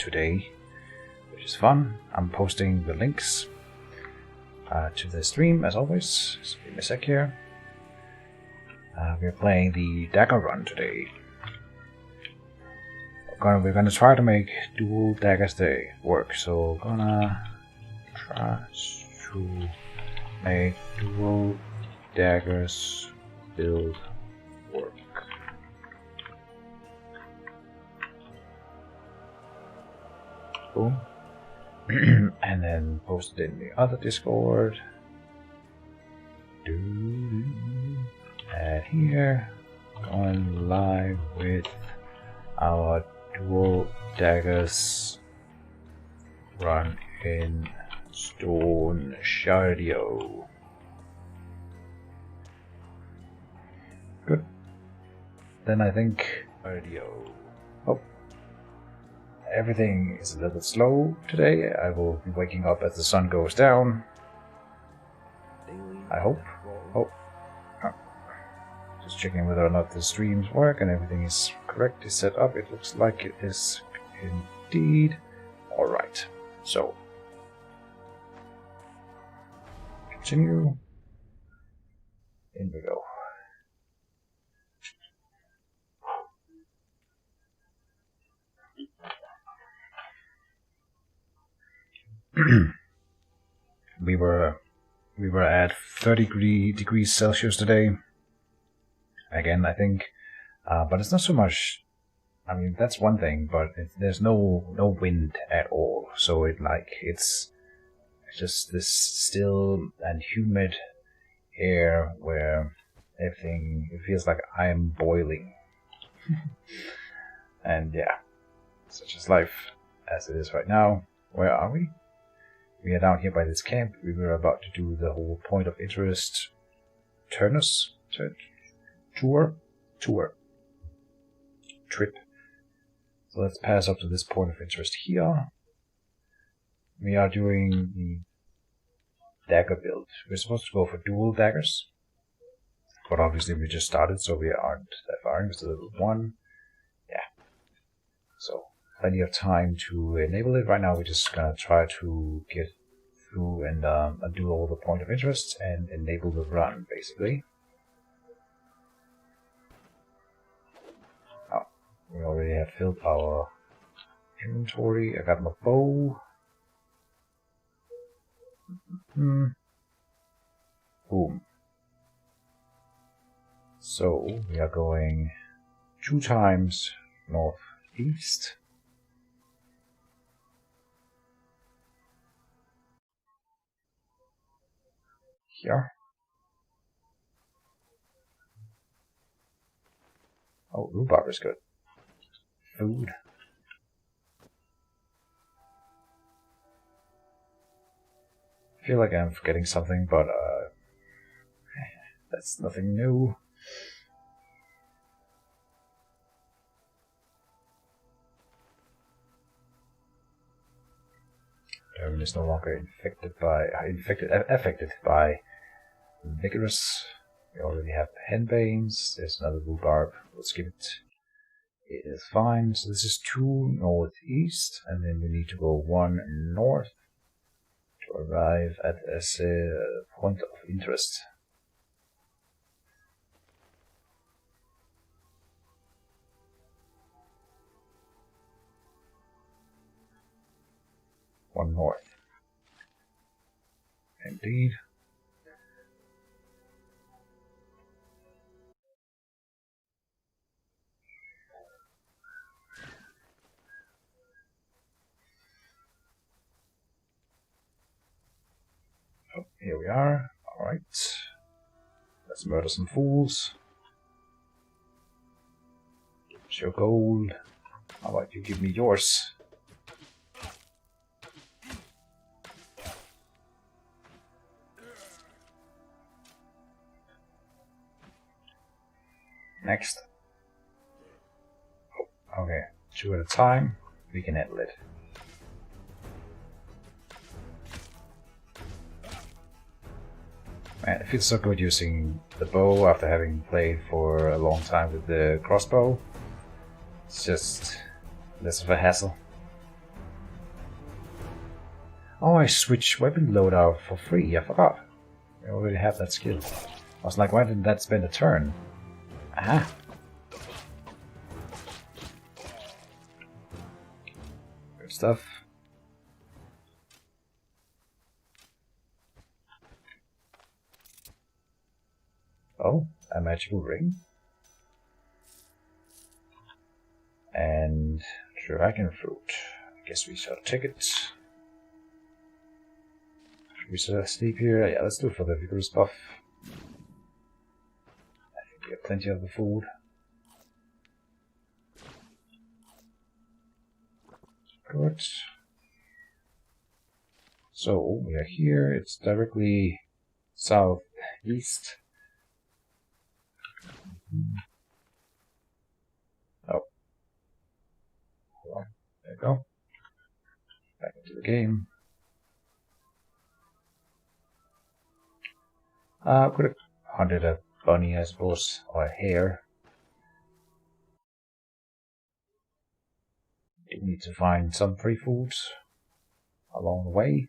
today, which is fun. I'm posting the links to the stream as always. So give me a sec here. We're playing the Dagger run today. We're gonna try to make dual daggers work. So gonna try to make dual daggers build work. Boom. And then post it in the other Discord. And here, going live with our dual daggers run in Stoneshard. Good. Then I think everything is a little slow today. I will be waking up as the sun goes down. I hope. Just checking whether or not the streams work and everything is correctly set up. It looks like it is indeed. Alright. So, continue. In we go. We were at 30 degrees Celsius today. Again, I think, but it's not so much. I mean, that's one thing, but there's no wind at all. So it's just this still and humid air where everything, it feels like I am boiling. And yeah, such is life as it is right now. Where are we? We are down here by this camp. We were about to do the whole point of interest tour. Trip. So let's pass up to this point of interest here. We are doing the dagger build. We're supposed to go for dual daggers, but obviously we just started, so we aren't that far. Just a little one. Yeah. So plenty of time to enable it. Right now we're just gonna try to get through and do all the point of interest and enable the run, basically. Oh, we already have filled our inventory. I got my bow. Boom. So we are going 2 times northeast. Here. Oh, rhubarb is good. Food. I feel like I'm forgetting something, but that's nothing new. Darwin is no longer affected by vigorous. We already have henbanes. There's another rhubarb. We'll skip it. It is fine. So this is 2 northeast, and then we need to go 1 north to arrive at a point of interest. One north. Indeed. Oh, here we are. Alright. Let's murder some fools. It's your gold. How about you give me yours? Next. Oh, okay, 2 at a time. We can handle it. Man, it feels so good using the bow after having played for a long time with the crossbow. It's just less of a hassle. Oh, I switched weapon loadout for free. I forgot. I already have that skill. I was like, why didn't that spend a turn? Aha! Good stuff. Oh, a magical ring. And dragon fruit. I guess we shall take it. Should we sleep here? Yeah, let's do it for the vigorous buff. I think we have plenty of the food. Good. So, we are here. It's directly southeast. Oh. Hold on. There we go. Back into the game. Could have hunted a bunny, I suppose, or a hare. We need to find some free foods along the way.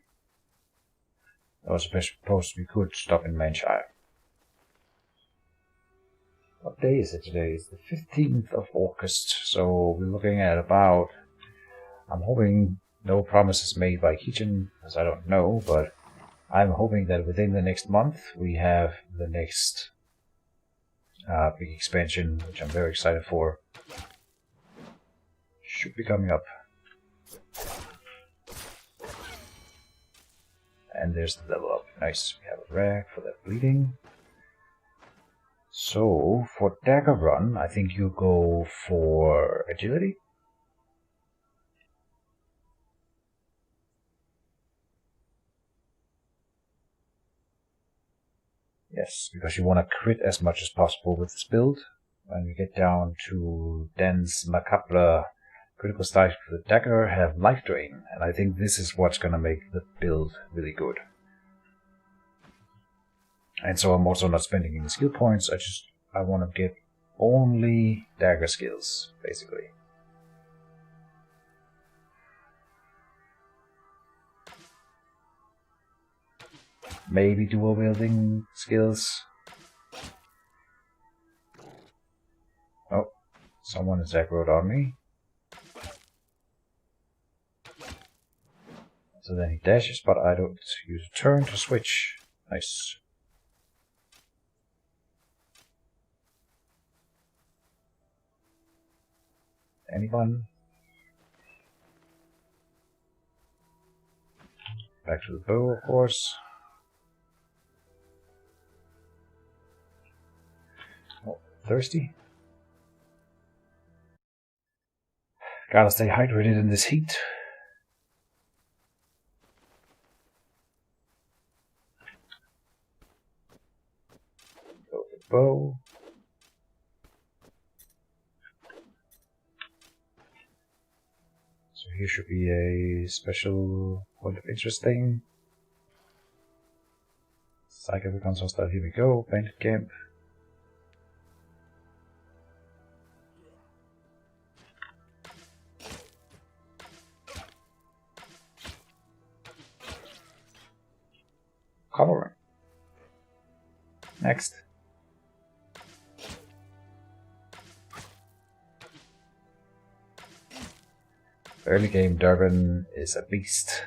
I was supposed we could stop in Manshire. What day is it today? It's the 15th of August, so we're looking at about... I'm hoping no promises made by Kitchen, because I don't know, but I'm hoping that within the next month we have the next big expansion, which I'm very excited for. Should be coming up. And there's the level up. Nice. We have a rag for that bleeding. So, for Dagger run, I think you go for agility. Yes, because you want to crit as much as possible with this build. When we get down to dense, macabre critical strikes for the Dagger have life drain, and I think this is what's going to make the build really good. And so I'm also not spending any skill points, I want to get only Dagger skills, basically. Maybe dual wielding skills. Oh, someone is aggroed on me. So then he dashes, but I don't use a turn to switch. Nice. Anyone? Back to the bow, of course. Oh, thirsty? Gotta stay hydrated in this heat. Go for the bow. So here should be a special point of interest thing. Psycho becomes hostile. Here we go. Bandit camp. Covering. Next. Early game Durban is a beast.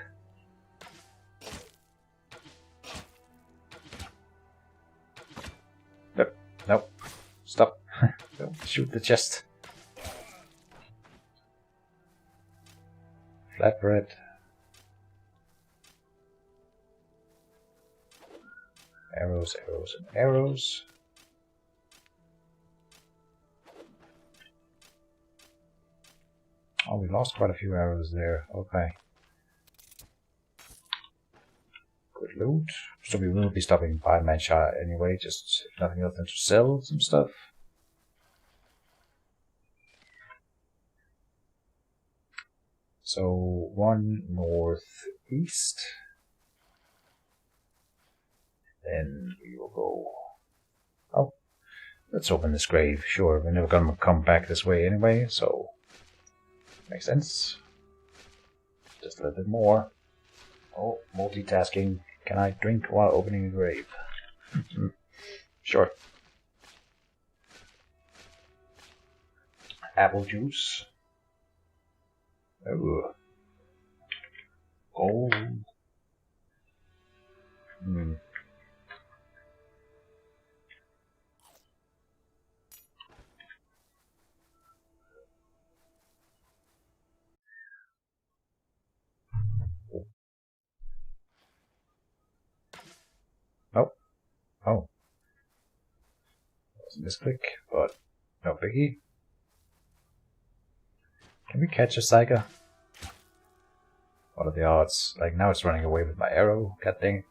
Nope. Nope. Stop. Don't shoot the chest. Flatbread. Arrows, arrows, and arrows. Oh, we lost quite a few arrows there. Okay. Good loot. So we will be stopping by Manshire anyway, just if nothing else than to sell some stuff. So, one northeast. Then we will go... Oh, let's open this grave. Sure, we're never gonna come back this way anyway, so... Makes sense. Just a little bit more. Oh, multitasking. Can I drink while opening a grave? Sure. Apple juice. Oh. Oh. Oh. Oh. Wasn't this quick, but no biggie. Can we catch a Psyker? What are the odds? Like, now it's running away with my arrow. God dang it.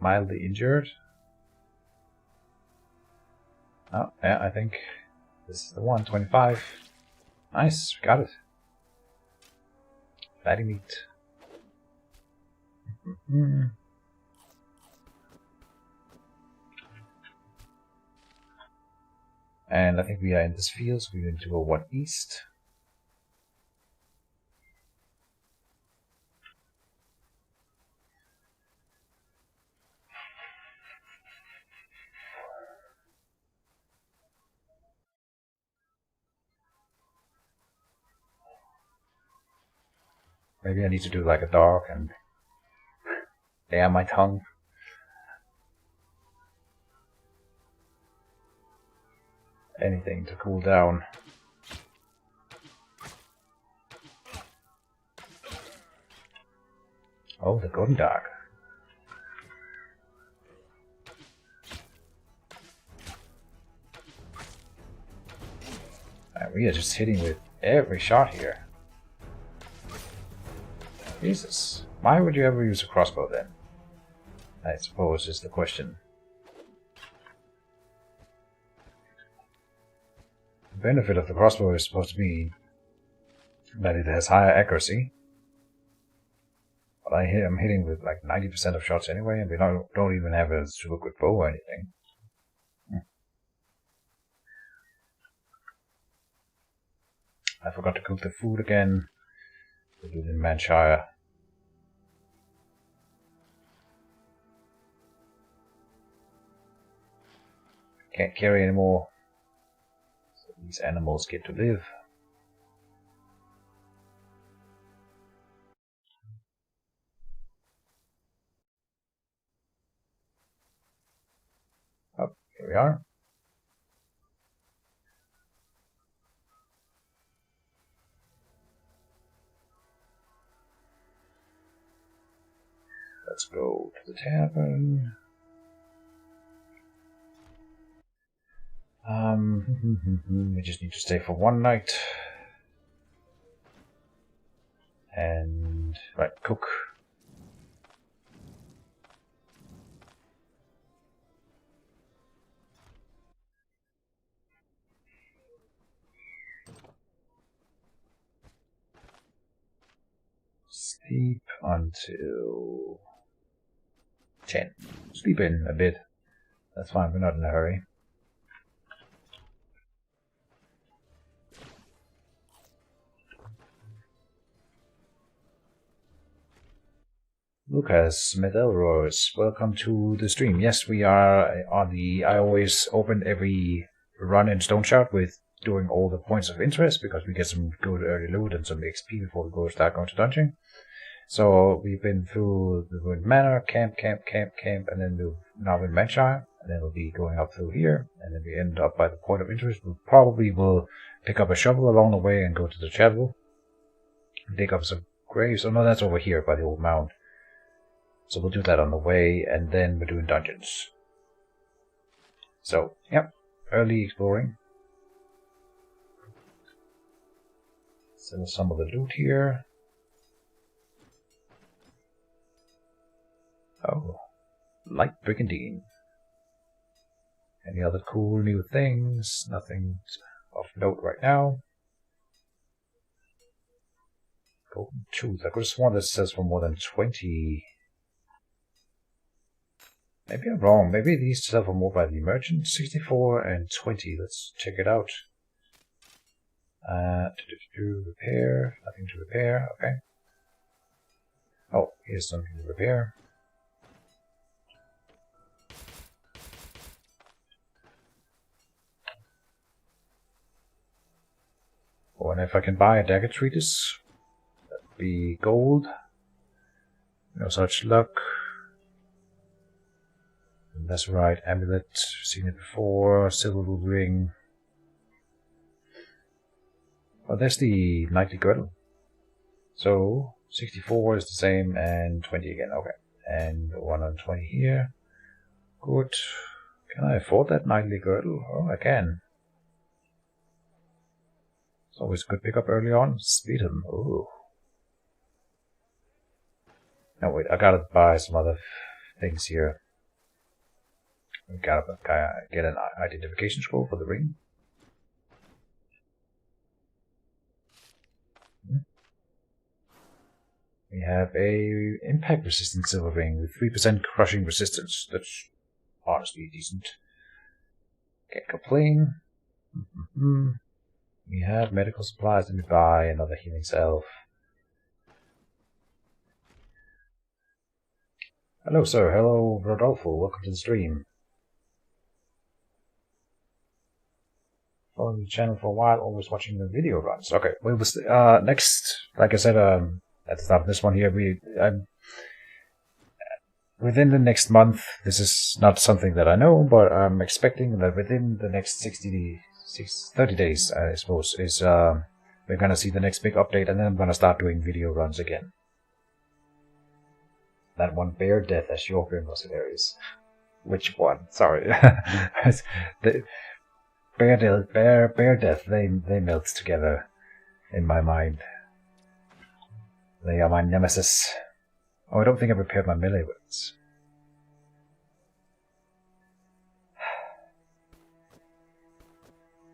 Mildly injured. Oh, yeah, I think this is the one. 25. Nice, got it. Fatty meat. And I think we are in this field, so we're going to go 1 east. Maybe I need to do like a dog and air my tongue. Anything to cool down. Oh, the golden dog. And we are just hitting with every shot here. Jesus. Why would you ever use a crossbow then? I suppose is the question. The benefit of the crossbow is supposed to be that it has higher accuracy. But I'm hitting with like 90% of shots anyway, and we don't even have a super quick bow or anything. I forgot to cook the food again. We'll do it in Manshire. Can't carry anymore. So these animals get to live. Oh, here we are. Let's go to the tavern. We just need to stay for 1 night. And, right, cook. Sleep until 10. Sleep in a bit. That's fine, we're not in a hurry. Lucas Medelrose, welcome to the stream. Yes, we are on the... I always open every run in Stoneshard with doing all the points of interest because we get some good early loot and some XP before we start going to dungeon. So we've been through the Ruined Manor, camp, and then now in Manshire, and then we'll be going up through here, and then we end up by the point of interest. We probably will pick up a shovel along the way and go to the chapel, dig up some graves. Oh no, that's over here by the old mound. So we'll do that on the way, and then we're doing dungeons. So, yep, early exploring. Sell some of the loot here. Oh, light brigandine. Any other cool new things? Nothing of note right now. Golden tooth. I could have sworn this says for more than 20. Maybe I'm wrong. Maybe these sell for more by the merchant. 64 and 20. Let's check it out. Repair. Nothing to repair. Okay. Oh, here's something to repair. Oh, and if I can buy a dagger treatise, that would be gold. No such luck. That's right, amulet, seen it before, silver ring. Oh, there's the knightly girdle. So, 64 is the same, and 20 again, okay. And 120 here. Good. Can I afford that knightly girdle? Oh, I can. It's always a good pickup early on. Speed him. Ooh. No, wait, I gotta buy some other things here. We gotta get an identification scroll for the ring. We have a impact resistant silver ring with 3% crushing resistance. That's honestly decent. Can't complain. We have medical supplies. Let me buy another healing salve. Hello, sir. Hello, Rodolfo. Welcome to the stream. Following the channel for a while, always watching the video runs. Okay, we will next, like I said at the start of this one here, within the next month, this is not something that I know, but I'm expecting that within the next 30 days, I suppose, is we're gonna see the next big update, and then I'm gonna start doing video runs again. That one, Bear Death as Yorgrim, was hilarious. Which one? Sorry. the Bear Death, they melt together in my mind. They are my nemesis. Oh, I don't think I prepared my melee weapons.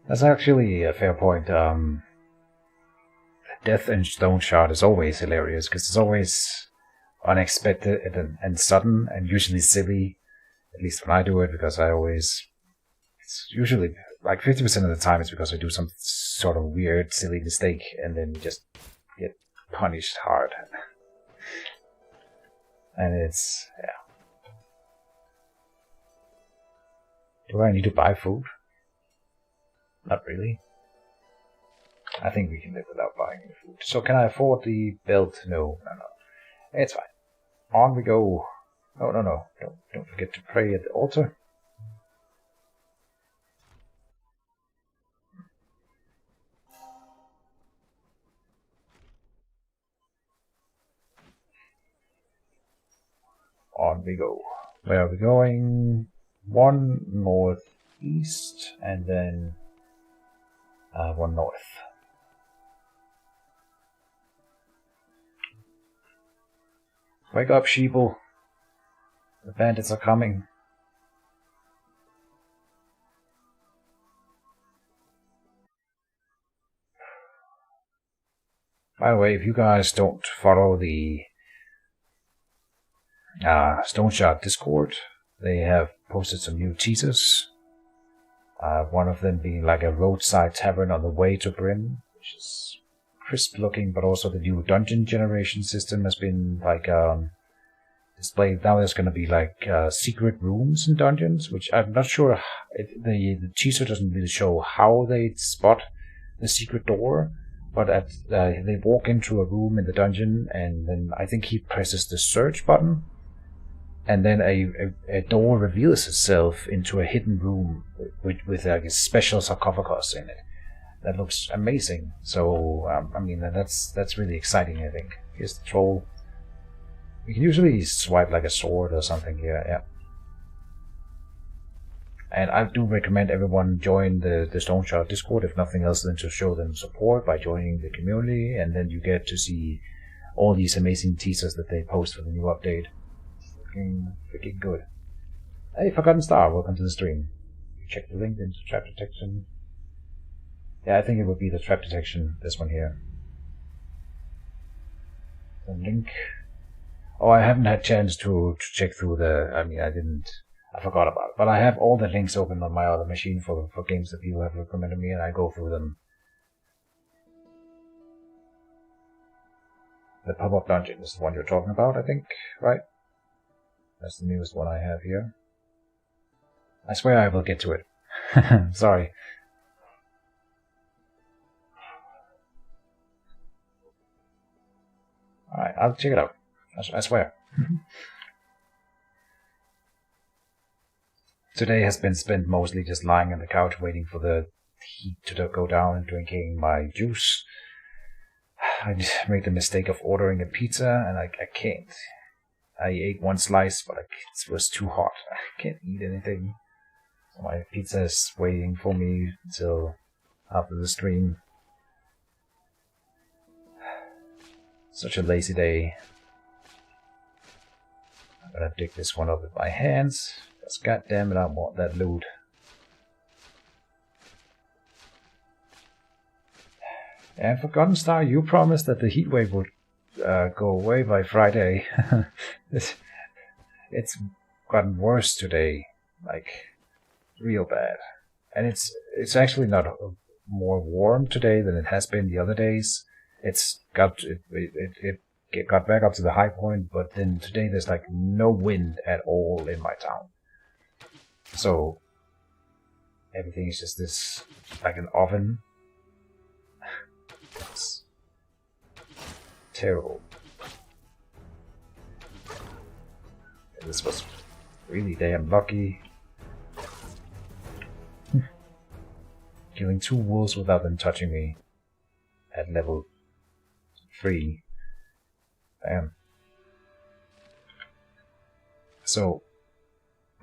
That's actually a fair point. Death and Stoneshard is always hilarious, because it's always unexpected and sudden, and usually silly. At least when I do it, because it's usually, like 50% of the time, it's because I do some sort of weird, silly mistake, and then just get punished hard. And it's, yeah. Do I need to buy food? Not really. I think we can live without buying any food. So can I afford the belt? No. It's fine. On we go. No. Don't forget to pray at the altar. On we go. Where are we going? One northeast, and then one north. Wake up, sheeple. The bandits are coming. By the way, if you guys don't follow the Stoneshard Discord, they have posted some new teasers. One of them being like a roadside tavern on the way to Bryn, which is crisp looking, but also the new dungeon generation system has been like displayed. Now there's going to be like secret rooms in dungeons, which I'm not sure. The teaser doesn't really show how they spot the secret door, but they walk into a room in the dungeon, and then I think he presses the search button, and then a door reveals itself into a hidden room with like a special sarcophagus in it. That looks amazing. So I mean that's really exciting. I think. Here's the troll. You can usually swipe like a sword or something here. Yeah. And I do recommend everyone join the Stoneshard Discord, if nothing else than to show them support by joining the community, and then you get to see all these amazing teasers that they post for the new update. Freaking good. Hey, Forgotten Star, welcome to the stream. Check the link into trap detection. Yeah, I think it would be the trap detection, this one here. The link. Oh, I haven't had chance to check through I forgot about it. But I have all the links open on my other machine for games that people have recommended me, and I go through them The pop-up dungeon is the one you're talking about, I think, right? That's the newest one I have here. I swear I will get to it. Sorry. Alright, I'll check it out. I swear. Today has been spent mostly just lying on the couch waiting for the heat to go down and drinking my juice. I made the mistake of ordering a pizza and I can't. I ate one slice, but it was too hot. I can't eat anything. So my pizza is waiting for me until after the stream. Such a lazy day. I'm gonna dig this one up with my hands. Because goddammit, I want that loot. And Forgotten Star, you promised that the heatwave would go away by Friday. It's gotten worse today, like real bad. And it's actually not more warm today than it has been the other days. It got back up to the high point, but then today there's like no wind at all in my town. So everything is just this like an oven. It's terrible. This was really damn lucky. Killing 2 wolves without them touching me at level 3. Damn. So,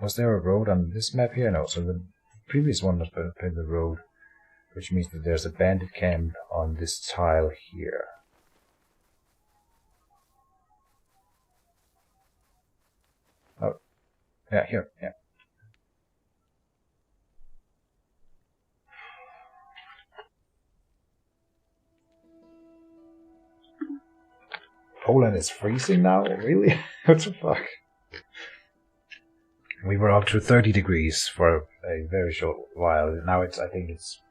was there a road on this map here? No, so the previous one was the road, which means that there's a bandit camp on this tile here. Oh, yeah, here, yeah. Poland is freezing now? Really? What the fuck? We were up to 30 degrees for a very short while. Now I think it's...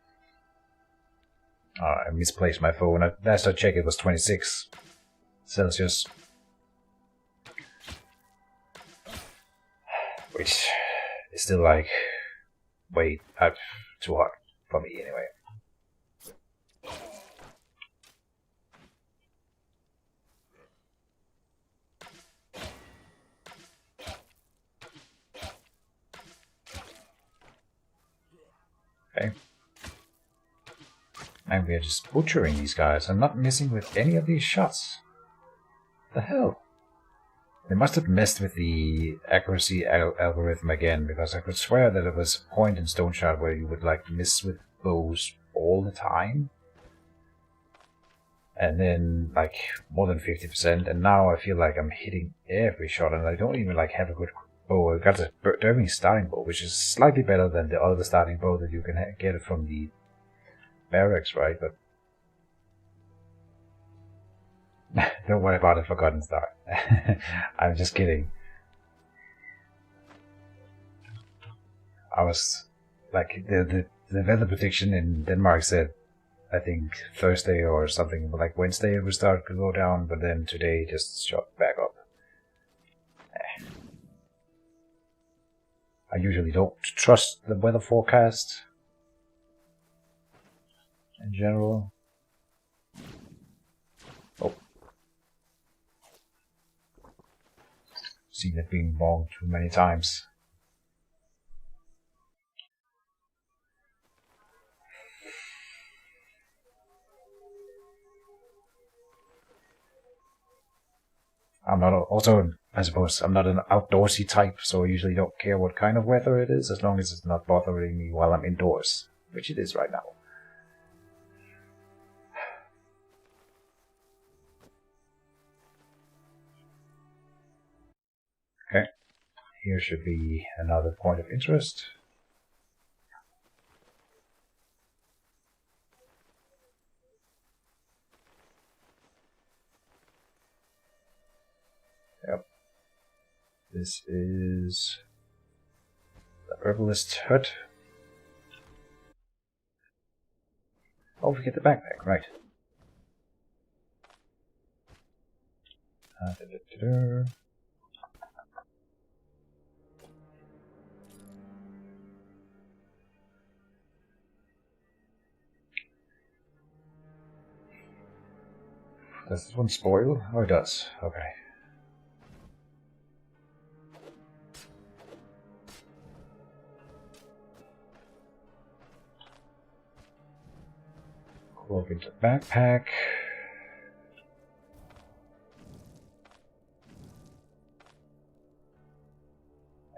I misplaced my phone. Last I checked it was 26 Celsius. Which is still like... way too hot for me anyway. Okay. And we are just butchering these guys. I'm not missing with any of these shots. The hell? They must have messed with the accuracy algorithm again, because I could swear that there was a point in Stoneshard where you would like miss with bows all the time. And then like more than 50%, and now I feel like I'm hitting every shot and I don't even like have a good bow. I got a Derby starting bow, which is slightly better than the other starting bow that you can get it from the barracks, right? But don't worry about it, Forgotten Star. I'm just kidding. I was like the weather prediction in Denmark said, I think Thursday or something like Wednesday it would start to go down, but then today just shot back up. I usually don't trust the weather forecast in general. Oh. Seen it being wrong too many times. I'm not also, I suppose, I'm not an outdoorsy type, so I usually don't care what kind of weather it is, as long as it's not bothering me while I'm indoors, which it is right now. Okay, here should be another point of interest. Yep. This is the herbalist hut. Oh, we get the backpack, right. Da-da-da-da-da. Does this one spoil? Oh, it does. Okay. Look into backpack.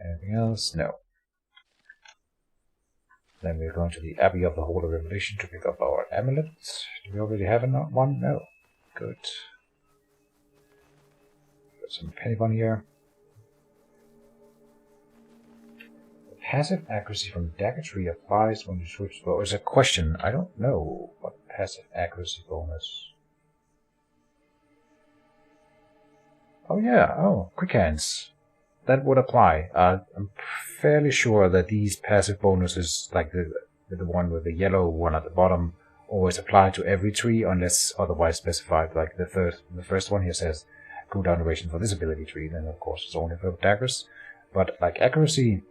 Anything else? No. Then we're going to the Abbey of the Holy Revelation to pick up our amulet. Do we already have one? No. Good. Got some penny bun here. Passive accuracy from Dagger tree applies when you switch. Well, it's a question. I don't know what passive accuracy bonus. Oh yeah. Oh, quick hands. That would apply. I'm fairly sure that these passive bonuses, like the one with the yellow one at the bottom, always apply to every tree unless otherwise specified. Like the first one here says cooldown duration for this ability tree. Then of course it's only for daggers. But like accuracy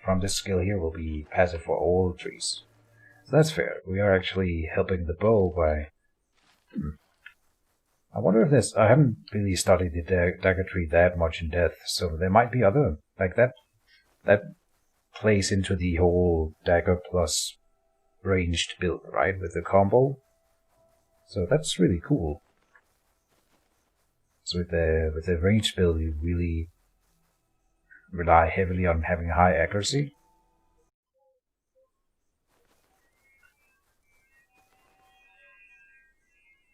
from this skill here will be passive for all trees. So that's fair. We are actually helping the bow by... I wonder if there's... I haven't really studied the dagger tree that much in depth, so there might be other... Like that plays into the whole dagger plus ranged build, right? With the combo. So that's really cool. So with the ranged build, you really rely heavily on having high accuracy.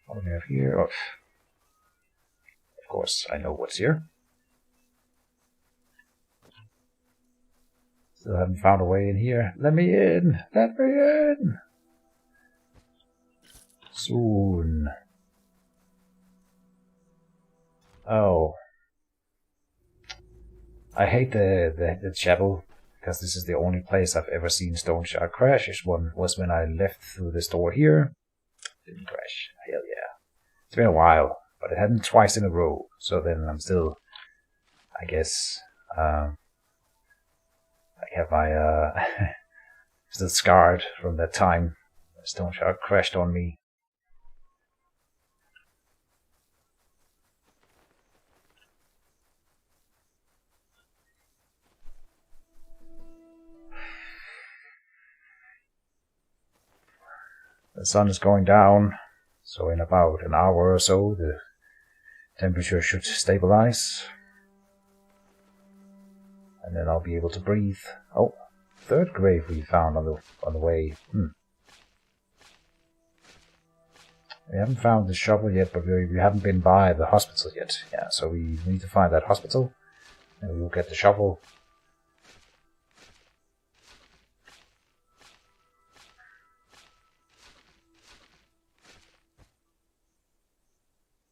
What do we have here? Oh, of course, I know what's here. Still haven't found a way in here. Let me in! Let me in! Soon. Oh. I hate the chapel, because this is the only place I've ever seen Stoneshard crash. Was when I left through this door here. Didn't crash. Hell yeah. It's been a while, but it hadn't twice in a row. So then I'm still, I guess, I have my, still scarred from that time Stoneshard crashed on me. The sun is going down, so in about an hour or so the temperature should stabilize. And then I'll be able to breathe. Oh, third grave we found on the way. We haven't found the shovel yet, but we haven't been by the hospital yet. Yeah, so we need to find that hospital, and we will get the shovel.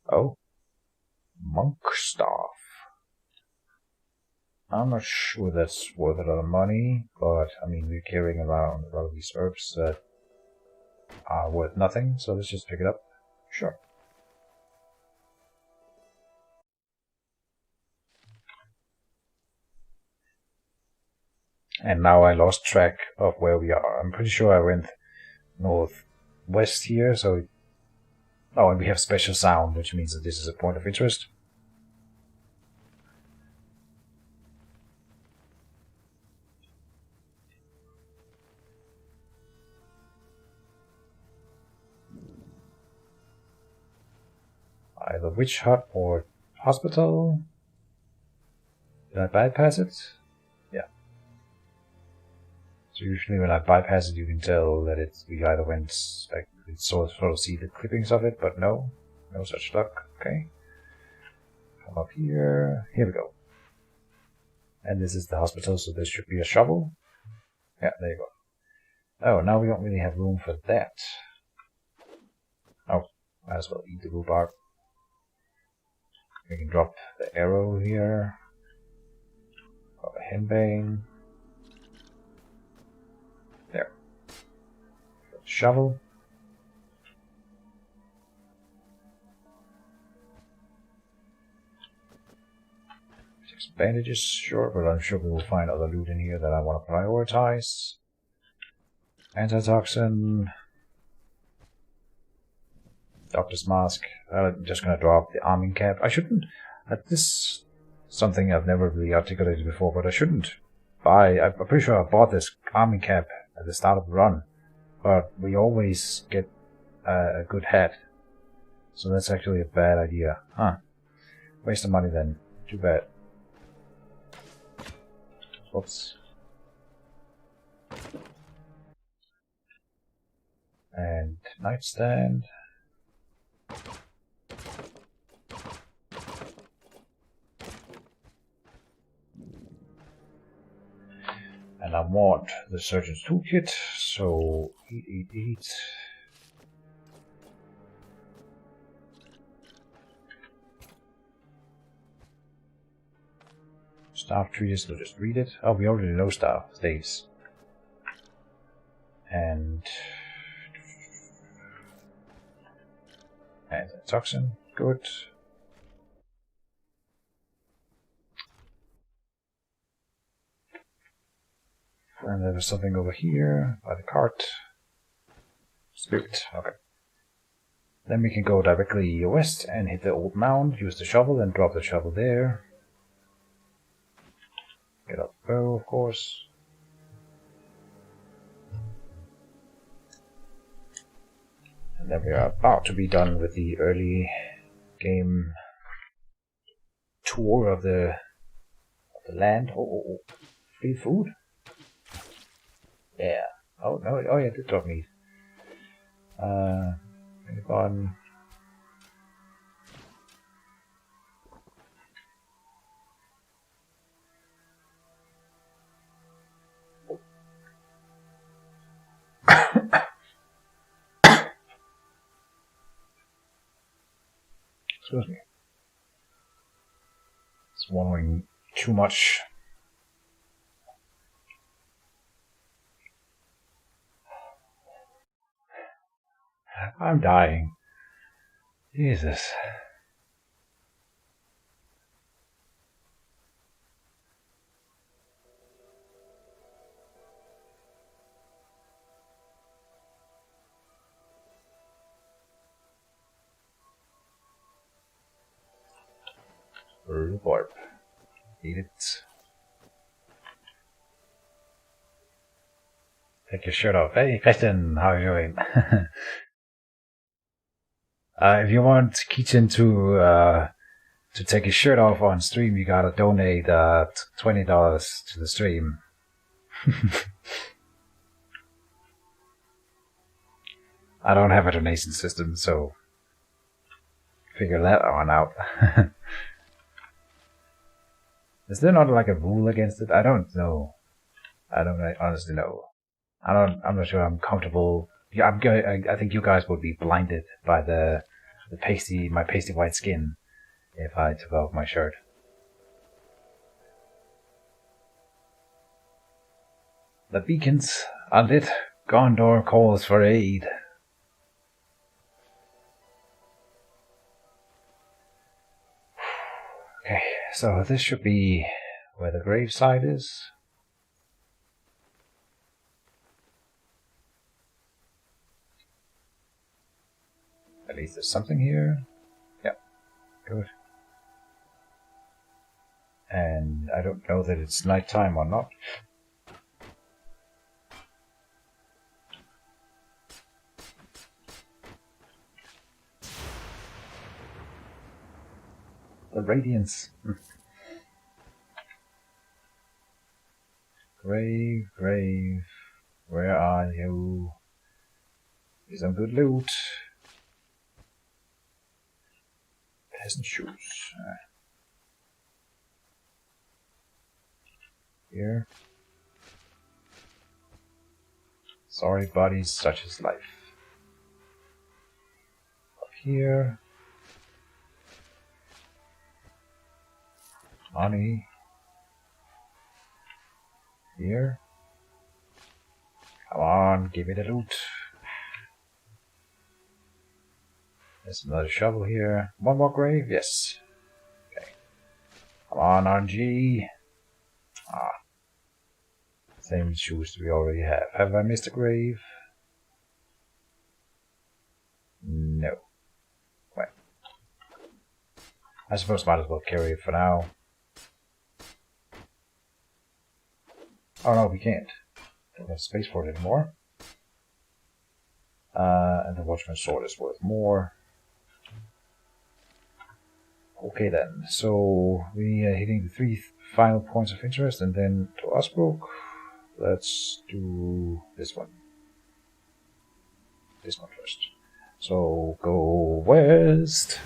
Oh, monk staff. I'm not sure that's worth a lot of money, but I mean we're carrying around a lot of these herbs that are worth nothing, so let's just pick it up. Sure. And now I lost track of where we are. I'm pretty sure I went northwest here, so... Oh, and we have special sound, which means that this is a point of interest. Either witch hut or hospital. Did I bypass it? Yeah. So usually when I bypass it, you can tell that we either went, like, you sort of see the clippings of it, but no such luck. Okay. Come up here. Here we go. And this is the hospital, so there should be a shovel. Yeah, there you go. Oh, now we don't really have room for that. Oh, might as well eat the rhubarb. We can drop the arrow here. Drop a henbane. There. Shovel. Some bandages, sure, but I'm sure we will find other loot in here that I want to prioritize. Antitoxin. Doctor's mask. I'm just gonna drop the arming cap. I shouldn't. This is something I've never really articulated before, but I shouldn't buy. I'm pretty sure I bought this arming cap at the start of the run, but we always get a good hat, so that's actually a bad idea. Huh. Waste of money then. Too bad. Whoops. And nightstand. And I want the surgeon's toolkit, so eat. Staff treatise, so just read it. Oh, we already know staff staves. And toxin, good. And there was something over here by the cart. Spirit, okay. Then we can go directly west and hit the old mound, use the shovel, and drop the shovel there. Get up the bow, of course. And then we are about to be done with the early game tour of the land. Oh, free food? Yeah. Oh no, oh yeah, did drop meat. On. Excuse me. Swallowing too much. I'm dying. Jesus. Rhubarb. Eat it. Take your shirt off. Hey, Christian, how are you doing? If you want Keaton to take his shirt off on stream, you gotta donate $20 to the stream. I don't have a donation system, so figure that one out. Is there not like a rule against it? I don't know. I don't honestly know. I'm not sure I'm comfortable. Yeah, I think you guys would be blinded by my pasty white skin if I took off my shirt. The beacons are lit. Gondor calls for aid. Okay, so this should be where the graveside is. At least there's something here. Yep, good. And I don't know that it's nighttime or not. The radiance. Grave, where are you? Here's some good loot. Peasant shoes. Here. Sorry, buddies, such is life. Up here. Money. Here. Come on, give me the loot. There's another shovel here. One more grave? Yes. Okay. Come on, RNG. Ah. Same shoes we already have. Have I missed a grave? No. Well, I suppose might as well carry it for now. Oh no, we can't. Don't have space for it anymore. And the Watchman's Sword is worth more. Okay then, so we are hitting the 3 final points of interest, and then to Osbrook. Let's do this one. This one first. So go west.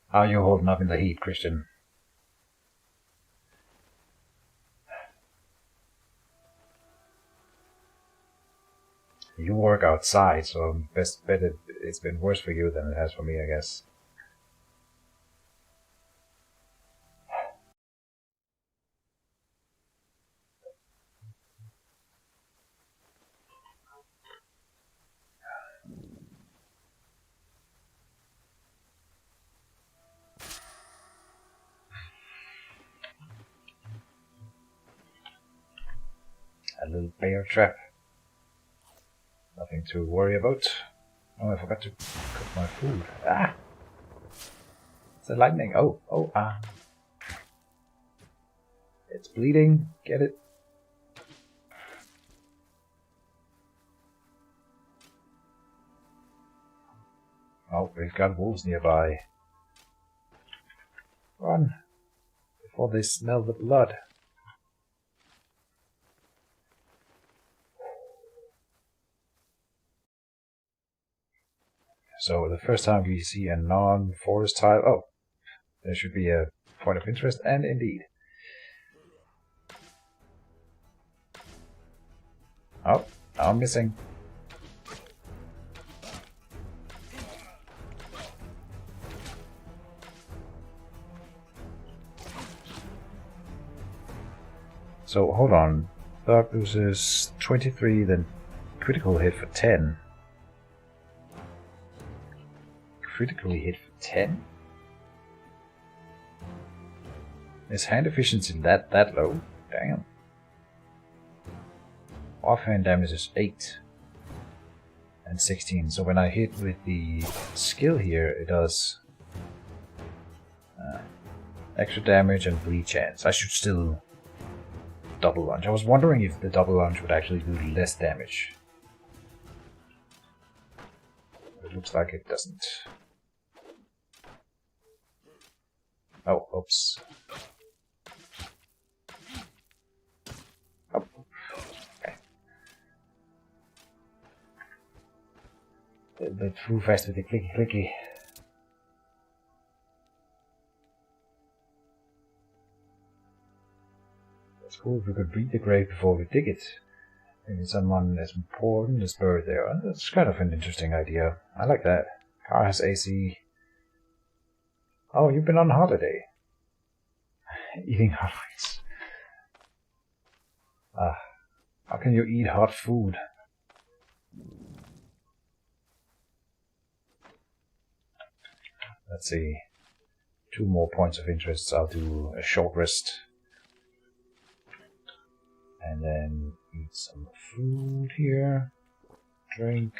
How are you holding up in the heat, Christian? You work outside, so best bet it's been worse for you than it has for me, I guess. A little bear trap. Nothing to worry about. Oh, I forgot to cook my food. Ah! It's a lightning. Oh, ah. It's bleeding. Get it? Oh, we've got wolves nearby. Run! Before they smell the blood. So the first time we see a non-forest tile, oh, there should be a point of interest, and indeed. Oh, now I'm missing. So hold on, Dog loses 23, then critical hit for 10. Critically hit for 10? Is hand efficiency that low? Damn. Offhand damage is 8 and 16. So when I hit with the skill here, it does extra damage and bleed chance. I should still double lunge. I was wondering if the double lunge would actually do less damage. It looks like it doesn't. Oh, oops. Oh, okay. A little bit too fast with the clicky. It's cool if we could read the grave before we dig it. Maybe someone as important is buried there. That's kind of an interesting idea. I like that. Car has AC. Oh, you've been on holiday. Eating hot wings. How can you eat hot food? Let's see. 2 more points of interest. I'll do a short rest. And then eat some food here. Drink.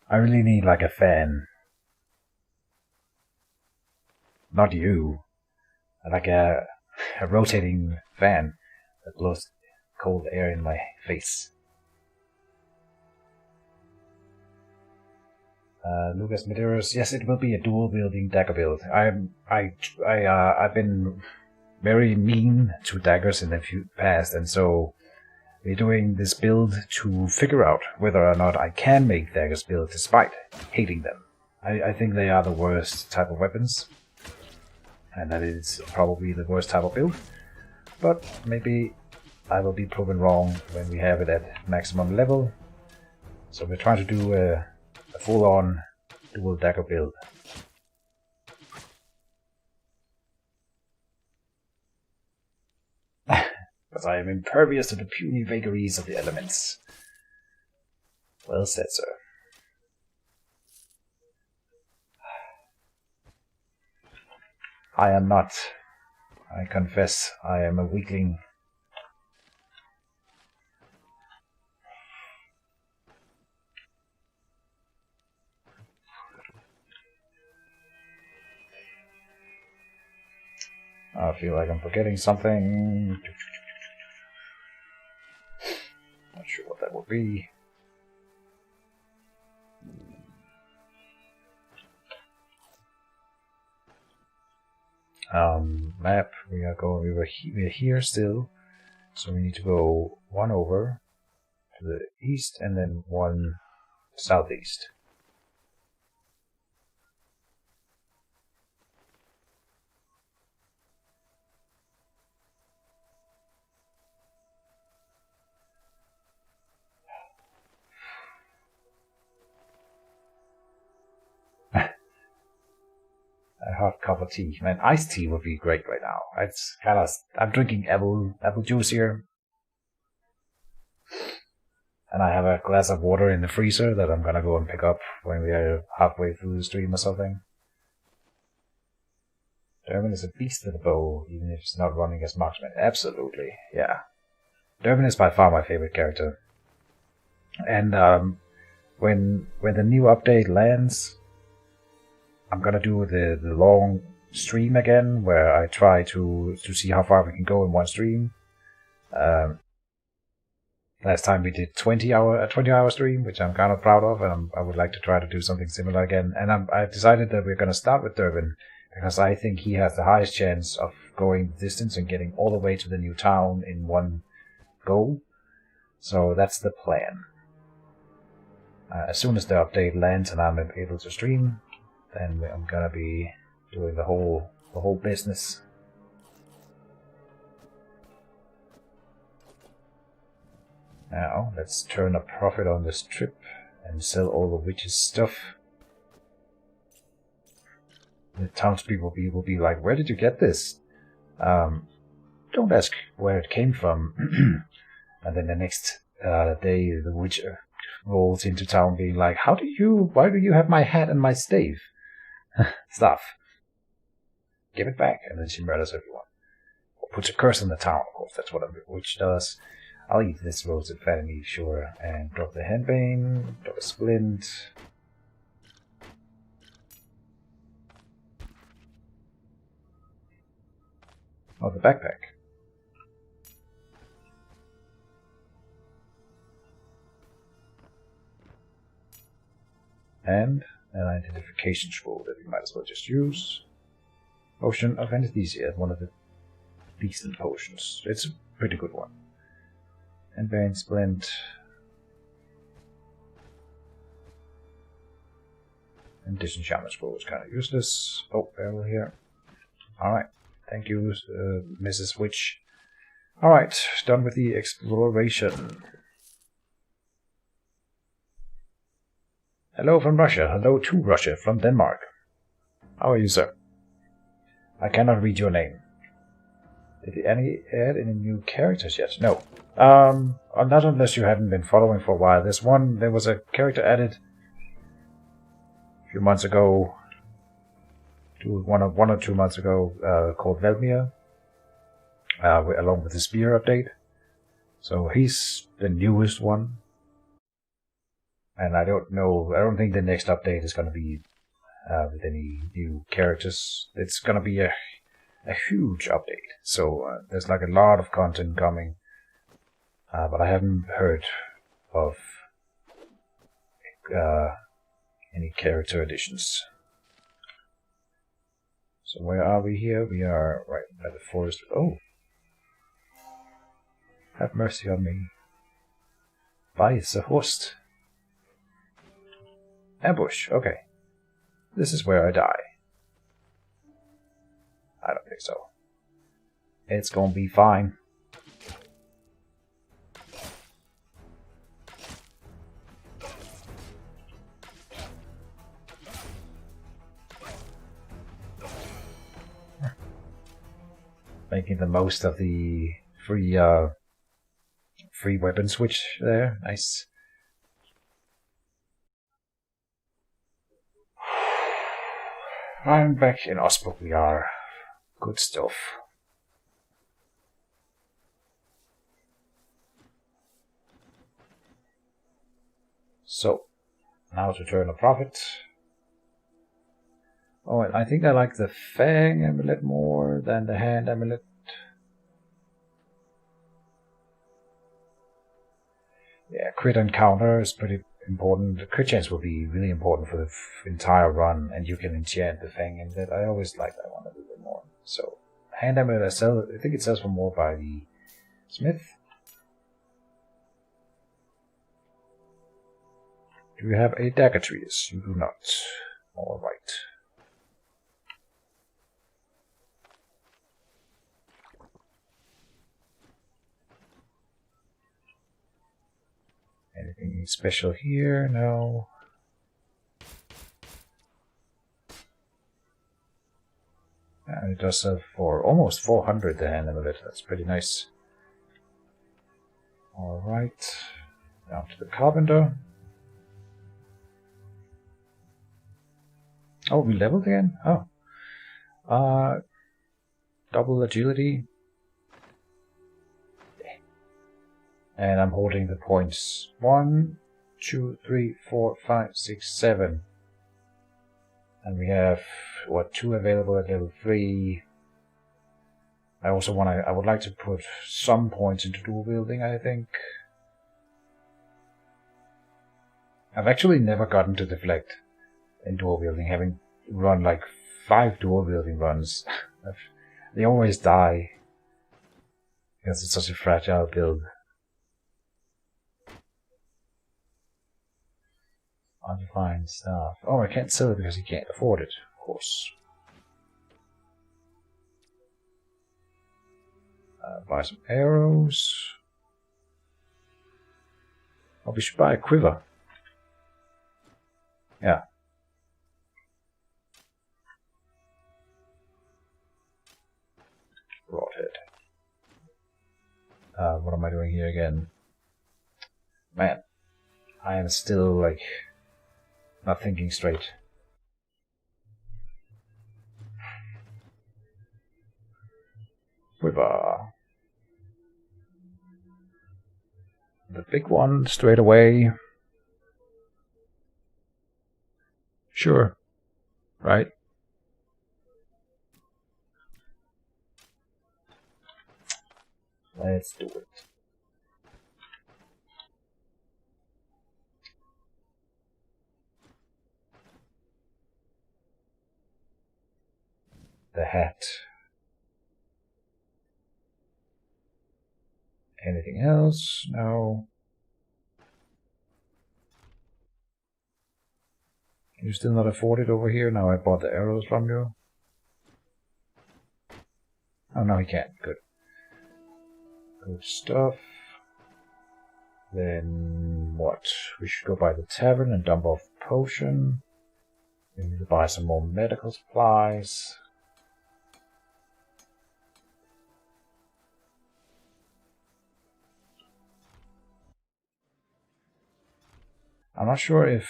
I really need like a fan. Not you. Like a rotating fan that blows cold air in my face. Lucas Medeiros, yes, it will be a dual wielding dagger build. I've been very mean to daggers in the past, and so we're doing this build to figure out whether or not I can make daggers build despite hating them. I think they are the worst type of weapons. and that is probably the worst type of build. But maybe I will be proven wrong when we have it at maximum level. So we're trying to do a full-on dual dagger build. But I am impervious to the puny vagaries of the elements. Well said, sir. I am not. I confess, I am a weakling. I feel like I'm forgetting something. Not sure what that will be. Map. We were here still, so we need to go one over to the east and then one southeast. A hot cup of tea. Man, iced tea would be great right now. It's kind of. I'm drinking apple juice here, and I have a glass of water in the freezer that I'm gonna go and pick up when we are halfway through the stream or something. Durbin is a beast with a bow, even if he's not running as marksman. Absolutely, yeah. Durbin is by far my favorite character, and when the new update lands, I'm gonna do the long stream again, where I try to see how far we can go in one stream. Last time we did 20-hour stream, which I'm kind of proud of, and I would like to try to do something similar again. And I've decided that we're gonna start with Durbin because I think he has the highest chance of going the distance and getting all the way to the new town in one go. So that's the plan. As soon as the update lands and I'm able to stream, then I'm gonna be doing the whole business. Now let's turn a profit on this trip and sell all the witch's stuff. The townspeople will be like, "Where did you get this?" Don't ask where it came from. And then the next day, the witch rolls into town, being like, why do you have my hat and my stave? Stuff. Give it back, and then she murders everyone. Or puts a curse on the town, of course. That's what a witch does. I'll eat this roasted fatty meat, sure, and drop the henbane, drop a splint. Oh, the backpack. And an identification scroll that we might as well just use. Potion of anesthesia, one of the decent potions. It's a pretty good one. And Bane Splint. And Disenchantment Scroll is kind of useless. Oh, barrel here. Alright. Thank you, Mrs. Witch. Alright, done with the exploration. Hello from Russia. Hello to Russia from Denmark. How are you, sir? I cannot read your name. Did they add any new characters yet? No. Not unless you hadn't been following for a while. There was a character added a few months ago, one or 2 months ago, called Velmir, along with the spear update. So he's the newest one. And I don't think the next update is going to be with any new characters. It's going to be a huge update. So there's like a lot of content coming. But I haven't heard of any character additions. So where are we here? We are right by the forest. Oh! Have mercy on me. Weiß a host. Ambush, okay. This is where I die. I don't think so. It's gonna be fine. Making the most of the free weapon switch there. Nice. I'm back in Osbrook. We are. Good stuff. So, now to turn a profit. Oh, and I think I like the Fang Amulet more than the Hand Amulet. Yeah, crit and counter is pretty important. The crit chance will be really important for the entire run, and you can enchant the Fang Amulet. I always like that one a little bit more. So, Hand Amulet I think it sells for more by the Smith. Do you have a Dagger treatise? You do not. Alright. Anything special here? No. And it does sell for almost 400, the Hand Amulet. That's pretty nice. Alright. Down to the Carpenter. Oh, we leveled again? Oh. Double agility. And I'm holding the points 1, 2, 3, 4, 5, 6, 7. And we have, what, 2 available at level 3. I would like to put some points into dual wielding, I think. I've actually never gotten to deflect in dual wielding, having run like 5 dual wielding runs. They always die because it's such a fragile build. Undefined stuff. Oh, I can't sell it because he can't afford it, of course. Buy some arrows. Oh, we should buy a quiver. Yeah. Broadhead. What am I doing here again? Man, I am still like not thinking straight. Quiver. The big one straight away. Sure. Right? Let's do it. The hat. Anything else? No. Can you still not afford it over here? Now I bought the arrows from you. Oh, no, he can't. Good. Good stuff. Then what? We should go by the tavern and dump off potion. We need to buy some more medical supplies. I'm not sure if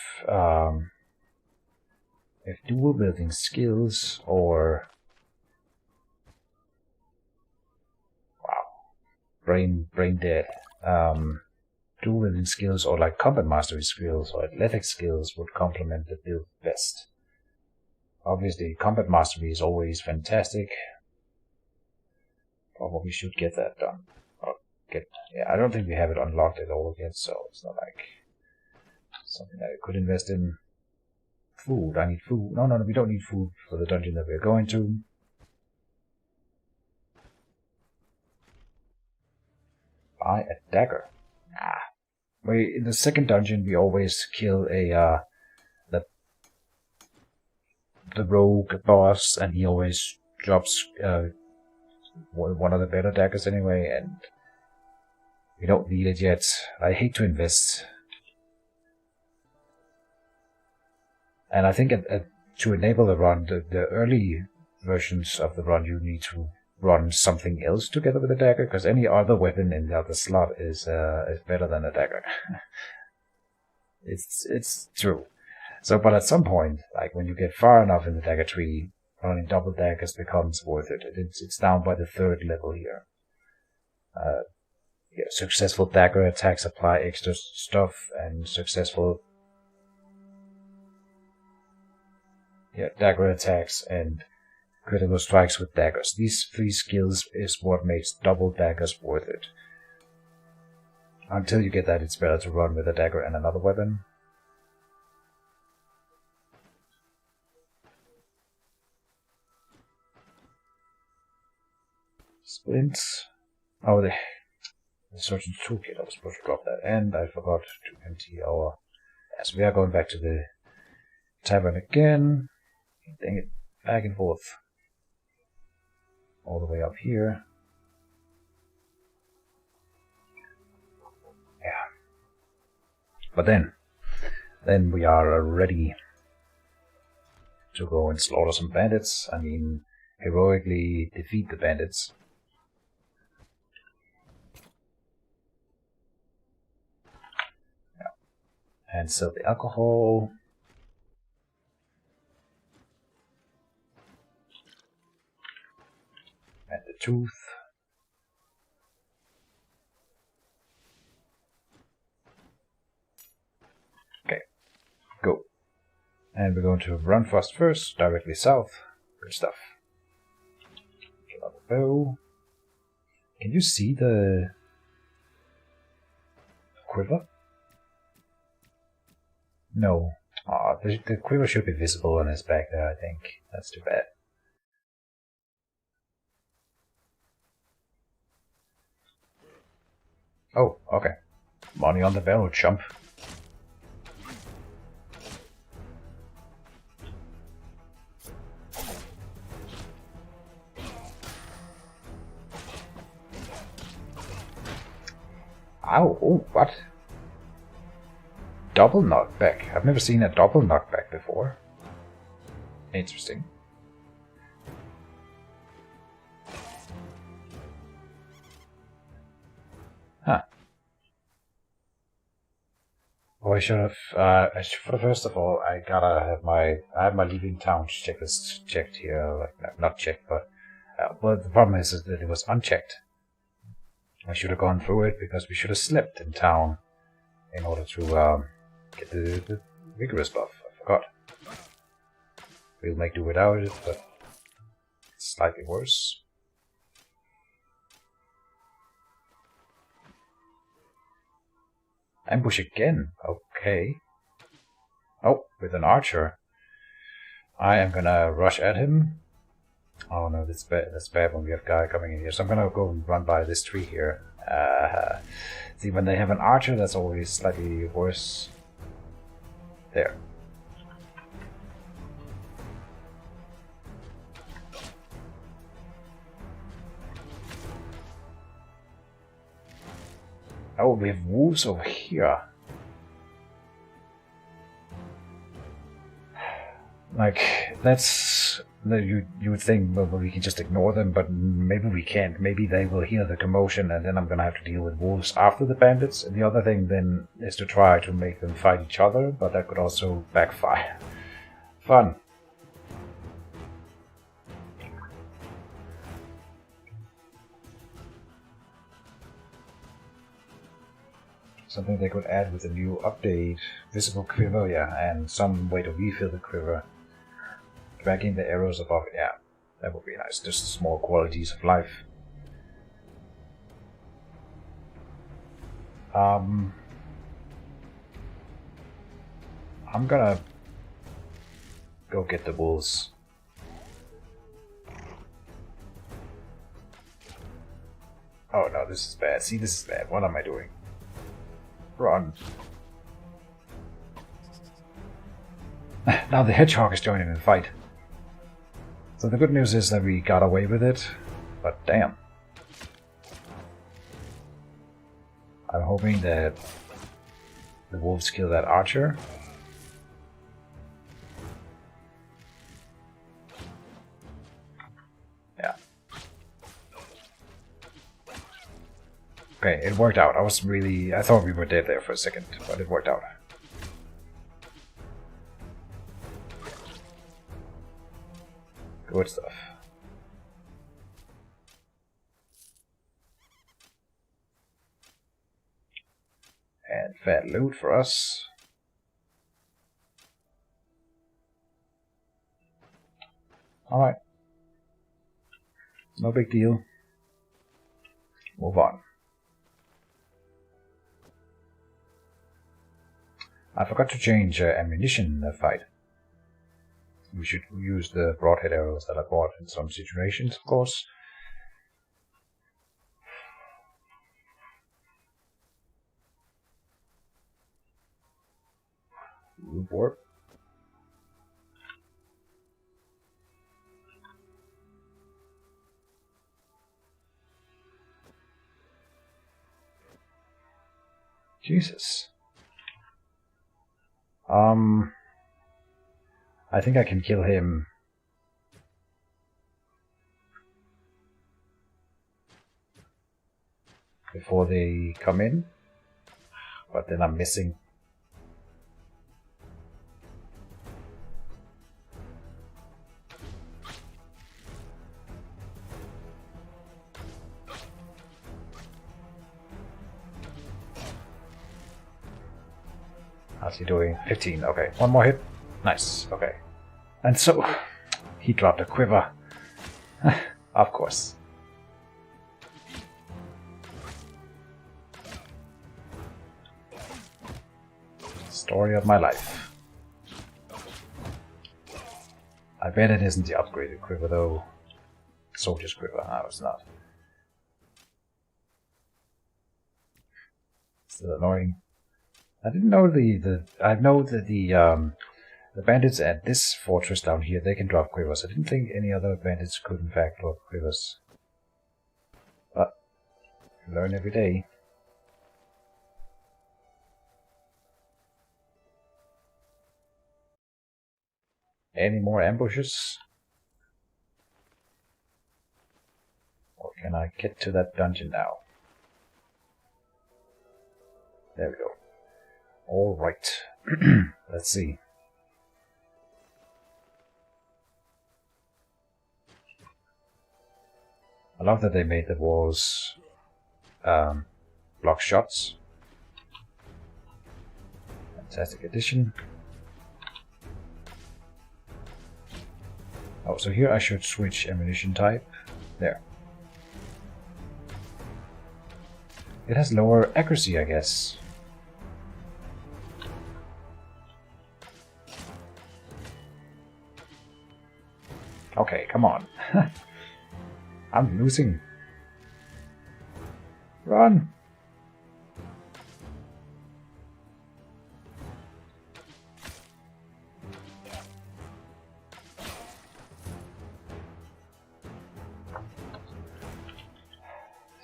dual wielding skills or brain dead. Dual wielding skills or like combat mastery skills or athletic skills would complement the build best. Obviously, combat mastery is always fantastic. Probably should get that done. Yeah, I don't think we have it unlocked at all yet, so it's not like something that I could invest in. Food. I need food. No, we don't need food for the dungeon that we're going to. Buy a dagger. In the second dungeon, we always kill the rogue boss, and he always drops one of the better daggers anyway, and we don't need it yet. I hate to invest. And I think to enable the run, the early versions of the run, you need to run something else together with a dagger, because any other weapon in the other slot is better than a dagger. It's true. So, but at some point, like when you get far enough in the dagger tree, running double daggers becomes worth it. It's down by the 3rd level here. Yeah, successful dagger attacks apply extra stuff, and successful dagger attacks and critical strikes with daggers. These 3 skills is what makes double daggers worth it. Until you get that, it's better to run with a dagger and another weapon. Splints. Oh, the surgeon's toolkit. I was supposed to drop that, and I forgot to empty our. Yes, we are going back to the tavern again. Dang it, back and forth, all the way up here. Yeah, but then we are ready to go and slaughter some bandits. I mean, heroically defeat the bandits. And sell the alcohol. And the tooth. Okay, go. And we're going to run fast first, directly south. Good stuff. Kill out the bow. Can you see the quiver? No. Aw, the quiver should be visible on his back there, I think. That's too bad. Oh, okay. Money on the barrel, chump. Ow, oh, what? Double knockback. I've never seen a double knockback before. Interesting. Huh. Oh, I should have. First of all, I gotta have I have my leaving town checklist checked here. Like not checked, but well, the problem is that it was unchecked. I should have gone through it because we should have slept in town in order to get the vigorous buff. I forgot. We'll make do without it, but it's slightly worse. Ambush again. Okay. Oh, with an archer. I am gonna rush at him. Oh no, that's bad. That's bad when we have a guy coming in here. So I'm gonna go and run by this tree here. See, when they have an archer, that's always slightly worse. There. Oh, we have wolves over here. Like, that's... You would think, well, we can just ignore them, but maybe we can't. Maybe they will hear the commotion, and then I'm gonna have to deal with wolves after the bandits. And the other thing then is to try to make them fight each other, but that could also backfire. Fun. Something they could add with a new update. Visible quiver, yeah, and some way to refill the quiver. Dragging the arrows above it, yeah, that would be nice. Just small qualities of life. I'm gonna go get the wolves. Oh no, this is bad. See, this is bad. What am I doing? Run. Now the hedgehog is joining in the fight. So the good news is that we got away with it, but damn. I'm hoping that the wolves kill that archer. Yeah. Okay, it worked out. I thought we were dead there for a second, but it worked out. Good stuff. And fat loot for us. Alright. No big deal. Move on. I forgot to change ammunition in the fight. We should use the broadhead arrows that I bought in some situations, of course. Warp. Jesus. I think I can kill him. Before they come in. But then I'm missing. How's he doing? 15, okay. One more hit. Nice, okay. And so, he dropped a quiver. Of course. Story of my life. I bet it isn't the upgraded quiver though. Soldier's quiver. No, it's not. Still annoying. I didn't know I know that the bandits at this fortress down here, they can drop quivers. I didn't think any other bandits could in fact drop quivers. But you learn every day. Any more ambushes? Or can I get to that dungeon now? There we go. Alright. Let's see. I love that they made the walls block shots. Fantastic addition. Oh, so here I should switch ammunition type. There. It has lower accuracy, I guess. Okay, come on. I'm losing. Run!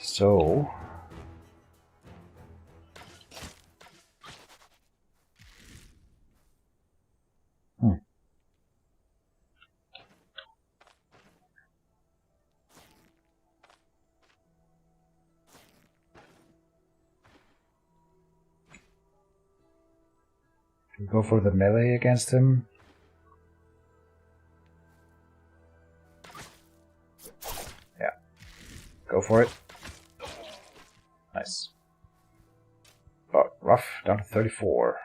So... We go for the melee against him. Yeah. Go for it. Nice. Oh, rough. Down to 34.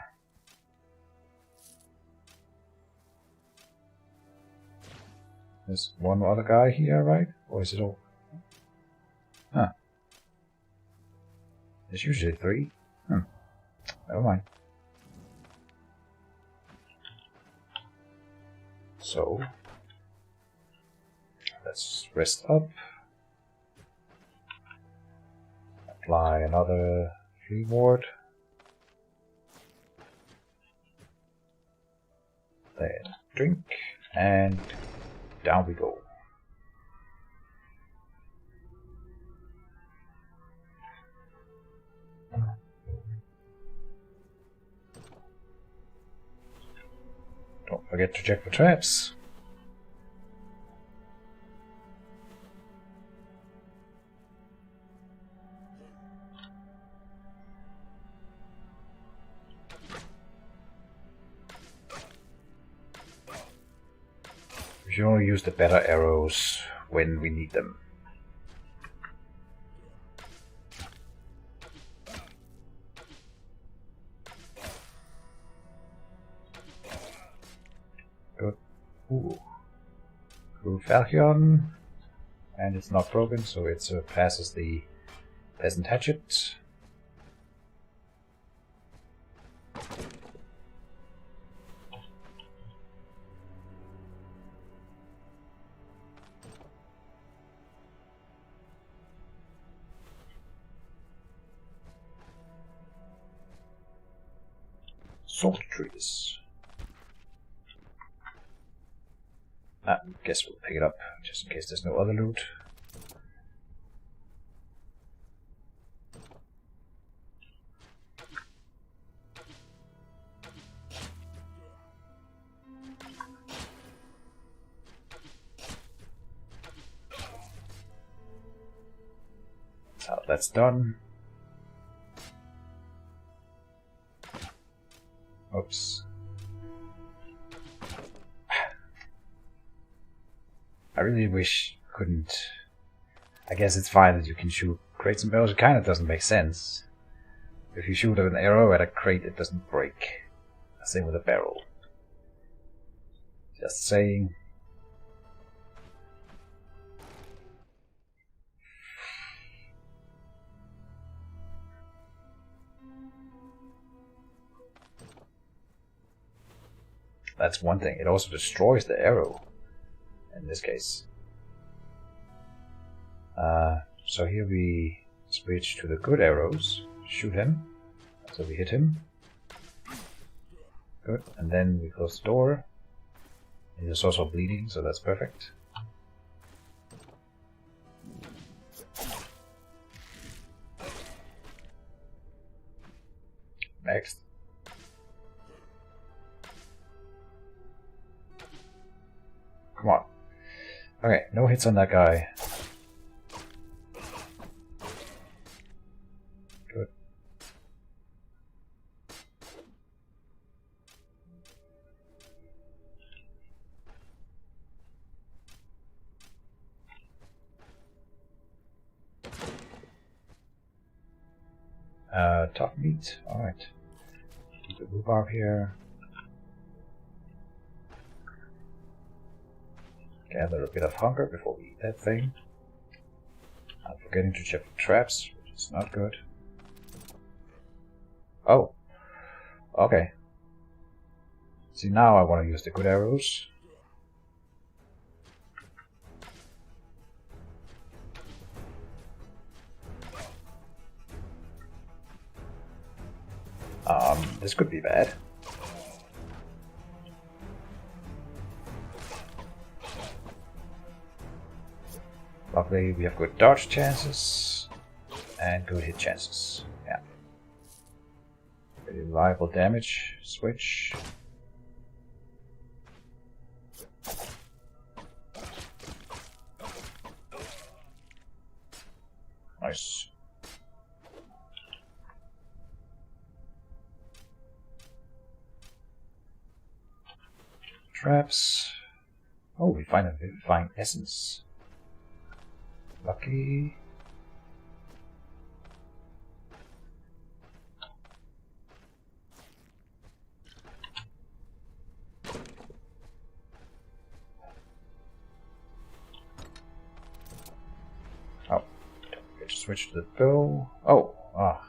There's one other guy here, right? Or is it all... Huh. There's usually 3. Never mind. So, let's rest up. Apply another reward. Then drink and down we go. Don't forget to check for traps. We should only use the better arrows when we need them. Good. Ooh. Good Falchion. And it's not broken, so it surpasses the Peasant Hatchet. Salt trees. I guess we'll pick it up just in case there's no other loot. So that's done. Oops. I really wish you couldn't. I guess it's fine that you can shoot crates and barrels. It kind of doesn't make sense. If you shoot an arrow at a crate, it doesn't break. Same with a barrel. Just saying. That's one thing. It also destroys the arrow. In this case. So here we switch to the good arrows. Shoot him. So we hit him. Good. And then we close the door. He's also bleeding, so that's perfect. Next. Come on. Okay, no hits on that guy. Good. Tough meat. Alright. Keep the rhubarb here. Gather a bit of hunger before we eat that thing. I'm forgetting to check for traps, which is not good. Oh. Okay. See, now I want to use the good arrows. This could be bad. Luckily, we have good dodge chances and good hit chances. Yeah. Pretty reliable damage. Switch. Nice. Traps. Oh, we find a vivifying essence. Lucky. Oh, don't forget to switch to the bow. Oh, ah.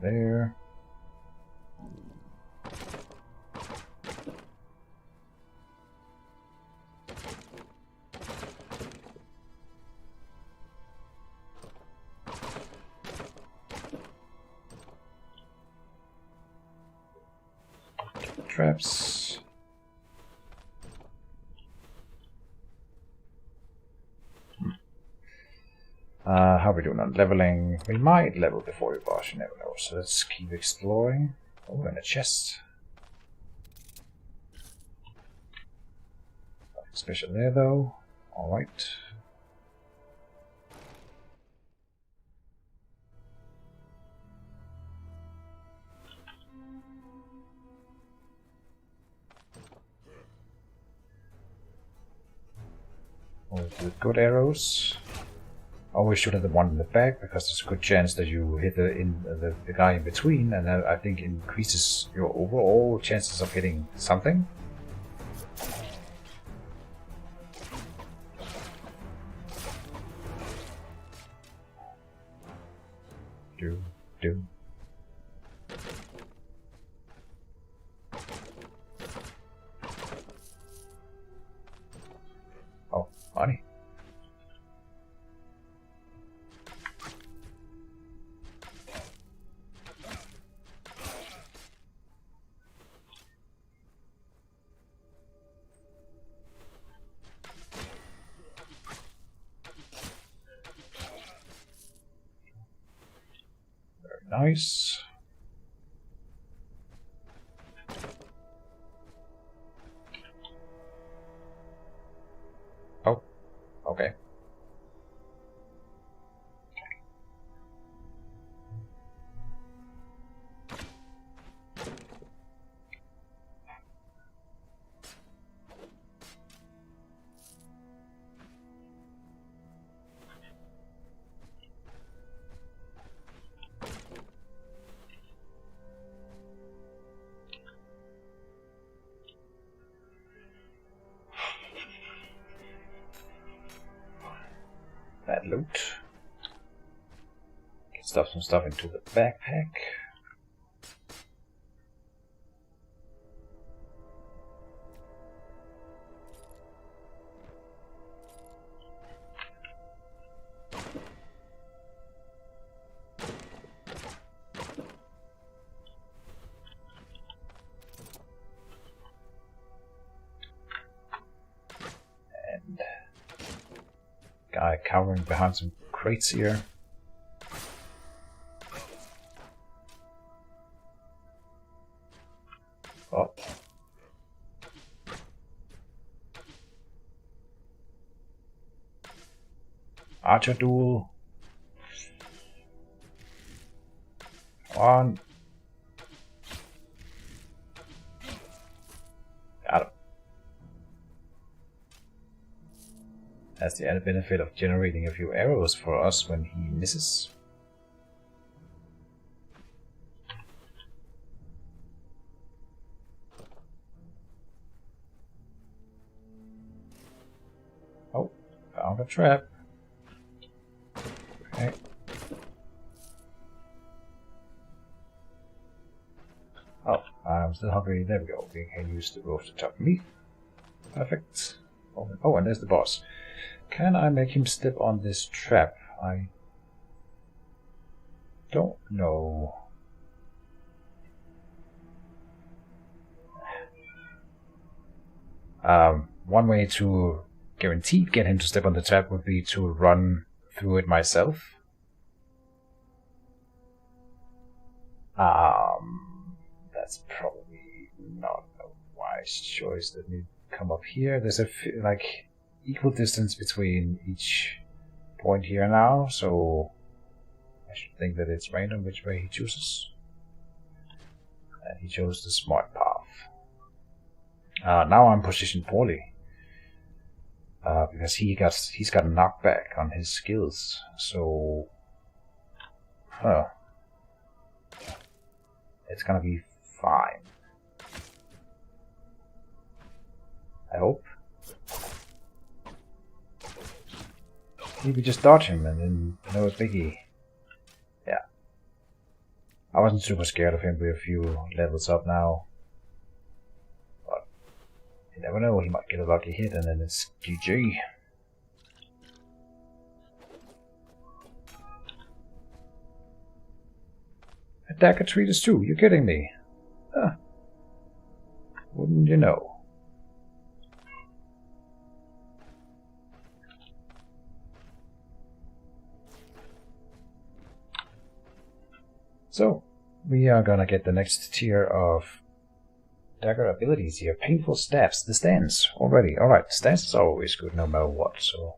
There. traps. How are we doing on leveling? We might level before we boss, you never know. So let's keep exploring. Oh, and a chest. Nothing special there though. Alright. With good arrows. Always shoot at the one in the back because there's a good chance that you hit the guy in between, and that I think increases your overall chances of hitting something. Do. Oh, money. Nice. Oh, okay. That loot. Get some stuff into the backpack. And guy cowering behind some crates here. Oh. Archer duel. Come on. Got him. Has the added benefit of generating a few arrows for us when he misses. Oh, found a trap. Okay. Oh, I'm still hungry. There we go. We can use the roasted chopped meat. Perfect. Oh, and there's the boss. Can I make him step on this trap? I don't know. One way to guaranteed get him to step on the trap would be to run through it myself. That's probably not a wise choice. Let me come up here. There's a like equal distance between each point here now, so I should think that it's random which way he chooses. And he chose the smart path. Now I'm positioned poorly. Because he's got a knockback on his skills, so it's gonna be fine. I hope. Maybe just dodge him and then no biggie. Yeah. I wasn't super scared of him. We're a few levels up now. But you never know, he might get a lucky hit and then it's GG. A Dagger treat is too, you're kidding me. Huh. Wouldn't you know? So, we are gonna get the next tier of Dagger abilities here. Painful stabs. The stance already. Alright, stance is always good no matter what, so...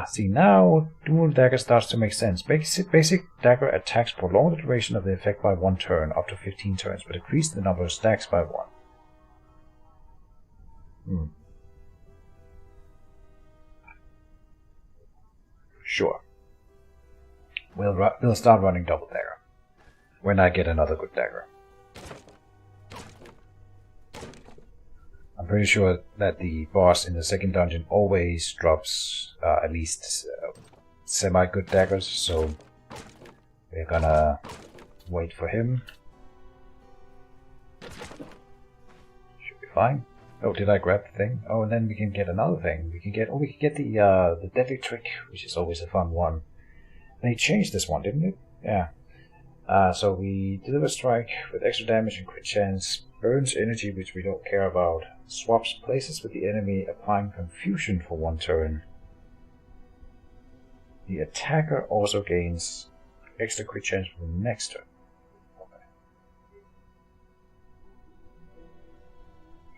see, now dual dagger starts to make sense. Basic dagger attacks prolong the duration of the effect by 1 turn, up to 15 turns, but decrease the number of stacks by 1. Sure. We'll start running double dagger when I get another good dagger. I'm pretty sure that the boss in the second dungeon always drops at least semi-good daggers, so we're gonna wait for him. Should be fine. Oh, did I grab the thing? Oh, and then we can get another thing. We can get the deadly trick, which is always a fun one. They changed this one, didn't it? Yeah. So we deliver strike with extra damage and crit chance, burns energy which we don't care about, swaps places with the enemy, applying confusion for 1 turn. The attacker also gains extra crit chance for the next turn. Okay.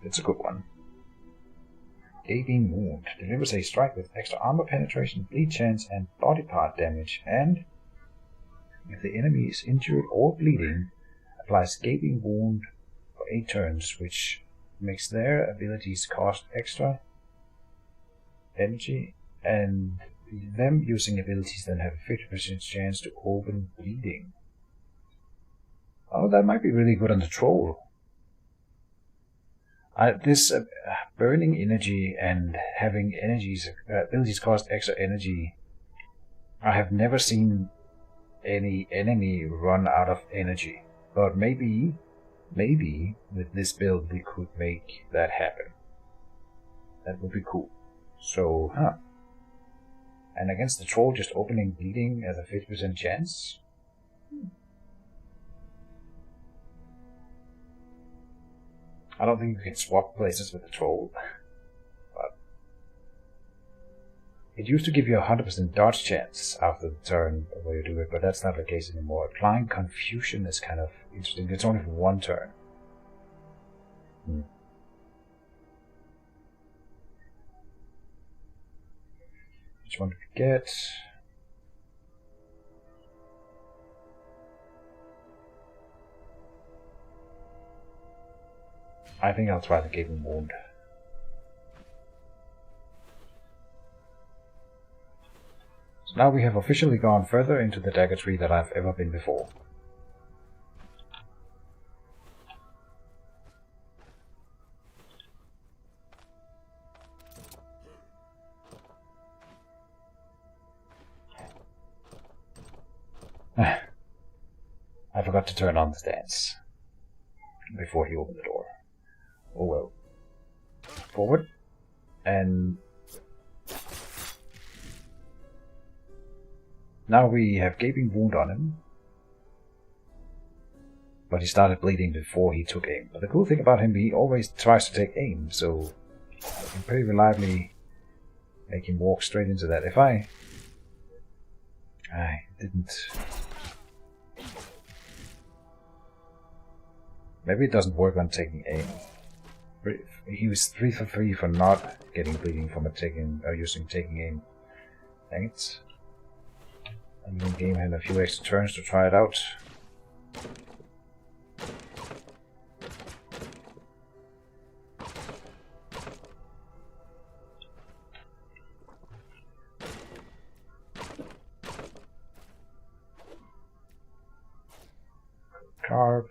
It's a good one. Gaping Wound delivers a strike with extra armor penetration, bleed chance, and body part damage, and if the enemy is injured or bleeding, applies Gaping Wound for 8 turns, which makes their abilities cost extra energy, and them using abilities then have a 50% chance to open bleeding. Oh, that might be really good on the troll. This burning energy and having abilities cost extra energy, I have never seen any enemy run out of energy. But maybe with this build we could make that happen. That would be cool. So, and against the troll, just opening bleeding as a 50% chance? I don't think you can swap places with the troll. But it used to give you a 100% dodge chance after the turn where you do it, but that's not the case anymore. Applying confusion is kind of interesting. It's only for 1 turn. Which one do we get? I think I'll try the Gaping Wound. So now we have officially gone further into the dagger tree than I've ever been before. I forgot to turn on the stance before he opened the door. Oh well. Forward. And now we have Gaping Wound on him. But he started bleeding before he took aim. But the cool thing about him, he always tries to take aim, so I can pretty reliably make him walk straight into that. If I didn't... Maybe it doesn't work on taking aim. He was 3 for 3 for not getting bleeding from using taking aim. Dang it. And then game had a few extra turns to try it out. Carb.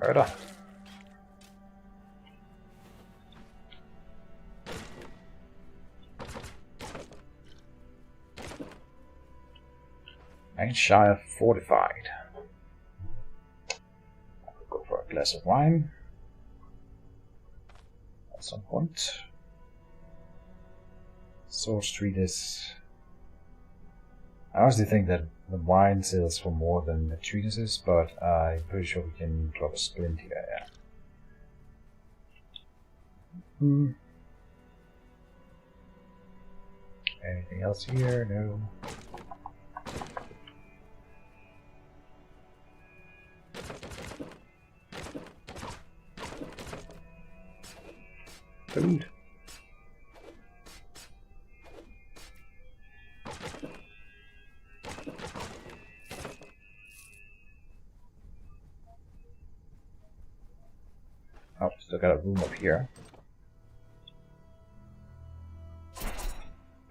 Murder. Shire fortified. I could go for a glass of wine at some point. Sword Street is. I honestly think that the wine sells for more than the treatises, but I'm pretty sure we can drop a splint here. Yeah. Anything else here? No. Food. Oh, still got a room up here.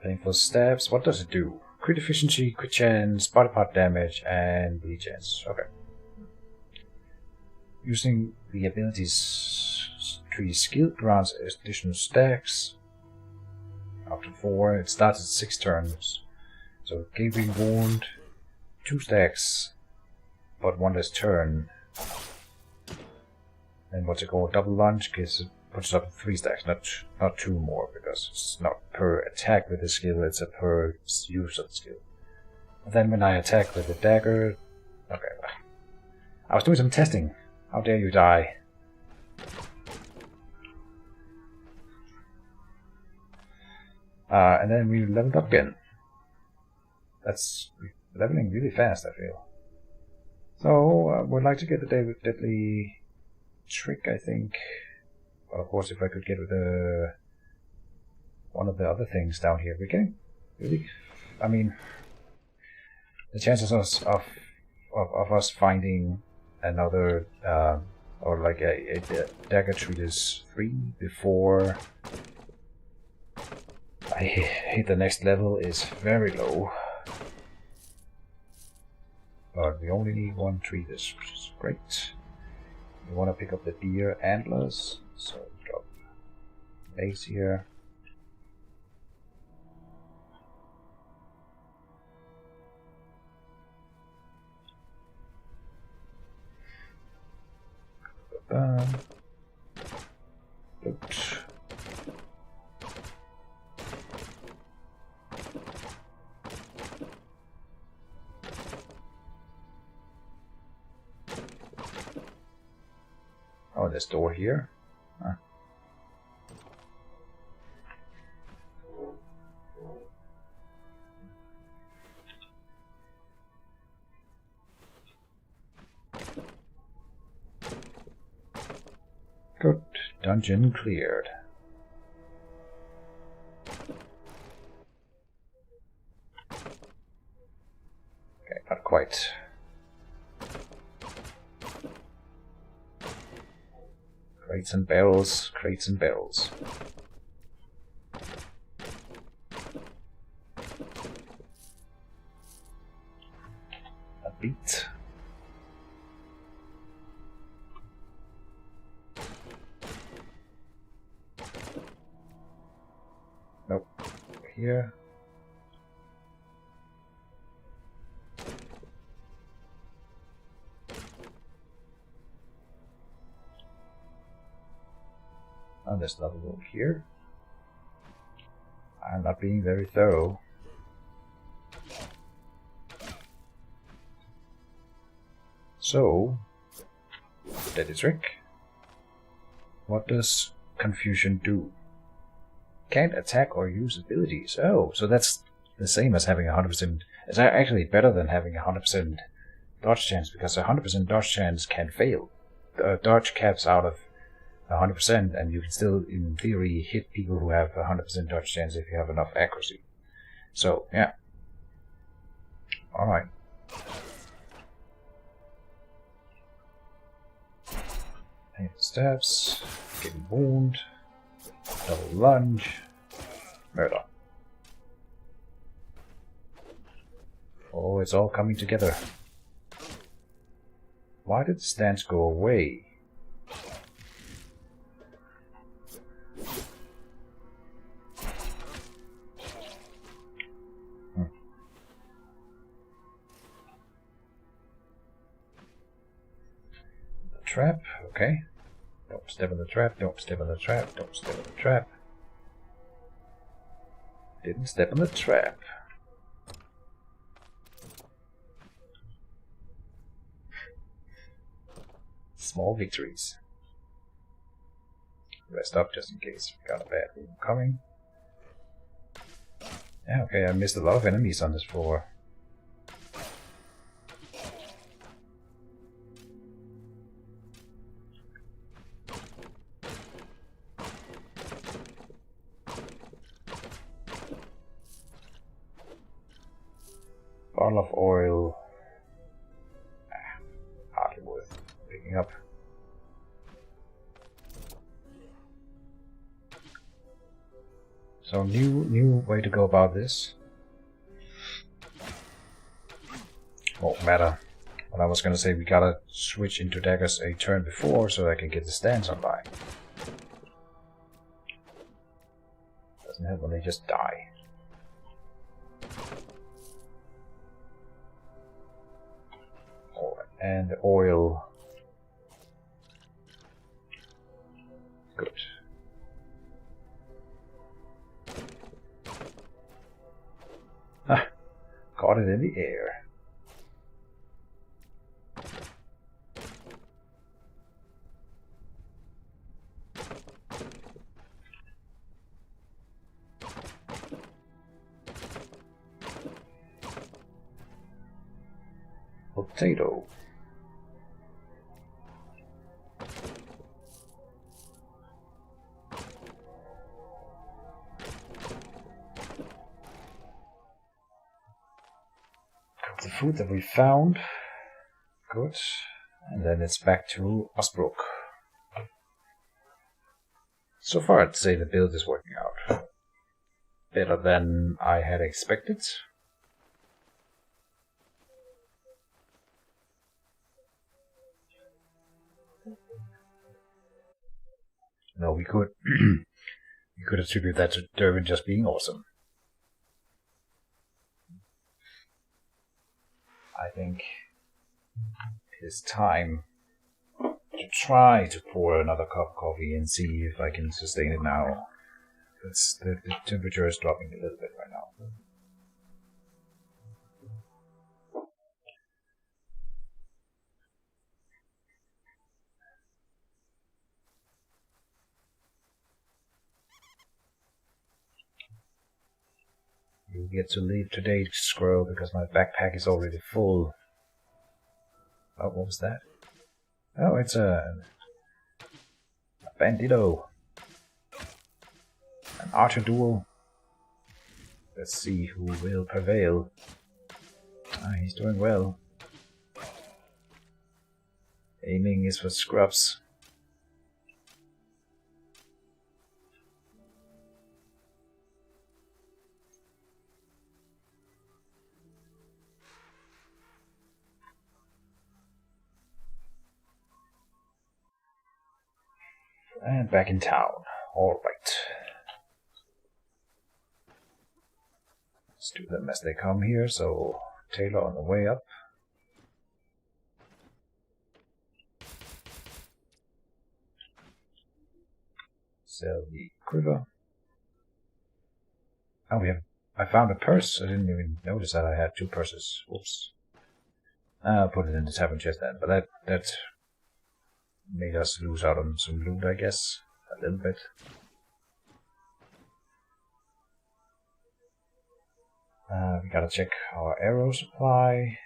Painful stabs. What does it do? Crit efficiency, crit chance, body part damage, and bleed chance. Okay. Using the abilities tree skill grants additional stacks. Up to 4. It starts at 6 turns. So gaping wound, 2 stacks, but 1 less turn. And what's it called? Double lunge puts it up to 3 stacks, not 2 more, because it's not per attack with the skill, it's a per use of the skill. And then when I attack with the dagger... Okay, I was doing some testing. How dare you die? And then we leveled up again. That's leveling really fast, I feel. So, would like to get the deadly trick, I think. Well, of course, if I could get one of the other things down here, we can really. I mean, the chances of us finding another or like a dagger treatise 3 before I hit the next level is very low. But we only need 1 treatise, which is great. We want to pick up the deer antlers, so drop base here. Oops. Oh, this door here. Huh. Good. Dungeon cleared. Okay, not quite. Crates and barrels, crates and barrels. A beat. Nope. Here. Oh, there's another room here. I'm not being very thorough. So, deadly trick. What does confusion do? Can't attack or use abilities. Oh, so that's the same as having 100%. It's actually better than having 100% dodge chance, because 100% dodge chance can fail. Dodge caps out of 100%, and you can still, in theory, hit people who have 100% dodge chance if you have enough accuracy. So, yeah. Alright. Stabs, getting wound, double lunge, murder. Oh, it's all coming together. Why did the stance go away? trap. Okay. Don't step in the trap. Don't step in the trap. Don't step in the trap. Didn't step in the trap. Small victories. Rest up just in case we got a bad room coming. Yeah, okay, I missed a lot of enemies on this floor. Bottle of oil. Hardly worth picking up. So new way to go about this. Won't matter. But I was gonna say we gotta switch into daggers a turn before so I can get the stance online. Doesn't help when they just die. Oh, and the oil. Good. Ah, caught it in the air. Potato. The food that we found. Good. And then it's back to Osbrook. So far I'd say the build is working out. Better than I had expected. No, we could we could attribute that to Durbin just being awesome. I think it is time to try to pour another cup of coffee and see if I can sustain it now. The temperature is dropping a little bit right now. You get to leave today, Squirrel, because my backpack is already full. Oh, what was that? Oh, it's a bandito. An archer duel. Let's see who will prevail. Ah, he's doing well. Aiming is for scrubs. And back in town. Alright. Let's do them as they come here, so Taylor on the way up. Sell the quiver. Oh, I found a purse. I didn't even notice that I had two purses. Whoops. I'll put it in the tavern chest then, but that made us lose out on some loot, I guess. A little bit. We gotta check our arrow supply.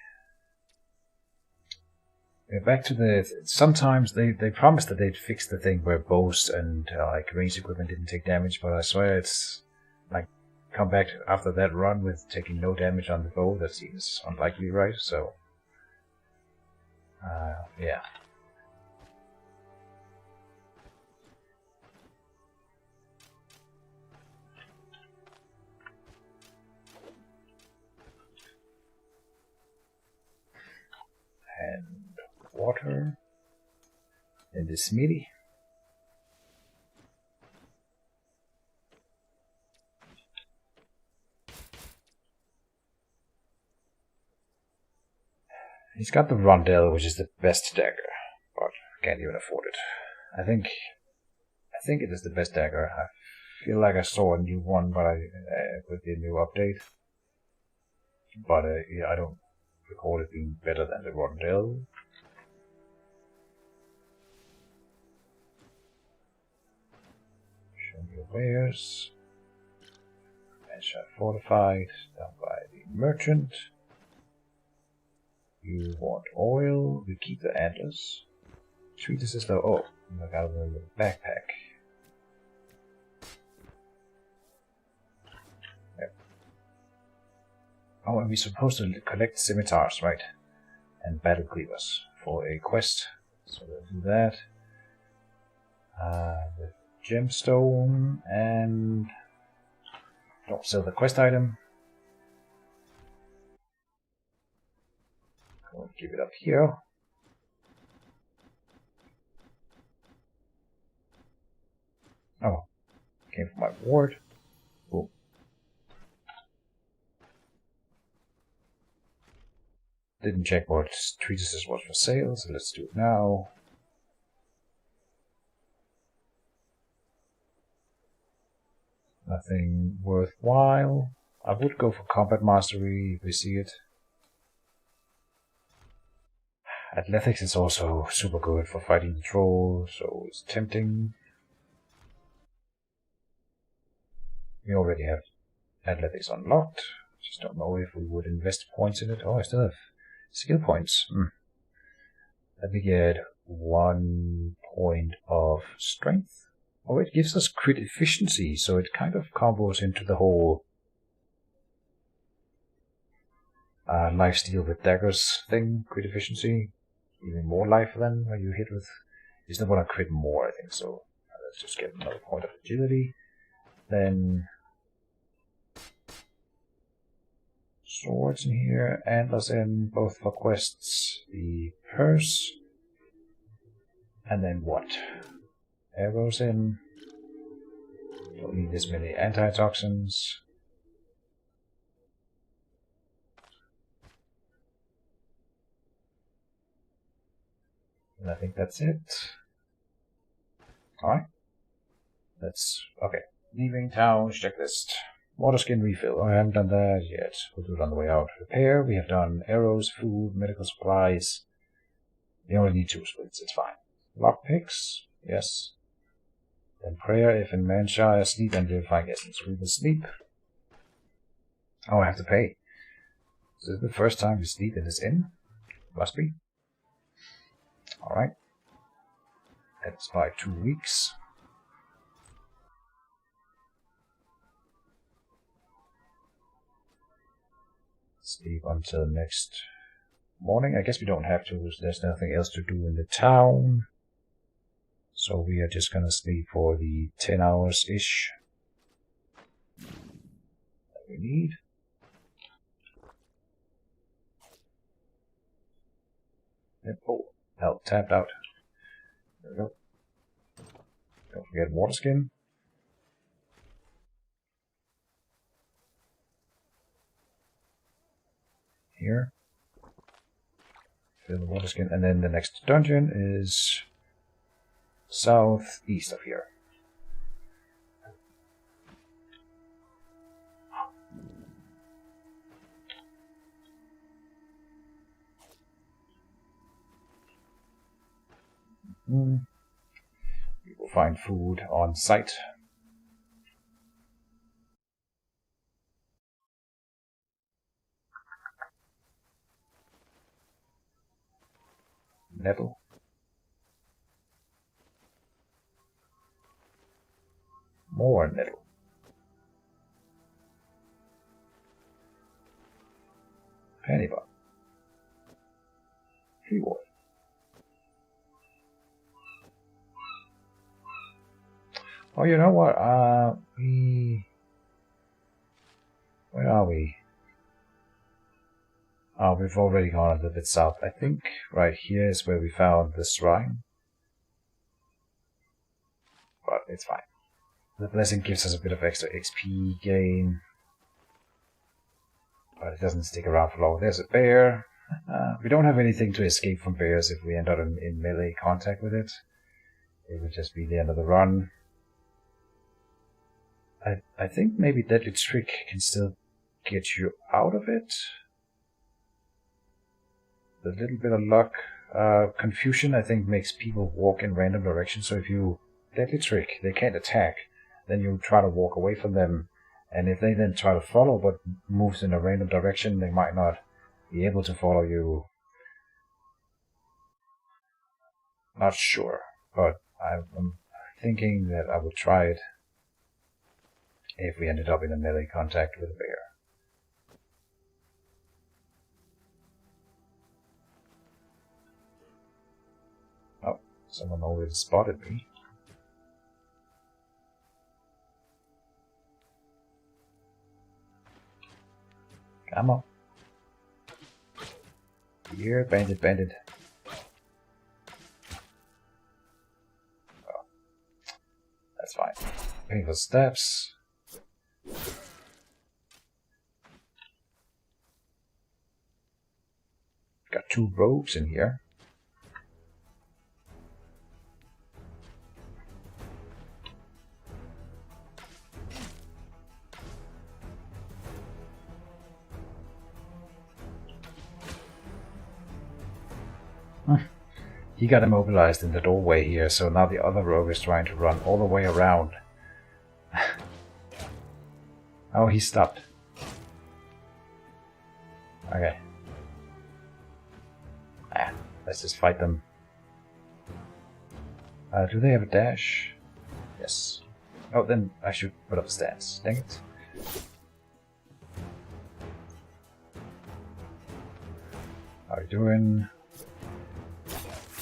We're back to the... Sometimes they promised that they'd fix the thing where bows and like range equipment didn't take damage, but I swear it's like come back after that run with taking no damage on the bow. That seems unlikely, right? So yeah. And water in the smithy. He's got the rondel, which is the best dagger, but can't even afford it. I think it is the best dagger. I feel like I saw a new one, but with the new update. But yeah, I don't recall it being better than the Rondell. Show me your wares. Stoneshard fortified, down by the merchant. You want oil, we keep the antlers. Treatises though, oh, I got a little backpack. Yep. Oh, and we're supposed to collect scimitars, right? And battle cleavers for a quest. So we'll do that. The gemstone and don't sell the quest item. I'll keep it up here. Oh, came from my ward. Cool. Didn't check what treatises was for sale, so let's do it now. Nothing worthwhile. I would go for combat mastery if we see it. Athletics is also super good for fighting the troll, so it's tempting. We already have athletics unlocked. Just don't know if we would invest points in it. Oh, I still have skill points. Let me get 1 point of strength. Oh, it gives us crit efficiency, so it kind of combos into the whole lifesteal with daggers thing. Crit efficiency, even more life than when you hit with. You still want to crit more, I think. So let's just get another point of agility. Then swords in here, antlers in, both for quests. The purse, and then what? Arrows in. Don't need this many antitoxins. And I think that's it. Alright. Okay. Leaving town, checklist. Water skin refill. Oh, I haven't done that yet. We'll do it on the way out. Repair. We have done arrows, food, medical supplies. We only need 2 splits. It's fine. Lockpicks. Yes. Then prayer if in Manshire, sleep and vivifying essence. We will sleep. Oh, I have to pay. Is this the first time we sleep in this inn? Must be. Alright. That's by 2 weeks. Sleep until next morning. I guess we don't have to. There's nothing else to do in the town. So we are just gonna sleep for the 10 hours-ish that we need. Yep. Oh, health tapped out. There we go. Don't forget water skin. Here. Fill the water skin, and then the next dungeon is southeast of here. We will find food on site. Nettle. More nettle. Penny bun. Tree wood. Oh, you know what? Where are we? Oh, we've already gone a little bit south. I think right here is where we found the shrine. But it's fine. The blessing gives us a bit of extra XP gain. But it doesn't stick around for long. There's a bear. We don't have anything to escape from bears if we end up in melee contact with it. It would just be the end of the run. I think maybe Deadly Trick can still get you out of it. The little bit of luck. Confusion, I think, makes people walk in random directions. So if you Deadly Trick, they can't attack. Then you try to walk away from them. And if they then try to follow but moves in a random direction, they might not be able to follow you. Not sure, but I'm thinking that I would try it if we ended up in a melee contact with a bear. Oh, someone already spotted me. Come on. Here, bandit, bandit. Oh, that's fine. Painful steps. Got 2 rogues in here. He got immobilized in the doorway here, so now the other rogue is trying to run all the way around. Oh, he stopped. Okay. Let's just fight them. Do they have a dash? Yes. Oh, then I should put up a stance. Dang it. How are you doing?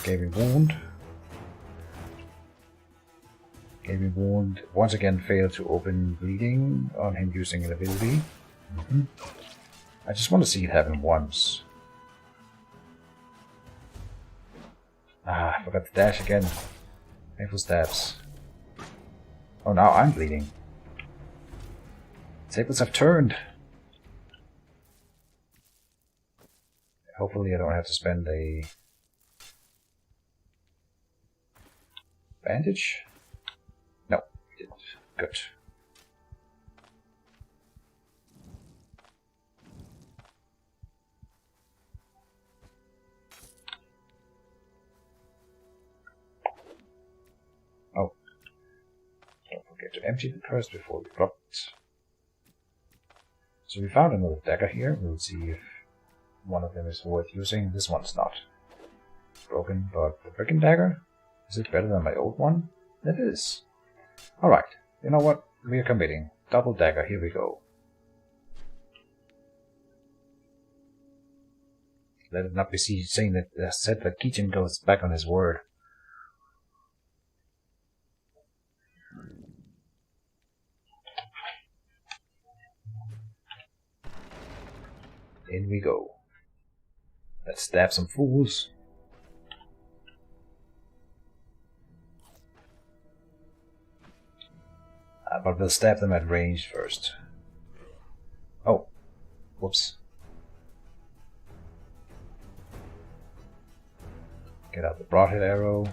Gave me wound. Gave me wound. Once again failed to open bleeding on him using an ability. I just want to see it happen once. Ah, I forgot to dash again. Painful stabs. Oh, now I'm bleeding. Tables have turned. Hopefully I don't have to spend a bandage? No, we didn't. Good. Oh. Don't forget to empty the purse before we drop it. So we found another dagger here. We'll see if one of them is worth using. This one's not. Broken, but the freaking dagger? Is it better than my old one? It is. Alright, you know what? We are committing. Double dagger, here we go. Let it not be saying that said that Keaton goes back on his word. In we go. Let's stab some fools. But we'll stab them at range first. Oh. Whoops. Get out the broadhead arrow.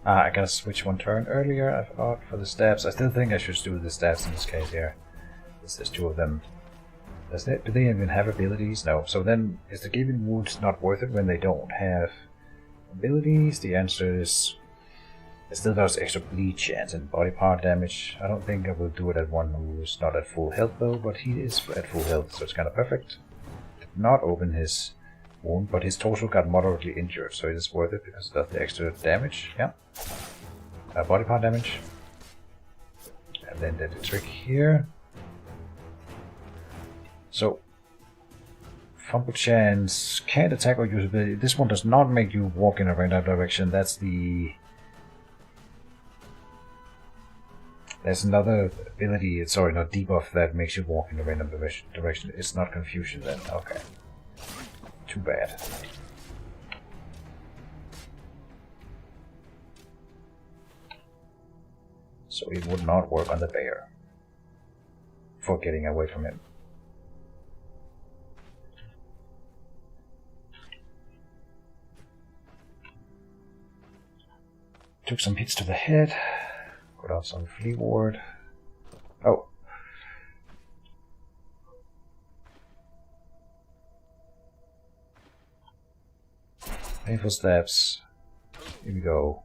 I gotta switch one turn earlier, I forgot, for the stabs. I still think I should do the stabs in this case here. There's 2 of them. Do they even have abilities? No. So then, is the giving wounds not worth it when they don't have abilities? The answer is... it still does extra bleed chance and body part damage. I don't think I will do it at one who's not at full health though, but he is at full health, so it's kind of perfect. Did not open his wound, but his torso got moderately injured, so it is worth it because of the extra damage. Yeah. Body part damage. And then the trick here. So, fumble chance, can't attack or use ability. This one does not make you walk in a random direction. That's the... there's another ability, sorry, not debuff, that makes you walk in a random direction. It's not confusion then. Okay. Too bad. So it would not work on the bear for getting away from him. Took some hits to the head. Got out some flea ward. Oh. Painful stabs. Here we go.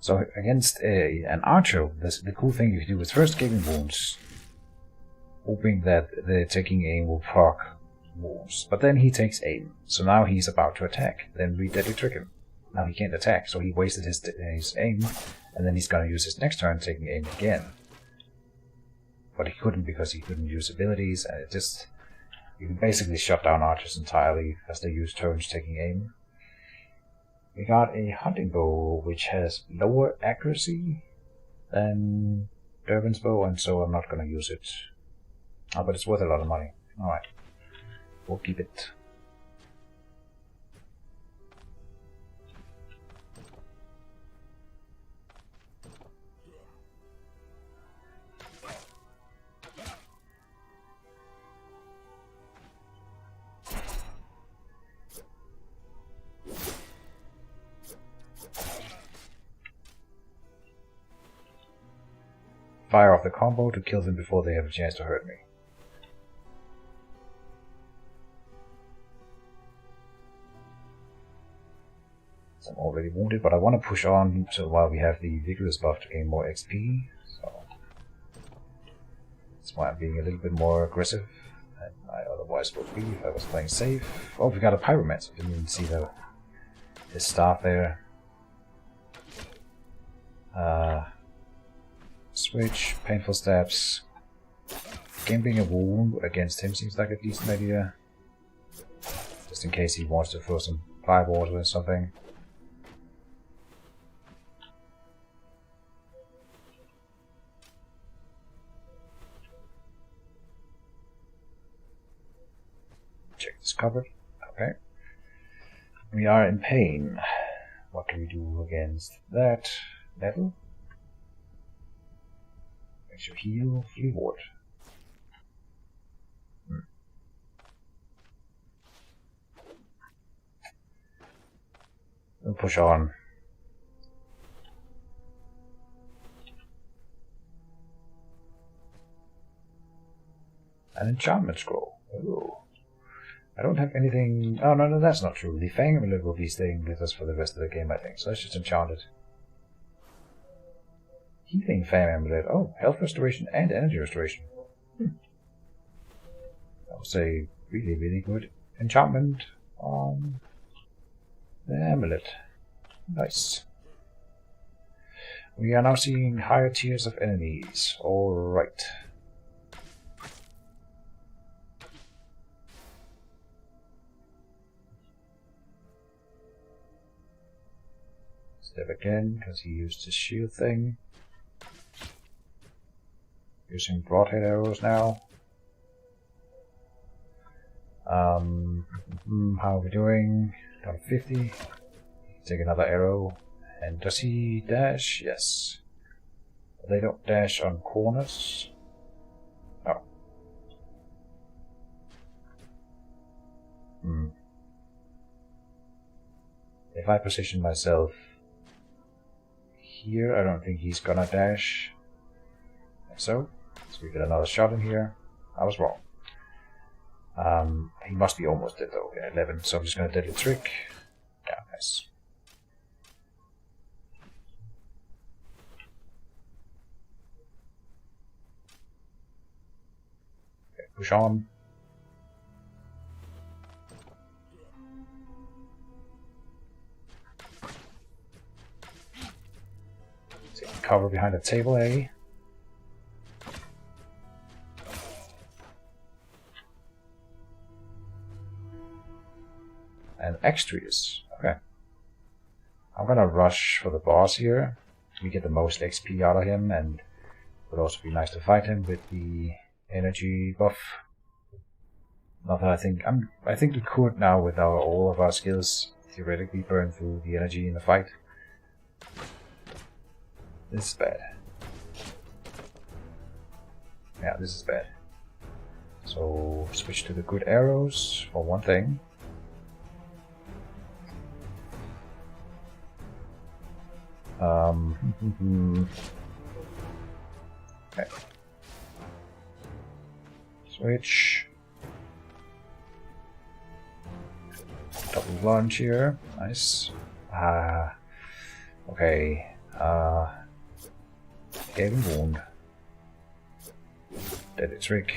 So against an archer, the cool thing you can do is first giving wounds, hoping that the taking aim will proc wounds. But then he takes aim, so now he's about to attack. Then we deadly trick him. Now he can't attack, so he wasted his aim, and then he's gonna use his next turn taking aim again. But he couldn't because he couldn't use abilities, and it just... You can basically shut down archers entirely as they use turns taking aim. We got a hunting bow which has lower accuracy than Durban's bow, and so I'm not gonna use it. Oh, but it's worth a lot of money. Alright. We'll keep it. Fire off the combo to kill them before they have a chance to hurt me. So I'm already wounded, but I want to push on so while we have the Vigorous buff to gain more XP. So that's why I'm being a little bit more aggressive than I otherwise would be if I was playing safe. Oh, we got a Pyromancer. Didn't even see his staff there. Switch, painful stabs. Gambling a wound against him seems like a decent idea. Just in case he wants to throw some firewater or something. Check this covered. Okay. We are in pain. What do we do against that? Level? Makes you heal, flea ward. We'll push on. An enchantment scroll. Oh. I don't have anything... Oh, no, that's not true. The Fang Amulet will be staying with us for the rest of the game, I think. So let's just enchant it. Healing Fang Amulet. Oh, health restoration and energy restoration. That was a really, really good enchantment on the amulet. Nice. We are now seeing higher tiers of enemies. Alright. Step again, because he used his shield thing. Using broadhead arrows now. How are we doing? Got 50. Take another arrow. And does he dash? Yes. They don't dash on corners. Oh. If I position myself here, I don't think he's gonna dash. Like so. So we get another shot in here. I was wrong. He must be almost dead though. Okay, 11. So I'm just gonna deadly trick. Yeah, nice. Okay, push on. Take cover behind the table, A. And Extrius. Okay. I'm gonna rush for the boss here. We get the most XP out of him, and it would also be nice to fight him with the energy buff. Not that I think we could now with all of our skills theoretically burn through the energy in the fight. This is bad. Yeah, this is bad. So switch to the good arrows for one thing. Okay. Switch. Double lunge here. Nice. Okay. Gaping wound. Deadly trick.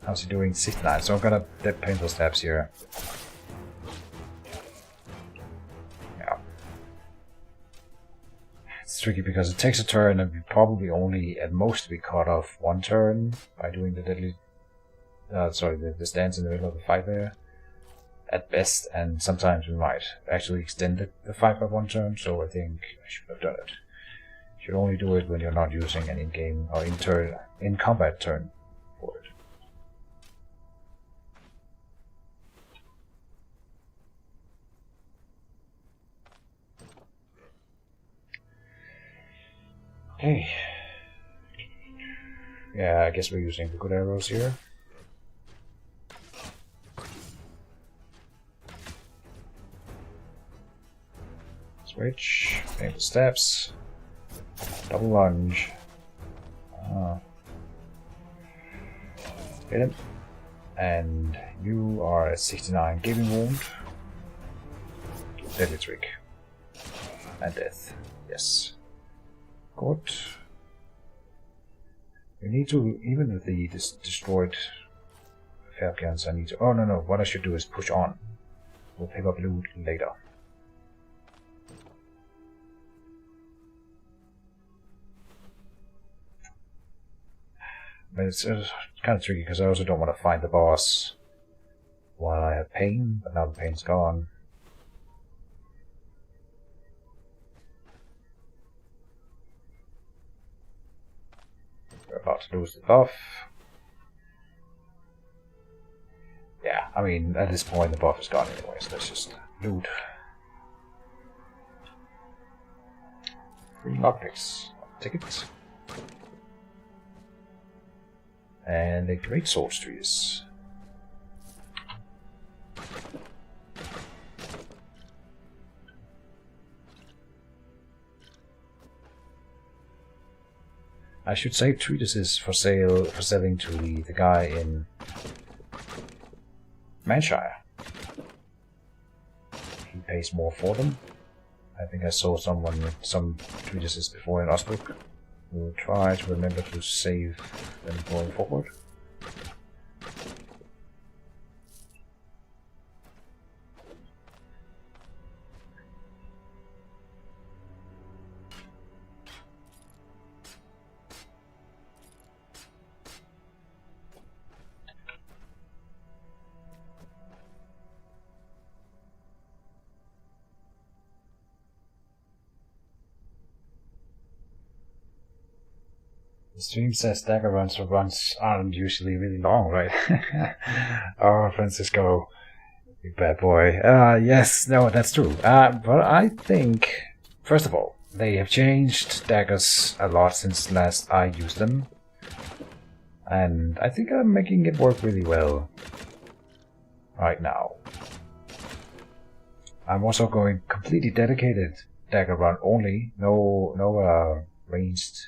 How's he doing? 69. So I'm gonna dead painful stabs here. Yeah. It's tricky because it takes a turn and we probably only at most be caught off one turn by doing the deadly the stance in the middle of the fight there. At best, and sometimes we might actually extend the fight by one turn, so I think I should have done it. You should only do it when you're not using an in-game or in combat turn for it. Okay. Yeah, I guess we're using the good arrows here. Switch, painful steps, double lunge. Hit him. And you are at 69 gaping wound. Deadly trick. And death. Yes. Good. You need to, even with the destroyed Falcons, I need to. Oh no, what I should do is push on. We'll pick up loot later. But it's kind of tricky because I also don't want to find the boss while I have pain, but now the pain's gone. We're about to lose the buff. Yeah, I mean, at this point the buff is gone anyway, so let's just loot. 3 lockpicks. Tickets. And a great sword trees. I should save treatises for selling to the guy in Manshire. He pays more for them. I think I saw some treatises before in Osbrook. We'll try to remember to save them going forward. The stream says Dagger runs aren't usually really long, right? Oh, Francisco, you bad boy. Yes, no, that's true. But I think, first of all, they have changed daggers a lot since last I used them. And I think I'm making it work really well right now. I'm also going completely dedicated dagger run only. No ranged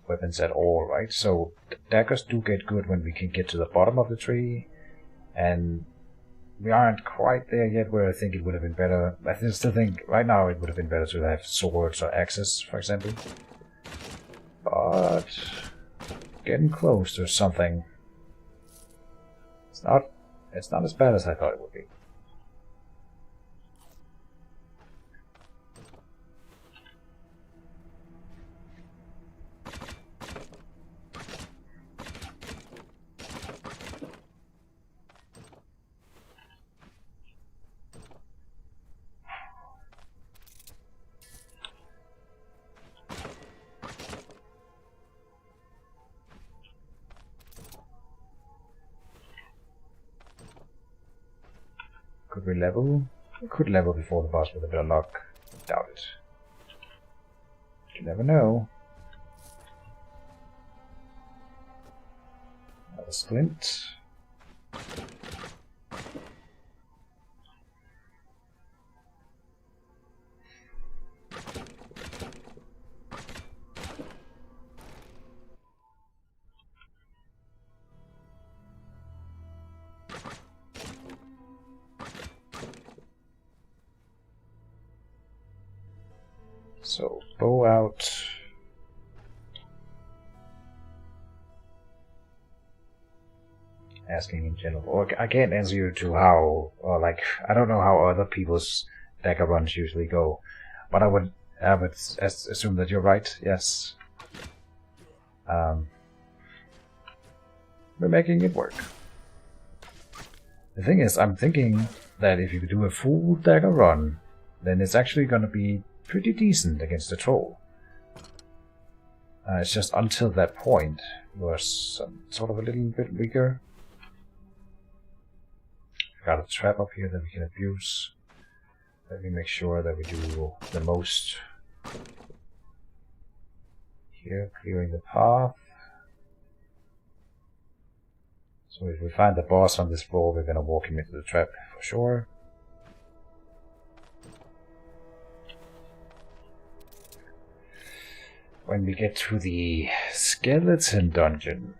weapons at all, right? So daggers do get good when we can get to the bottom of the tree, and we aren't quite there yet where I think it would have been better. I still think right now it would have been better to have swords or axes, for example. But getting close to something. It's not as bad as I thought it would be. Could we level? We could level before the boss with a bit of luck. Doubt it. You never know. Another splint. So, bow out. Asking in general. Or I can't answer you to how, or like, I don't know how other people's dagger runs usually go. But I would assume that you're right, yes. We're making it work. The thing is, I'm thinking that if you do a full dagger run, then it's actually going to be pretty decent against the troll. It's just until that point, you are sort of a little bit weaker. Got a trap up here that we can abuse. Let me make sure that we do the most here, clearing the path. So if we find the boss on this floor, we're gonna walk him into the trap for sure. When we get to the skeleton dungeon,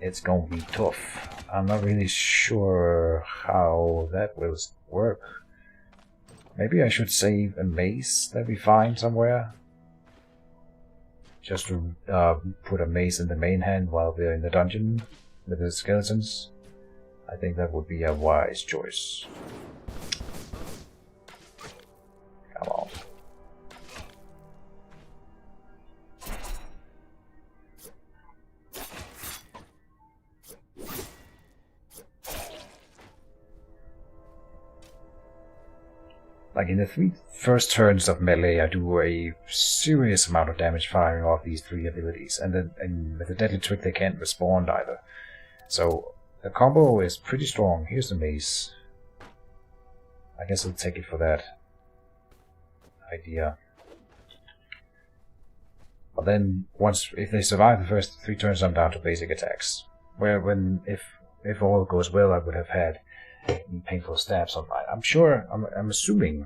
it's gonna be tough. I'm not really sure how that will work. Maybe I should save a mace that we find somewhere. Just to put a mace in the main hand while we're in the dungeon with the skeletons. I think that would be a wise choice. Come on. Like in the 3 first turns of melee, I do a serious amount of damage firing off these 3 abilities, and then with the deadly trick they can't respond either. So the combo is pretty strong. Here's the mace. I guess I'll take it for that idea. But then if they survive the first 3 turns, I'm down to basic attacks. Where if all goes well, I would have had painful stabs on mine. I'm assuming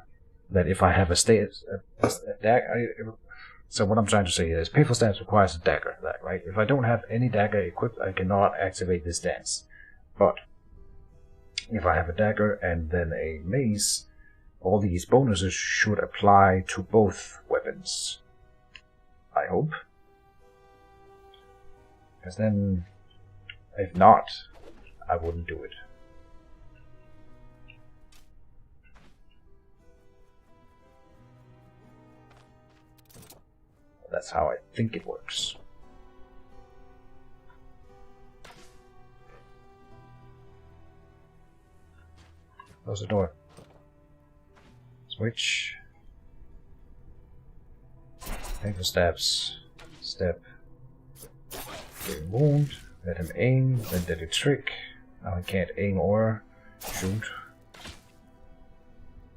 that if I have a dagger, so what I'm trying to say is painful stabs requires a dagger, right? If I don't have any dagger equipped, I cannot activate this dance. But if I have a dagger and then a mace, all these bonuses should apply to both weapons. I hope. Because then, if not, I wouldn't do it. That's how I think it works. Close the door. Switch. Painful stabs. Step. Clearing wound. Let him aim. Then deadly trick. Now he can't aim or shoot.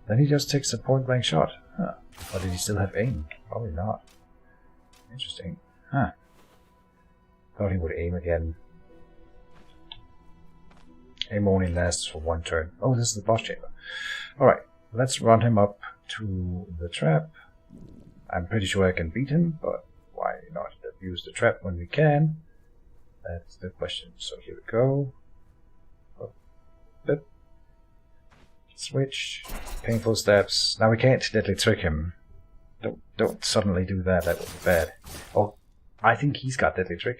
Then he just takes a point blank shot. Huh. Or did he still have aim? Probably not. Interesting. Huh. Thought he would aim again. Aim only lasts for 1 turn. Oh, this is the boss chamber. Alright, let's run him up to the trap. I'm pretty sure I can beat him, but why not abuse the trap when we can? That's the question. So here we go. Up. Switch. Painful stabs. Now we can't deadly trick him. Don't suddenly do that, that would be bad. Oh, I think he's got deadly trick.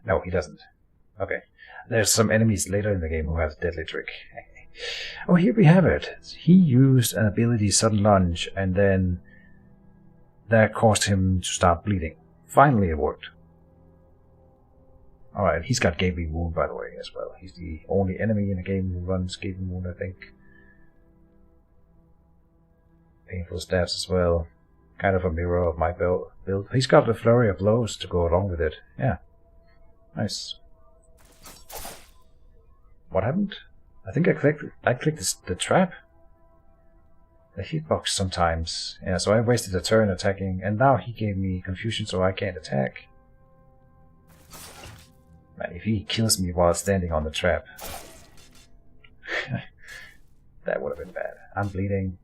No, he doesn't. Okay. There's some enemies later in the game who have deadly trick. Oh, here we have it. He used an ability sudden lunge, and then that caused him to start bleeding. Finally it worked. Alright, he's got gaping wound, by the way, as well. He's the only enemy in the game who runs gaping wound, I think. Painful stabs as well. Kind of a mirror of my build. He's got a flurry of blows to go along with it. Yeah. Nice. What happened? I think I clicked the trap. The hitbox sometimes. Yeah, so I wasted a turn attacking, and now he gave me confusion so I can't attack. Man, if he kills me while standing on the trap, that would have been bad. I'm bleeding.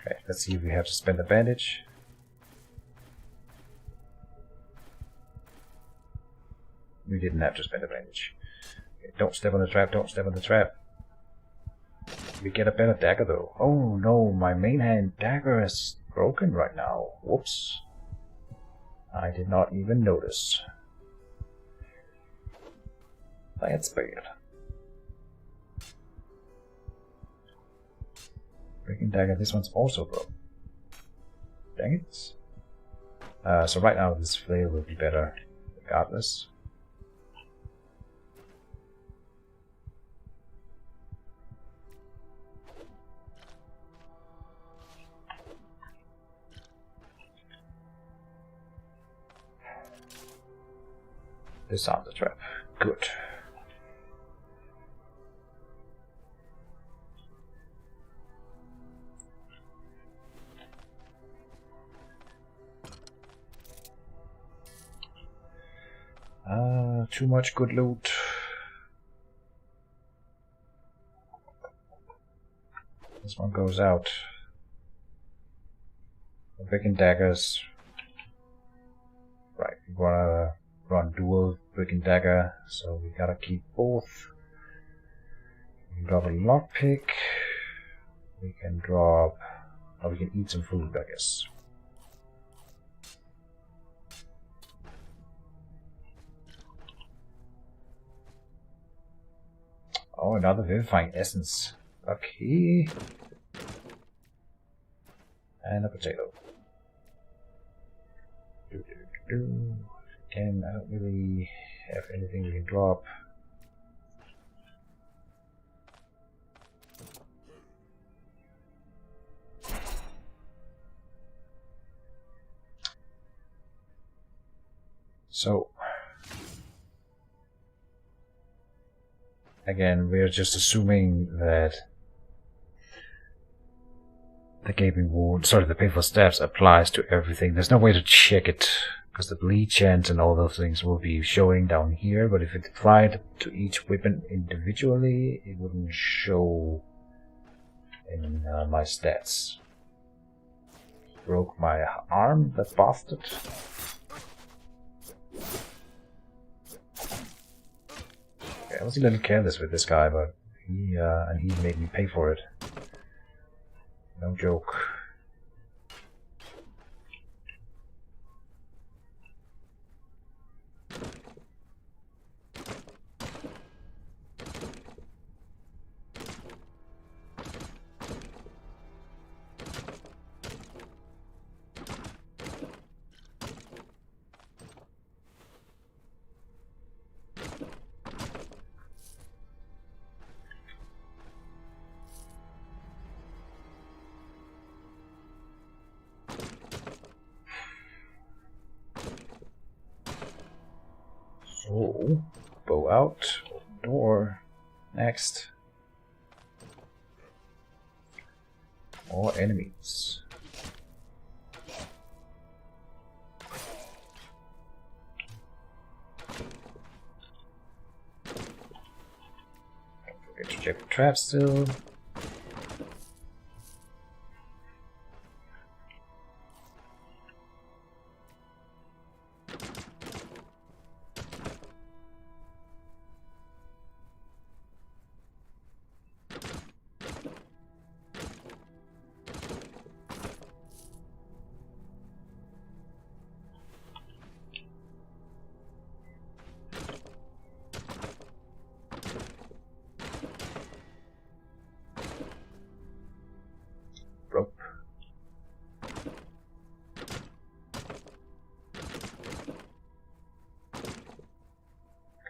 Okay, let's see if we have to spend a bandage. We didn't have to spend a bandage. Okay, don't step on the trap, don't step on the trap. We get a better dagger though. Oh no, my main hand dagger is broken right now. Whoops. I did not even notice. That's bad. Breaking dagger, this one's also broken. Dang it. So right now this flail will be better regardless. Disarm the trap. Good. Too much good loot. This one goes out. Brick and daggers. Right, we wanna run dual brick and dagger, so we gotta keep both. We can drop a lockpick. We can drop. Or we can eat some food, I guess. Oh, another vivifying essence. Okay. And a potato. Again, I don't really have anything we can drop. So, again, we're just assuming that the gaping wound, the painful stabs applies to everything. There's no way to check it, because the bleed chance and all those things will be showing down here, but if it applied to each weapon individually, it wouldn't show in my stats. Broke my arm, that bastard. Okay, I was a little careless with this guy, but he made me pay for it. No joke. So, bow out, open door, next. More enemies. Don't forget to check the trap still. Rope.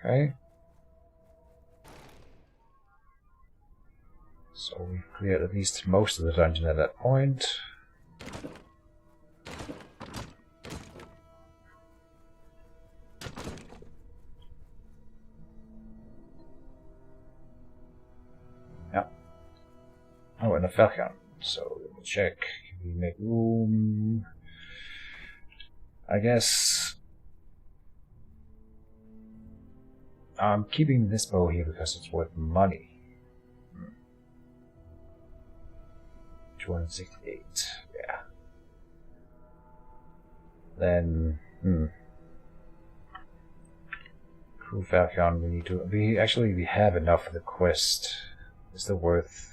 Okay. So we've cleared at least most of the dungeon at that point. Yeah. Oh, and a falcon. So let me check. Can we make room? I guess I'm keeping this bow here because it's worth money. 268. Yeah. Then, Crew Falcon. We need to. We have enough for the quest. Is it worth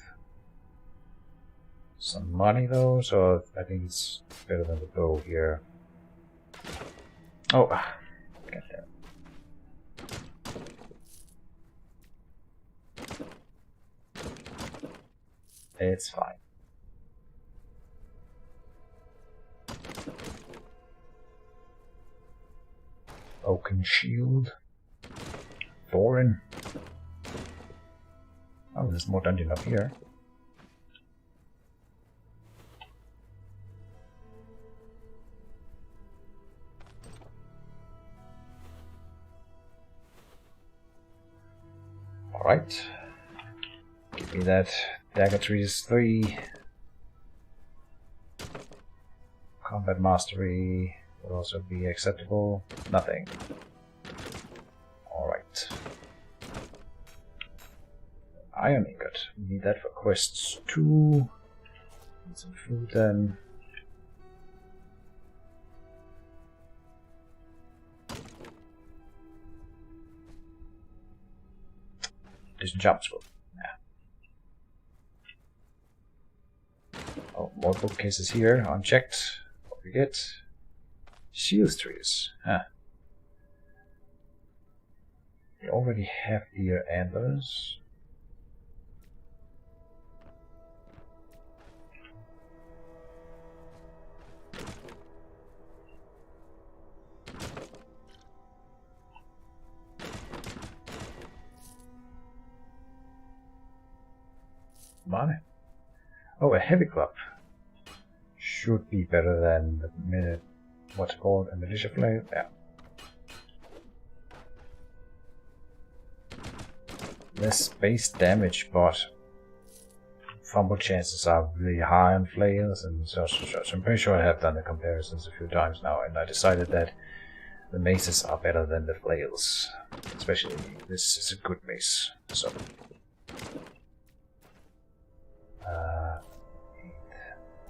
some money though, so I think it's better than the bow here. Oh, god damn it. It's fine. Oaken shield. Thorin. Oh, there's more dungeon up here. Alright. Give me that. Dagger trees 3. Combat mastery would also be acceptable. Nothing. Alright. Iron ingot. We need that for quests 2. Need some food then. There's jump scroll. Yeah. Oh, more bookcases here, unchecked. What we get? Shield trees. Huh. We already have deer antlers. Money. Oh, a heavy club. Should be better than the what's it called? A militia flail? Yeah. Less base damage, but fumble chances are really high on flails, and so I'm pretty sure I have done the comparisons a few times now, and I decided that the maces are better than the flails. Especially this is a good mace. So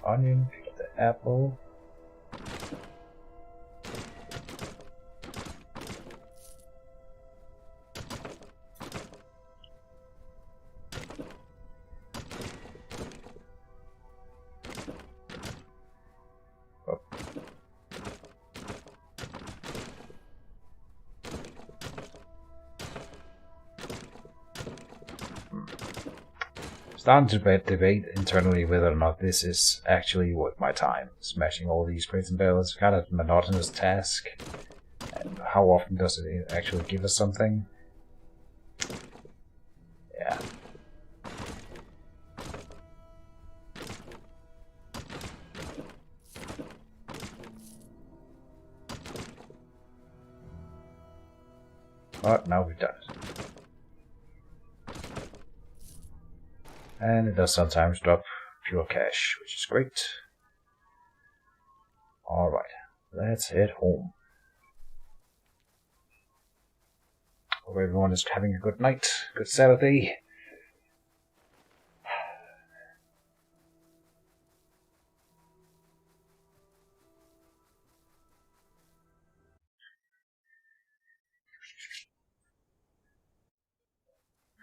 onion, pick up the apple. Oh. Starting to debate internally whether or not this is actually worth my time. Smashing all these prison bells is kind of a monotonous task. And how often does it actually give us something? Yeah. But now we've done it. And it does sometimes drop pure cash, which is great. Alright, let's head home. Hope everyone is having a good night, good Saturday.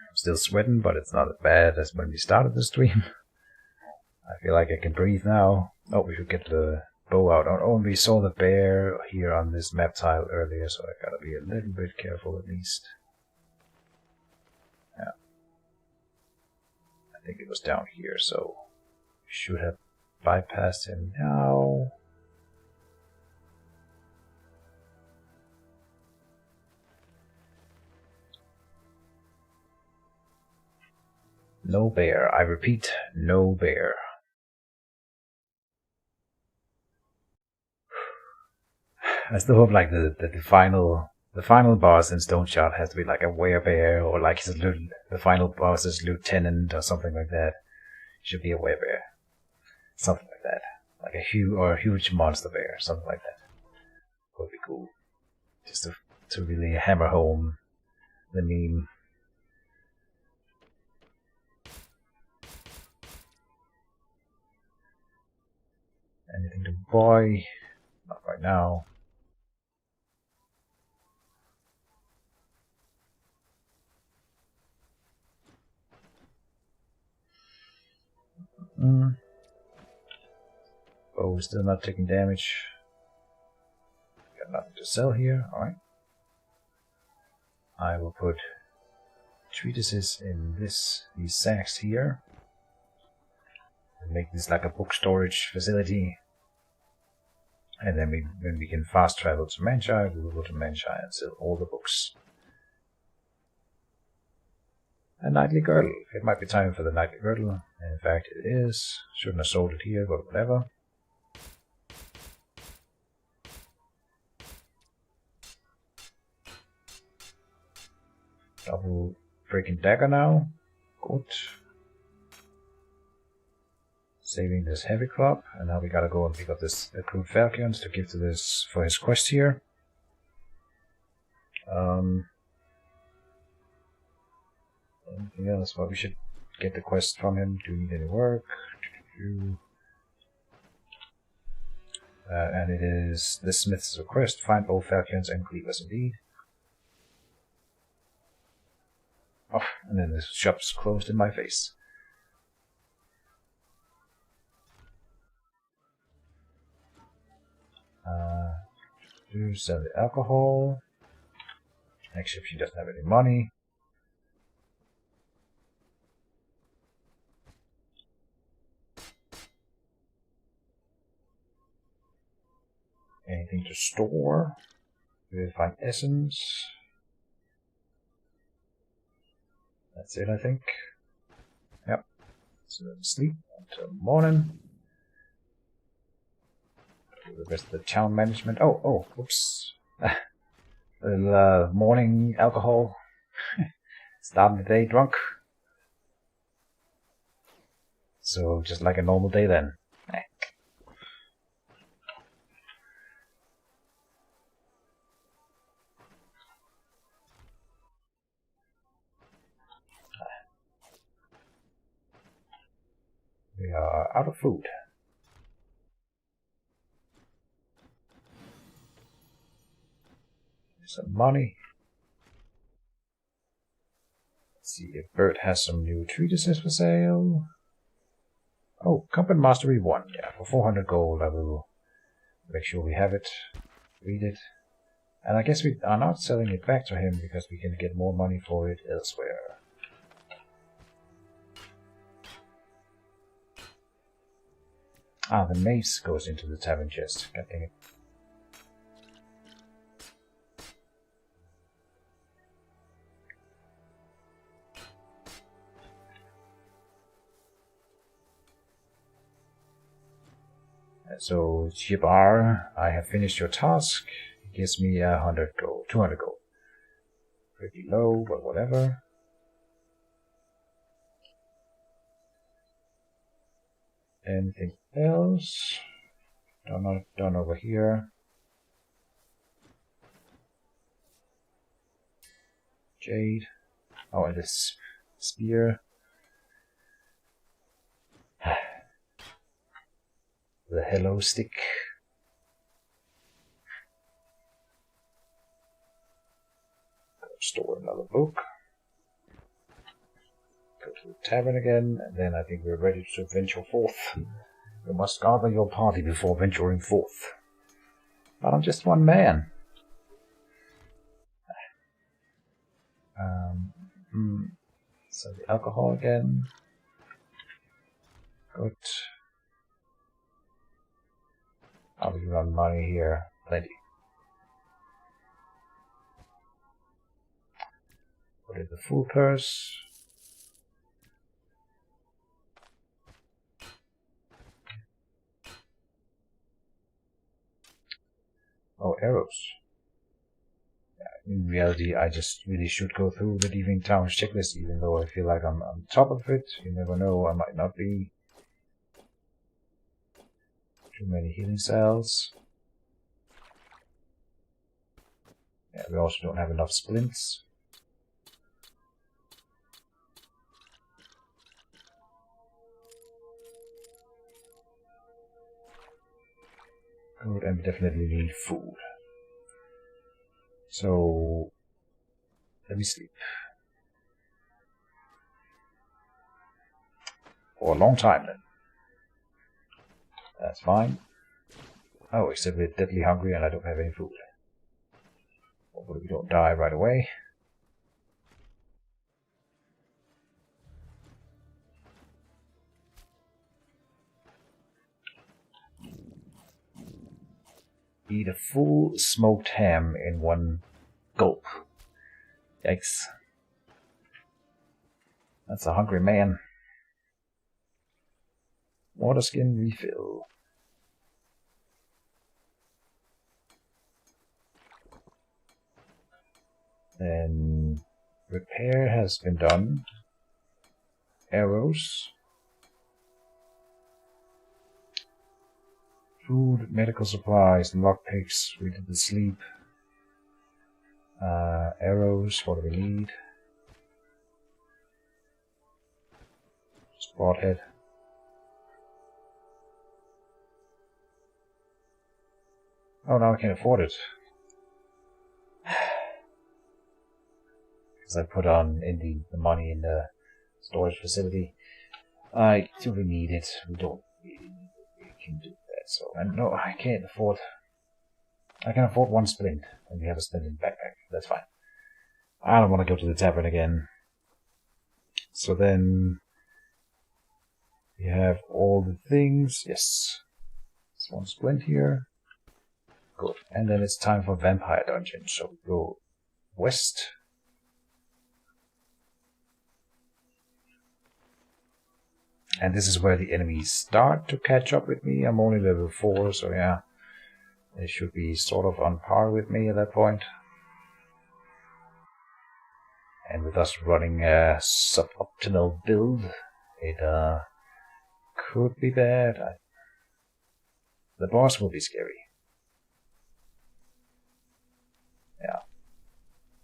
I'm still sweating, but it's not as bad as when we started the stream. I feel like I can breathe now. Oh, we should get the bow out. Oh, and we saw the bear here on this map tile earlier, so I gotta be a little bit careful at least. Yeah. I think it was down here, so we should have bypassed him now. No bear. I repeat, no bear. I still hope like the final boss in Stoneshard has to be like a werebear, or like the final boss is lieutenant or something like that. Should be a werebear, something like that, like a huge monster bear, something like that. Would be cool, just to really hammer home the meme. Anything to buy? Not right now. Oh, we're still not taking damage. Got nothing to sell here. Alright. I will put treatises in these sacks here. And make this like a book storage facility. And then when we can fast travel to Manshire, we will go to Manshire and sell all the books. A nightly girdle. It might be time for the nightly girdle. And in fact, it is. Shouldn't have sold it here, but whatever. Double freaking dagger now. Good. Saving this heavy club, and now we gotta go and pick up this accrued falcons to give to this for his quest here. Anything else? Well, we should get the quest from him. Do we need any work? And it is the smith's request. Find all falcons and cleavers indeed. Oh, and then the shop's closed in my face. Do sell the alcohol. Actually, if she doesn't have any money. Anything to store? We'll find essence. That's it, I think. Yep. So then sleep until morning. Do the rest of the town management. Oh, oops. A little morning alcohol. Starting the day drunk. So just like a normal day then. We are out of food. Some money. Let's see if Bert has some new treatises for sale. Oh, Combat Mastery 1. Yeah, for 400 gold I will make sure we have it. Read it. And I guess we are not selling it back to him because we can get more money for it elsewhere. Ah, the mace goes into the tavern chest. God dang it. So, Jibar, I have finished your task. It gives me 100 gold, 200 gold. Pretty low, but whatever. Anything else? Done over here. Jade. Oh, and this spear. The hello stick. Store another book. Go to the tavern again, and then I think we're ready to venture forth. You must gather your party before venturing forth. But I'm just one man. So the alcohol again. Good. How do we run money here? Plenty. Put in the full purse. Oh, arrows. Yeah, in reality, I just really should go through the Leaving Town checklist, even though I feel like I'm on top of it. You never know, I might not be. Too many healing cells. Yeah, we also don't have enough splints. Good, and we definitely need food. So, let me sleep. For a long time then. That's fine. Oh, except we're deadly hungry and I don't have any food. Hopefully we don't die right away. Eat a full smoked ham in one gulp. Yikes. That's a hungry man. Water skin refill. Then repair has been done. Arrows. Food, medical supplies, lockpicks, we did the sleep. Arrows, what do we need? Broadhead. Oh, now I can afford it. Because I put on in the money in the storage facility. I do we need it. We don't really can do that. So, and no, I can't afford. I can afford one splint, and we have a splint in backpack. That's fine. I don't want to go to the tavern again. So then we have all the things. Yes, there's one splint here. Good. And then it's time for vampire dungeon. So we go west. And this is where the enemies start to catch up with me. I'm only level 4, so yeah. They should be sort of on par with me at that point. And with us running a suboptimal build, it could be bad. The boss will be scary. Yeah.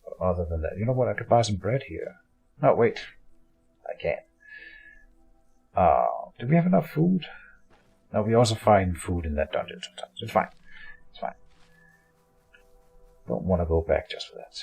But other than that, you know what? I could buy some bread here. No, wait. I can't. Do we have enough food? No, we also find food in that dungeon sometimes. It's fine. It's fine. Don't want to go back just for that.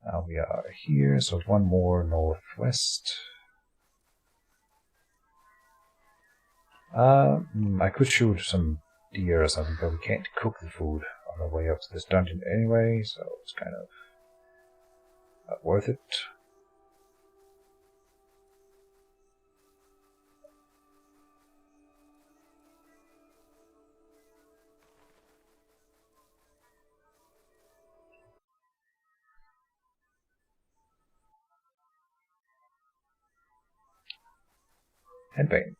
Now we are here, so one more northwest. I could shoot some deer or something, but we can't cook the food on the way up to this dungeon anyway, so it's kind of not worth it. Henbane.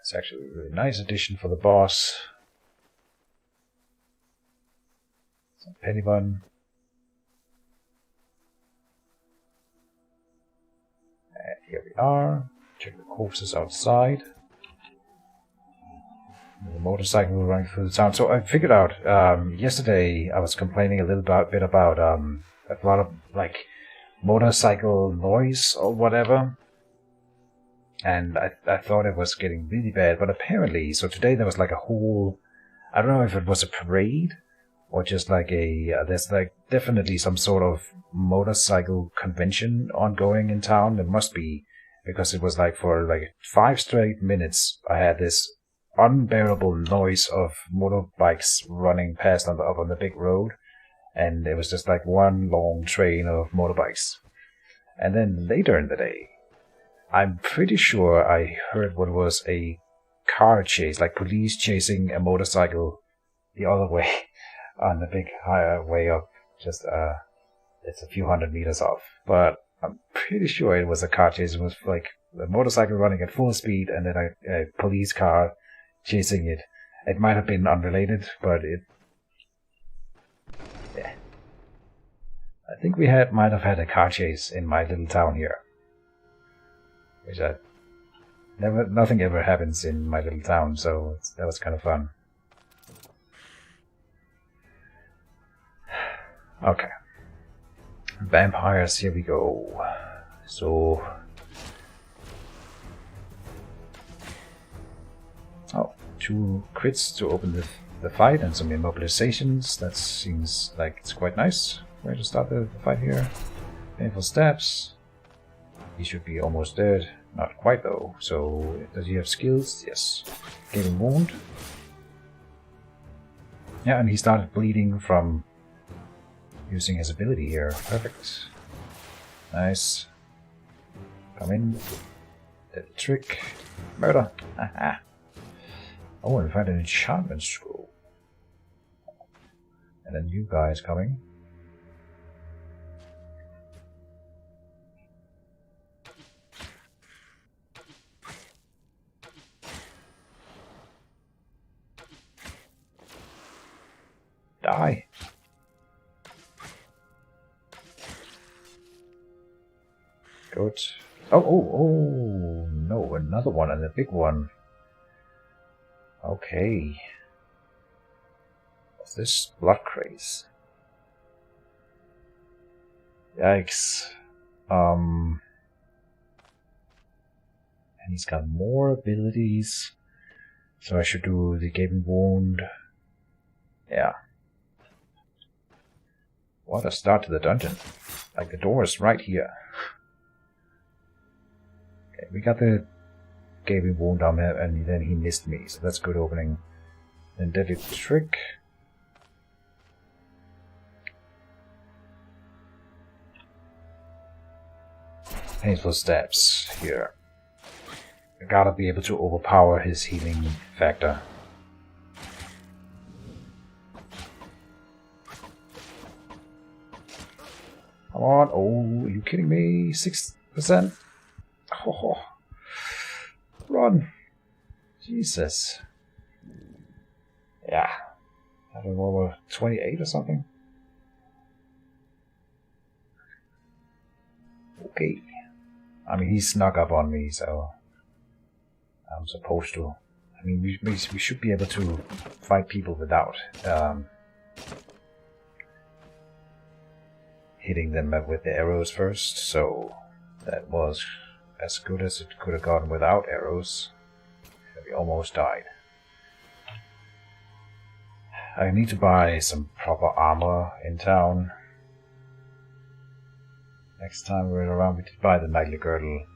It's actually a really nice addition for the boss. Some penny bun. And here we are. Check the corpses outside. The motorcycle running through the town. So I figured out, yesterday I was complaining a little bit about a lot of like motorcycle noise or whatever. And I thought it was getting really bad, but apparently, so today there was like a whole, I don't know if it was a parade or just like there's like definitely some sort of motorcycle convention ongoing in town. There must be, because it was like for like 5 straight minutes I had this unbearable noise of motorbikes running past up on the big road, and it was just like one long train of motorbikes. And then later in the day, I'm pretty sure I heard what was a car chase, like police chasing a motorcycle the other way on the big highway up, just it's a few hundred meters off. But I'm pretty sure it was a car chase. It was like a motorcycle running at full speed and then a police car chasing it. It might have been unrelated, but yeah. I think we might have had a car chase in my little town here. Which nothing ever happens in my little town, so that was kind of fun. Okay. Vampires, here we go. So 2 crits to open the fight and some immobilizations. That seems like it's quite nice. Way to start the fight here. Painful stabs. He should be almost dead. Not quite though. So does he have skills? Yes. Gaping wound. Yeah, and he started bleeding from using his ability here. Perfect. Nice. Come in. Deadly trick. Murder. Aha. Oh, and we find an enchantment scroll. And a new guy is coming. Die. Good. Oh, no, another one and a big one. Okay. What's this? Blood craze. Yikes. And he's got more abilities. So I should do the gaping wound. Yeah. What a start to the dungeon. Like the door is right here. Okay, we got the gaping wound on him and then he missed me, so that's good opening. Then deadly trick. Painful stabs here. I gotta be able to overpower his healing factor. Come on. Oh, are you kidding me? 6%? Oh, run. Jesus. Yeah. I don't know, over 28 or something. Okay. I mean, he snuck up on me, so I'm supposed to. I mean, we should be able to fight people without hitting them with the arrows first, so that was as good as it could have gotten without arrows. We almost died. I need to buy some proper armor in town. Next time we're around, we did buy the Knightly Girdle.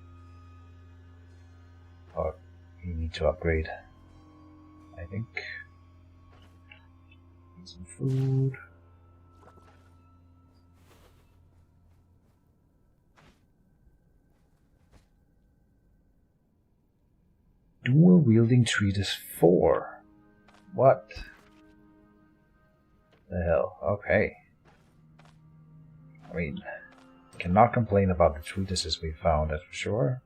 But we need to upgrade, I think. Need some food. Dual wielding treatise 4. What the hell? Okay. I mean, cannot complain about the treatises we found, that's for sure.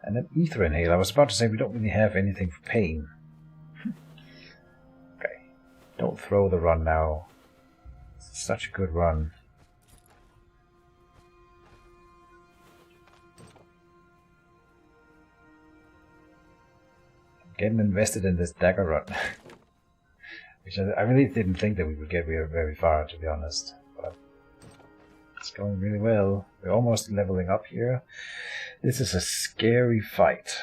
And an ether inhaler. I was about to say we don't really have anything for pain. Okay. Don't throw the run now. It's such a good run. Getting invested in this Dagger run. Which I really didn't think that we would get very far, to be honest. But it's going really well. We're almost leveling up here. This is a scary fight.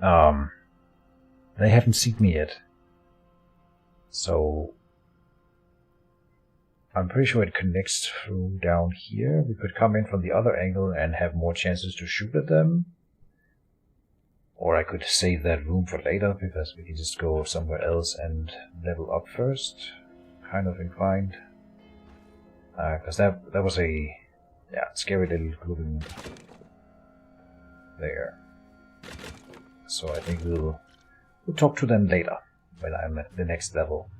They haven't seen me yet. So I'm pretty sure it connects through down here. We could come in from the other angle and have more chances to shoot at them. Or I could save that room for later, because we can just go somewhere else and level up first. Kind of inclined. Because that was a scary little grouping there. So I think we'll talk to them later, when I'm at the next level.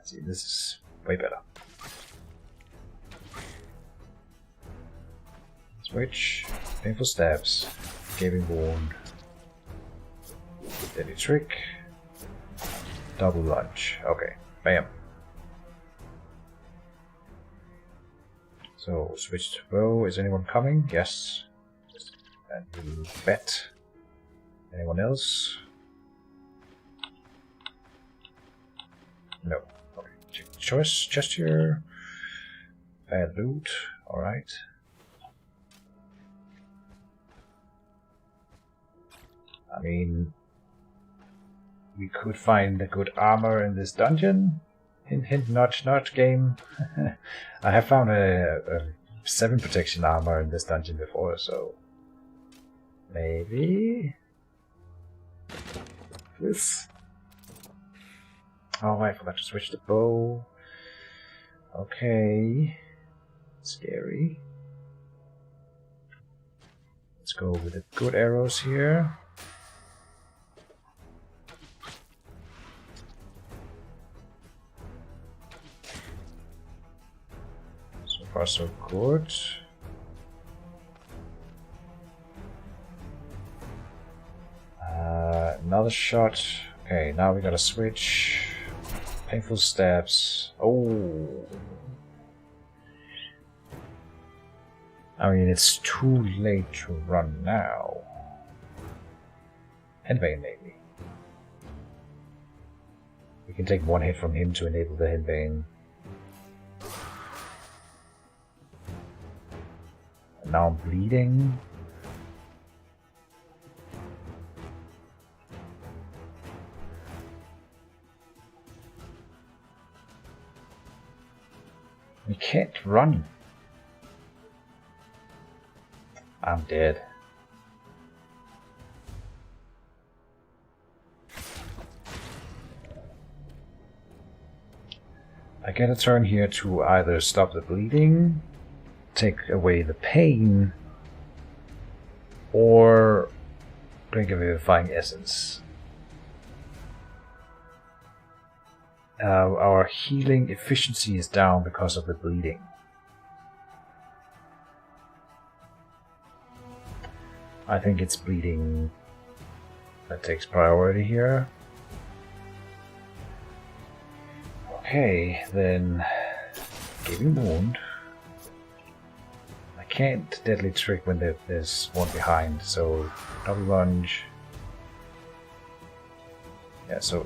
See, this is way better. Switch, painful stabs, gaping wound, deadly trick, double lunge. Okay, bam. So switch to bow. Is anyone coming? Yes. And we bet. Anyone else? No. Okay. Check the choice gesture. Bad loot. Alright. I mean, we could find a good armor in this dungeon. Hint, hint, nudge, nudge game. I have found a 7 protection armor in this dungeon before, so maybe this. Oh, I forgot to switch the bow. Okay, scary. Let's go with the good arrows here. So far so good. Another shot. Okay, now we gotta switch. Painful stabs. Oh. I mean, it's too late to run now. Henbane, maybe. We can take one hit from him to enable the Henbane. And now I'm bleeding. We can't run. I'm dead. I get a turn here to either stop the bleeding, take away the pain, or drink a vivifying essence. Our healing efficiency is down because of the bleeding. I think it's bleeding that takes priority here. Okay, then giving wound. I can't deadly trick when there's one behind, so double lunge. Yeah, so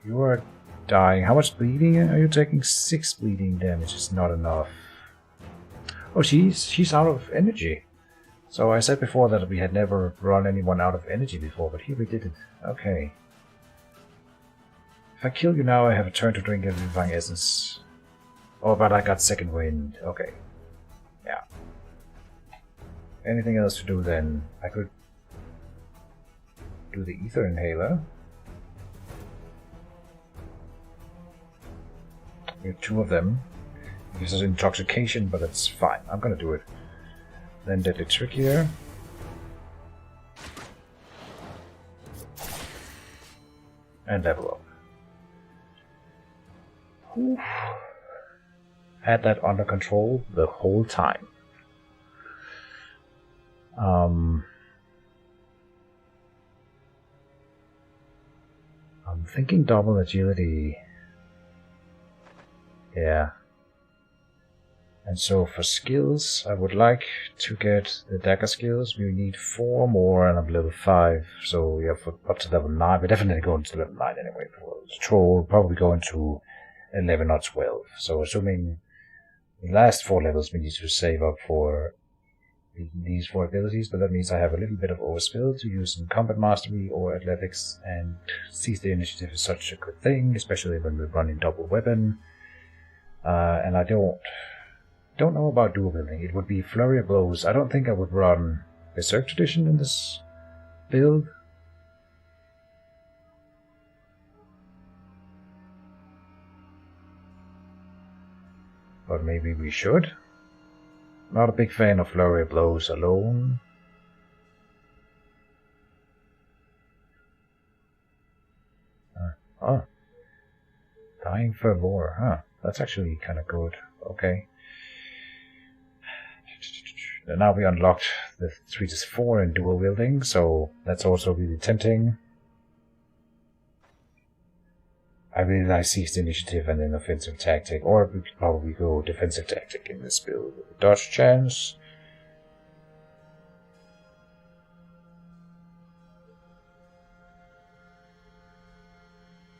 you are dying. How much bleeding are you taking? 6 bleeding damage is not enough. Oh, she's out of energy. So I said before that we had never run anyone out of energy before, but here we did it. Okay. If I kill you now, I have a turn to drink a vivifying essence. Oh, but I got second wind. Okay. Yeah. Anything else to do then? I could do the ether inhaler. We have 2 of them. This is intoxication, but it's fine. I'm gonna do it. Then deadly trick here. And level up. Oof. Had that under control the whole time. I'm thinking double agility. Yeah. And so for skills, I would like to get the Dagger skills. We need 4 more and I'm level 5. So yeah, for up to level 9. We're definitely going to level 9 anyway. For the troll, probably going to 11 or 12. So assuming the last 4 levels we need to save up for these 4 abilities, but that means I have a little bit of overspill to use in combat mastery or athletics, and seize the initiative is such a good thing, especially when we're running double weapon. And I don't know about dual wielding. It would be flurry of blows. I don't think I would run Berserk Tradition in this build. But maybe we should. Not a big fan of flurry of blows alone. Oh. Dying Fervor, huh. That's actually kind of good. Okay. And now we unlocked the 3-4 in dual wielding, so that's also really tempting. I really like seized initiative and then offensive tactic, or we could probably go defensive tactic in this build with a dodge chance.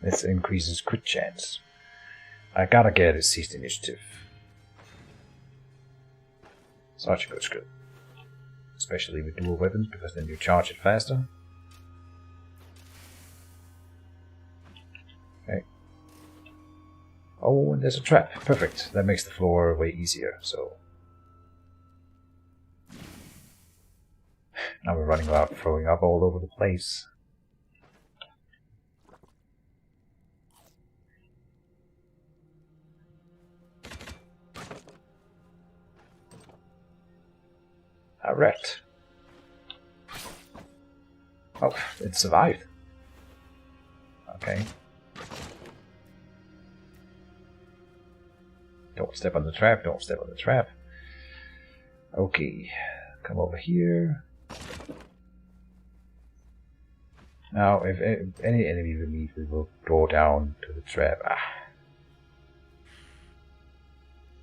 This increases crit chance. I gotta get a seized initiative. Such a good skill. Especially with dual weapons, because then you charge it faster. Okay. Oh, and there's a trap. Perfect. That makes the floor way easier, so... Now we're running around throwing up all over the place. A rat. Oh, it survived. Okay. Don't step on the trap, don't step on the trap. Okay, come over here. Now, if any enemy we meet, we will draw down to the trap. Ah.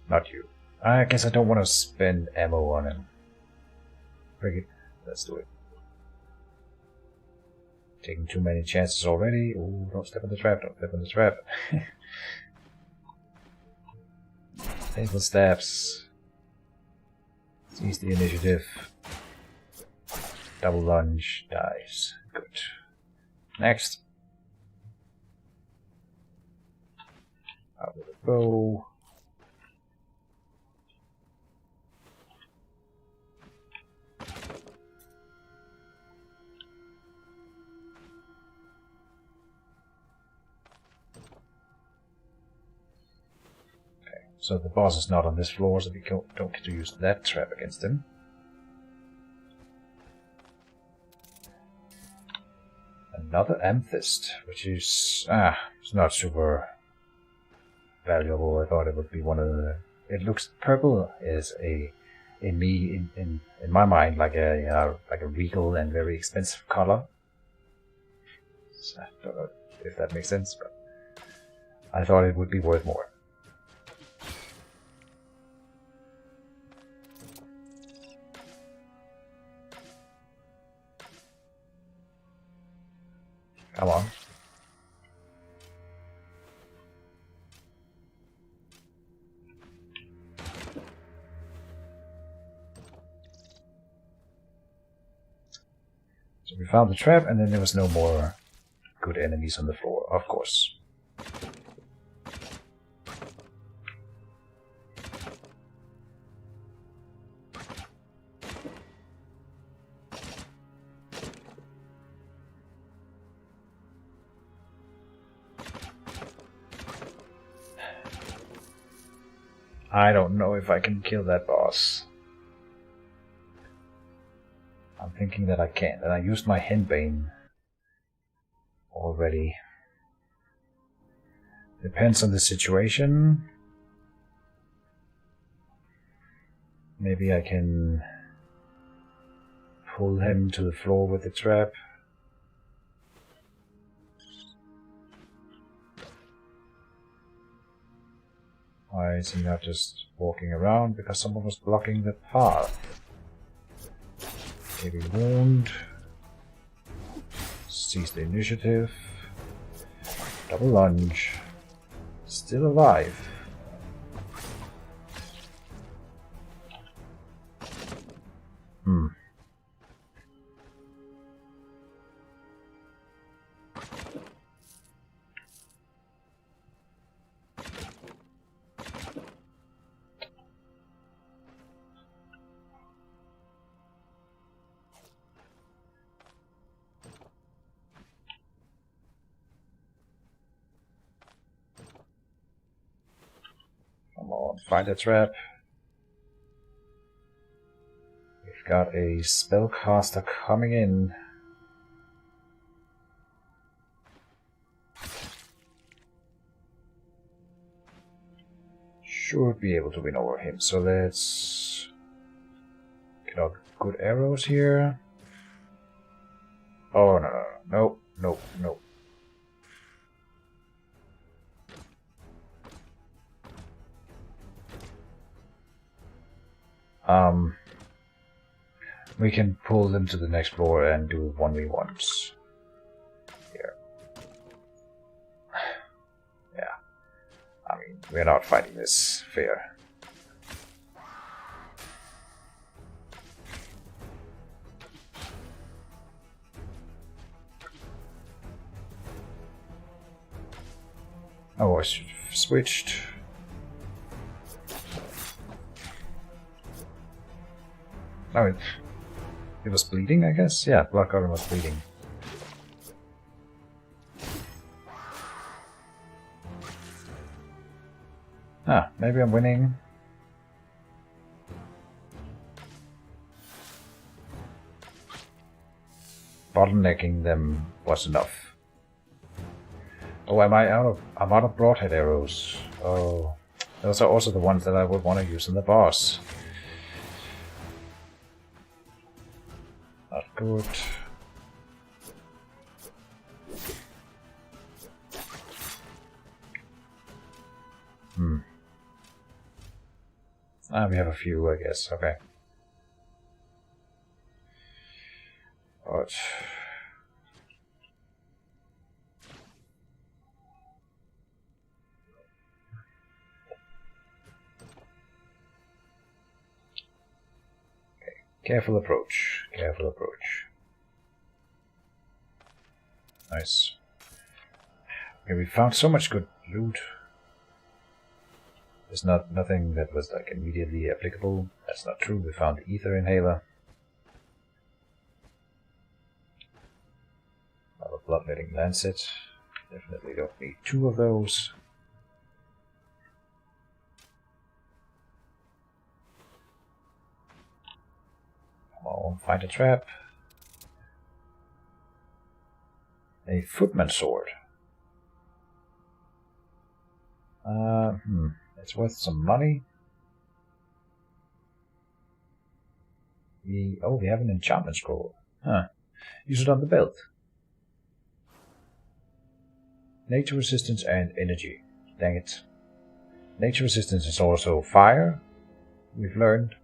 Not you. I guess I don't want to spend ammo on him. Bring it. Let's do it. Taking too many chances already. Oh, don't step on the trap, don't step on the trap. Painful stabs. Seize the initiative. Double lunge. Dies. Good. Next. Out with a bow. So the boss is not on this floor, so we don't get to use that trap against him. Another amethyst, which is it's not super valuable. I thought it would be one of the. It looks purple is in my mind like a regal and very expensive color. So I don't know if that makes sense, but I thought it would be worth more. Come on. So we found the trap, and then there was no more good enemies on the floor, of course. I don't know if I can kill that boss. I'm thinking that I can't, and I used my henbane already. Depends on the situation. Maybe I can pull him to the floor with the trap. Why is he not just walking around? Because someone was blocking the path. Heavy wound. Seize the initiative. Double lunge. Still alive. Come on, find a trap. We've got a spellcaster coming in. Should be able to win over him, so let's get our good arrows here. Oh, no. We can pull them to the next floor and do 1v1s. Here. Yeah. I mean, we're not fighting this fair. Oh, I should have switched. Oh, it was bleeding, I guess? Yeah, Black Goblin was bleeding. Ah, maybe I'm winning. Bottlenecking them was enough. Oh, I'm out of broadhead arrows. Oh, those are also the ones that I would want to use in the boss. Not good. Ah, we have a few, I guess. Okay. But careful approach. Careful approach. Nice. Okay, we found so much good loot. There's nothing that was like immediately applicable. That's not true. We found the ether inhaler. Another bloodletting lancet. Definitely don't need 2 of those. Come on, find a trap. A footman sword. It's worth some money. We have an enchantment scroll. Huh. Use it on the belt. Nature resistance and energy. Dang it. Nature resistance is also fire. We've learned.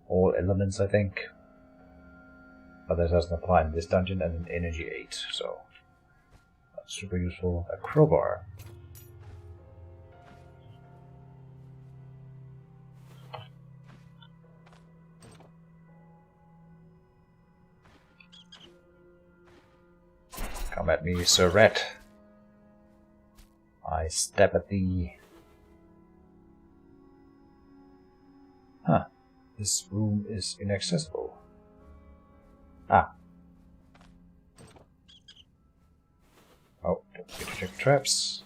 All elements, I think. But that doesn't apply in this dungeon, and an energy 8, so that's super useful. A crowbar. Come at me, Sir Rat. I stab at thee. Huh. This room is inaccessible. Ah. Oh, don't forget to check traps.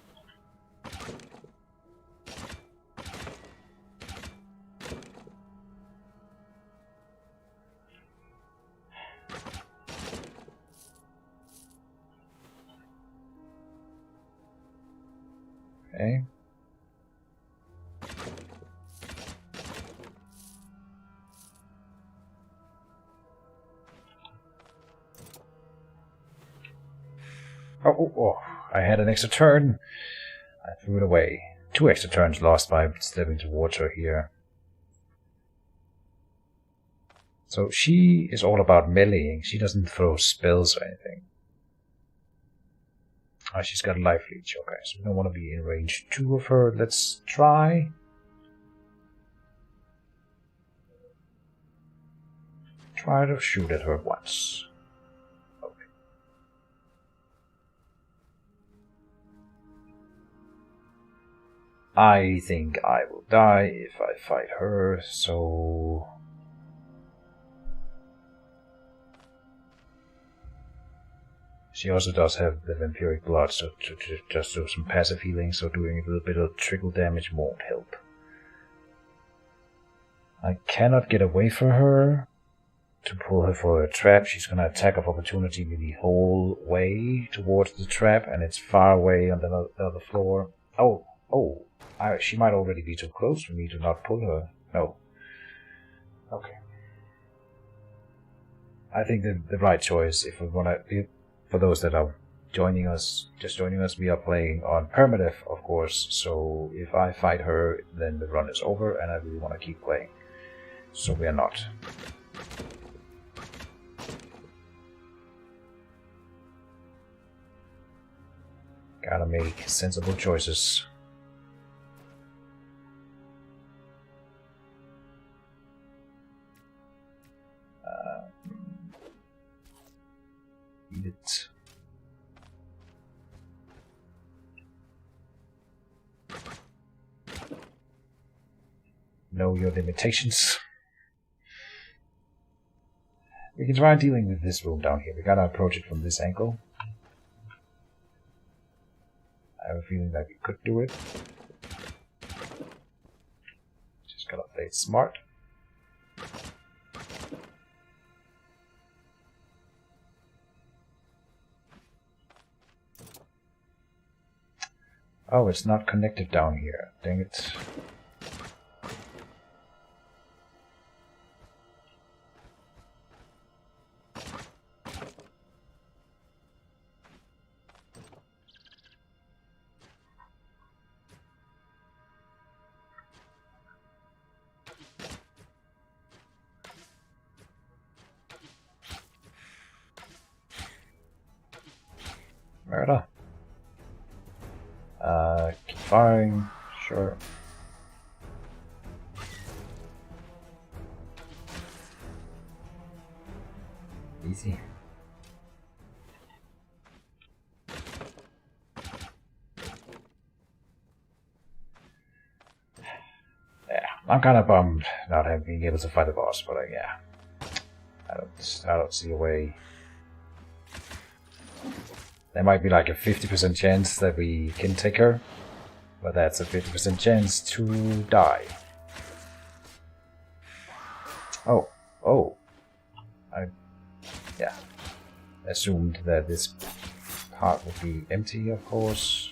Okay. Oh, I had an extra turn. I threw it away. 2 extra turns lost by stepping towards her here. So she is all about meleeing. She doesn't throw spells or anything. Ah, she's got life leech. Okay, so we don't want to be in range 2 of her. Let's try. Try to shoot at her once. Okay. I think I will die if I fight her, so... She also does have the vampiric blood, so to just do some passive healing, so doing a little bit of trickle damage won't help. I cannot get away from her to pull her for a trap. She's gonna attack of opportunity me the whole way towards the trap, and it's far away on the other floor. She might already be too close for me to not pull her. No. Okay. I think the right choice, if we want to, for those that are just joining us, we are playing on permadeath, of course, so if I fight her, then the run is over, and I really want to keep playing. So we are not. Gotta make sensible choices. Eat it. Know your limitations. We can try dealing with this room down here. We gotta approach it from this angle. I have a feeling that we could do it. Just gotta play it smart. Oh, it's not connected down here. Dang it. Murder. Keep firing. Sure. Easy. Yeah, I'm kind of bummed not being able to fight the boss, but yeah, I don't see a way. There might be like a 50% chance that we can take her, but that's a 50% chance to die. Oh, I assumed that this part would be empty, of course.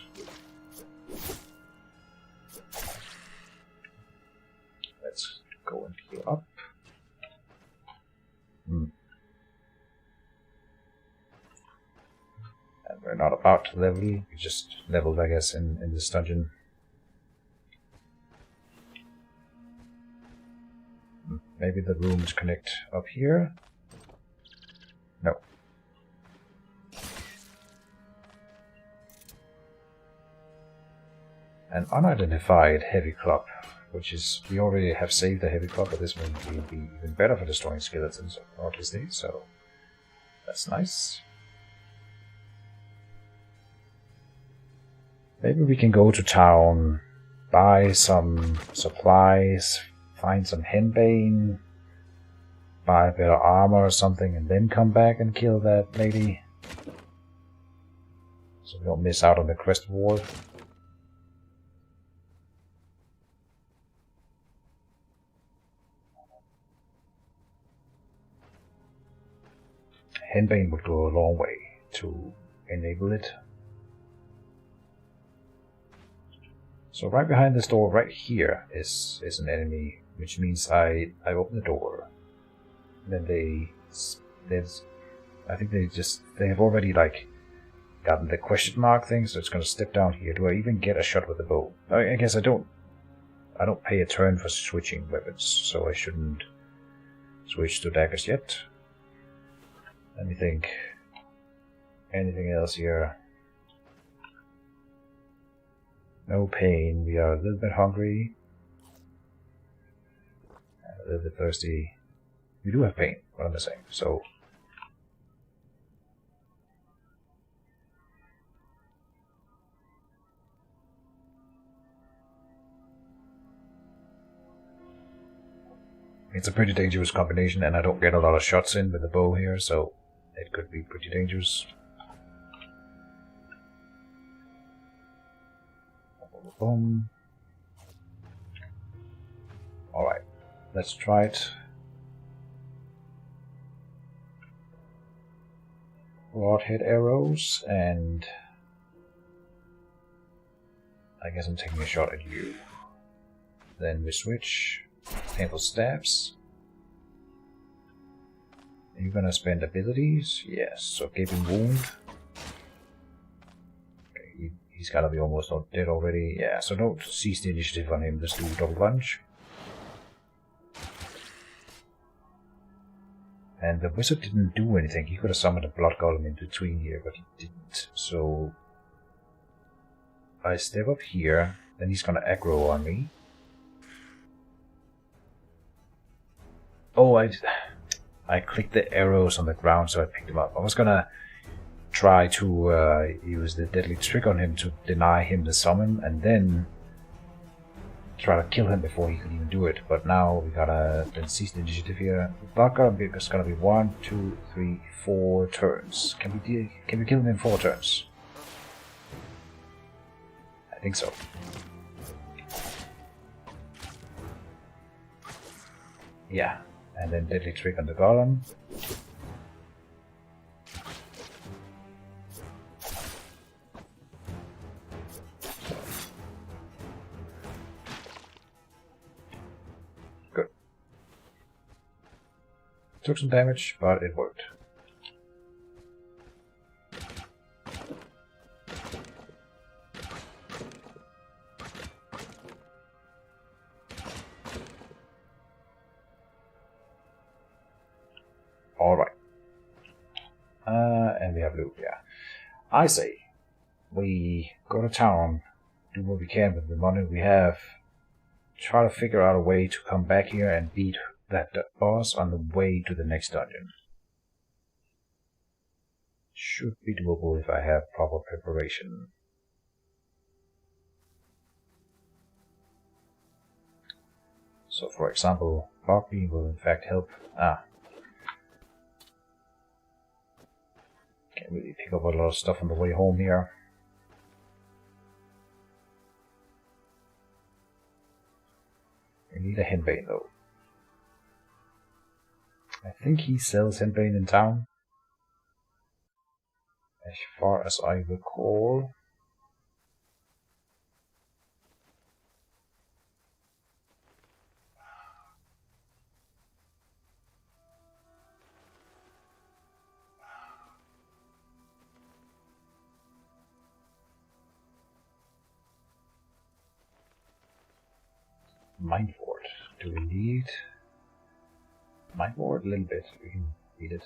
Let's go and heal up. And we're not about to level, we just leveled, I guess, in this dungeon. Maybe the rooms connect up here? No. An unidentified heavy club, which is, we already have saved the heavy club, but this one will be even better for destroying skeletons, obviously, so that's nice. Maybe we can go to town, buy some supplies, find some henbane, buy a better armor or something, and then come back and kill that lady. So we don't miss out on the quest reward. Henbane would go a long way to enable it. So right behind this door, right here, is an enemy, which means I open the door. And then I think they have already like gotten the question mark thing, so it's gonna step down here. Do I even get a shot with the bow? I guess I don't pay a turn for switching weapons, so I shouldn't switch to daggers yet. Let me think. Anything else here? No pain. We are a little bit hungry. A little bit thirsty. We do have pain, what am I saying? So it's a pretty dangerous combination, and I don't get a lot of shots in with the bow here, so it could be pretty dangerous. Boom. Alright, let's try it. Broadhead arrows, and I guess I'm taking a shot at you. Then we switch. Painful stabs. Are you gonna spend abilities? Yes, so gaping wound. He's gotta be almost dead already. Yeah, so don't seize the initiative on him. Let's do double lunge. And the wizard didn't do anything. He could have summoned a blood golem in between here, but he didn't. So I step up here, then he's gonna aggro on me. Oh, I clicked the arrows on the ground, so I picked him up. I was gonna try to use the deadly trick on him to deny him the summon, and then try to kill him before he could even do it. But now we gotta then seize the initiative here. It's gonna be 1, 2, 3, 4 turns. Can we kill him in 4 turns? I think so. Yeah, and then deadly trick on the golem. Good. Took some damage, but it worked. Alright. And we have loot, yeah. I say, we go to town, do what we can with the money we have, try to figure out a way to come back here and beat that boss on the way to the next dungeon. Should be doable if I have proper preparation. So for example, Bogby will in fact help. Can't really pick up a lot of stuff on the way home here. We need a henbane though. I think he sells henbane in town, as far as I recall. Mindward. Do we need Mindward? A little bit. We can need it.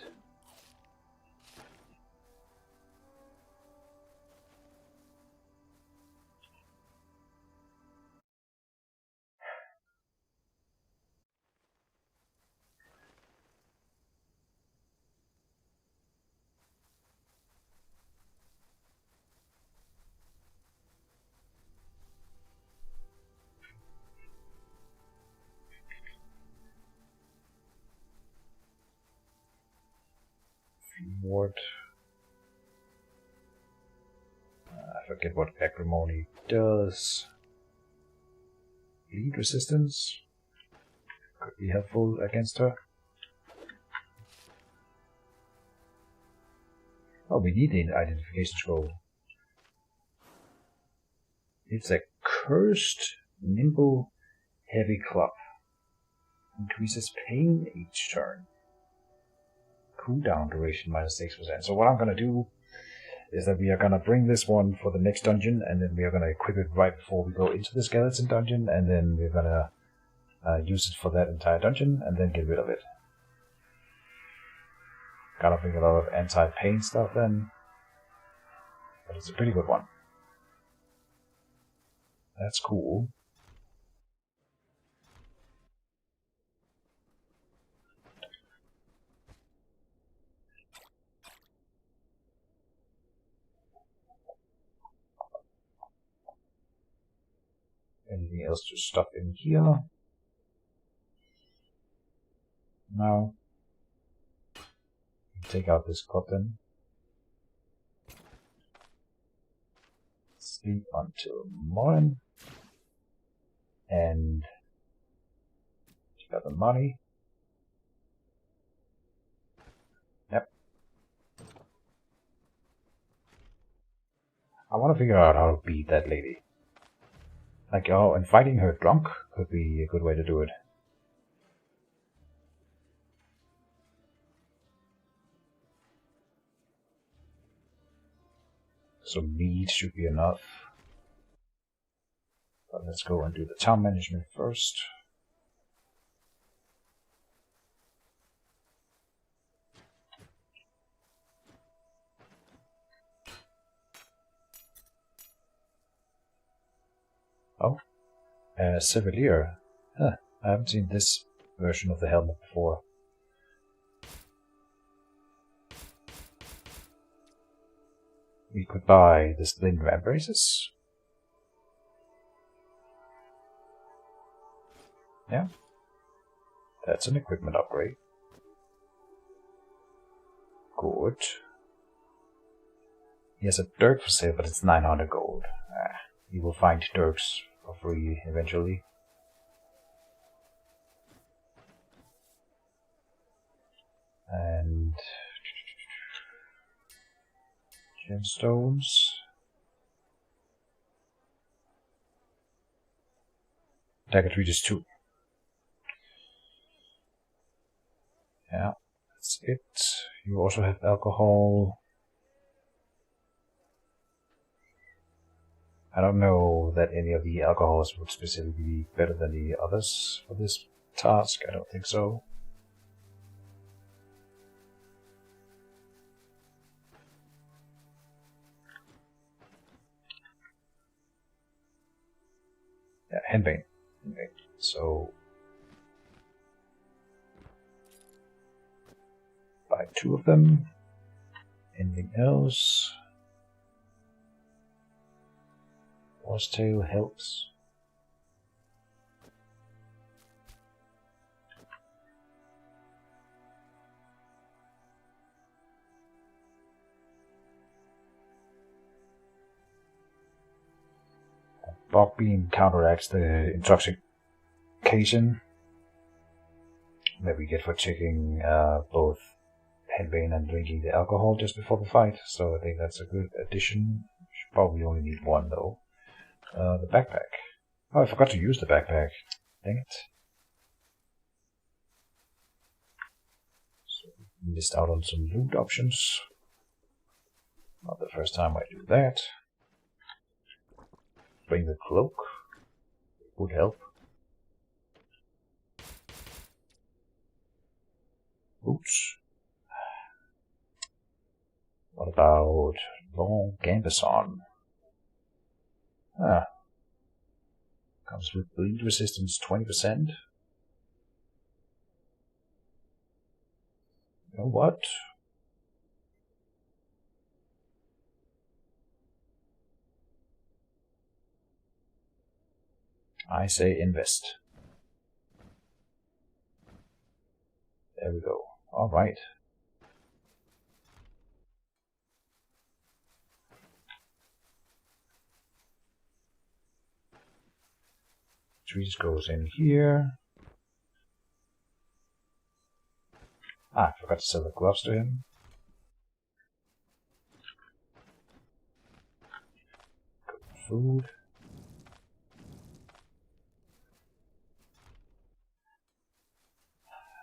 Ward. I forget what acrimony does. Bleed resistance could be helpful against her. Oh, we need the identification scroll. It's a cursed, nimble, heavy club. Increases pain each turn. Cooldown duration -6%. So what I'm gonna do is that we are gonna bring this one for the next dungeon, and then we are gonna equip it right before we go into the skeleton dungeon, and then we're gonna use it for that entire dungeon, and then get rid of it. Gotta bring a lot of anti-pain stuff then, but it's a pretty good one. That's cool. Anything else to stuff in here? No. Take out this cup then. Sleep until morning. And check out the money. Yep. I want to figure out how to beat that lady. Like, oh, and fighting her drunk could be a good way to do it. So meat should be enough. But let's go and do the town management first. Oh, Sevelier. Huh, I haven't seen this version of the helmet before. We could buy the splint ram braces. Yeah, that's an equipment upgrade. Good. He has a dirk for sale, but it's 900 gold. You will find dirks for free eventually. And gemstones. Dagger reaches 2. Yeah, that's it. You also have alcohol. I don't know that any of the alcohols would specifically be better than the others for this task. I don't think so. Yeah, henbane. So buy 2 of them. Anything else? Horsetail helps. Bog beam counteracts the intoxication that we get for taking both henbane and drinking the alcohol just before the fight, so I think that's a good addition. Should probably only need 1 though. The backpack. Oh, I forgot to use the backpack. Dang it. So missed out on some loot options. Not the first time I do that. Bring the cloak. Would help. Boots. What about long gambeson? Ah. Comes with bleed resistance 20%. You know what? I say invest. There we go. Alright. Trees goes in here. Ah, I forgot to sell the gloves to him. Good food.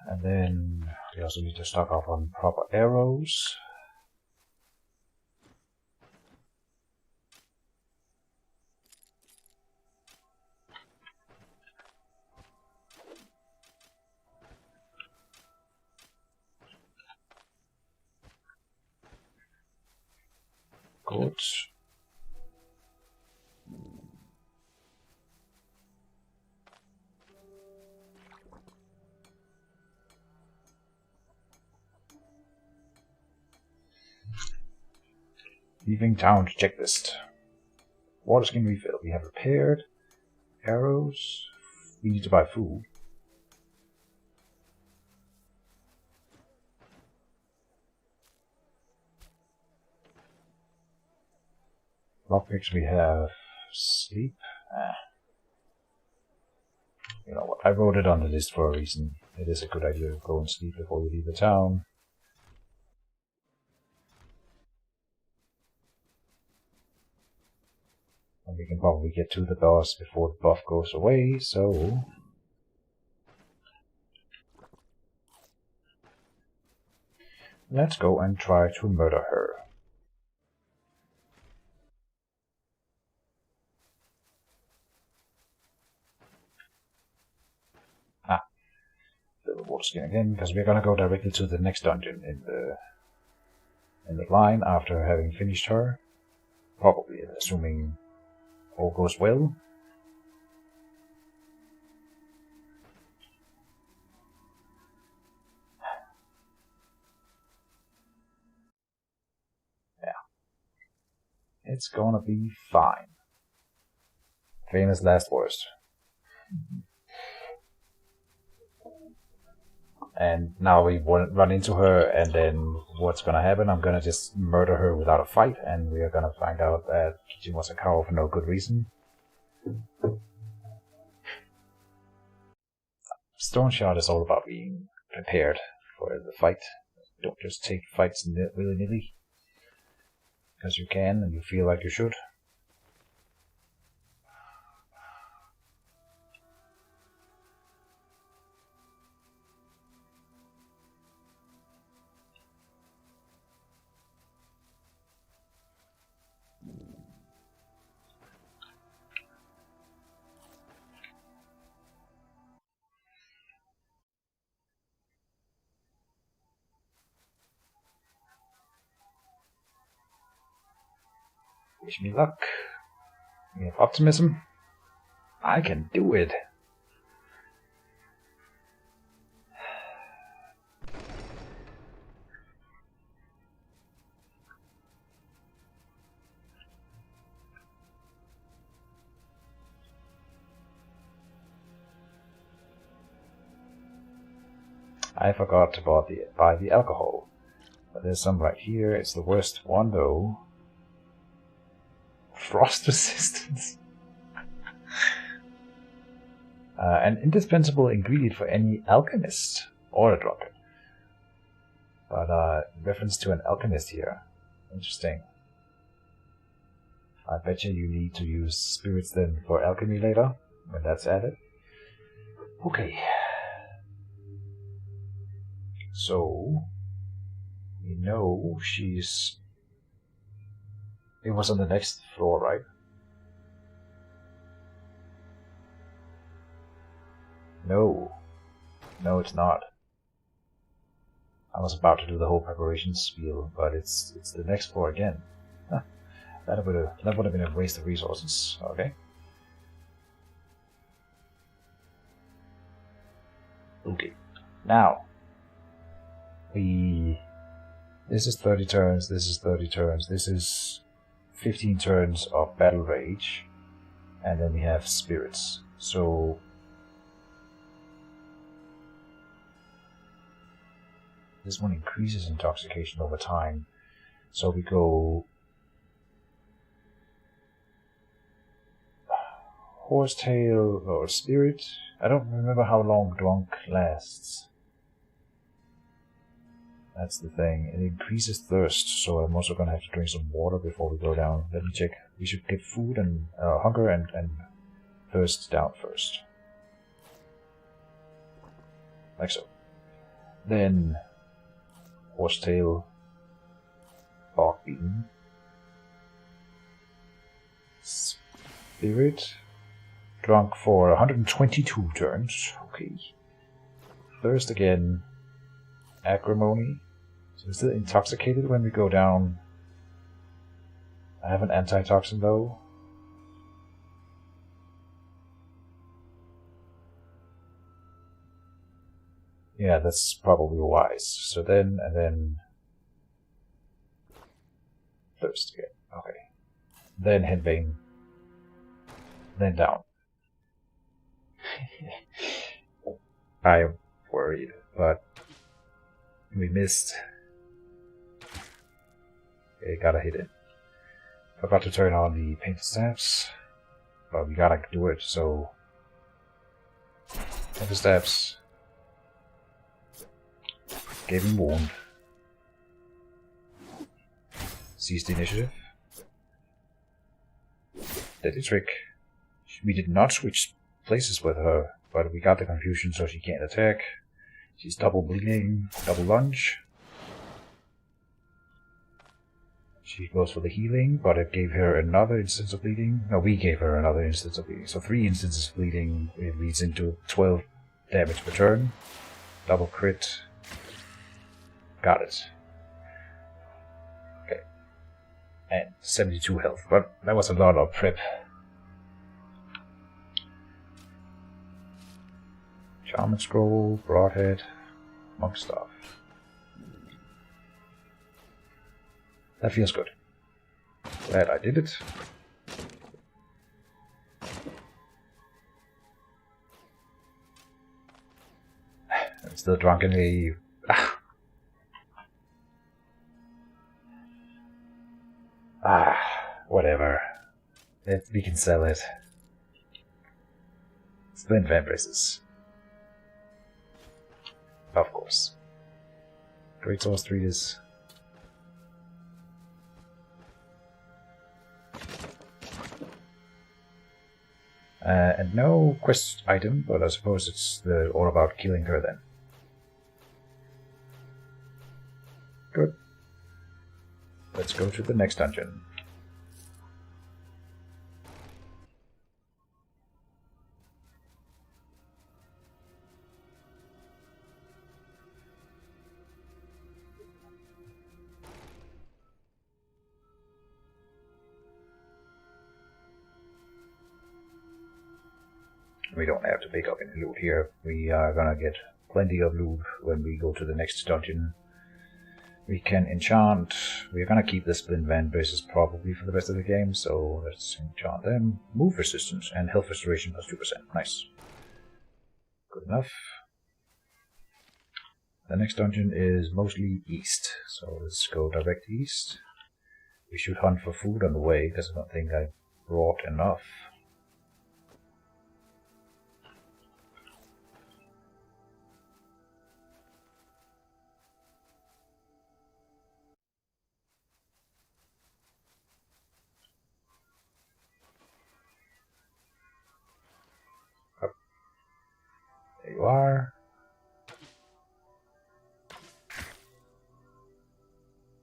And then we also need to stock up on proper arrows. Good. Leaving town checklist. Water skin refill. We have repaired. Arrows. We need to buy food. Lockpicks we have. Sleep. You know what? I wrote it on the list for a reason. It is a good idea to go and sleep before you leave the town. And we can probably get to the boss before the buff goes away, so... let's go and try to murder her. gold skin again, because we're gonna go directly to the next dungeon in the line after having finished her. Probably, assuming all goes well. Yeah. It's gonna be fine. Famous last words. And now we run into her, and then what's gonna happen? I'm gonna just murder her without a fight, and we are gonna find out that she was a cow for no good reason. Stoneshard is all about being prepared for the fight. Don't just take fights willy-nilly, because you can and you feel like you should. Wish me luck. We have optimism. I can do it. I forgot to buy the alcohol. But there's some right here. It's the worst one though. Frost resistance. An indispensable ingredient for any alchemist or a drunkard. But reference to an alchemist here. Interesting. I bet you need to use spirits then for alchemy later, when that's added. Okay. So, we know she's... It was on the next floor, right? No. No, it's not. I was about to do the whole preparation spiel, but it's the next floor again. Huh. That would have been a waste of resources. Okay. Okay. Now, this is 30 turns. This is 30 turns. This is 15 turns of battle rage, and then we have spirits. So this one increases intoxication over time. So we go horsetail or spirit. I don't remember how long drunk lasts. That's the thing. It increases thirst, so I'm also gonna have to drink some water before we go down. Let me check. We should get food and hunger and thirst down first. Like so. Then horsetail, bark beaten, spirit, drunk for 122 turns. Okay. Thirst again. Acrimony. So we're still intoxicated when we go down. I have an antitoxin though. Yeah, that's probably wise. So then, and then... Thirst again. Okay. Then Headbane. Then down. I'm worried, but... We missed. Okay, gotta hit it. Forgot to turn on the painted stabs. But we gotta do it, so... Painted stabs. Gave him wound. Seized the initiative. Deadly trick. We did not switch places with her, but we got the confusion so she can't attack. She's double bleeding, double lunge. She goes for the healing, but it gave her another instance of bleeding. No, we gave her another instance of bleeding. So 3 instances of bleeding, it leads into 12 damage per turn. Double crit. Got it. Okay. And 72 health. But that was a lot of prep. Shaman Scroll, Broadhead, Monk Staff. That feels good. Glad I did it. I'm still drunkenly... whatever. We can sell it. Splint Van Braces. Of course. Great Source Treatise. And no quest item, but I suppose it's all about killing her then. Good. Let's go to the next dungeon. We don't have to pick up any loot here. We are gonna get plenty of loot when we go to the next dungeon. We can enchant. We're gonna keep the Splint Van Braces probably for the rest of the game, so let's enchant them. Move resistance and health restoration plus 2%. Nice. Good enough. The next dungeon is mostly east, so let's go direct east. We should hunt for food on the way, because I don't think I brought enough. There you are.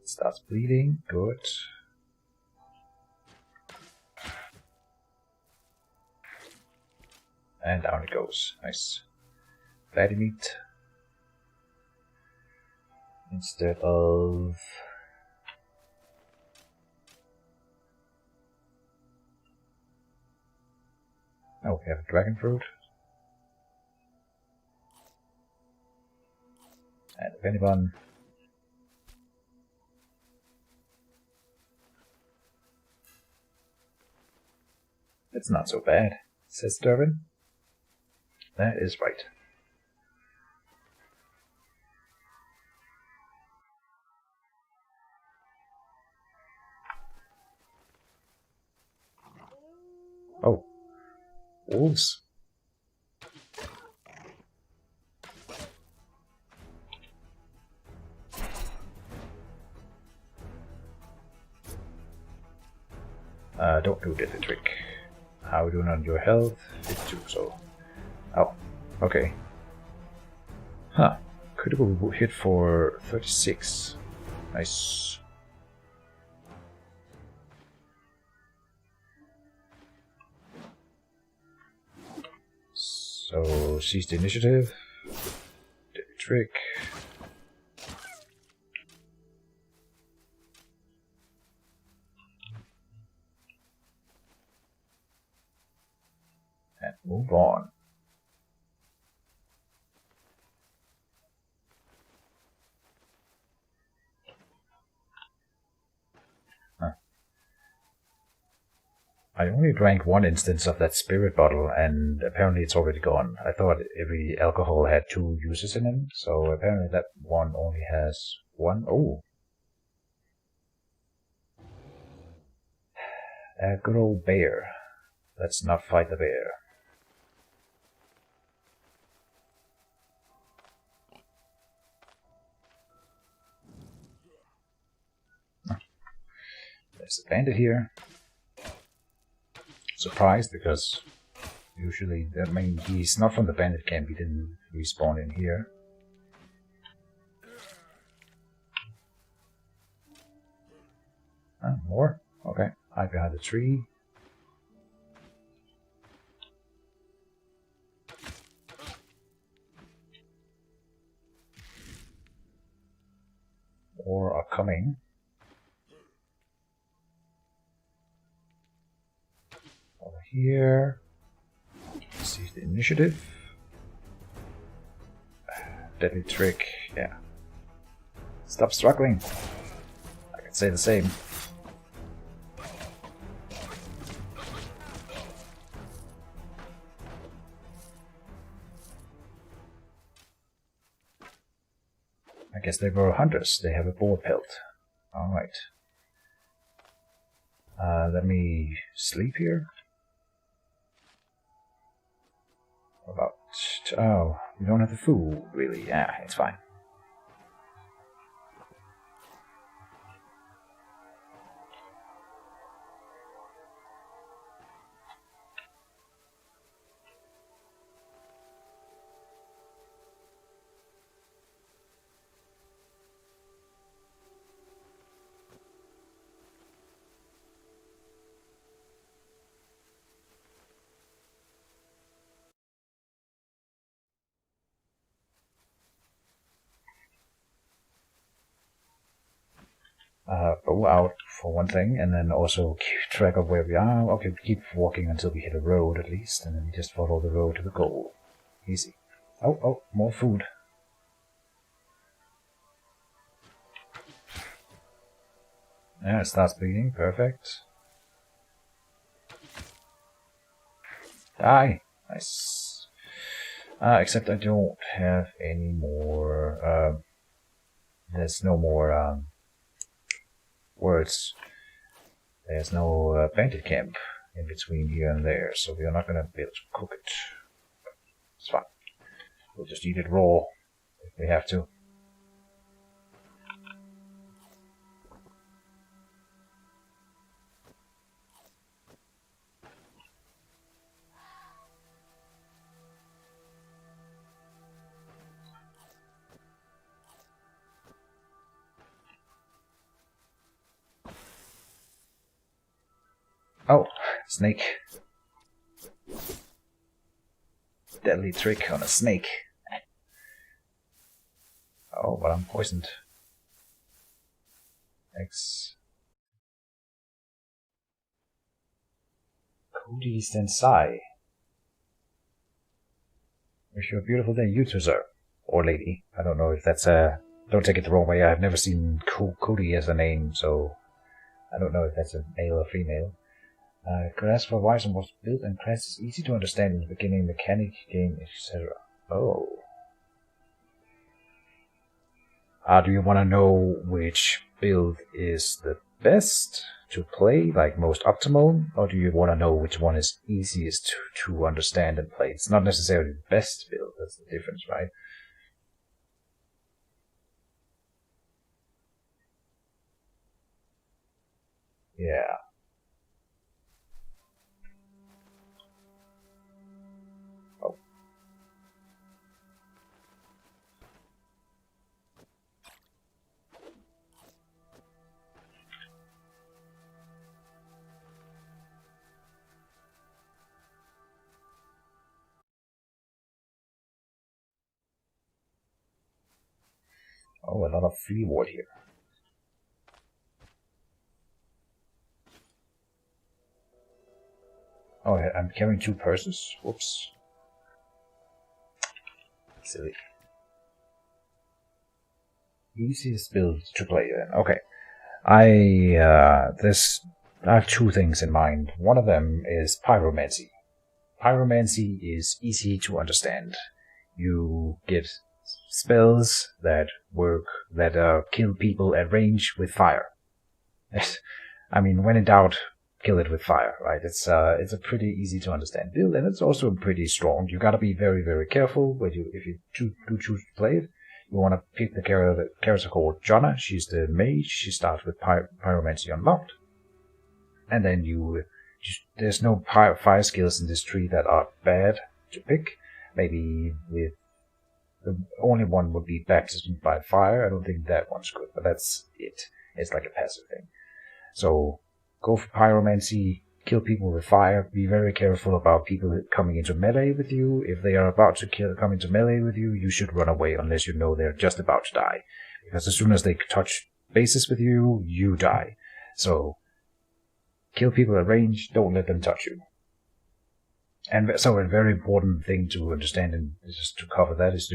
It starts bleeding. Good. And down it goes. Nice. Fatty meat. Instead of... Oh, we have a dragon fruit. And a penny bun. It's not so bad, says Durbin. That is right. Oh. Wolves. Don't do Deadly Trick. How are we doing on your health? 52, so... Oh, okay. Huh. Critical hit for 36. Nice. So, seize the initiative. Deadly Trick. And move on. Huh. I only drank one instance of that spirit bottle, and apparently it's already gone. I thought every alcohol had 2 uses in it, so apparently that one only has 1. Oh! A good old bear. Let's not fight the bear. There's a bandit here. Surprised because usually, I mean, he's not from the bandit camp, he didn't respawn in here. More? Okay, hide behind the tree. Or are coming. Over here. Receive the initiative. Deadly trick, yeah. Stop struggling. I can say the same. I guess they were hunters. They have a boar pelt. Alright. Let me sleep here. About... Oh, you don't have the food, really. Yeah, it's fine. Bow out for one thing, and then also keep track of where we are. Okay, we keep walking until we hit a road at least, and then we just follow the road to the goal. Easy. Oh, more food. Yeah, it starts bleeding. Perfect. Die. Nice. Except I don't have any more. There's no more words. There's no bandit camp in between here and there, so we are not going to be able to cook it. It's fine. We'll just eat it raw if we have to. Oh, snake. Deadly trick on a snake. Oh, but I'm poisoned. X. Cody Sensai. Wish you a beautiful day, you too, sir. Or lady. I don't know if that's don't take it the wrong way. I've never seen Cody as a name, so I don't know if that's a male or female. Could ask for why some was built and class is easy to understand in the beginning, mechanic, game, etc. Oh. Do you want to know which build is the best to play, like most optimal? Or do you want to know which one is easiest to understand and play? It's not necessarily the best build, that's the difference, right? Yeah. Oh, a lot of free ward here. Oh, I'm carrying 2 purses. Whoops. Silly. Easiest build to play in. Okay. I have 2 things in mind. One of them is pyromancy. Pyromancy is easy to understand. You get spells that work, that kill people at range with fire. I mean, when in doubt, kill it with fire, right? It's a pretty easy to understand build, and it's also pretty strong. You gotta be very, very careful when if you choose to play it. You want to pick the character called Jonna. She's the mage. She starts with pyromancy unlocked, and then there's no fire skills in this tree that are bad to pick. Maybe with the only one would be baptism by fire. I don't think that one's good, but that's it. It's like a passive thing. So go for pyromancy, kill people with fire. Be very careful about people coming into melee with you. If they are about to come into melee with you, you should run away unless you know they're just about to die. Because as soon as they touch bases with you, you die. So kill people at range, don't let them touch you. And so a very important thing to understand, and just to cover that, is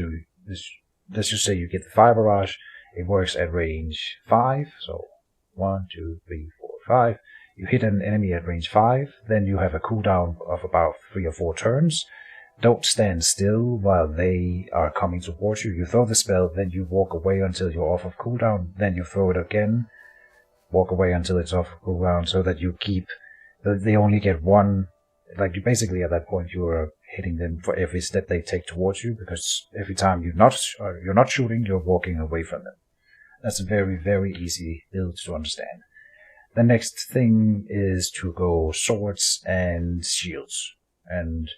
let's just say you get the fire barrage. It works at range 5, so 1, 2, 3, 4, 5. You hit an enemy at range 5, then you have a cooldown of about 3 or 4 turns. Don't stand still while they are coming towards you. You throw the spell, then you walk away until you're off of cooldown, then you throw it again, walk away until it's off of cooldown, so that you keep... They only get one... Like, you basically, at that point, you are hitting them for every step they take towards you, because every time you're not shooting, you're walking away from them. That's a very, very easy build to understand. The next thing is to go swords and shields. And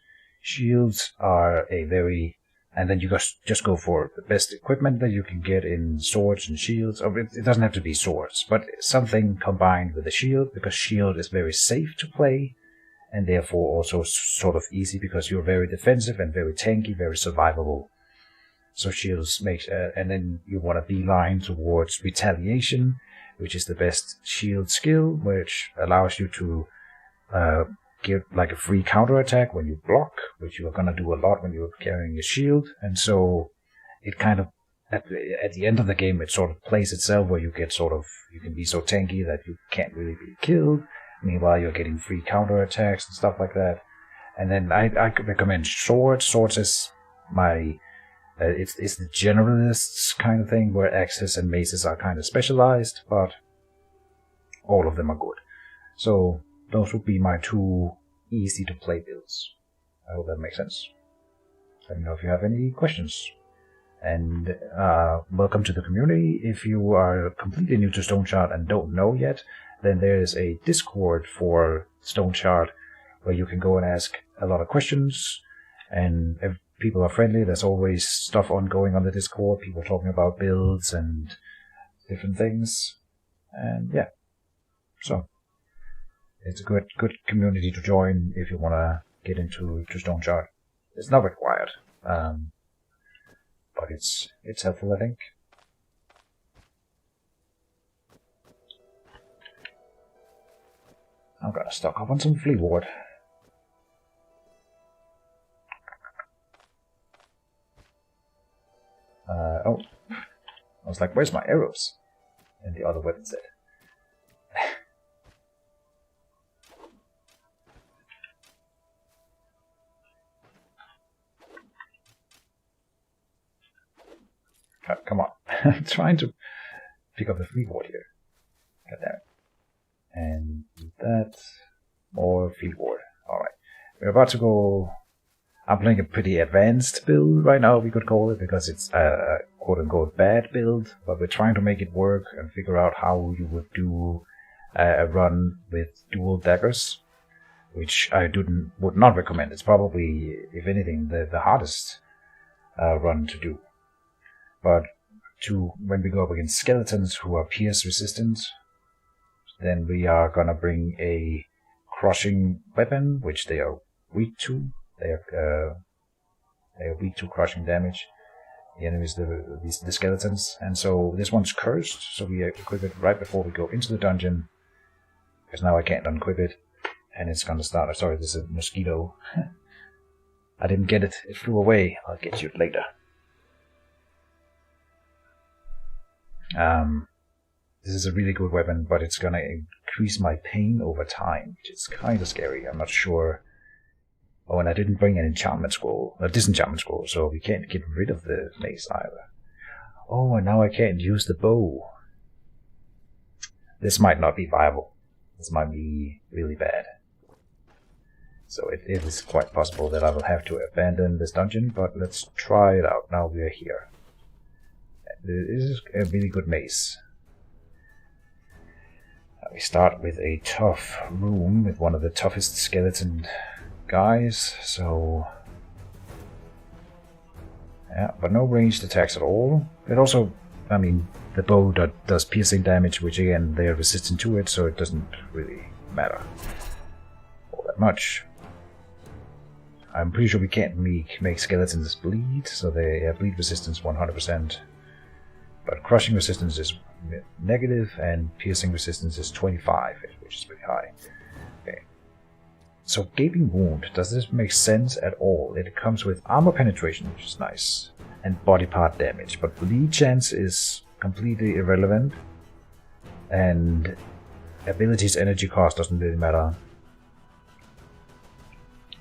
shields are a very... And then you just go for the best equipment that you can get in swords and shields. Or it doesn't have to be swords, but something combined with a shield, because shield is very safe to play, and therefore also sort of easy, because you're very defensive and very tanky, very survivable. So shields makes... and then you want to beeline towards retaliation, which is the best shield skill, which allows you to give like a free counterattack when you block, which you are going to do a lot when you're carrying a shield. And so it kind of, at the end of the game, it sort of plays itself, where you get sort of... You can be so tanky that you can't really be killed. Meanwhile, you're getting free counterattacks and stuff like that. And then I recommend swords. Swords is my... it's the generalists kind of thing, where axes and maces are kind of specialized, but all of them are good. So those would be my 2 easy to play builds. I hope that makes sense. Let me know if you have any questions. And welcome to the community. If you are completely new to Stoneshard and don't know yet, then there is a Discord for Stoneshard where you can go and ask a lot of questions, and if people are friendly, there's always stuff ongoing on the Discord, people talking about builds and different things, and yeah, so it's a good community to join if you want to get into Stoneshard. It's not required, but it's helpful, I think. I'm gonna stock up on some flea ward. Oh, I was like, where's my arrows? And the other weapon said. Come on. I'm trying to pick up the flea ward here. God damn it. And that, more flea ward. Alright. We're about to go... I'm playing a pretty advanced build right now, we could call it, because it's a quote-unquote bad build, but we're trying to make it work and figure out how you would do a run with dual daggers, which I would not recommend. It's probably, if anything, the hardest run to do. But when we go up against skeletons who are pierce resistant, then we are gonna bring a crushing weapon, which they are weak to. They are weak to crushing damage. The enemies, the skeletons, and so this one's cursed. So we equip it right before we go into the dungeon, because now I can't unequip it, and it's gonna start. Sorry, this is a mosquito. I didn't get it. It flew away. I'll get you later. This is a really good weapon, but it's gonna increase my pain over time, which is kind of scary. I'm not sure. Oh, and I didn't bring an enchantment scroll, a disenchantment scroll, so we can't get rid of the mace either. Oh, and now I can't use the bow. This might not be viable. This might be really bad. So it is quite possible that I will have to abandon this dungeon, but let's try it out. Now we are here. This is a really good mace. We start with a tough room with one of the toughest skeleton guys, so yeah, but no ranged attacks at all. It also, I mean, the bow does piercing damage, which again, they are resistant to it, so it doesn't really matter all that much. I'm pretty sure we can't make skeletons bleed, so they have bleed resistance 100%. But crushing resistance is negative, and piercing resistance is 25, which is pretty high. Okay. So gaping wound, does this make sense at all? It comes with armor penetration, which is nice, and body part damage, but bleed chance is completely irrelevant, and ability's energy cost doesn't really matter.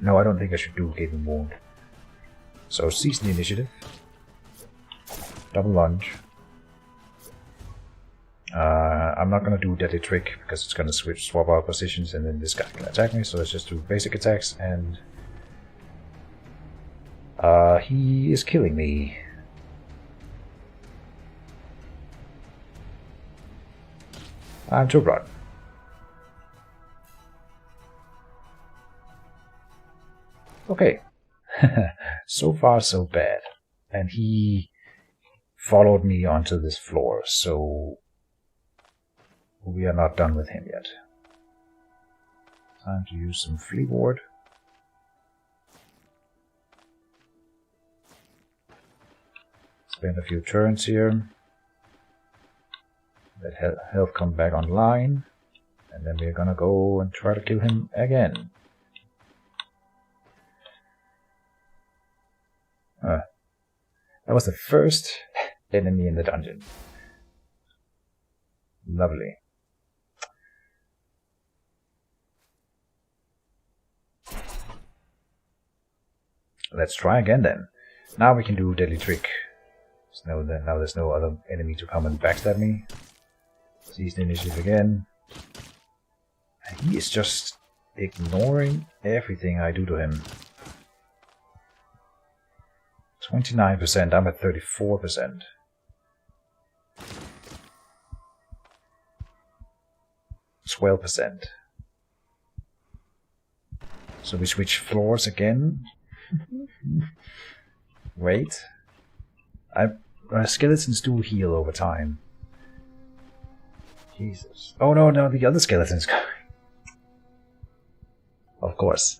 No, I don't think I should do gaping wound. So seize the initiative. Double lunge. I'm not gonna do Deadly Trick because it's gonna swap out positions and then this guy can attack me, so let's just do basic attacks, and he is killing me. Time to run. Okay. So far so bad. And he followed me onto this floor, so we are not done with him yet. Time to use some flea ward. Spend a few turns here. Let health come back online. And then we're gonna go and try to kill him again. That was the first enemy in the dungeon. Lovely. Let's try again then. Now we can do Deadly Trick. So now there's no other enemy to come and backstab me. Seize the initiative again. And he is just ignoring everything I do to him. 29%, I'm at 34%. %. So we switch floors again. Wait. Skeletons do heal over time. Jesus. Oh no, the other skeleton's coming. Of course.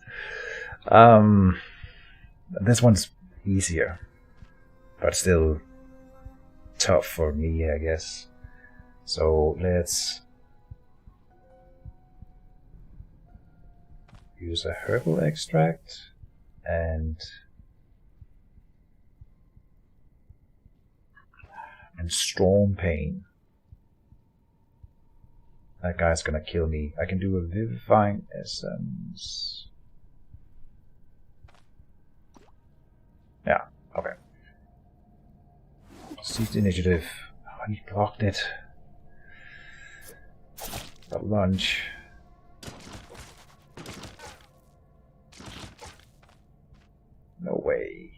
This one's easier, but still tough for me, I guess. So let's use a herbal extract and Storm Pain. That guy's gonna kill me. I can do a Vivifying Essence. Yeah, okay. Seize the initiative. Oh, he blocked it. Double lunge. No way.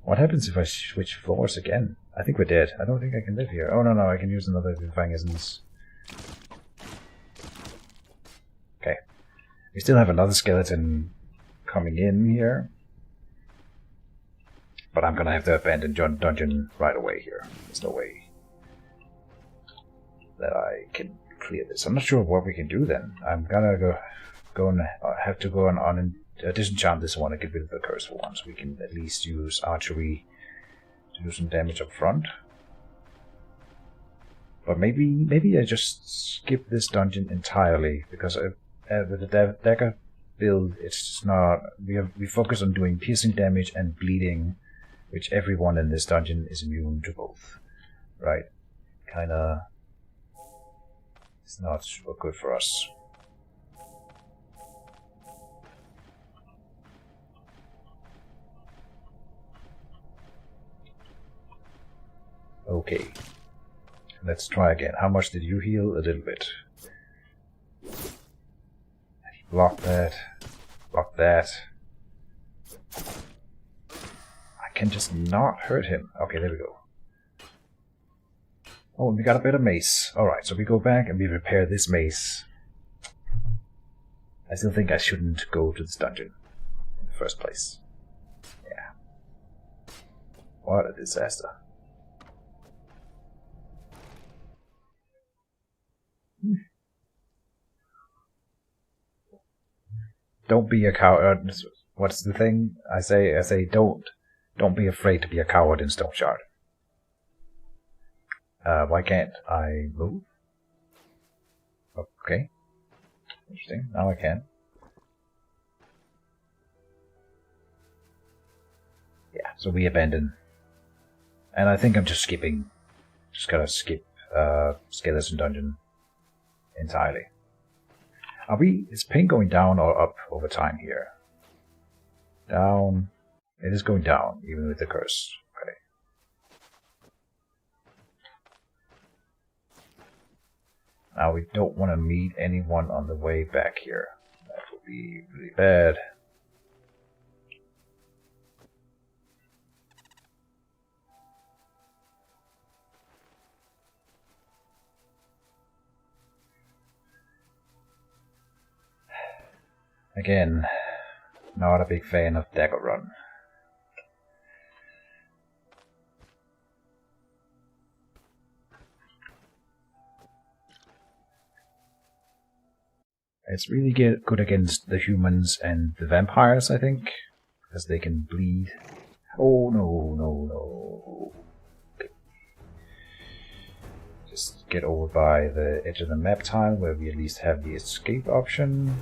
What happens if I switch floors again? I think we're dead. I don't think I can live here. Oh no, I can use another Vivifying Essence. Okay. We still have another skeleton coming in here. But I'm gonna have to abandon dungeon right away here. There's no way that I can clear this. I'm not sure what we can do then. I'm gonna go and have to go on disenchant this one and get rid of the curse for once. We can at least use archery to do some damage up front. But maybe I just skip this dungeon entirely, because with the Dagger build, it's not. We focus on doing piercing damage and bleeding, which everyone in this dungeon is immune to both. Right? Kinda. It's not super good for us. Okay. Let's try again. How much did you heal? A little bit. Block that. Block that. I can just not hurt him. Okay, there we go. Oh, we got a better mace. Alright, so we go back and we repair this mace. I still think I shouldn't go to this dungeon in the first place. Yeah. What a disaster. Don't be a coward. What's the thing? I say don't be afraid to be a coward in Stoneshard. Why can't I move? Okay. Interesting. Now I can. Yeah, so we abandon. And I think I'm just skipping. Just gonna skip Skeleton Dungeon entirely. Is pain going down or up over time here? Down. It is going down, even with the curse. Okay. Now we don't want to meet anyone on the way back here. That would be really bad. Again, not a big fan of Dagger Run. It's really good against the humans and the vampires, I think, because they can bleed. Oh no, no, no. Okay. Just get over by the edge of the map tile where we at least have the escape option.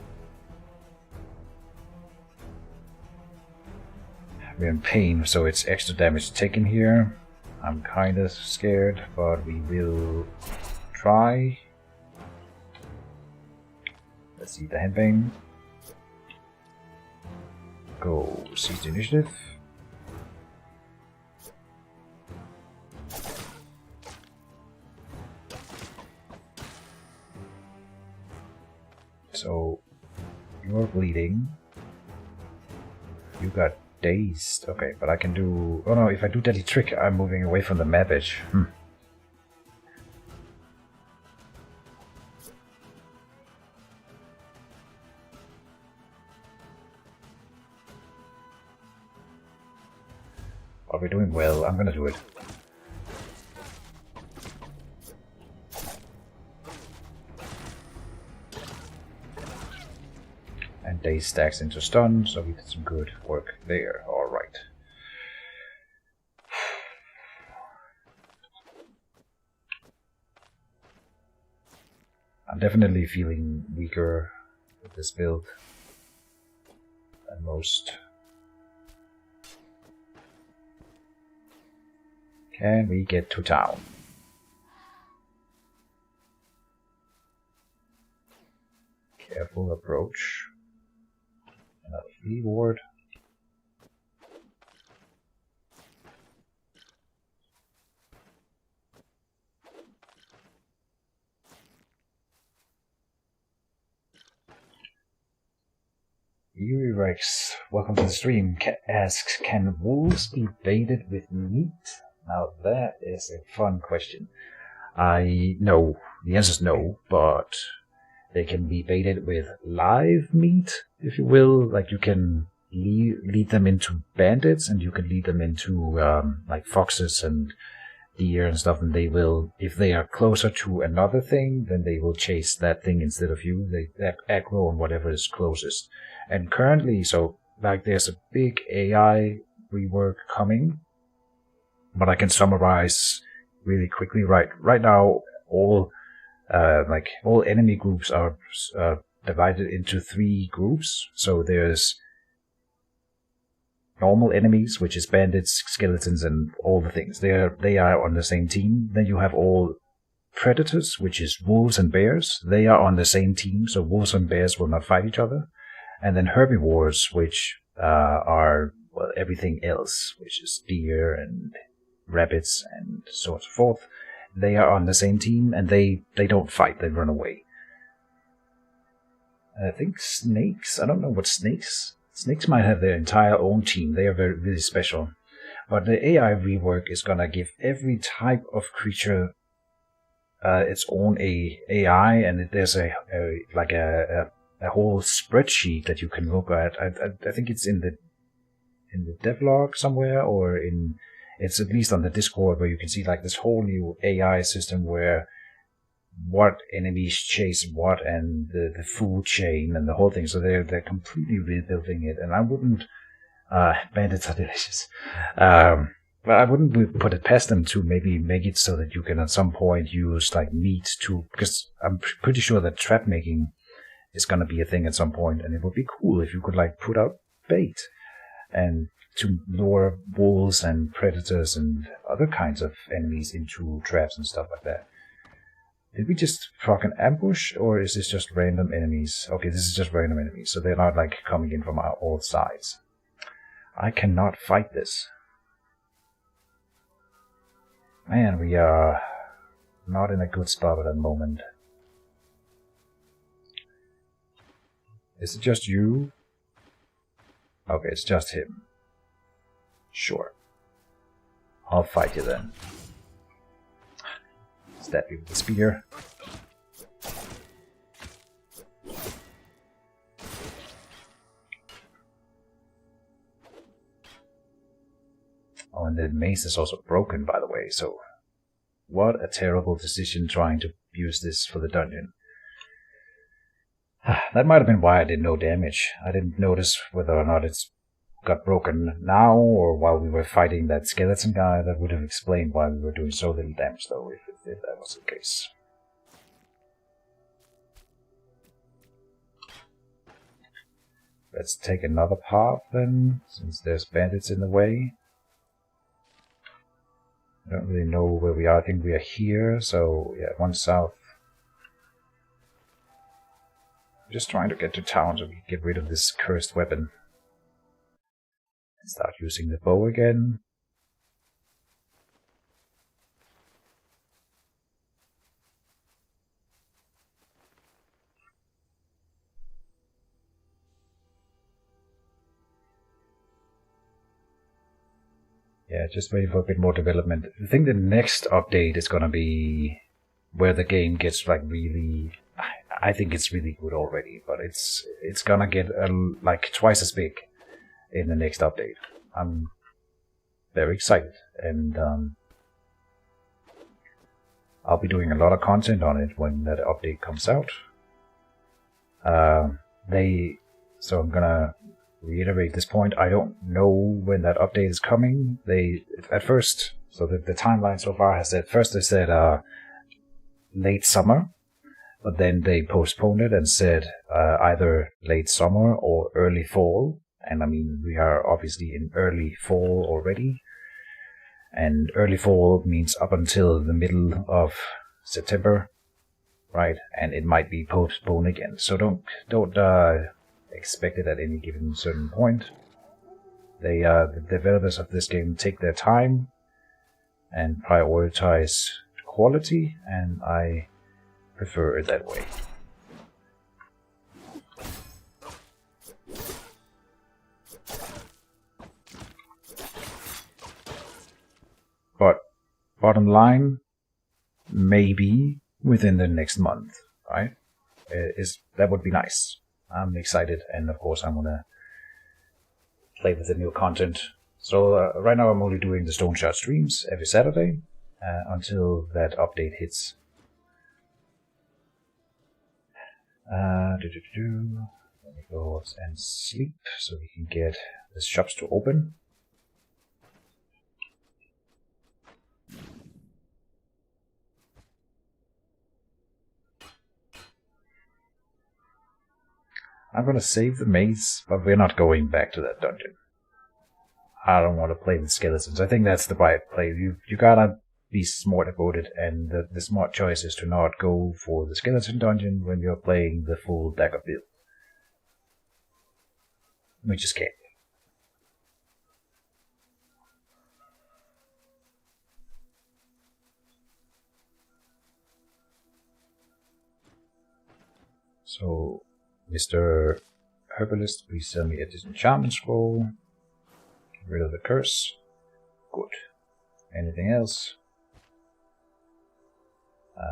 We're in pain, so it's extra damage taken here. I'm kinda scared, but we will try. Let's see the headbang. Go seize the initiative. So you're bleeding. You got dazed. Okay, but I can do... Oh no, if I do Deadly Trick, I'm moving away from the map edge. But we're doing well. I'm gonna do it. And Daze stacks into stun, so we did some good work there. Alright. I'm definitely feeling weaker with this build than most. Can we get to town? Careful approach. Another free ward. Yuri Rex, welcome to the stream. Asks, can wolves be baited with meat? Now that is a fun question. No. The answer is no, but they can be baited with live meat, if you will. Like you can lead them into bandits, and you can lead them into like foxes and deer and stuff, and they will, if they are closer to another thing, then they will chase that thing instead of you. They aggro on whatever is closest. And currently, so like there's a big AI rework coming, but I can summarize really quickly. Right now, all enemy groups are divided into 3 groups. So there's normal enemies, which is bandits, skeletons, and all the things. They are on the same team. Then you have all predators, which is wolves and bears. They are on the same team, so wolves and bears will not fight each other. And then herbivores, which are everything else, which is deer and rabbits and so on and so forth. They are on the same team, and they don't fight, they run away. I think snakes, I don't know what snakes might have their entire own team. They are really special. But the AI rework is gonna give every type of creature its own AI, and there's a whole spreadsheet that you can look at. I think it's in the devlog somewhere, or it's at least on the Discord, where you can see like this whole new AI system where what enemies chase what, and the food chain and the whole thing. So they're completely rebuilding it, and I wouldn't. Bandits are delicious. But Well, I wouldn't put it past them to maybe make it so that you can at some point use like meat to, because I'm pretty sure that trap making is gonna be a thing at some point, and it would be cool if you could like put out bait and to lure wolves and predators and other kinds of enemies into traps and stuff like that. Did we just proc an ambush, or is this just random enemies? Okay, this is just random enemies, so they're not like coming in from all sides. I cannot fight this. Man, we are not in a good spot at the moment. Is it just you? Okay, it's just him. Sure. I'll fight you then. Stab you with the spear. Oh, and the mace is also broken, by the way, so what a terrible decision trying to use this for the dungeon. That might have been why I did no damage. I didn't notice whether or not it's got broken now or while we were fighting that skeleton guy. That would have explained why we were doing so little damage, though, if that was the case. Let's take another path then, since there's bandits in the way. I don't really know where we are. I think we are here, so yeah, one south. I'm just trying to get to town so we can get rid of this cursed weapon. And start using the bow again. Yeah, just waiting for a bit more development. I think the next update is gonna be where the game gets like really... I think it's really good already, but it's gonna get like twice as big in the next update. I'm very excited, and I'll be doing a lot of content on it when that update comes out. So I'm gonna reiterate this point. I don't know when that update is coming. At first, so the timeline so far has said, first they said late summer, but then they postponed it and said either late summer or early fall. And I mean, we are obviously in early fall already, and early fall means up until the middle of September, right? And it might be postponed again. So don't expect it at any given certain point. The developers of this game take their time and prioritize quality, and I prefer it that way. But bottom line, maybe within the next month, right? That would be nice. I'm excited, and of course I'm gonna play with the new content. So right now I'm only doing the Stoneshard streams every Saturday until that update hits. Let me go and sleep so we can get the shops to open. I'm gonna save the maze, but we're not going back to that dungeon. I don't want to play with skeletons. I think that's the right play. You gotta be smart about it, and the smart choice is to not go for the skeleton dungeon when you're playing the full Dagger build. We just can't. So, Mr. Herbalist, please sell me a disenchantment scroll. Get rid of the curse. Good. Anything else?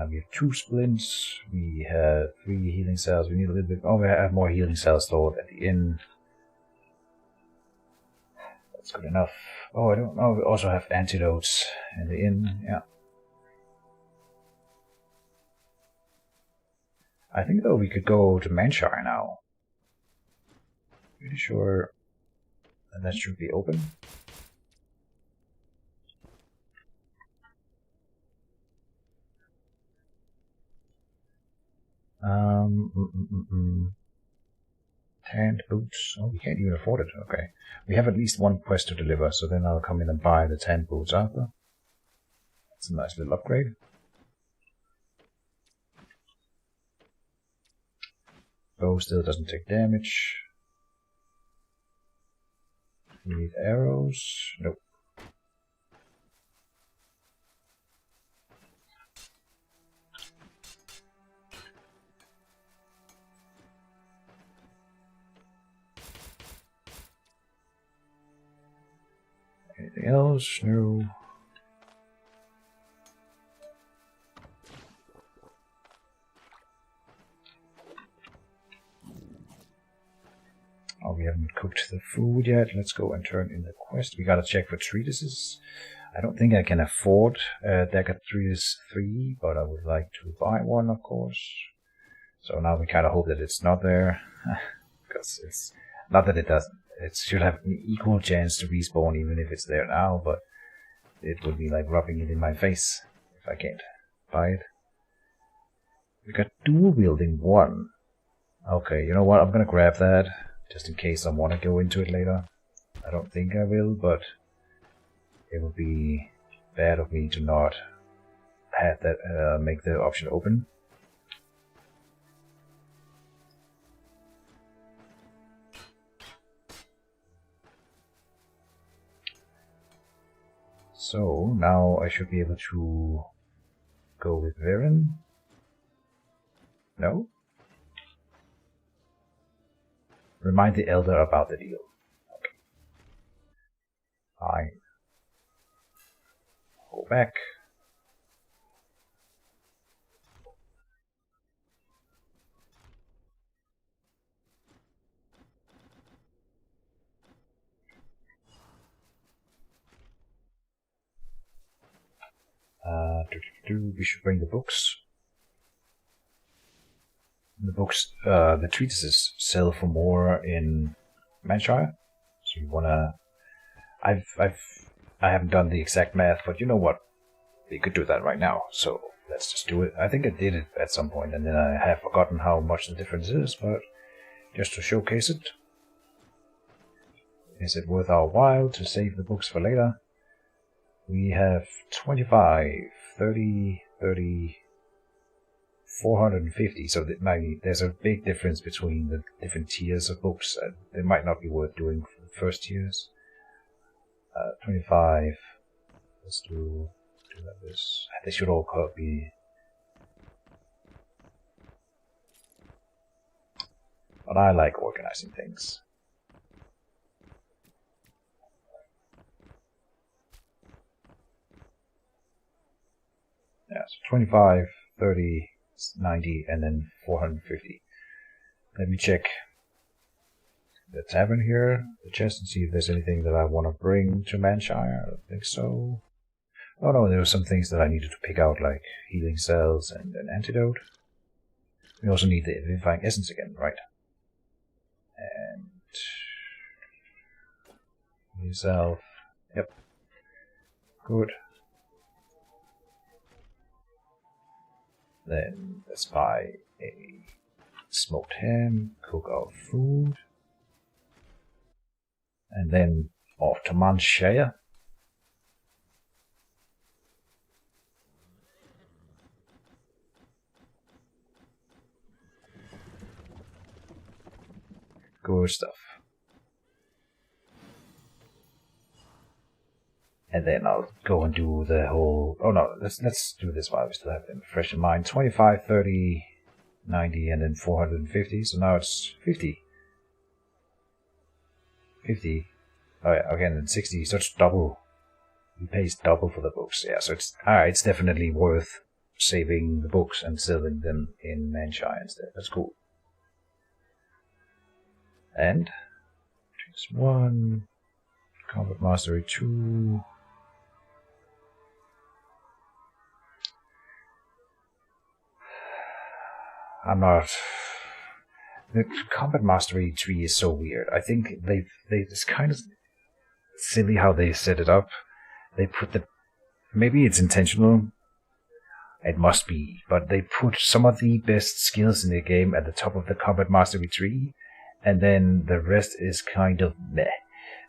We have 2 splints. We have 3 healing cells. We need a little bit. Oh, we have more healing cells stored at the inn. That's good enough. Oh, I don't know. We also have antidotes in the inn. Yeah. I think though we could go to Manshire now. Pretty sure that should be open. Tanned boots. Oh, we can't even afford it. Okay. We have at least one quest to deliver, so then I'll come in and buy the tanned boots after. That's a nice little upgrade. Bow still doesn't take damage. We need arrows. Nope. Anything else? No. Oh, we haven't cooked the food yet. Let's go and turn in the quest. We gotta check for treatises. I don't think I can afford Dagger Treatise 3, but I would like to buy one, of course. So now we kind of hope that it's not there. Because it's not that it doesn't. It should have an equal chance to respawn even if it's there now, but it would be like rubbing it in my face if I can't buy it. We got dual wielding 1. Okay, you know what? I'm gonna grab that just in case I want to go into it later. I don't think I will, but it would be bad of me to not have that make the option open. So now I should be able to go with Viren. No? Remind the Elder about the deal. Okay. Fine. Go back. We should bring the books. The books, the treatises sell for more in Manshire. So you wanna... I haven't done the exact math, but you know what? We could do that right now. So let's just do it. I think I did it at some point, and then I have forgotten how much the difference is, but just to showcase it. Is it worth our while to save the books for later? We have 25, 30, 30, 450, so that there's a big difference between the different tiers of books. It might not be worth doing for the first tiers. 25, let's do this. They should all be... But I like organizing things. Yeah, so 25, 30, 90, and then 450. Let me check the tavern here, the chest, and see if there's anything that I want to bring to Manshire. I don't think so. Oh no, there were some things that I needed to pick out, like healing cells and an antidote. We also need the vivifying essence again, right? And... yourself. Yep. Good. Then let's buy a smoked ham, cook our food, and then off to Manshire. Good stuff. And then I'll go and do the whole... Oh no, let's do this while we still have them fresh in mind. 25, 30, 90, and then 450. So now it's 50. 50. Oh yeah, again, then 60. So it's double. He pays double for the books. Yeah, so it's... Alright, it's definitely worth saving the books and selling them in Manshire instead. That's cool. And... Drinks 1. Combat Mastery 2. I'm not... The Combat Mastery tree is so weird. I think it's kind of silly how they set it up. They put the... Maybe it's intentional, It must be, but they put some of the best skills in the game at the top of the combat mastery tree, and then the rest is kind of meh.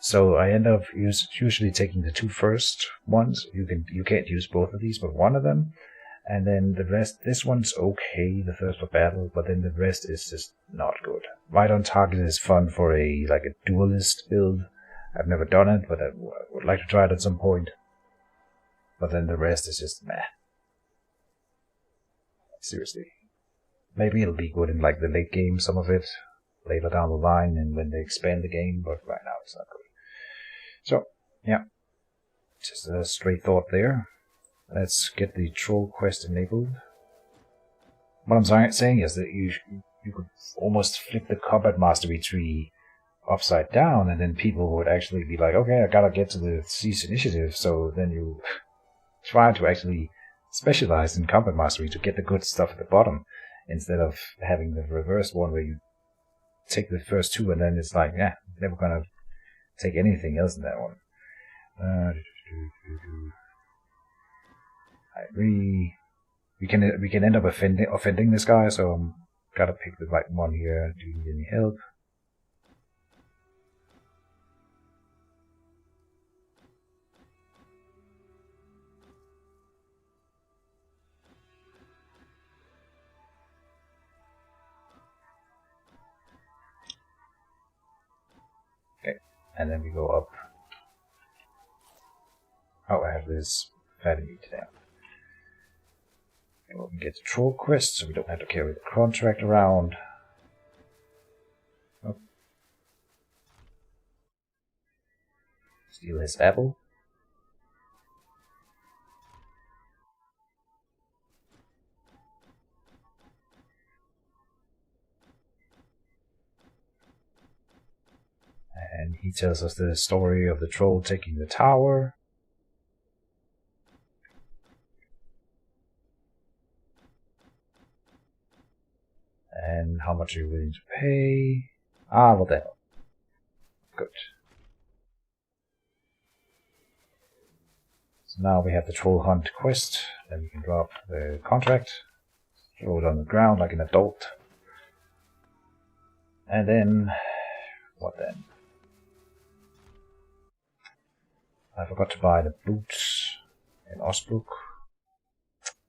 So I end up usually taking the two first ones. You can't use both of these, but one of them, and then the rest. This one's okay, the Thirst for Battle, but then the rest is just not good. Right on Target is fun for a duelist build. I've never done it, but I would like to try it at some point. But then the rest is just meh. Seriously. Maybe it'll be good in the late game, some of it, later down the line, and when they expand the game, but right now it's not good. So, yeah. Just a straight thought there. Let's get the troll quest enabled. What I'm saying is that you could almost flip the combat mastery tree upside down, and then people would actually be like, okay, I gotta get to the Siege Initiative, so then you try to actually specialize in combat mastery to get the good stuff at the bottom, instead of having the reverse one where you take the first two and then it's like, yeah, never gonna take anything else in that one. I agree. We can end up offending this guy, so I'm gotta pick the right one here. Do you need any help? Okay, and then we go up. Oh, I have this fatty meat there. And we can get the troll quest, so we don't have to carry the contract around. Oh. Steal his apple. And he tells us the story of the troll taking the tower. And how much are you willing to pay? Ah, what the hell. Good. So now we have the troll hunt quest. Then we can drop the contract. Throw it on the ground like an adult. And then... what then? I forgot to buy the boots in Osbrook.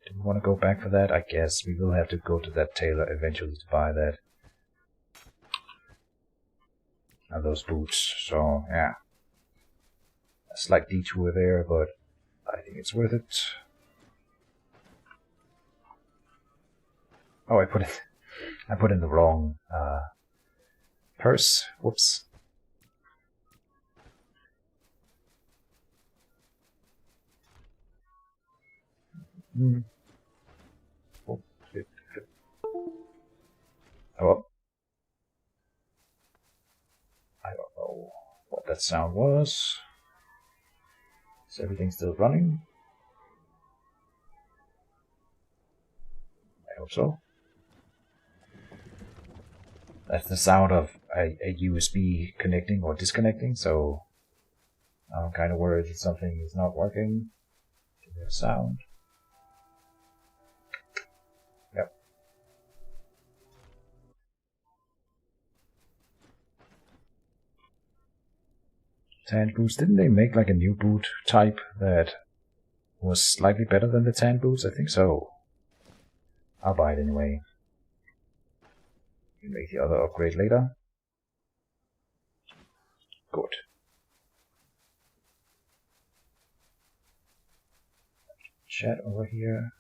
Didn't want to go back for that. I guess we will have to go to that tailor eventually to buy that. And those boots, so yeah. A slight detour there, but I think it's worth it. Oh, I put in the wrong purse. Whoops. Oh, well. I don't know what that sound was. Is everything still running? I hope so. That's the sound of a USB connecting or disconnecting, so I'm kind of worried that something is not working. The sound. Yep. Tan boots. Didn't they make a new boot type that was slightly better than the tan boots? I think so. I'll buy it anyway. You make the other upgrade later. Good. Chat over here.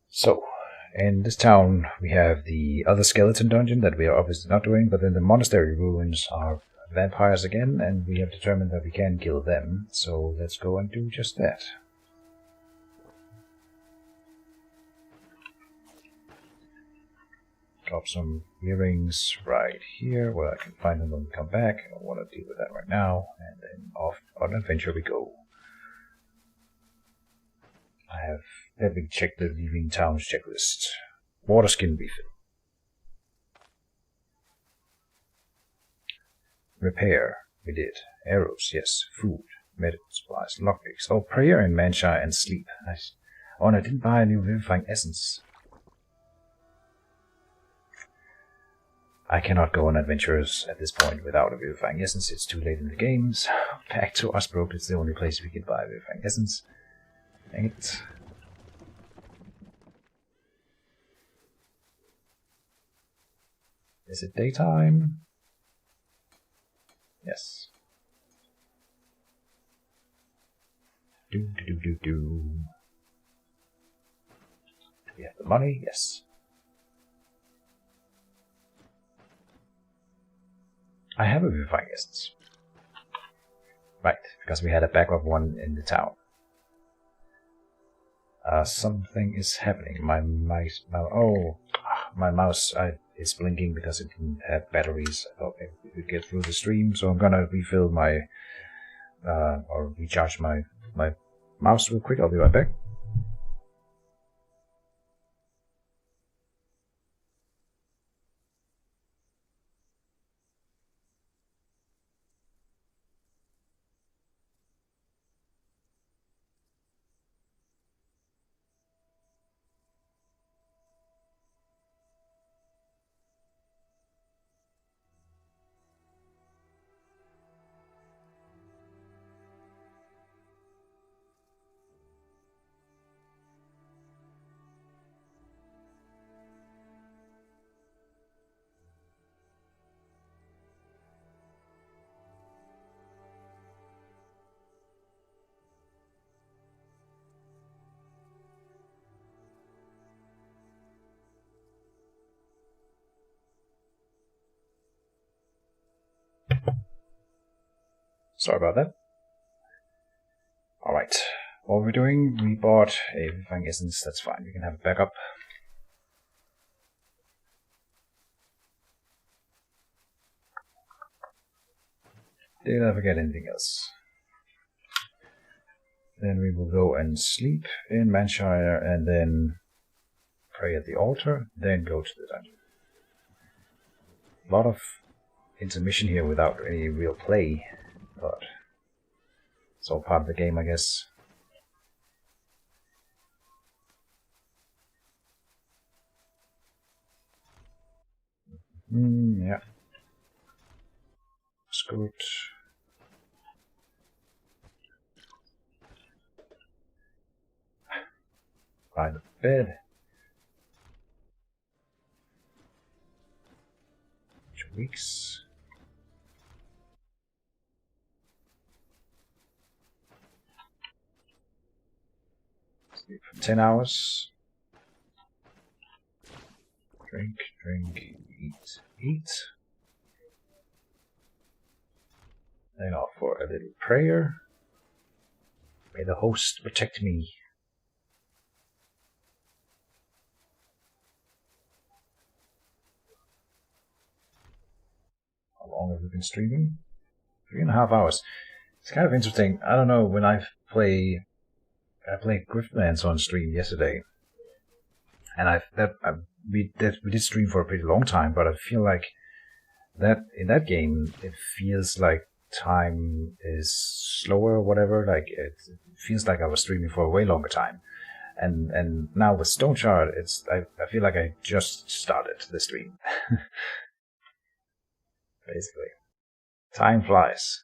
So, in this town we have the other skeleton dungeon that we are obviously not doing, but then the monastery ruins are vampires again, and we have determined that we can kill them, so let's go and do just that. Drop some earrings right here where I can find them when we come back. I don't want to deal with that right now, and then off on an adventure we go. I have checked the leaving town's checklist. Water skin refill. Repair, we did. Arrows, yes. Food, medical supplies, lockpicks. Oh, prayer and manshire and sleep. Nice. Oh, and I didn't buy a new vivifying essence. I cannot go on adventures at this point without a vivifying essence. It's too late in the games. Back to Osbrook, it's the only place we can buy a vivifying essence. Dang it. Is it daytime? Yes. Do. Do we have the money? Yes. I have a vivifying essence. Right, because we had a backup one in the town. Something is happening. My mouse is blinking because it didn't have batteries. I thought maybe we could get through the stream, so I'm gonna refill my or recharge my mouse real quick. I'll be right back. Sorry about that. Alright, what we're doing, we bought a vivifying essence, that's fine, we can have a backup. Did I forget anything else? Then we will go and sleep in Manshire and then pray at the altar, then go to the dungeon. A lot of intermission here without any real play, but it's all part of the game, I guess. Yeah. Scoot. By the bed. 2 weeks. Sleep for 10 hours. Drink, eat. Then off for a little prayer. May the host protect me. How long have we been streaming? 3.5 hours. It's kind of interesting. I don't know, when I played Griftlands on stream yesterday, and we did stream for a pretty long time, but I feel like that in that game it feels like time is slower or whatever. Like it feels like I was streaming for a way longer time, and now with Stoneshard, I feel like I just started the stream. Basically, time flies.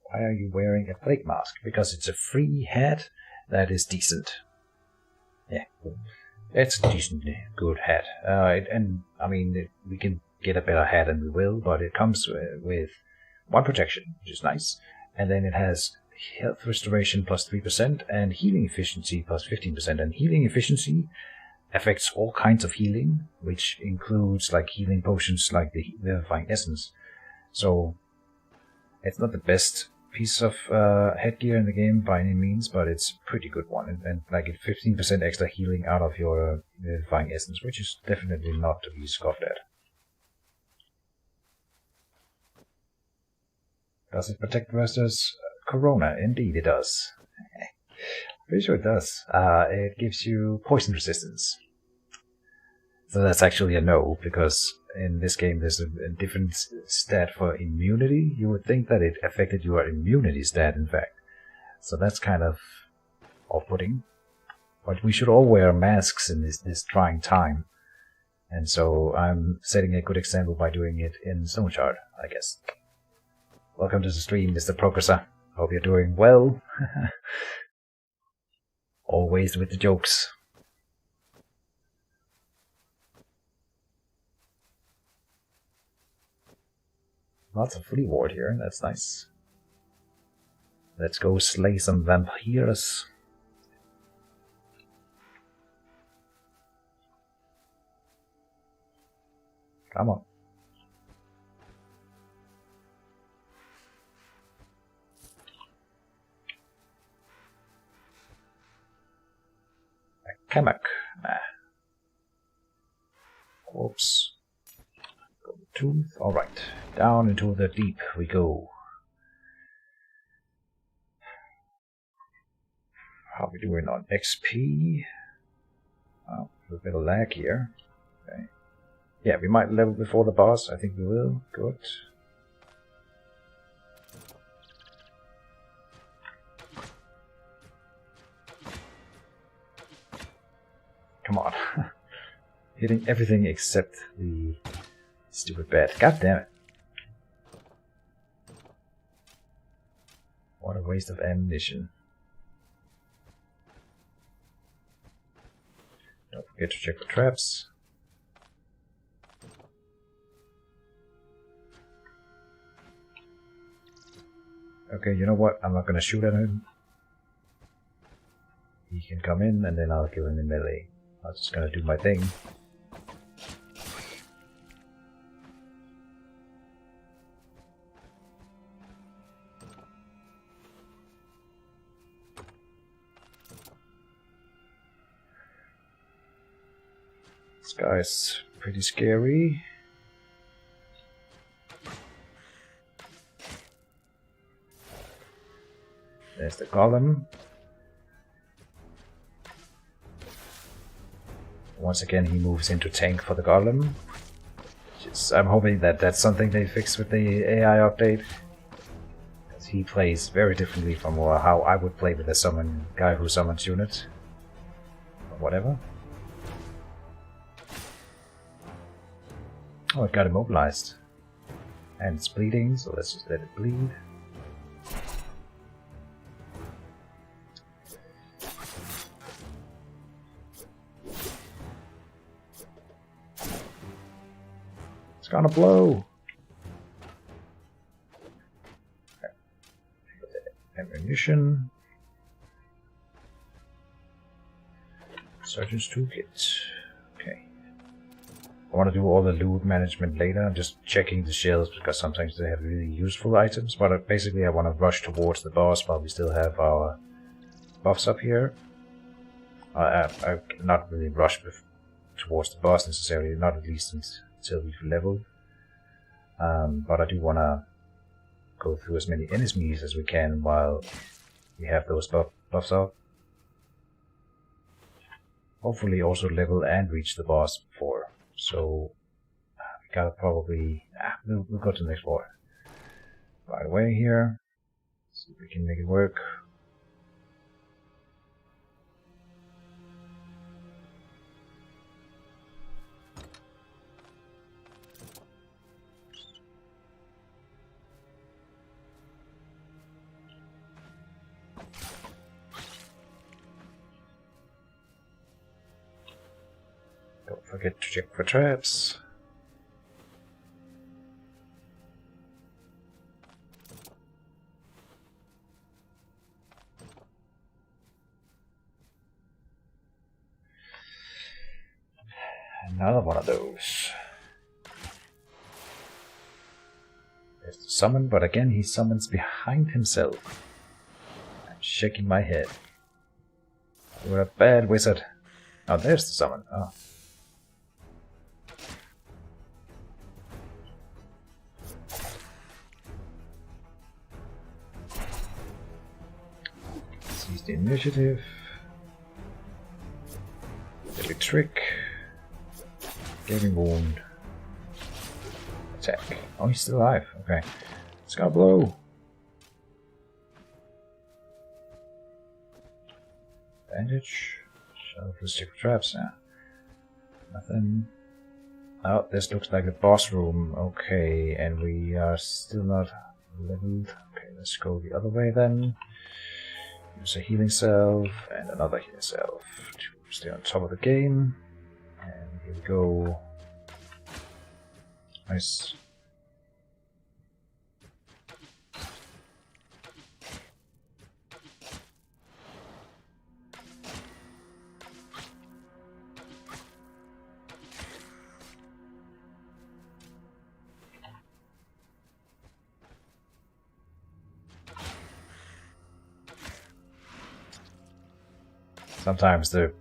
Why are you wearing a plague mask? Because it's a free hat that is decent. Yeah, it's a decently good hat. And I mean, we can get a better hat and we will, but it comes with 1 protection, which is nice. And then it has health restoration plus 3% and healing efficiency plus 15%. And healing efficiency affects all kinds of healing, which includes like healing potions like the Vivifying Essence. So it's not the best piece of headgear in the game by any means, but it's a pretty good one, and like it's 15% extra healing out of your Vivifying Essence, which is definitely not to be scoffed at. Does it protect versus Corona. Indeed, it does. Pretty sure it does. It gives you poison resistance. So that's actually a no, because in this game there's a different stat for immunity. You would think that it affected your immunity stat, in fact. So that's kind of off-putting. But we should all wear masks in this trying time. And so I'm setting a good example by doing it in Stoneshard, I guess. Welcome to the stream, Mr. Progressor. Hope you're doing well. Always with the jokes. Lots of flea ward here, that's nice. Let's go slay some vampires. Come on. A Kamak. Corpse. Tooth. Alright. Down into the deep we go. How are we doing on XP? Oh, a bit of lag here. Okay. Yeah, we might level before the boss. I think we will. Good. Come on. Hitting everything except the stupid bat. God damn it. What a waste of ammunition. Don't forget to check for traps. Okay, you know what? I'm not gonna shoot at him. He can come in and then I'll kill him in melee. I'm just gonna do my thing. This guy's pretty scary. There's the golem. Once again he moves into tank for the golem. I'm hoping that that's something they fix with the AI update. Because he plays very differently from how I would play with a guy who summons units. Or whatever. Oh, it got immobilized. And it's bleeding, so let's just let it bleed. It's gonna blow! Okay. Ammunition. Surgeon's toolkit. Okay. I want to do all the loot management later. I'm just checking the shelves because sometimes they have really useful items. But basically I want to rush towards the boss while we still have our buffs up here. I not really rush towards the boss necessarily, not at least until we've leveled. But I do want to go through as many enemies as we can while we have those buffs up. Hopefully also level and reach the boss before. So we gotta probably we'll go to the next floor right away here. See if we can make it work. Don't forget to check for traps. Another one of those. There's the summon, but again he summons behind himself. I'm shaking my head. You're a bad wizard. Oh, there's the summon. Oh. the initiative. Deadly trick. Gaping wound. Attack. Oh, he's still alive. Okay. Scar blow. Bandage. Shell for stick traps. Yeah. Nothing. Oh, this looks like a boss room. Okay, and we are still not leveled. Okay, let's go the other way then. Use a healing salve and another healing salve to stay on top of the game. And here we go. Nice. Sometimes the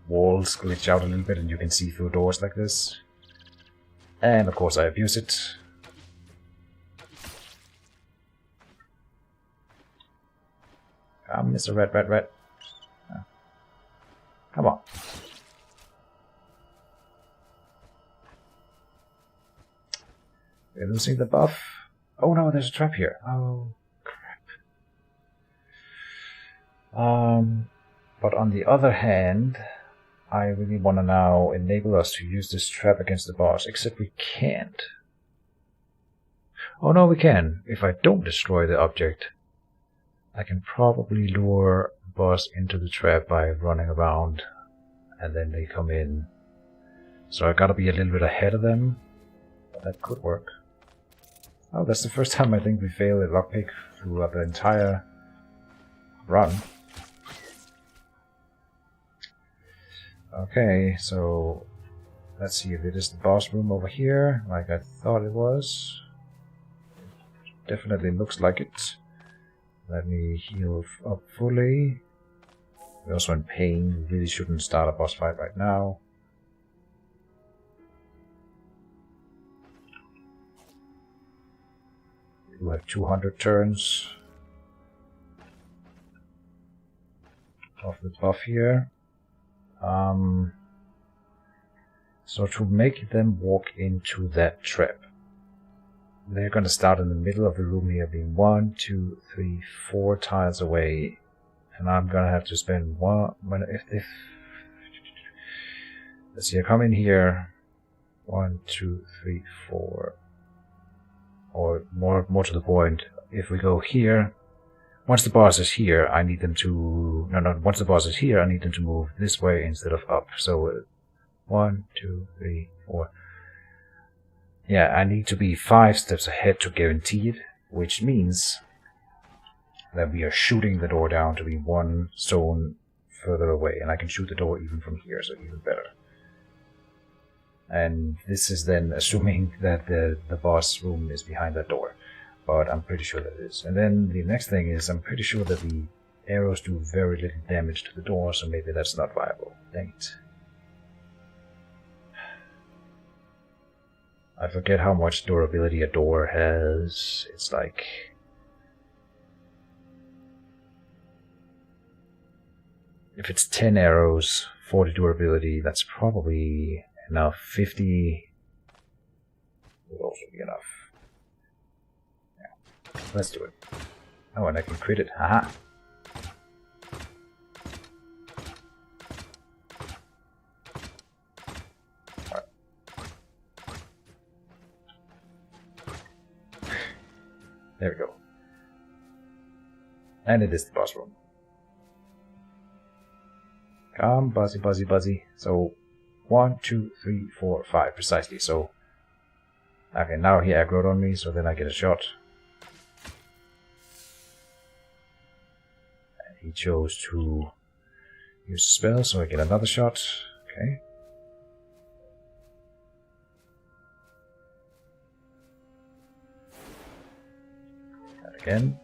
walls glitch out a little bit and you can see through doors like this. And of course I abuse it. Come, Mr. Red. Oh. Come on. We're losing the buff. Oh no, there's a trap here. Oh, crap. But on the other hand, I really want to now enable us to use this trap against the boss, except we can't. Oh no, we can. If I don't destroy the object, I can probably lure the boss into the trap by running around, and then they come in. So I gotta be a little bit ahead of them, but that could work. Oh, that's the first time I think we failed at lockpick throughout the entire run. Okay, so let's see if it is the boss room over here, like I thought it was. It definitely looks like it. Let me heal up fully. We're also in pain. We really shouldn't start a boss fight right now. We do have 200 turns of the buff here. So to make them walk into that trap, they're going to start in the middle of the room here, being 1, 2, 3, 4 tiles away, and I'm going to have to spend if let's see, I come in here 1, 2, 3, 4, or more to the point, if we go here. Once the boss is here, I need them to... once the boss is here, I need them to move this way instead of up. So, 1, 2, 3, 4. Yeah, I need to be 5 steps ahead to guarantee it, which means that we are shooting the door down to be 1 zone further away. And I can shoot the door even from here, so even better. And this is then assuming that the boss room is behind that door. But I'm pretty sure that it is. And then the next thing is, I'm pretty sure that the arrows do very little damage to the door, so maybe that's not viable. Dang it. I forget how much durability a door has. It's like... if it's 10 arrows, 40 durability, that's probably enough. 50 would also be enough. Let's do it. Oh, and I can crit it. Haha. Alright. There we go. And it is the boss room. Come, buzzy. So, 1, 2, 3, 4, 5, precisely. So, okay, now he aggroed on me, so then I get a shot. He chose to use a spell, so I get another shot. Okay. And again.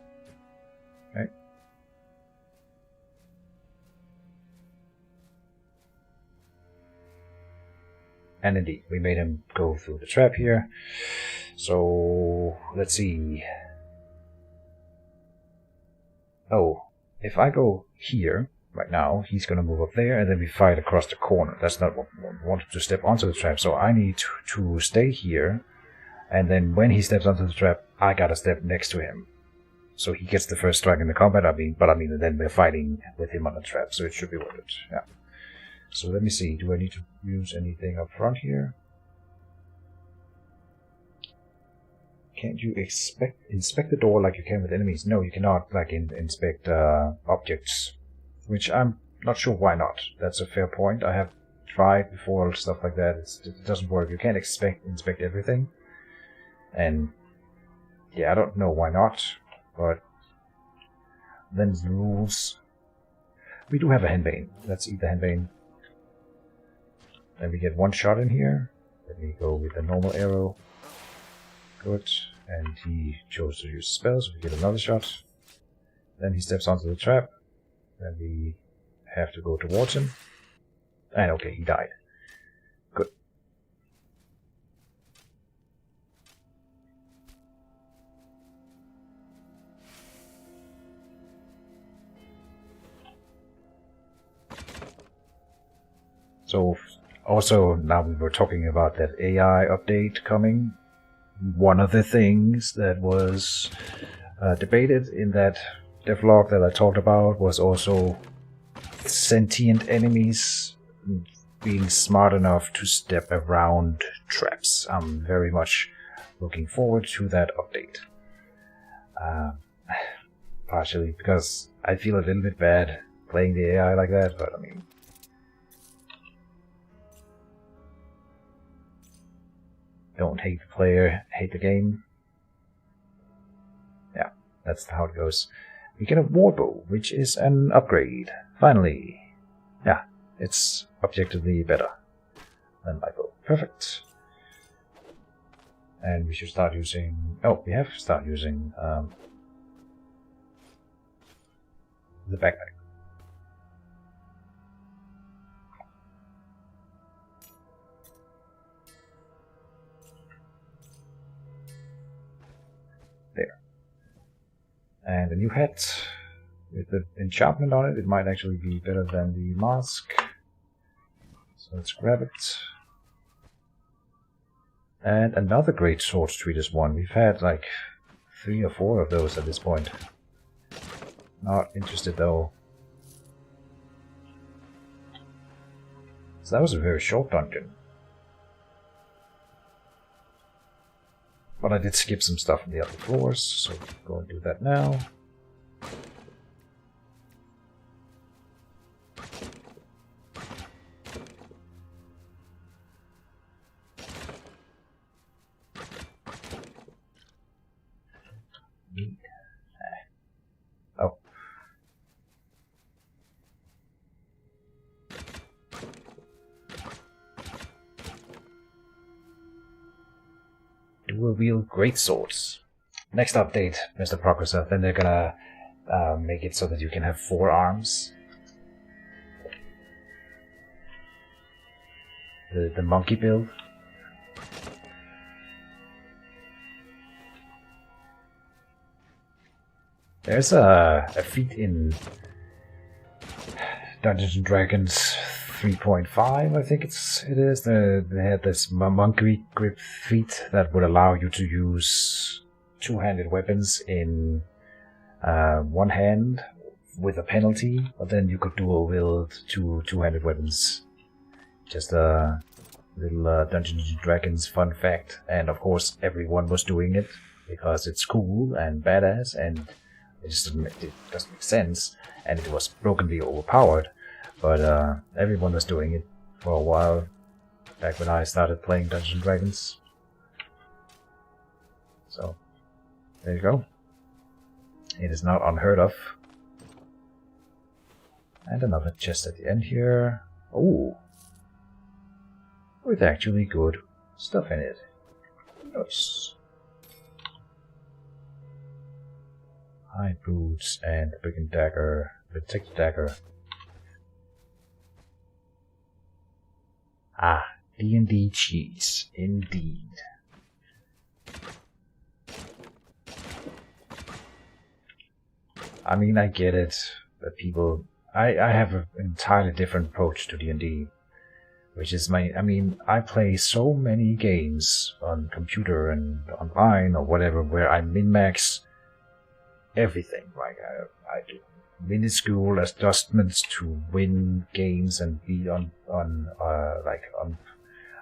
Okay. And indeed, we made him go through the trap here. So, let's see. Oh. if I go here right now, he's going to move up there, and then we fight across the corner. That's not what we wanted to step onto the trap, so I need to stay here, and then when he steps onto the trap, I gotta step next to him. So he gets the first strike in the combat, and then we're fighting with him on the trap, so it should be worth it, yeah. So let me see, do I need to use anything up front here? Can't you inspect the door like you can with enemies? No, you cannot like inspect objects, which I'm not sure why not. That's a fair point. I have tried before stuff like that. It doesn't work. You can't inspect everything, and yeah, I don't know why not. But then the rules. We do have a henbane. Let's eat the henbane. Then we get one shot in here. Let me go with a normal arrow. Good, and he chose to use spells, so we get another shot. Then he steps onto the trap. Then we have to go towards him. And okay, he died. Good. So, also, now we were talking about that AI update coming. One of the things that was debated in that devlog that I talked about was also sentient enemies being smart enough to step around traps. I'm very much looking forward to that update. Partially because I feel a little bit bad playing the AI like that, but I mean... Don't hate the player, hate the game. Yeah, that's how it goes. We get a warbow, which is an upgrade. Finally. Yeah, it's objectively better than my bow. Perfect. And we should start using... Oh, we have to start using the backpack. And a new hat with the enchantment on it. It might actually be better than the mask. So let's grab it. And another great sword treatise one. We've had like 3 or 4 of those at this point. Not interested though. So that was a very short dungeon. But I did skip some stuff on the other floors, so we'll go and do that now. Oh. Dual wield greatswords. Next update, Mr. Progressor. Then they're gonna make it so that you can have 4 arms. The monkey build. There's a feat in Dungeons and Dragons 3.5, I think it is. They had this monkey grip feat that would allow you to use 2-handed weapons in one hand with a penalty, but then you could dual wield 2-handed weapons. Just a little Dungeons and Dragons fun fact, and of course everyone was doing it because it's cool and badass, and it doesn't make sense, and it was brokenly overpowered. But everyone was doing it for a while, back when I started playing Dungeons and Dragons. So, there you go. It is not unheard of. And another chest at the end here. Ooh. With actually good stuff in it. Nice. Hide boots and the brick and dagger. Take the dagger. Ah, D&D cheese, indeed. I mean, I get it. that people... I have an entirely different approach to D&D, which is I play so many games on computer and online or whatever where I min-max everything. Like I do minuscule adjustments to win games and be on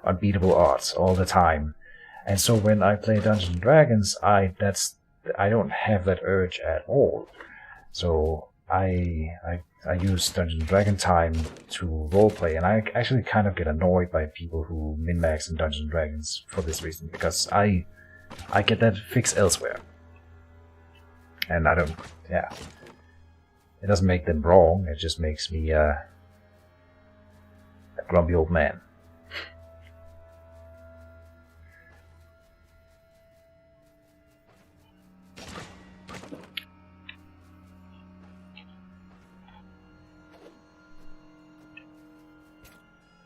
unbeatable odds all the time. And so when I play Dungeons and Dragons, I don't have that urge at all. So I use Dungeons and Dragons time to roleplay, and I actually kind of get annoyed by people who min-max in Dungeons and Dragons for this reason, because I get that fix elsewhere. And I don't, yeah. It doesn't make them wrong, it just makes me a grumpy old man.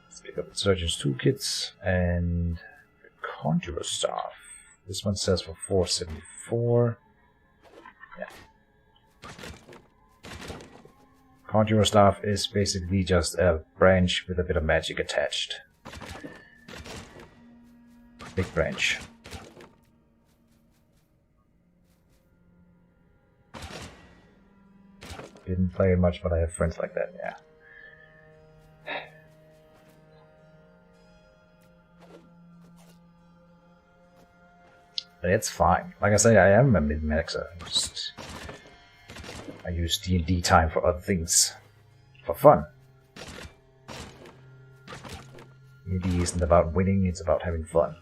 Let's pick up the Surgeon's Toolkits and the Conjurer Staff. This one sells for $4.74. Yeah. Conjurer Staff is basically just a branch with a bit of magic attached. Big branch. Didn't play it much, but I have friends like that, yeah. It's fine. Like I say, I am a min-maxer. I use D&D time for other things. For fun. D&D isn't about winning, it's about having fun.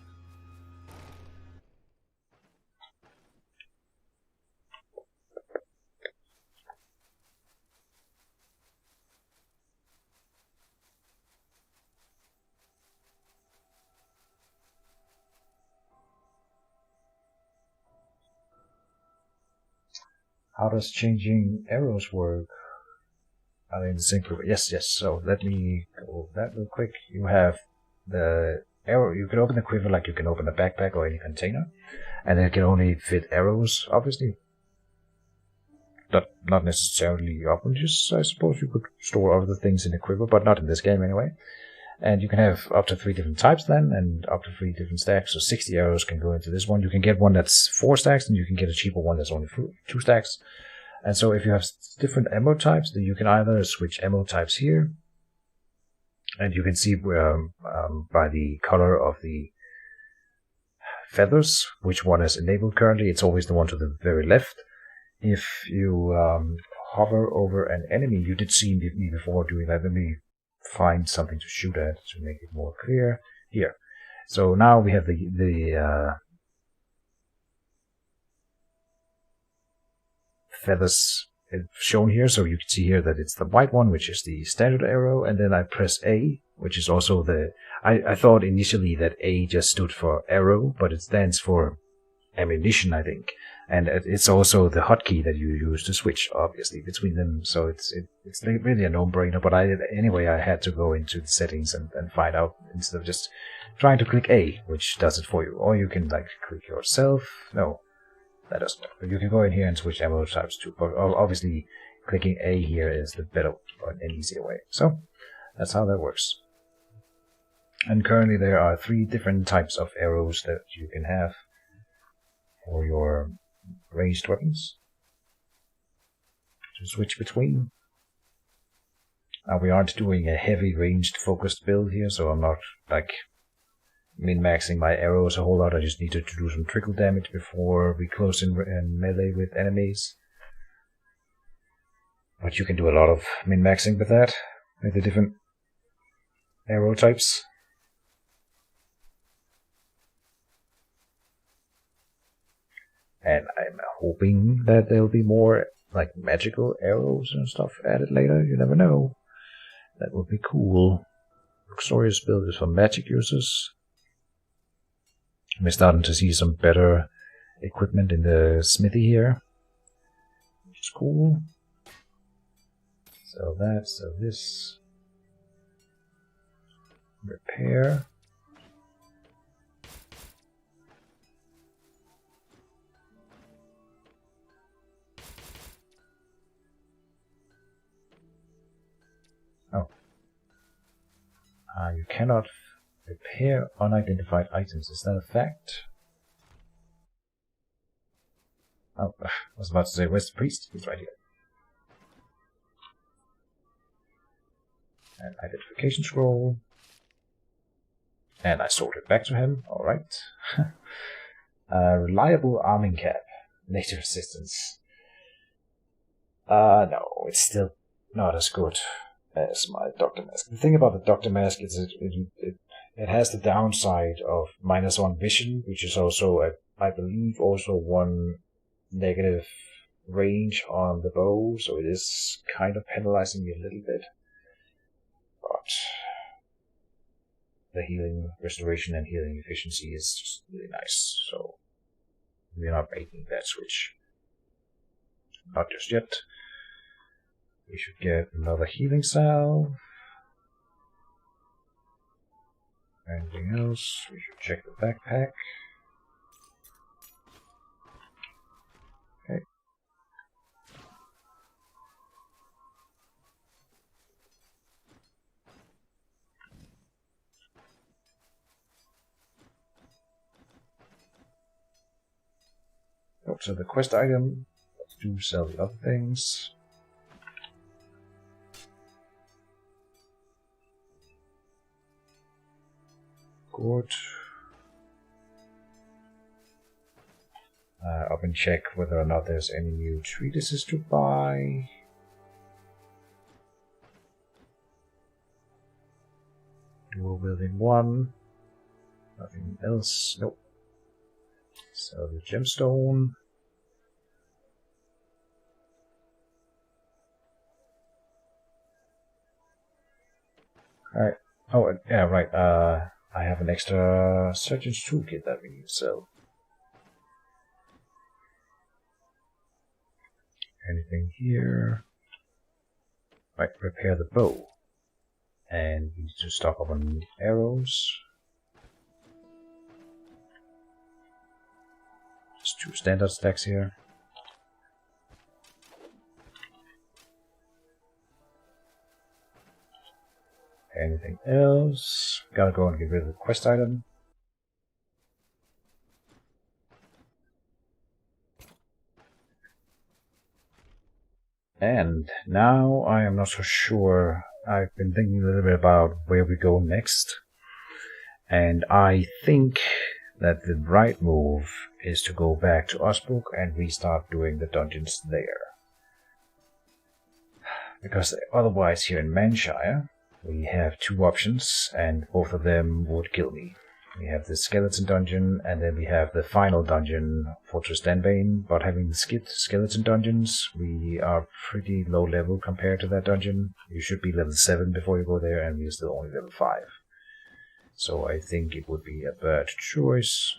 How does changing arrows work? Are they in the same group? Yes. So let me go that real quick. You have the arrow. You can open the quiver like you can open a backpack or any container, and it can only fit arrows, obviously. Not necessarily oranges. I suppose you could store other things in the quiver, but not in this game anyway. And you can have up to 3 different types then, and up to 3 different stacks. So 60 arrows can go into this one. You can get one that's 4 stacks, and you can get a cheaper one that's only 2 stacks. And so if you have different ammo types, then you can either switch ammo types here. And you can see by the color of the feathers which one is enabled currently. It's always the one to the very left. If you hover over an enemy, you did see me before doing that. Let me find something to shoot at to make it more clear. Here. So now we have the feathers shown here. So you can see here that it's the white one, which is the standard arrow, and then I press A, which is also the... I thought initially that A just stood for arrow, but it stands for ammunition, I think. And it's also the hotkey that you use to switch, obviously, between them. So it's really a no-brainer. But anyway, I had to go into the settings and find out instead of just trying to click A, which does it for you. Or you can click yourself. No, that doesn't work. But you can go in here and switch ammo types too. But obviously, clicking A here is the better and easier way. So that's how that works. And currently there are 3 different types of arrows that you can have for your ranged weapons to switch between. Now we aren't doing a heavy ranged focused build here, so I'm not min-maxing my arrows a whole lot. I just needed to do some trickle damage before we close in melee with enemies. But you can do a lot of min-maxing with that, with the different arrow types. And I'm hoping that there'll be more magical arrows and stuff added later. You never know. That would be cool. Luxurious build is for magic users. We're starting to see some better equipment in the smithy here, which is cool. So this. Repair. You cannot repair unidentified items. Is that a fact? Oh, I was about to say, where's the priest? He's right here. An identification scroll. And I sold it back to him. Alright. Reliable arming cap. Native assistance. No, it's still not as good as my Doctor Mask. The thing about the Doctor Mask is it has the downside of -1 vision, which is also, I believe, also 1 negative range on the bow, so it is kind of penalizing me a little bit. But the healing restoration and healing efficiency is just really nice, so we're not making that switch. Not just yet. We should get another healing salve. Anything else? We should check the backpack. Okay. Oh, so the quest item. Let's do sell the other things. Good. Up and check whether or not there's any new treatises to buy. Dual wielding 1. Nothing else. Nope. So the gemstone. Alright. Oh, yeah, right. I have an extra surgeon's toolkit that we need to sell. Anything here? Right, repair the bow. And we need to stock up on arrows. Just 2 standard stacks here. Anything else? Gotta go and get rid of the quest item. And now I am not so sure. I've been thinking a little bit about where we go next. And I think that the right move is to go back to Osbrook and restart doing the dungeons there. Because otherwise here in Manshire, we have 2 options, and both of them would kill me. We have the skeleton dungeon, and then we have the final dungeon, Fortress Danbane. But having the skeleton dungeons, we are pretty low level compared to that dungeon. You should be level 7 before you go there, and we are still only level 5. So I think it would be a bad choice.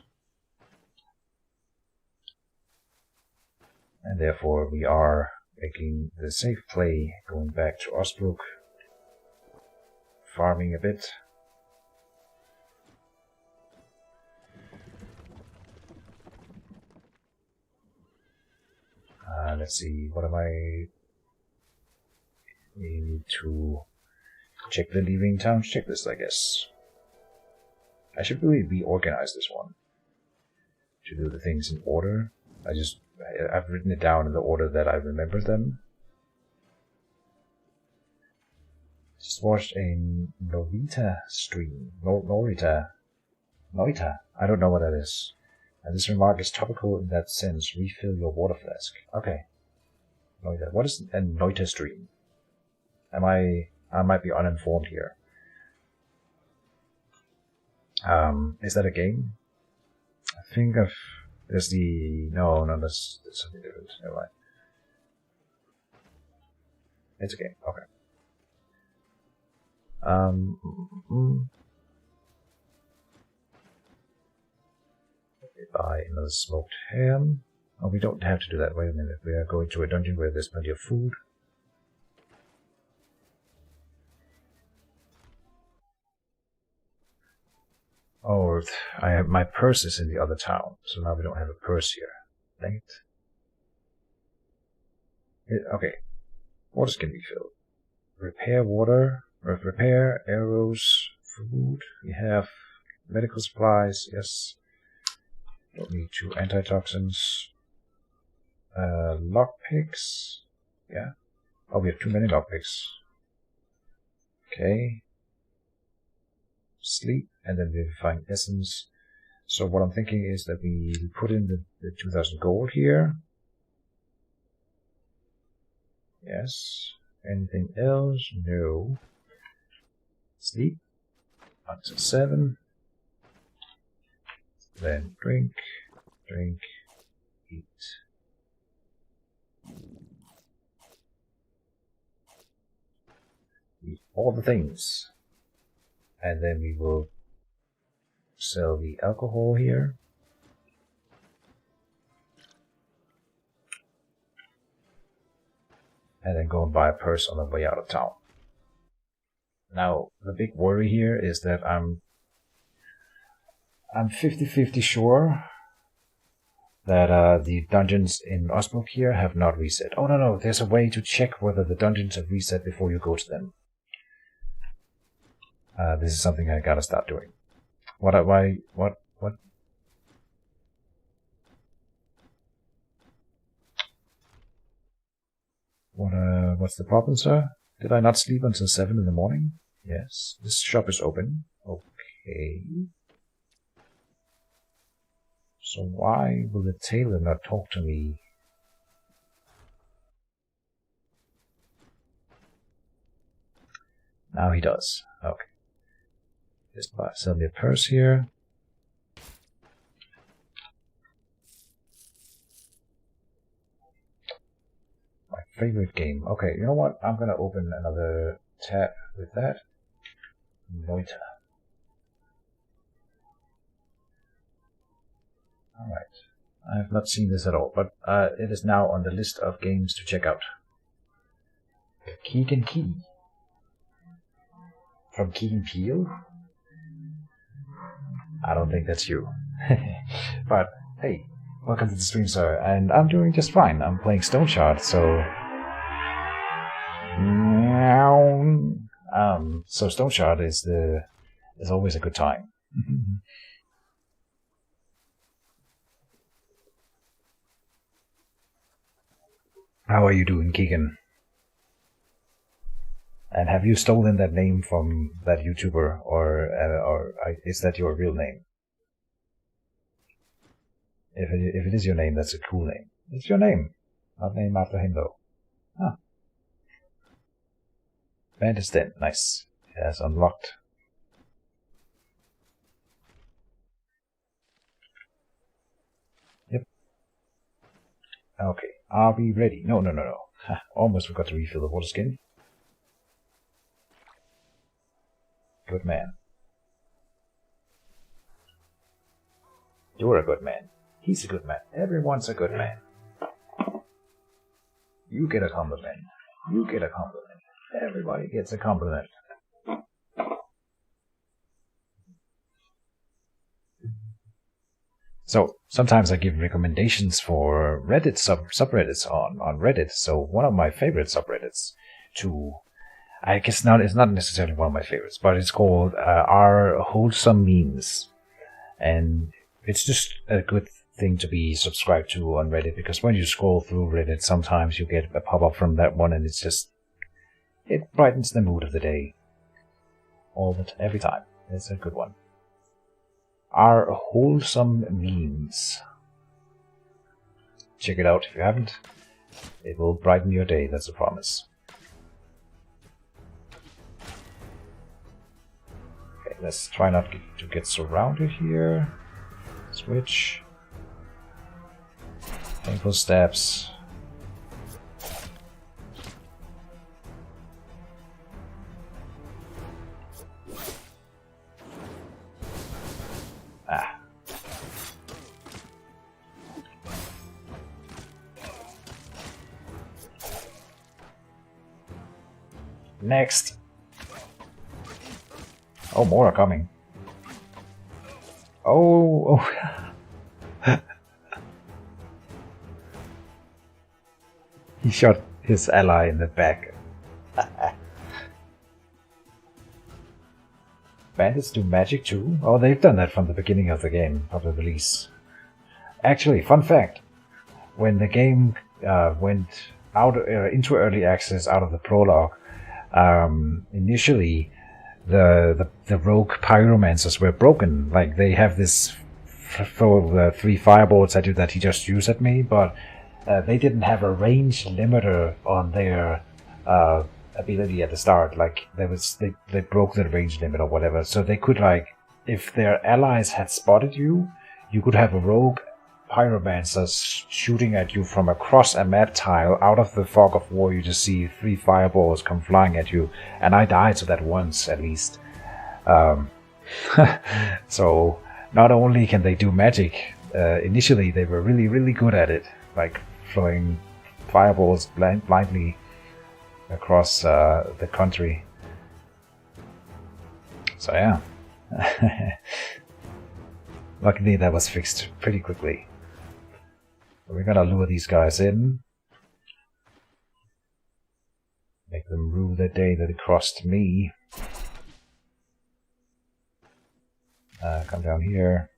And therefore we are making the safe play, going back to Osbrook, farming a bit. Let's see, what am I... We need to check the leaving town checklist, I guess. I should really reorganize this one to do the things in order. I've written it down in the order that I remember them. Just watched a Novita stream. Noita. I don't know what that is. And this remark is topical in that sense. Refill your water flask. Okay. Noita. What is a Noita stream? I might be uninformed here. Is that a game? I think there's the... No, that's something different. Never mind. It's a game. Okay. Buy another smoked ham. Oh, we don't have to do that. Wait a minute. We are going to a dungeon where there's plenty of food. Oh, my purse is in the other town, so now we don't have a purse here. Dang it. Okay. Waters can be filled. Repair water. Repair arrows Food. We have medical supplies. Yes. Don't need 2 antitoxins. Lockpicks. Yeah. Oh, we have too many lockpicks. Okay. Sleep, and then we find essence. So what I'm thinking is that we put in the 2000 gold here. Yes. Anything else? No. Sleep until 7. Then drink, eat. Eat all the things. And then we will sell the alcohol here. And then go and buy a purse on the way out of town. Now, the big worry here is that I'm 50-50 sure that the dungeons in Osmok here have not reset. Oh no, there's a way to check whether the dungeons have reset before you go to them. This is something I gotta start doing. What's the problem, sir? Did I not sleep until 7 in the morning? Yes. This shop is open. Okay. So why will the tailor not talk to me? Now he does. Okay. Just sell me a purse here. My favorite game. Okay, you know what? I'm gonna open another tab with that. Loiter. Alright. I have not seen this at all, but it is now on the list of games to check out. Keegan Key. From Key and Peele? I don't think that's you. But, hey, welcome to the stream, sir. And I'm doing just fine. I'm playing Stoneshard, so... So Stoneshard is always a good time. How are you doing, Keegan? And have you stolen that name from that YouTuber, or is that your real name? If it is your name, that's a cool name. It's your name, not named after him though. Huh. Band is dead. Nice. It has unlocked. Yep. Okay. Are we ready? No. Almost forgot to refill the water skin. Good man. You're a good man. He's a good man. Everyone's a good man. You get a compliment. You get a compliment. Everybody gets a compliment. So, sometimes I give recommendations for Reddit subreddits on Reddit. So, one of my favorite subreddits I guess it's not necessarily one of my favorites, but it's called Our Wholesome Memes. And it's just a good thing to be subscribed to on Reddit, because when you scroll through Reddit, sometimes you get a pop-up from that one, and it brightens the mood of the day. Every time. It's a good one. Our Wholesome Memes. Check it out if you haven't. It will brighten your day, that's a promise. Okay, let's try not to get surrounded here. Switch. Painful steps. Next. Oh, more are coming. Oh. He shot his ally in the back. bandits do magic too? Oh, they've done that from the beginning of the game, of the release. Actually, fun fact. When the game went out into early access out of the prologue, initially the rogue pyromancers were broken. Like, they have this for the 3 fireballs that he just used at me, but they didn't have a range limiter on their ability at the start. Like, they broke the range limit or whatever, so they could, like, if their allies had spotted you, you could have a rogue pyromancer shooting at you from across a map tile. Out of the fog of war, you just see 3 fireballs come flying at you, and I died to that once at least. So not only can they do magic, initially they were really good at it, like throwing fireballs blindly across the country. So yeah. Luckily that was fixed pretty quickly. We're gonna lure these guys in. Make them rue the day that it crossed me. Come down here.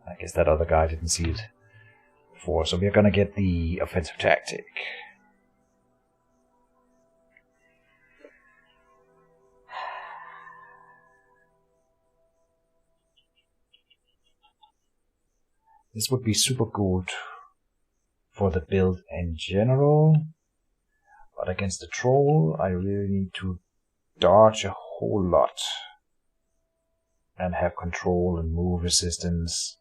I guess that other guy didn't see it before, so we're gonna get the offensive tactic. This would be super good for the build in general, but against the troll I really need to dodge a whole lot and have control and move resistance.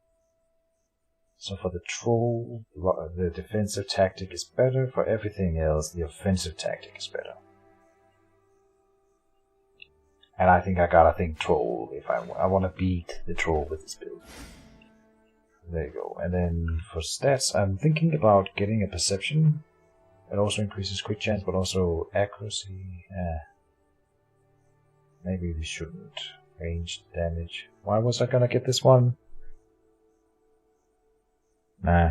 So for the troll, the defensive tactic is better. For everything else, the offensive tactic is better. And I think I gotta think troll if I want to beat the troll with this build. There you go. And then for stats, I'm thinking about getting a perception. It also increases crit chance, but also accuracy. Maybe we shouldn't. Ranged damage. Why was I gonna get this one? Nah.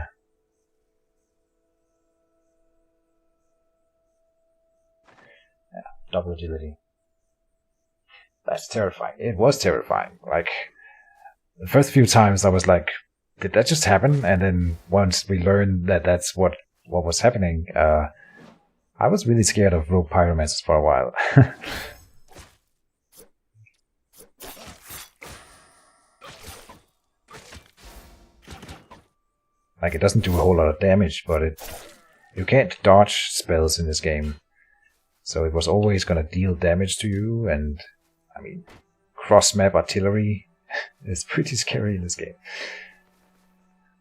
Yeah, double agility. That's terrifying. It was terrifying. Like, the first few times I was like, did that just happen? And then once we learned that that's what was happening, I was really scared of rogue pyromancers for a while. Like, it doesn't do a whole lot of damage, but you can't dodge spells in this game. So it was always gonna deal damage to you, and I mean, cross-map artillery is pretty scary in this game.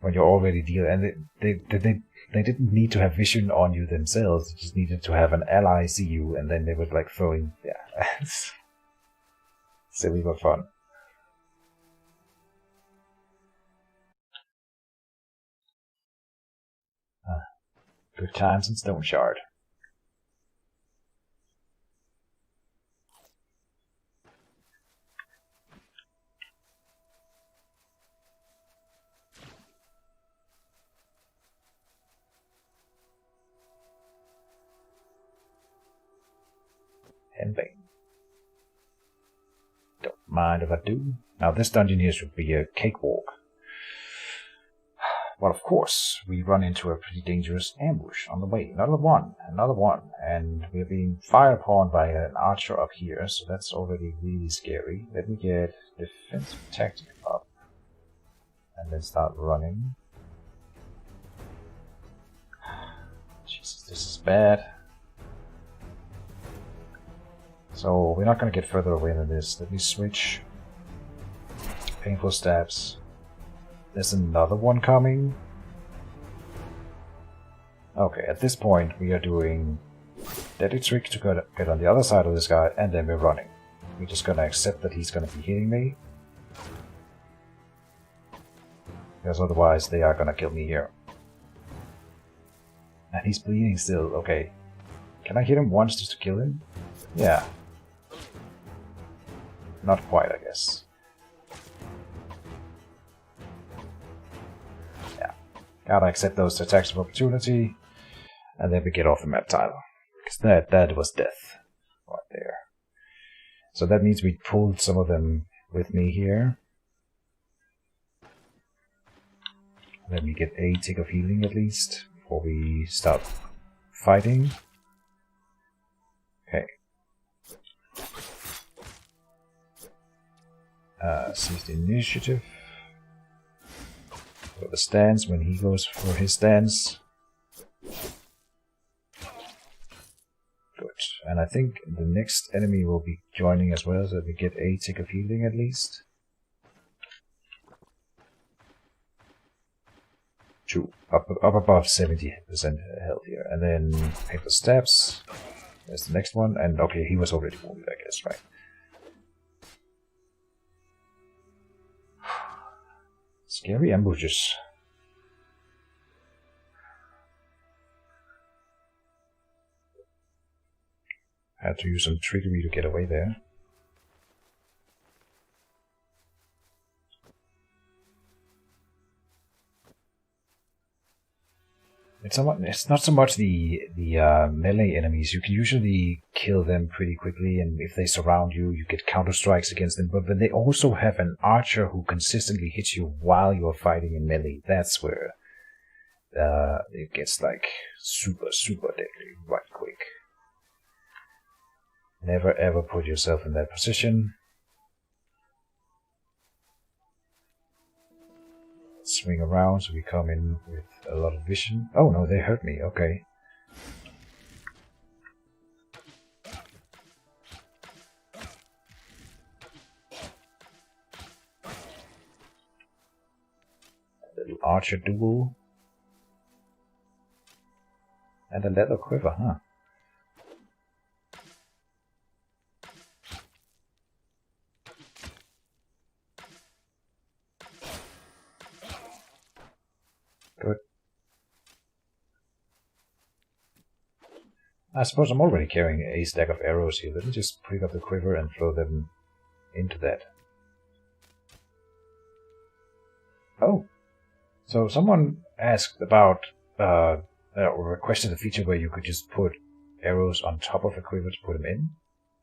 When you're already dealing, and they didn't need to have vision on you themselves, they just needed to have an ally see you, and then they would like throw in, yeah. Silly but fun. Good times in Stoneshard. And bang. Don't mind if I do. Now this dungeon here should be a cakewalk. Well, of course, we run into a pretty dangerous ambush on the way. Another one, and we're being fired upon by an archer up here, so that's already really scary. Let me get defensive tactic up, and then start running. Jesus, this is bad. So, we're not going to get further away than this. Let me switch. Painful stabs. There's another one coming. Okay, at this point we are doing deadly trick to get on the other side of this guy, and then we're running. We're just gonna accept that he's gonna be hitting me, because otherwise they are gonna kill me here. And he's bleeding still. Okay, can I hit him once just to kill him? Yeah. Not quite, I guess. Yeah. Gotta accept those attacks of opportunity, and then we get off the map tile. Because that was death. Right there. So that means we pulled some of them with me here. Let me get a tick of healing at least, before we start fighting. Okay. Seize the initiative. For the stance when he goes for his stance. Good. And I think the next enemy will be joining as well, so that we get a tick of healing at least. 2. Up above 70% health here. And then paper stabs. There's the next one. And okay, he was already wounded, I guess, right? Scary ambushes. Had to use some trickery to get away there. It's not so much the melee enemies. You can usually kill them pretty quickly, and if they surround you, you get counter strikes against them. But when they also have an archer who consistently hits you while you're fighting in melee, that's where it gets like super deadly right quick. Never ever put yourself in that position. Swing around so we come in with a lot of vision. Oh no, they hurt me, okay. A little archer duel. And a leather quiver, huh? Good. I suppose I'm already carrying a stack of arrows here. Let me just pick up the quiver and throw them into that. Oh. So someone asked about, or requested a feature where you could just put arrows on top of a quiver to put them in.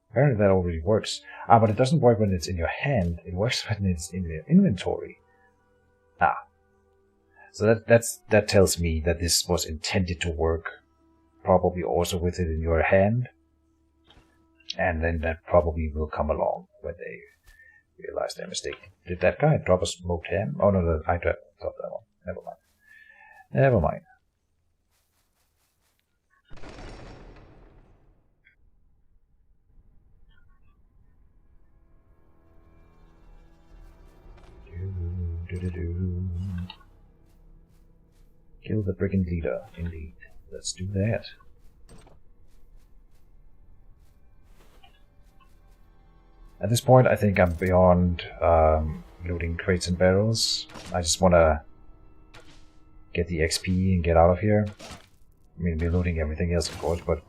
Apparently that already works. But it doesn't work when it's in your hand. It works when it's in your inventory. So that tells me that this was intended to work, probably also with it in your hand, and then that probably will come along when they realize their mistake. Did that guy drop a smoked ham? Oh no, I dropped that one. Never mind. Never mind. Kill the brigand leader, indeed. Let's do that. At this point, I think I'm beyond looting crates and barrels. I just want to get the XP and get out of here. I mean, we're looting everything else, of course, but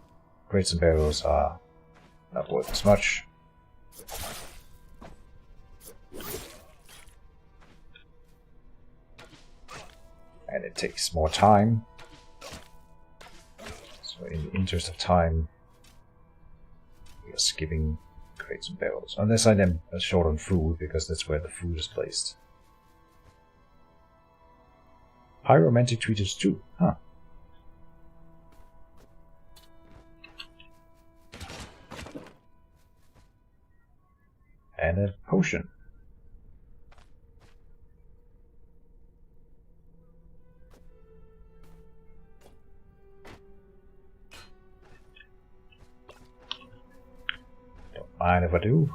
crates and barrels are not worth as much. And it takes more time. So in the interest of time, we are skipping crates and barrels. Unless I am short on food, because that's where the food is placed. Pyromantic tweeters too, huh? And a potion. Mind if I do?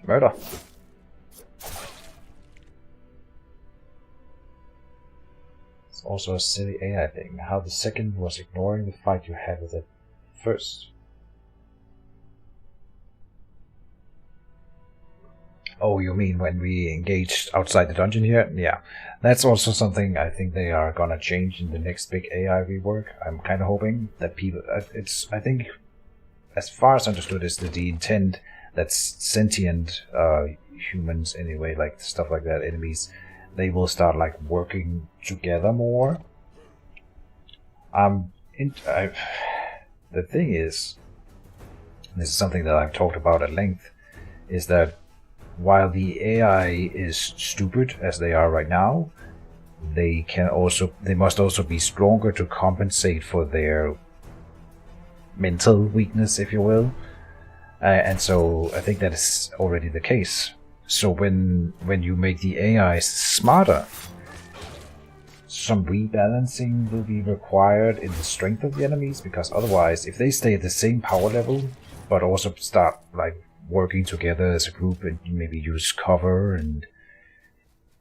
Murder. It's also a silly AI thing. How the second was ignoring the fight you had with it first. Oh, you mean when we engaged outside the dungeon here? Yeah. That's also something I think they are gonna change in the next big AI rework. I'm kind of hoping that people... I think, as far as understood, is that the intent that sentient humans, anyway, like stuff like that, enemies, they will start like working together more. The thing is, this is something that I've talked about at length, is that while the AI is stupid as they are right now, they must also be stronger to compensate for their mental weakness, if you will. And so I think that is already the case. So when you make the AI smarter, some rebalancing will be required in the strength of the enemies, because otherwise, if they stay at the same power level, but also start like working together as a group and maybe use cover and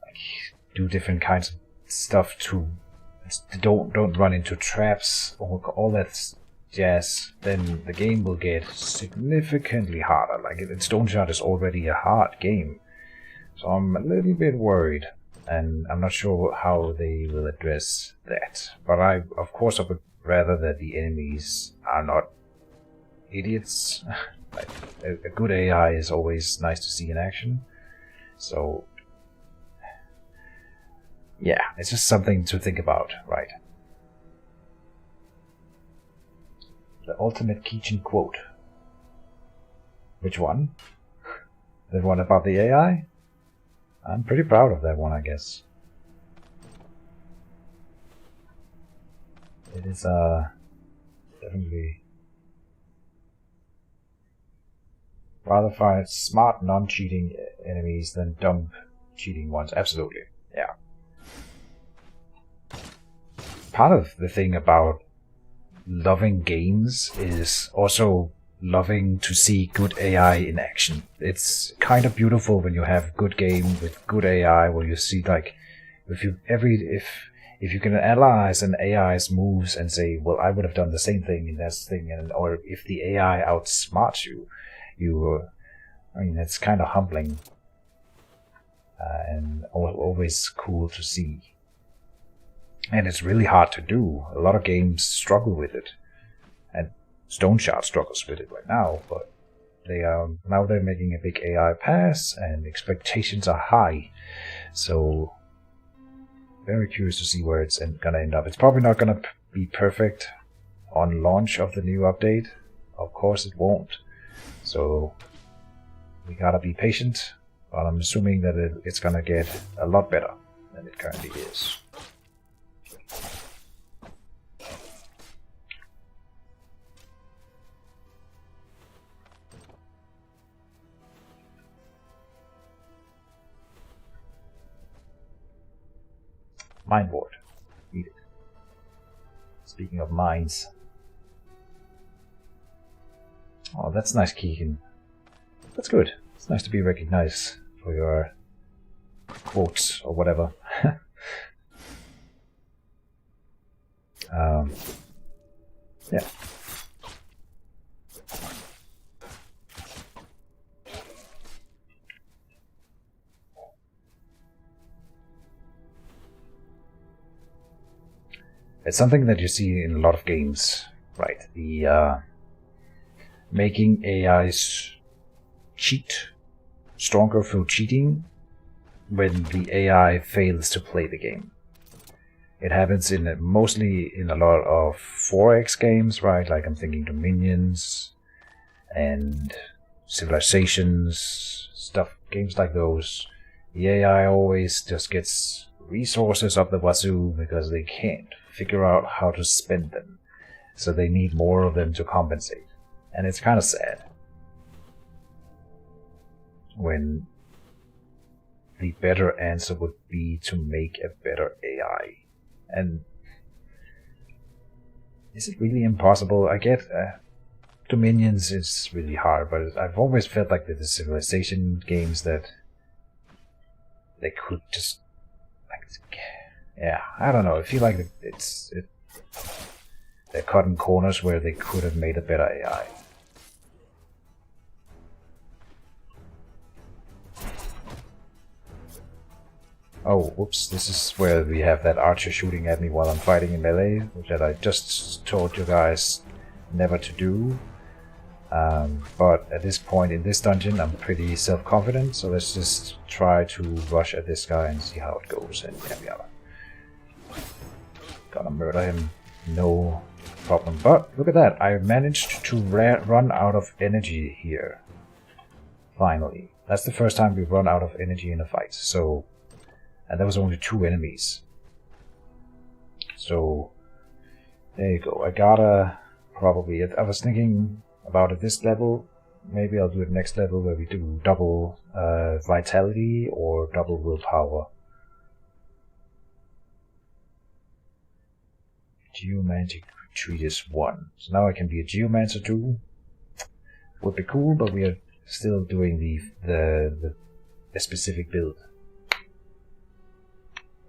like do different kinds of stuff to don't run into traps or all that jazz, then the game will get significantly harder. Like Stoneshard is already a hard game, so I'm a little bit worried, and I'm not sure how they will address that. But I would rather that the enemies are not idiots. Like, a good AI is always nice to see in action. So, yeah, it's just something to think about, right? The ultimate kitchen quote. Which one? The one about the AI? I'm pretty proud of that one, I guess. It is, definitely... rather find smart, non-cheating enemies than dumb, cheating ones. Absolutely, yeah. Part of the thing about loving games is also loving to see good AI in action. It's kind of beautiful when you have good game with good AI, where you see like if you can analyze an AI's moves and say, well, I would have done the same thing in that thing, or if the AI outsmarts you. I mean, it's kind of humbling and always cool to see. And it's really hard to do. A lot of games struggle with it, and Stoneshard struggles with it right now. But they're making a big AI pass, and expectations are high. So very curious to see where it's gonna end up. It's probably not gonna be perfect on launch of the new update. Of course, it won't. So we gotta be patient, but I'm assuming that it's gonna get a lot better than it currently is. Mine board. Need it. Speaking of mines. Oh, that's nice, Keegan. That's good. It's nice to be recognized for your quotes or whatever. Yeah. It's something that you see in a lot of games, right? The making AIs cheat stronger through cheating when the AI fails to play the game. It happens mostly in a lot of 4X games, right? Like I'm thinking Dominions and Civilizations, games like those. The AI always just gets resources up the wazoo because they can't figure out how to spend them. So they need more of them to compensate. And it's kind of sad when the better answer would be to make a better AI. And is it really impossible? I get Dominions is really hard, but I've always felt like the Civilization games that they could just, I don't know. I feel like they're cutting corners where they could have made a better AI. Oh, whoops, this is where we have that archer shooting at me while I'm fighting in melee, which I just told you guys never to do. But at this point in this dungeon, I'm pretty self-confident, so let's just try to rush at this guy and see how it goes, and yeah, we are gonna murder him, no problem. But look at that, I managed to run out of energy here. Finally. That's the first time we've run out of energy in a fight, so... And there was only 2 enemies. So... There you go, I gotta... Probably... I was thinking about at this level, maybe I'll do it next level where we do double vitality or double willpower. Geomantic Treatise 1. So now I can be a Geomancer too. Would be cool, but we are still doing the specific build.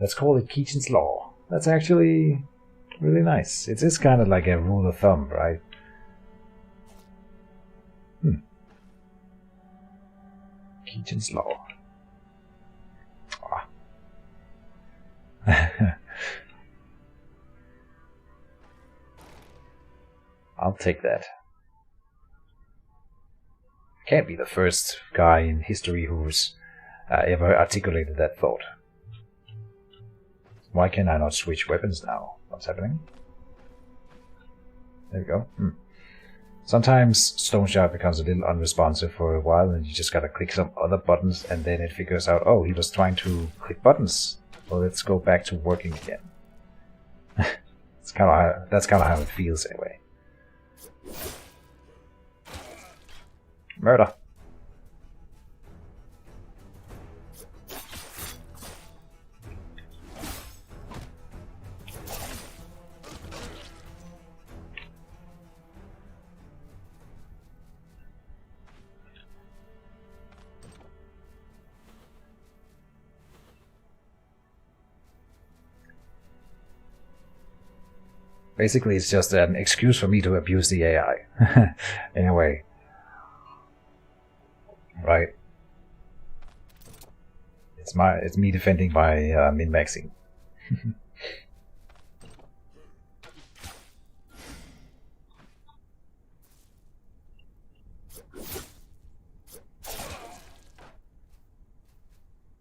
Let's call it Keaton's Law. That's actually really nice. It is kind of like a rule of thumb, right? Keaton's Law. I'll take that. Can't be the first guy in history who's ever articulated that thought. Why can I not switch weapons now? What's happening? There we go. Sometimes Stoneshard becomes a little unresponsive for a while and you just gotta click some other buttons and then it figures out, oh, he was trying to click buttons. Well, let's go back to working again. That's kind of how it feels anyway. Murder. Basically, it's just an excuse for me to abuse the AI. Anyway. Right. It's me defending my min-maxing.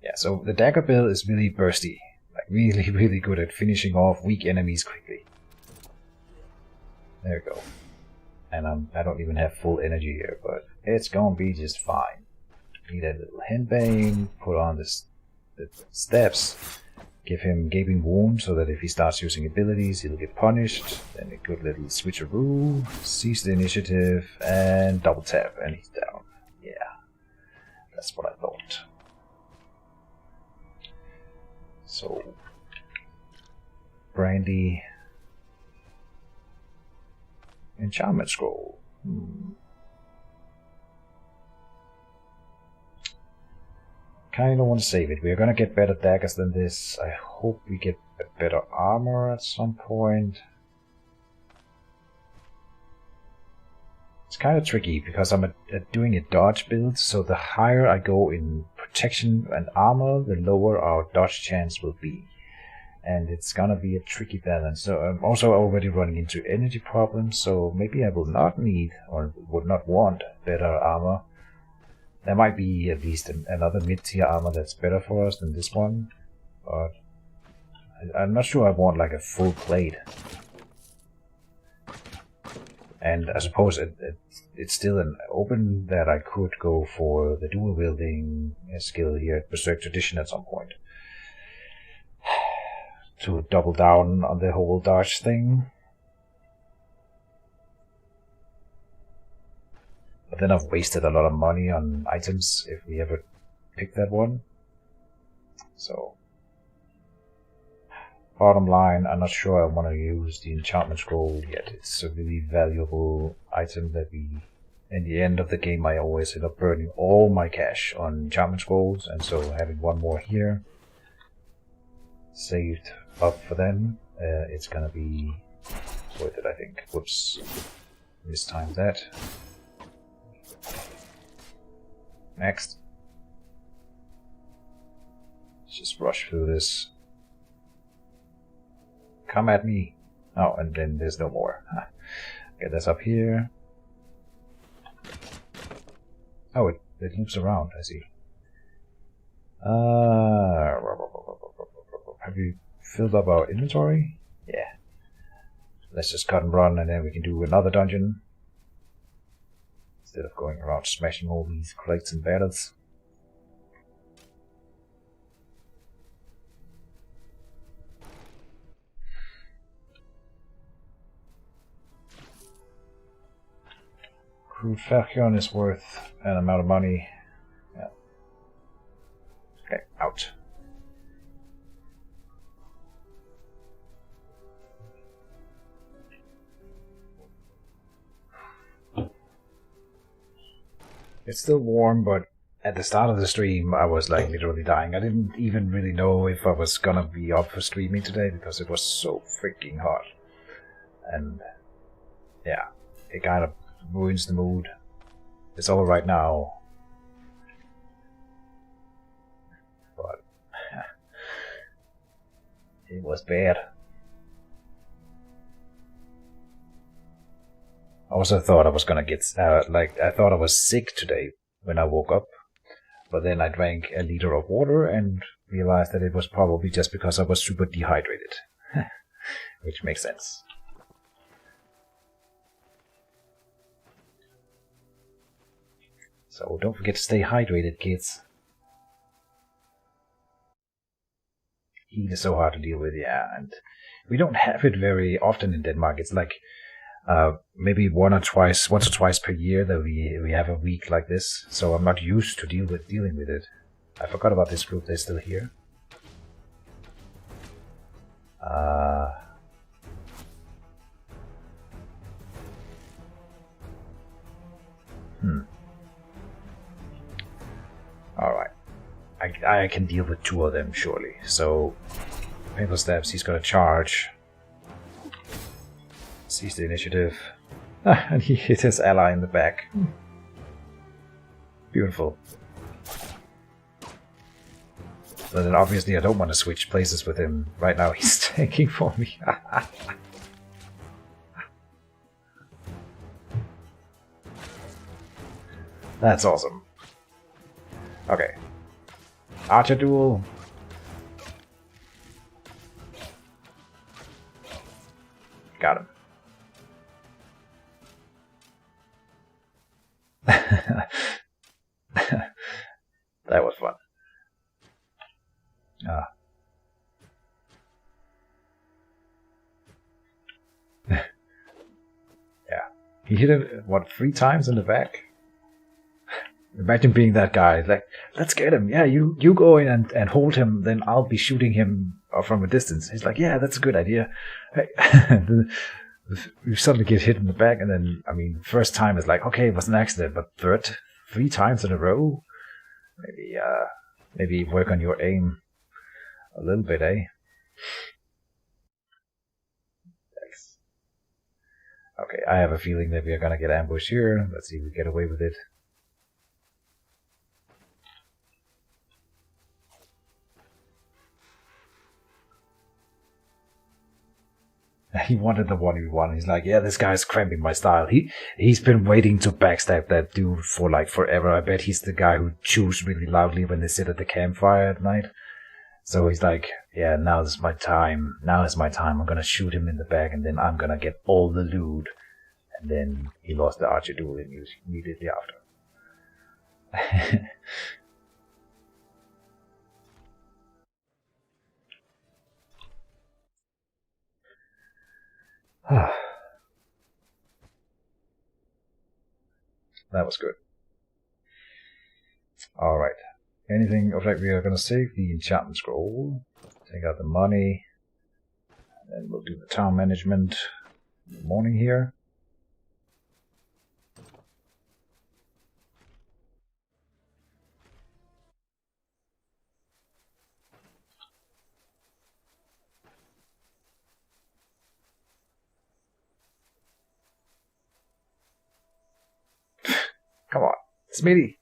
Yeah, so the Dagger build is really bursty. Like really, really good at finishing off weak enemies quickly. There we go. And I don't even have full energy here, but it's gonna be just fine. Need a little henbane, put on the steps, give him gaping wound so that if he starts using abilities he'll get punished. Then a good little switcheroo, seize the initiative, and double tap, and he's down. Yeah, that's what I thought. So, Brandy, enchantment scroll. Kinda want to save it. We're gonna get better daggers than this. I hope we get a better armor at some point. It's kind of tricky because I'm doing a dodge build, so the higher I go in protection and armor, the lower our dodge chance will be. And it's gonna be a tricky balance. So I'm also already running into energy problems, so maybe I will not need or would not want better armor. There might be at least another mid-tier armor that's better for us than this one, but I'm not sure I want like a full plate. And I suppose it's still an open that I could go for the dual wielding skill here at Berserk Tradition at some point. To double down on the whole dodge thing. But then I've wasted a lot of money on items if we ever pick that one. So, bottom line, I'm not sure I want to use the enchantment scroll yet. It's a really valuable item that we, in the end of the game, I always end up burning all my cash on enchantment scrolls, and so having one more here saved up for them, it's gonna be worth it, I think. Whoops, mistimed that. Next. just rush through this. Come at me. Oh, and then there's no more. Get this up here. Oh, it loops around, I see. Have you filled up our inventory? Yeah. Let's just cut and run, and then we can do another dungeon. Instead of going around smashing all these crates and barrels. Crude Falcon is worth an amount of money. Yeah. Okay, out. It's still warm, but at the start of the stream, I was like literally dying. I didn't even really know if I was gonna be up for streaming today because it was so freaking hot. And yeah, it kind of ruins the mood. It's all right now, but it was bad. I also thought I was gonna get I thought I was sick today when I woke up, but then I drank a liter of water and realized that it was probably just because I was super dehydrated, which makes sense. So don't forget to stay hydrated, kids. Heat is so hard to deal with, yeah, and we don't have it very often in Denmark. It's like maybe once or twice per year that we have a week like this. So I'm not used to dealing with it. I forgot about this group. They're still here. Alright. I can deal with 2 of them, surely. So, Paper Steps, he's gonna charge. Seize the initiative. And he hit his ally in the back. Beautiful. So then obviously I don't want to switch places with him. Right now he's tanking for me. That's awesome. Okay. Archer duel. Got him. That was fun. Yeah. He hit him, what, 3 times in the back? Imagine being that guy. Like, let's get him. Yeah, you go in and hold him, then I'll be shooting him from a distance. He's like, yeah, that's a good idea. Hey. You suddenly get hit in the back, and then, I mean, first time is like, okay, it was an accident, but 3 times in a row? Maybe work on your aim a little bit, eh? Thanks. Okay, I have a feeling that we are gonna get ambushed here. Let's see if we get away with it. He wanted the 1v1. He's like, yeah, this guy's cramping my style. He's been waiting to backstab that dude for like forever. I bet he's the guy who chews really loudly when they sit at the campfire at night. So he's like, yeah, now is my time. Now is my time. I'm gonna shoot him in the back, and then I'm gonna get all the loot. And then he lost the archer duel immediately after. That was good. Alright. Anything of that we are going to save? The enchantment scroll. Take out the money. And then we'll do the town management in the morning here. Come on, Smitty.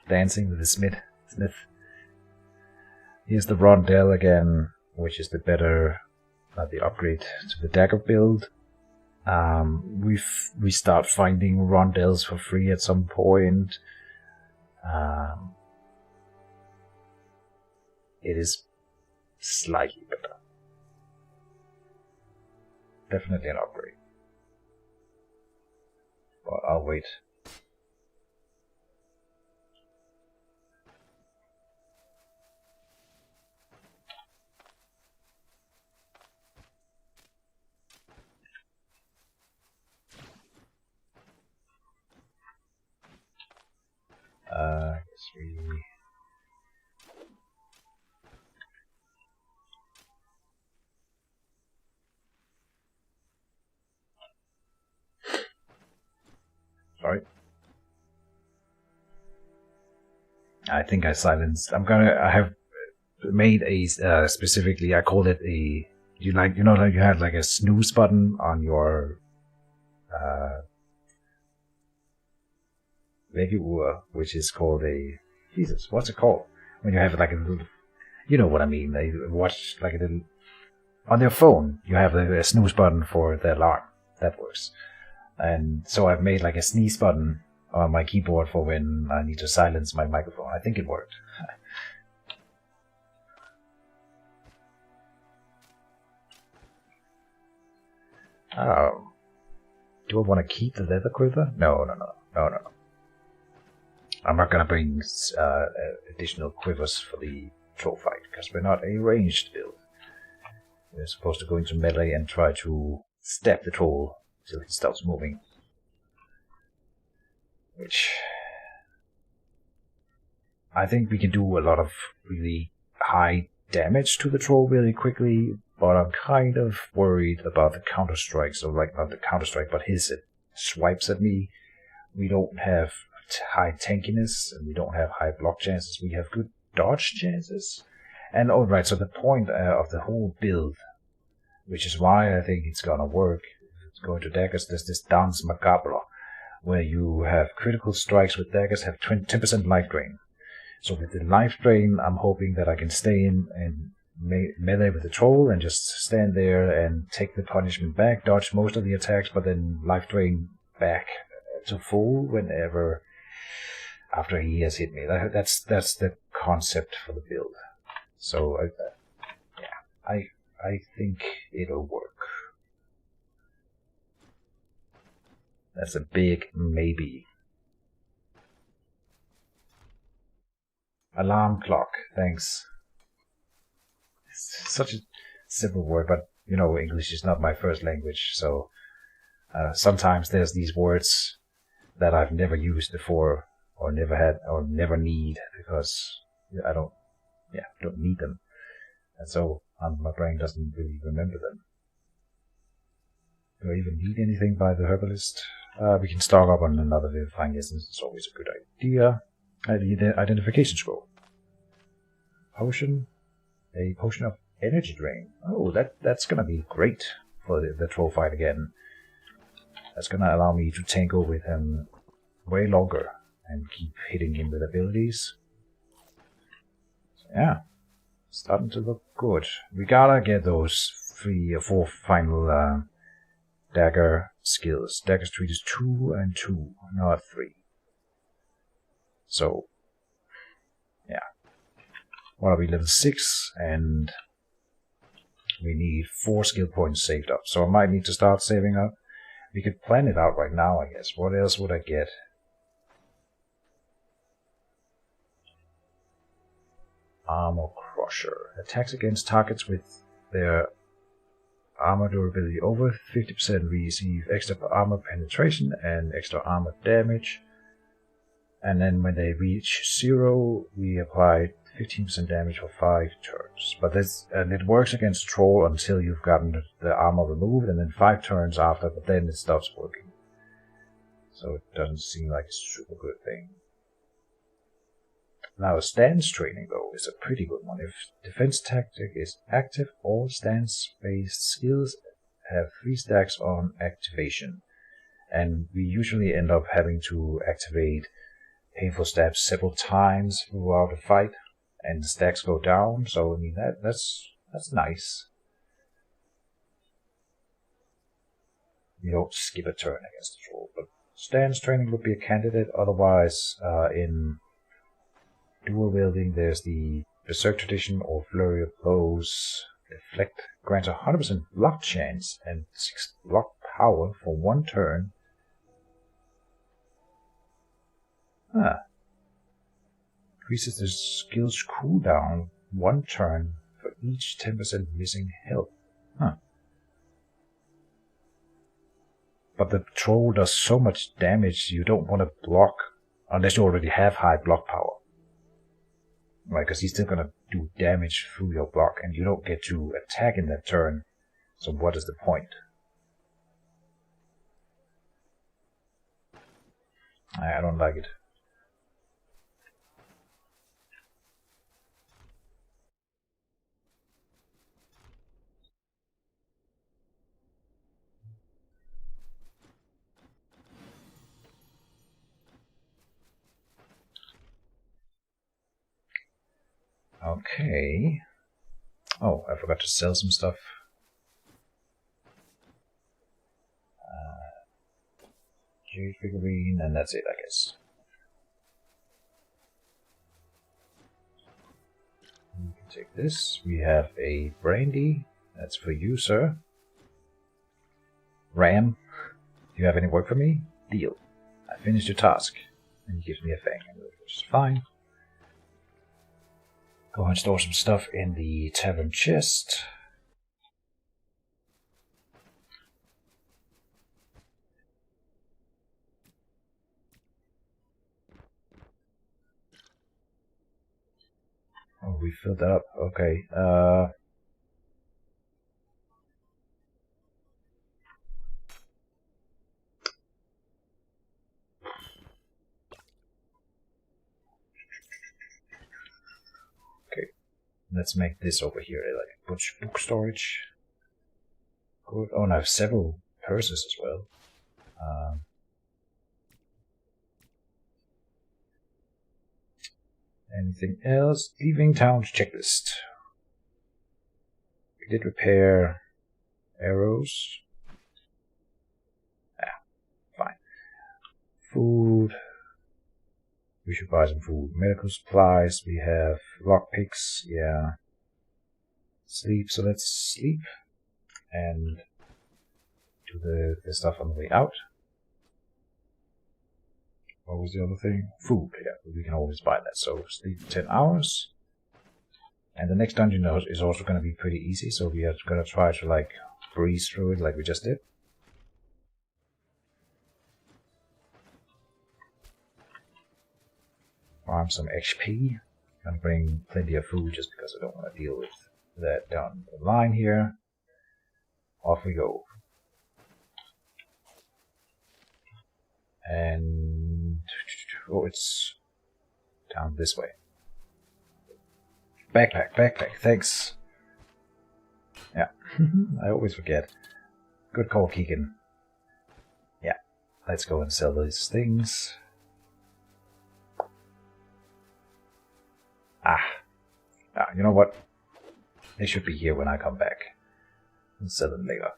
dancing with the smith. Here's the rondel again, which is the better, the upgrade to the dagger build. We start finding rondels for free at some point. It is slightly better. Definitely an upgrade. But I'll wait. I guess we... Sorry. I think I silenced. I have made a specifically. I called it a. You had like a snooze button on your which is called a. Jesus, what's it called? When you have like a little. You know what I mean. They watch like a little. On their phone, you have a snooze button for the alarm. That works. And so I've made like a sneeze button on my keyboard for when I need to silence my microphone. I think it worked. Do I want to keep the leather quiver? No. I'm not going to bring additional quivers for the troll fight, because we're not a ranged build. We're supposed to go into melee and try to stab the troll until he stops moving. Which... I think we can do a lot of really high damage to the troll really quickly, but I'm kind of worried about the counter-strike. So, like, not the counter-strike, but his swipes at me. We don't have high tankiness, and we don't have high block chances. We have good dodge chances. And alright, so the point of the whole build, which is why I think it's gonna work, going to daggers, there's this Dance Macabre, where you have critical strikes with daggers have 10% life drain. So with the life drain, I'm hoping that I can stay in and melee with the troll and just stand there and take the punishment back, dodge most of the attacks, but then life drain back to full whenever after he has hit me. That's the concept for the build. So I think it'll work. That's a big maybe. Alarm clock, thanks. It's such a simple word, but you know, English is not my first language, so sometimes there's these words that I've never used before, or never had, or never need, because I don't need them, and so my brain doesn't really remember them. Do I even need anything by the herbalist? We can stock up on another vivifying essence. It's always a good idea. The identification scroll. Potion. A potion of energy drain. Oh, that's gonna be great for the troll fight again. That's gonna allow me to tango with him way longer and keep hitting him with abilities. So, yeah, starting to look good. We gotta get those 3 or 4 final dagger skills. Dagger street is 2 and 2, not 3. So, yeah. What are we, level 6? And we need 4 skill points saved up. So I might need to start saving up. We could plan it out right now, I guess. What else would I get? Armor Crusher. Attacks against targets with their armor durability over 50% receive extra armor penetration and extra armor damage. And then when they reach 0, we apply 15% damage for 5 turns. But it works against troll until you've gotten the armor removed, and then 5 turns after, but then it stops working. So it doesn't seem like a super good thing. Now, stance training, though, is a pretty good one. If defense tactic is active, all stance-based skills have 3 stacks on activation. And we usually end up having to activate painful stabs several times throughout a fight, and the stacks go down. So I mean that's nice. You don't skip a turn against the troll, but stance training would be a candidate. Otherwise, in dual wielding, there's the Berserk Tradition or Flurry of Blows. Deflect grants 100% block chance and 6 block power for 1 turn. Increases the skill's cooldown 1 turn for each 10% missing health. But the troll does so much damage you don't want to block unless you already have high block power. Right, because he's still going to do damage through your block and you don't get to attack in that turn. So what is the point? I don't like it. Okay. Oh, I forgot to sell some stuff. Jade figurine, and that's it, I guess. You can take this. We have a brandy. That's for you, sir. Ram, do you have any work for me? Deal. I finished your task. And he gives me a thing, which is fine. Go and store some stuff in the tavern chest. Oh, we filled that up. Okay. Let's make this over here like book storage. Good. Oh, and I have several purses as well. Anything else? Leaving town's checklist. We did repair arrows. Fine. Food. We should buy some food. Medical supplies. We have lockpicks. Yeah. Sleep. So let's sleep. And do the stuff on the way out. What was the other thing? Food. Yeah, we can always buy that. So sleep 10 hours. And the next dungeon is also going to be pretty easy. So we are going to try to like breeze through it like we just did. Farm some HP. Gonna bring plenty of food just because I don't want to deal with that down the line here. Off we go. And oh, it's down this way. Backpack, thanks. Yeah, I always forget. Good call, Keegan. Yeah, let's go and sell these things. You know what? They should be here when I come back. I'll sell them later.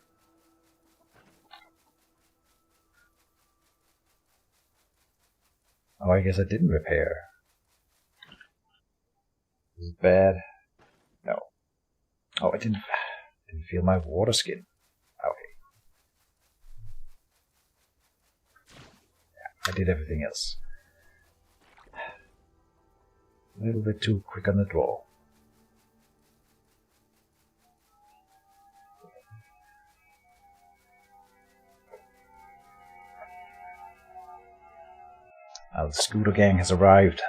Oh, I guess I didn't repair. Is it bad? No. Oh, I didn't feel my water skin. Okay. Yeah, I did everything else. A little bit too quick on the draw. The scooter gang has arrived.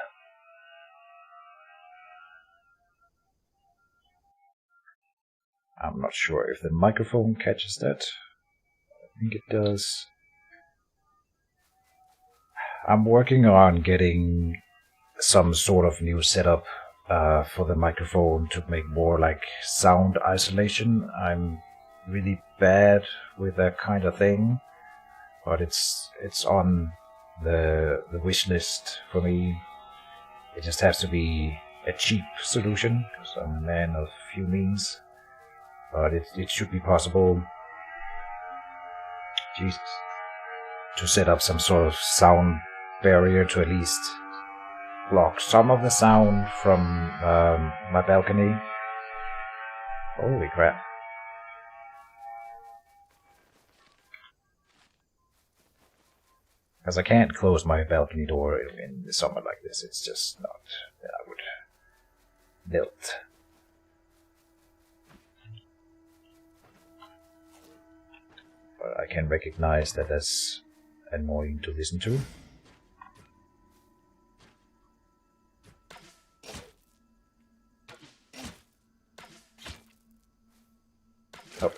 I'm not sure if the microphone catches that. I think it does. I'm working on getting some sort of new setup for the microphone to make more like sound isolation. I'm really bad with that kind of thing, but it's on the wish list for me. It just has to be a cheap solution, because I'm a man of few means. But it should be possible, Jesus, to set up some sort of sound barrier to at least block some of the sound from my balcony. Holy crap. Because I can't close my balcony door in the summer like this. It's just not... I would melt. But I can recognize that that's annoying to listen to. Oh.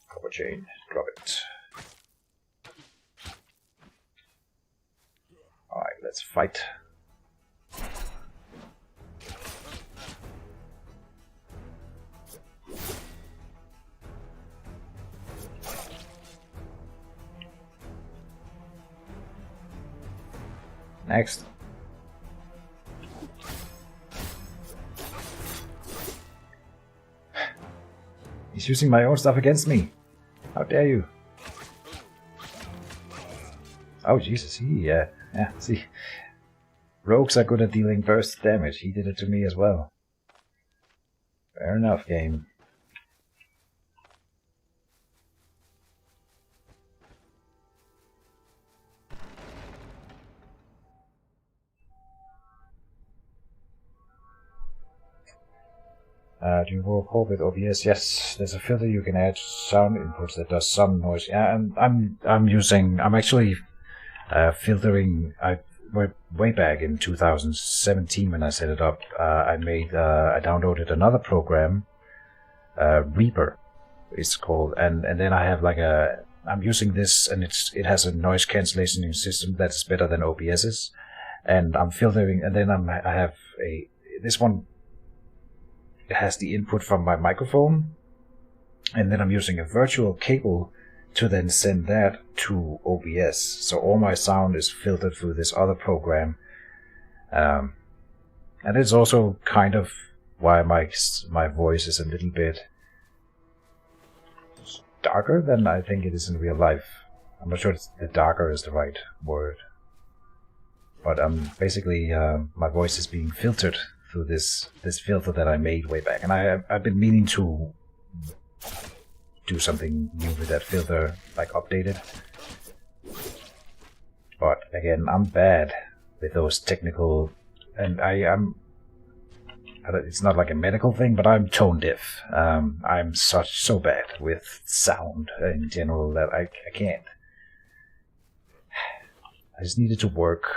Copper chain, drop it. Alright, let's fight. Next. He's using my own stuff against me. How dare you? Oh Jesus, yeah, see. Rogues are good at dealing burst damage. He did it to me as well. Fair enough, game. Do you work with OBS? Yes, there's a filter you can add sound inputs that does some noise. Yeah, and I'm actually filtering. I way back in 2017 when I set it up. I downloaded another program, Reaper, it's called, and then I have like I'm using this, and it has a noise cancellation system that's better than OBS's, and I'm filtering, and then I have this one. It has the input from my microphone, and then I'm using a virtual cable to then send that to OBS. So all my sound is filtered through this other program. And it's also kind of why my voice is a little bit darker than I think it is in real life. I'm not sure the darker is the right word. But basically my voice is being filtered through this filter that I made way back, and I've been meaning to do something new with that filter, like update it. But again, I'm bad with those technical, and it's not like a medical thing, but I'm tone deaf. I'm so bad with sound in general that I can't. I just needed to work.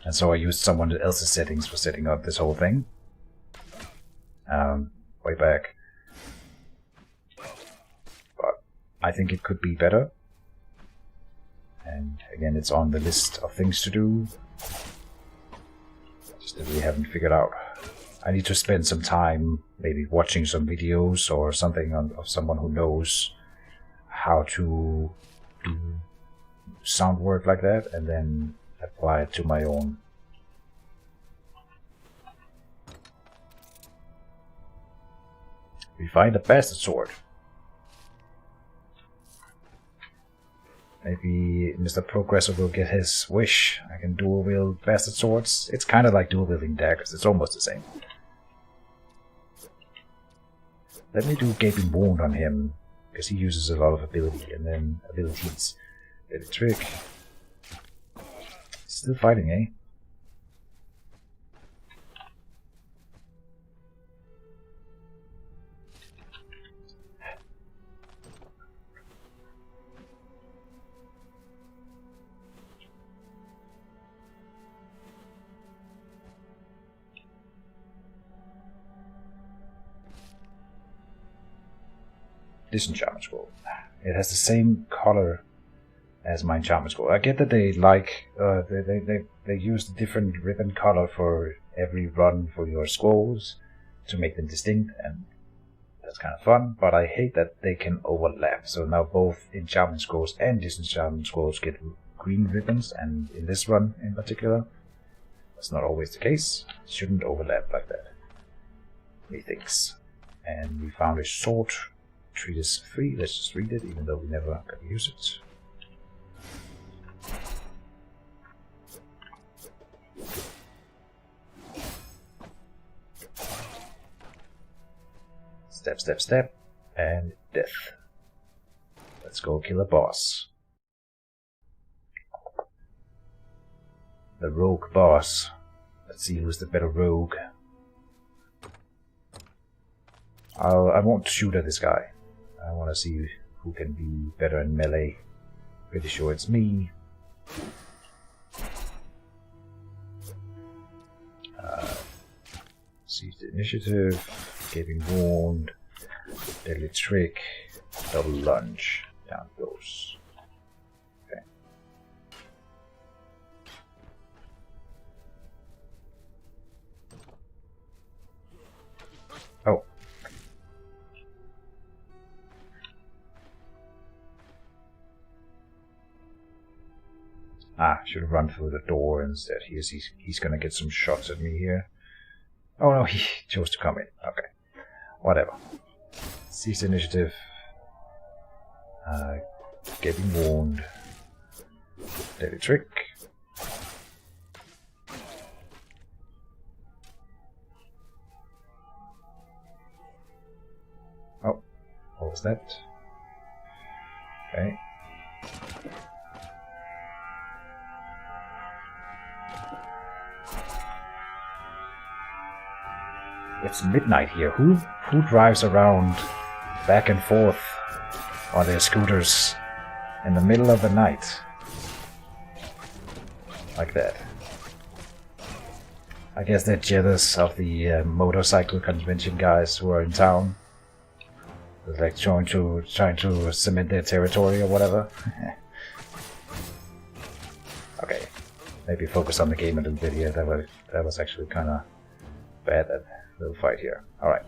And so I used someone else's settings for setting up this whole thing. Way back. But I think it could be better. And again, it's on the list of things to do. Just that we haven't figured out. I need to spend some time maybe watching some videos or something of someone who knows how to do sound work like that, and then apply it to my own. We find a bastard sword. Maybe Mr. Progressor will get his wish. I can dual wield bastard swords. It's kind of like dual wielding daggers. It's almost the same. Let me do Gaping Wound on him, because he uses a lot of ability and then abilities. Get a trick. Still fighting, eh? Disenchantment Scroll. It has the same color as my enchantment scroll. I get that they like they use the different ribbon color for every run for your scrolls to make them distinct, and That's kind of fun, but I hate that they can overlap. So now both enchantment scrolls and disenchantment scrolls get green ribbons, and in this one in particular, that's not always the case. It shouldn't overlap like that, methinks. And we found a sword. Treatise 3. Let's just read it, even though we never got to use it. Step, step, step, and death. Let's go kill a boss. The rogue boss. Let's see who's the better rogue. I won't shoot at this guy. I want to see who can be better in melee. Pretty sure it's me. Seize the initiative. Gaping wound. Deadly trick. Double lunge. Down goes. Okay. Oh. Should have run through the door instead. He's gonna get some shots at me here. Oh no, he chose to come in. Okay. Whatever. Seize the initiative. Gaping wound. Deadly trick. Oh, what was that? Okay. It's midnight here. Who drives around back and forth on their scooters in the middle of the night? Like that. I guess they're jealous of the motorcycle convention guys who are in town. They're like trying to cement their territory or whatever. Okay. Maybe focus on the game a little bit here. That was actually kind of bad, that little fight here. Alright.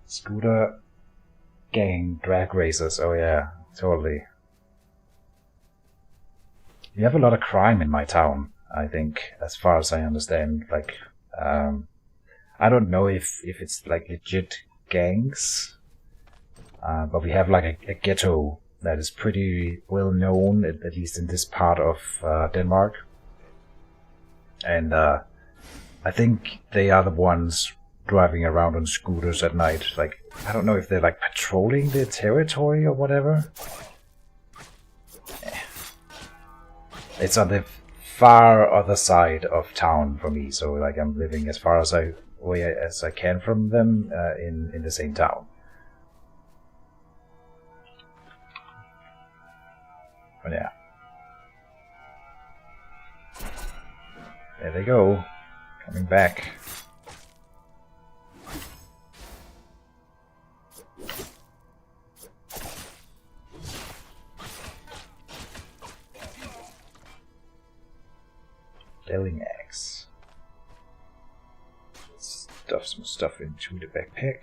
Scooter gang drag races. Oh yeah, totally. You have a lot of crime in my town, I think, as far as I understand. Like, I don't know if it's like legit gangs, but we have like a ghetto that is pretty well known, at least in this part of Denmark. And I think they are the ones driving around on scooters at night. Like, I don't know if they're like patrolling their territory or whatever. It's on the far other side of town for me, so like I'm living as far as away as I can from them in the same town. But yeah. There they go. Coming back. Delling axe. Stuff some stuff into the backpack.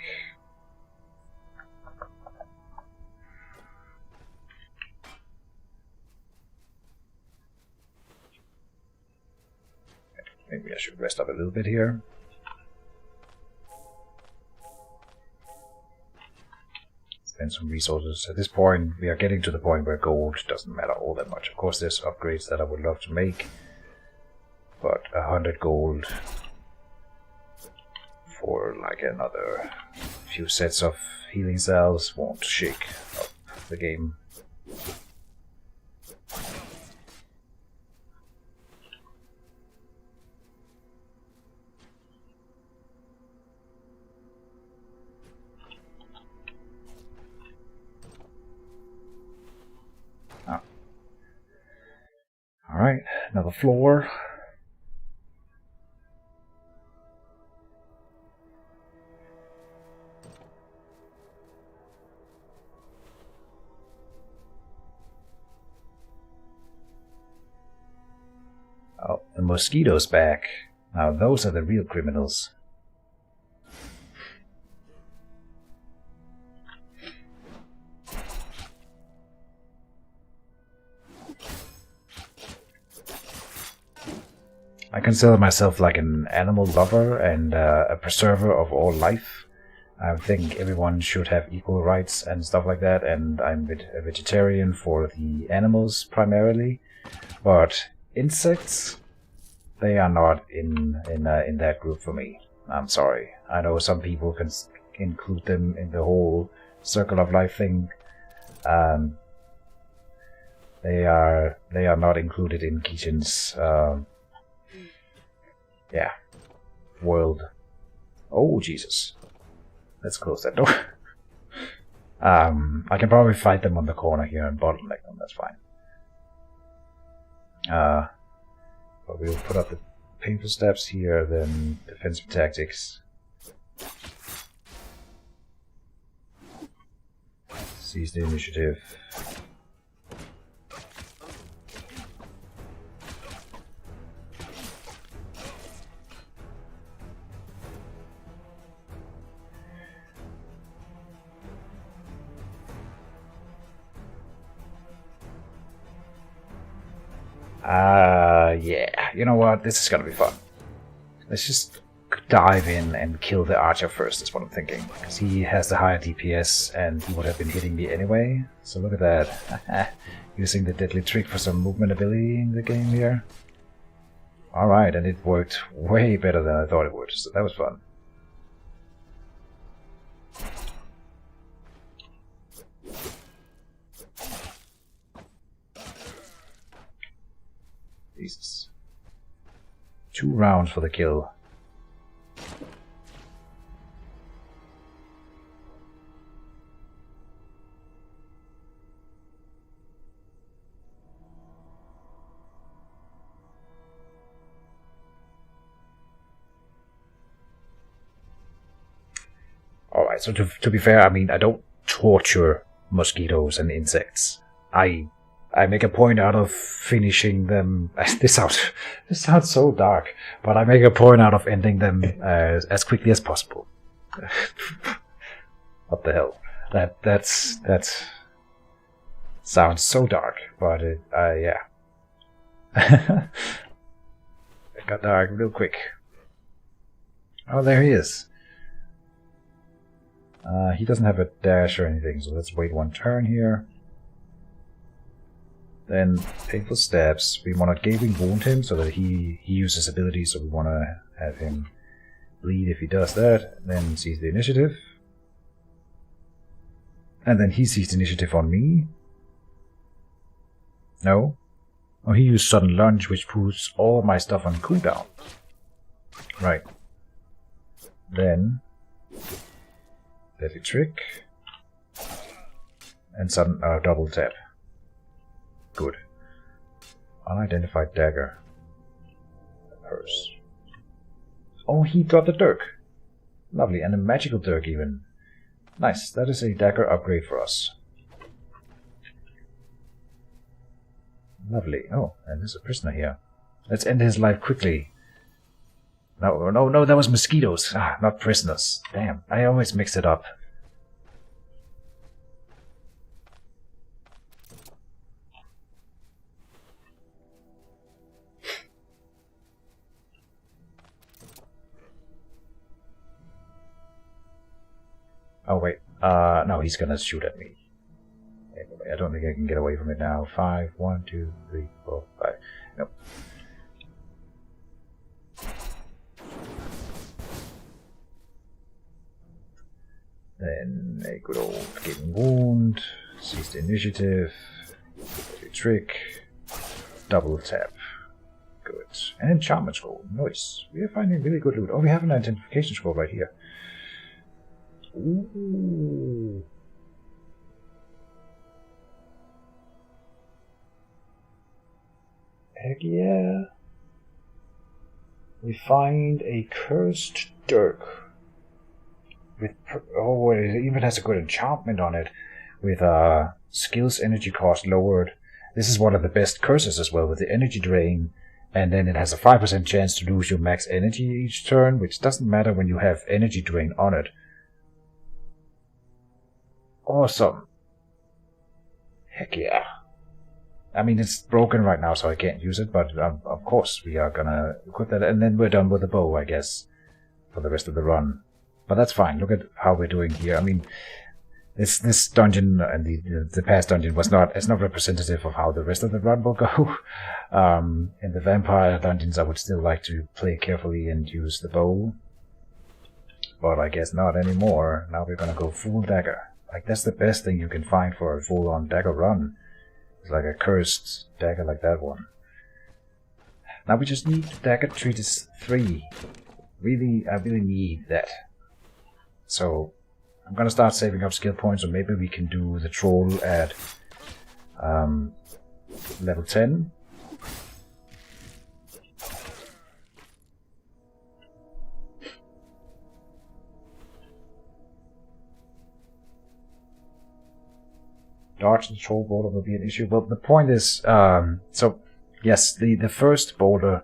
Maybe I should rest up a little bit here. Spend some resources. At this point, we are getting to the point where gold doesn't matter all that much. Of course, there's upgrades that I would love to make, but 100 gold for like another few sets of healing cells won't shake up the game. Alright, another floor. Oh, the mosquito's back. Now those are the real criminals. I consider myself like an animal lover and a preserver of all life. I think everyone should have equal rights and stuff like that, and I'm a vegetarian for the animals primarily. But insects, they are not in that group for me. I'm sorry. I know some people can include them in the whole circle of life thing. They are not included in Keaton's world. Oh Jesus! Let's close that door. I can probably fight them on the corner here and bottleneck them. That's fine. But we'll put up the painful steps here, then defensive tactics. Seize the initiative. Yeah, you know what? This is gonna be fun. Let's just dive in and kill the archer first, is what I'm thinking. Because he has the higher DPS and he would have been hitting me anyway. So look at that. Using the deadly trick for some movement ability in the game here. Alright, and it worked way better than I thought it would, so that was fun. Jesus. 2 rounds for the kill. Alright, so to be fair, I mean, I don't torture mosquitoes and insects. I make a point out of finishing them. This sounds so dark, but I make a point out of ending them as quickly as possible. What the hell? That sounds so dark, but yeah. It got dark real quick. Oh, there he is. He doesn't have a dash or anything, so let's wait 1 turn here. Then painful steps. We want to gaping wound him so that he uses abilities, so we want to have him bleed if he does that. Then seize the initiative. And then he seized initiative on me. No. Oh, he used sudden lunge, which puts all my stuff on cooldown. Right. Then deadly trick. And sudden double tap. Good. Unidentified dagger. Purse. Oh, he got the dirk. Lovely, and a magical dirk even. Nice, that is a dagger upgrade for us. Lovely. Oh, and there's a prisoner here. Let's end his life quickly. No, that was mosquitoes. Ah, not prisoners. Damn, I always mix it up. Oh wait, no, he's gonna shoot at me. Anyway, I don't think I can get away from it now. 5, 1, 2, 3, 4, 5. Nope. Then a good old gaping wound. Seize the initiative. Trick. Double tap. Good. An enchantment scroll. Nice. We are finding really good loot. Oh, we have an identification scroll right here. Ooh. Heck yeah. We find a cursed dirk. With oh, it even has a good enchantment on it. With skills energy cost lowered. This is one of the best curses as well, with the energy drain And then it has a 5% chance to lose your max energy each turn, which doesn't matter when you have energy drain on it. Awesome. Heck yeah. I mean, it's broken right now, so I can't use it, but of course we are gonna equip that, and then we're done with the bow, I guess, for the rest of the run. But that's fine. Look at how we're doing here. I mean, this dungeon and the past dungeon it's not representative of how the rest of the run will go. In the vampire dungeons, I would still like to play carefully and use the bow, but I guess not anymore. Now we're gonna go full dagger. Like, that's the best thing you can find for a full-on dagger run. It's like a cursed dagger like that one. Now we just need dagger treatise 3. I really need that. So I'm gonna start saving up skill points, or maybe we can do the troll at level 10. Dodge the troll boulder will be an issue. Well, the point is, so yes, the first boulder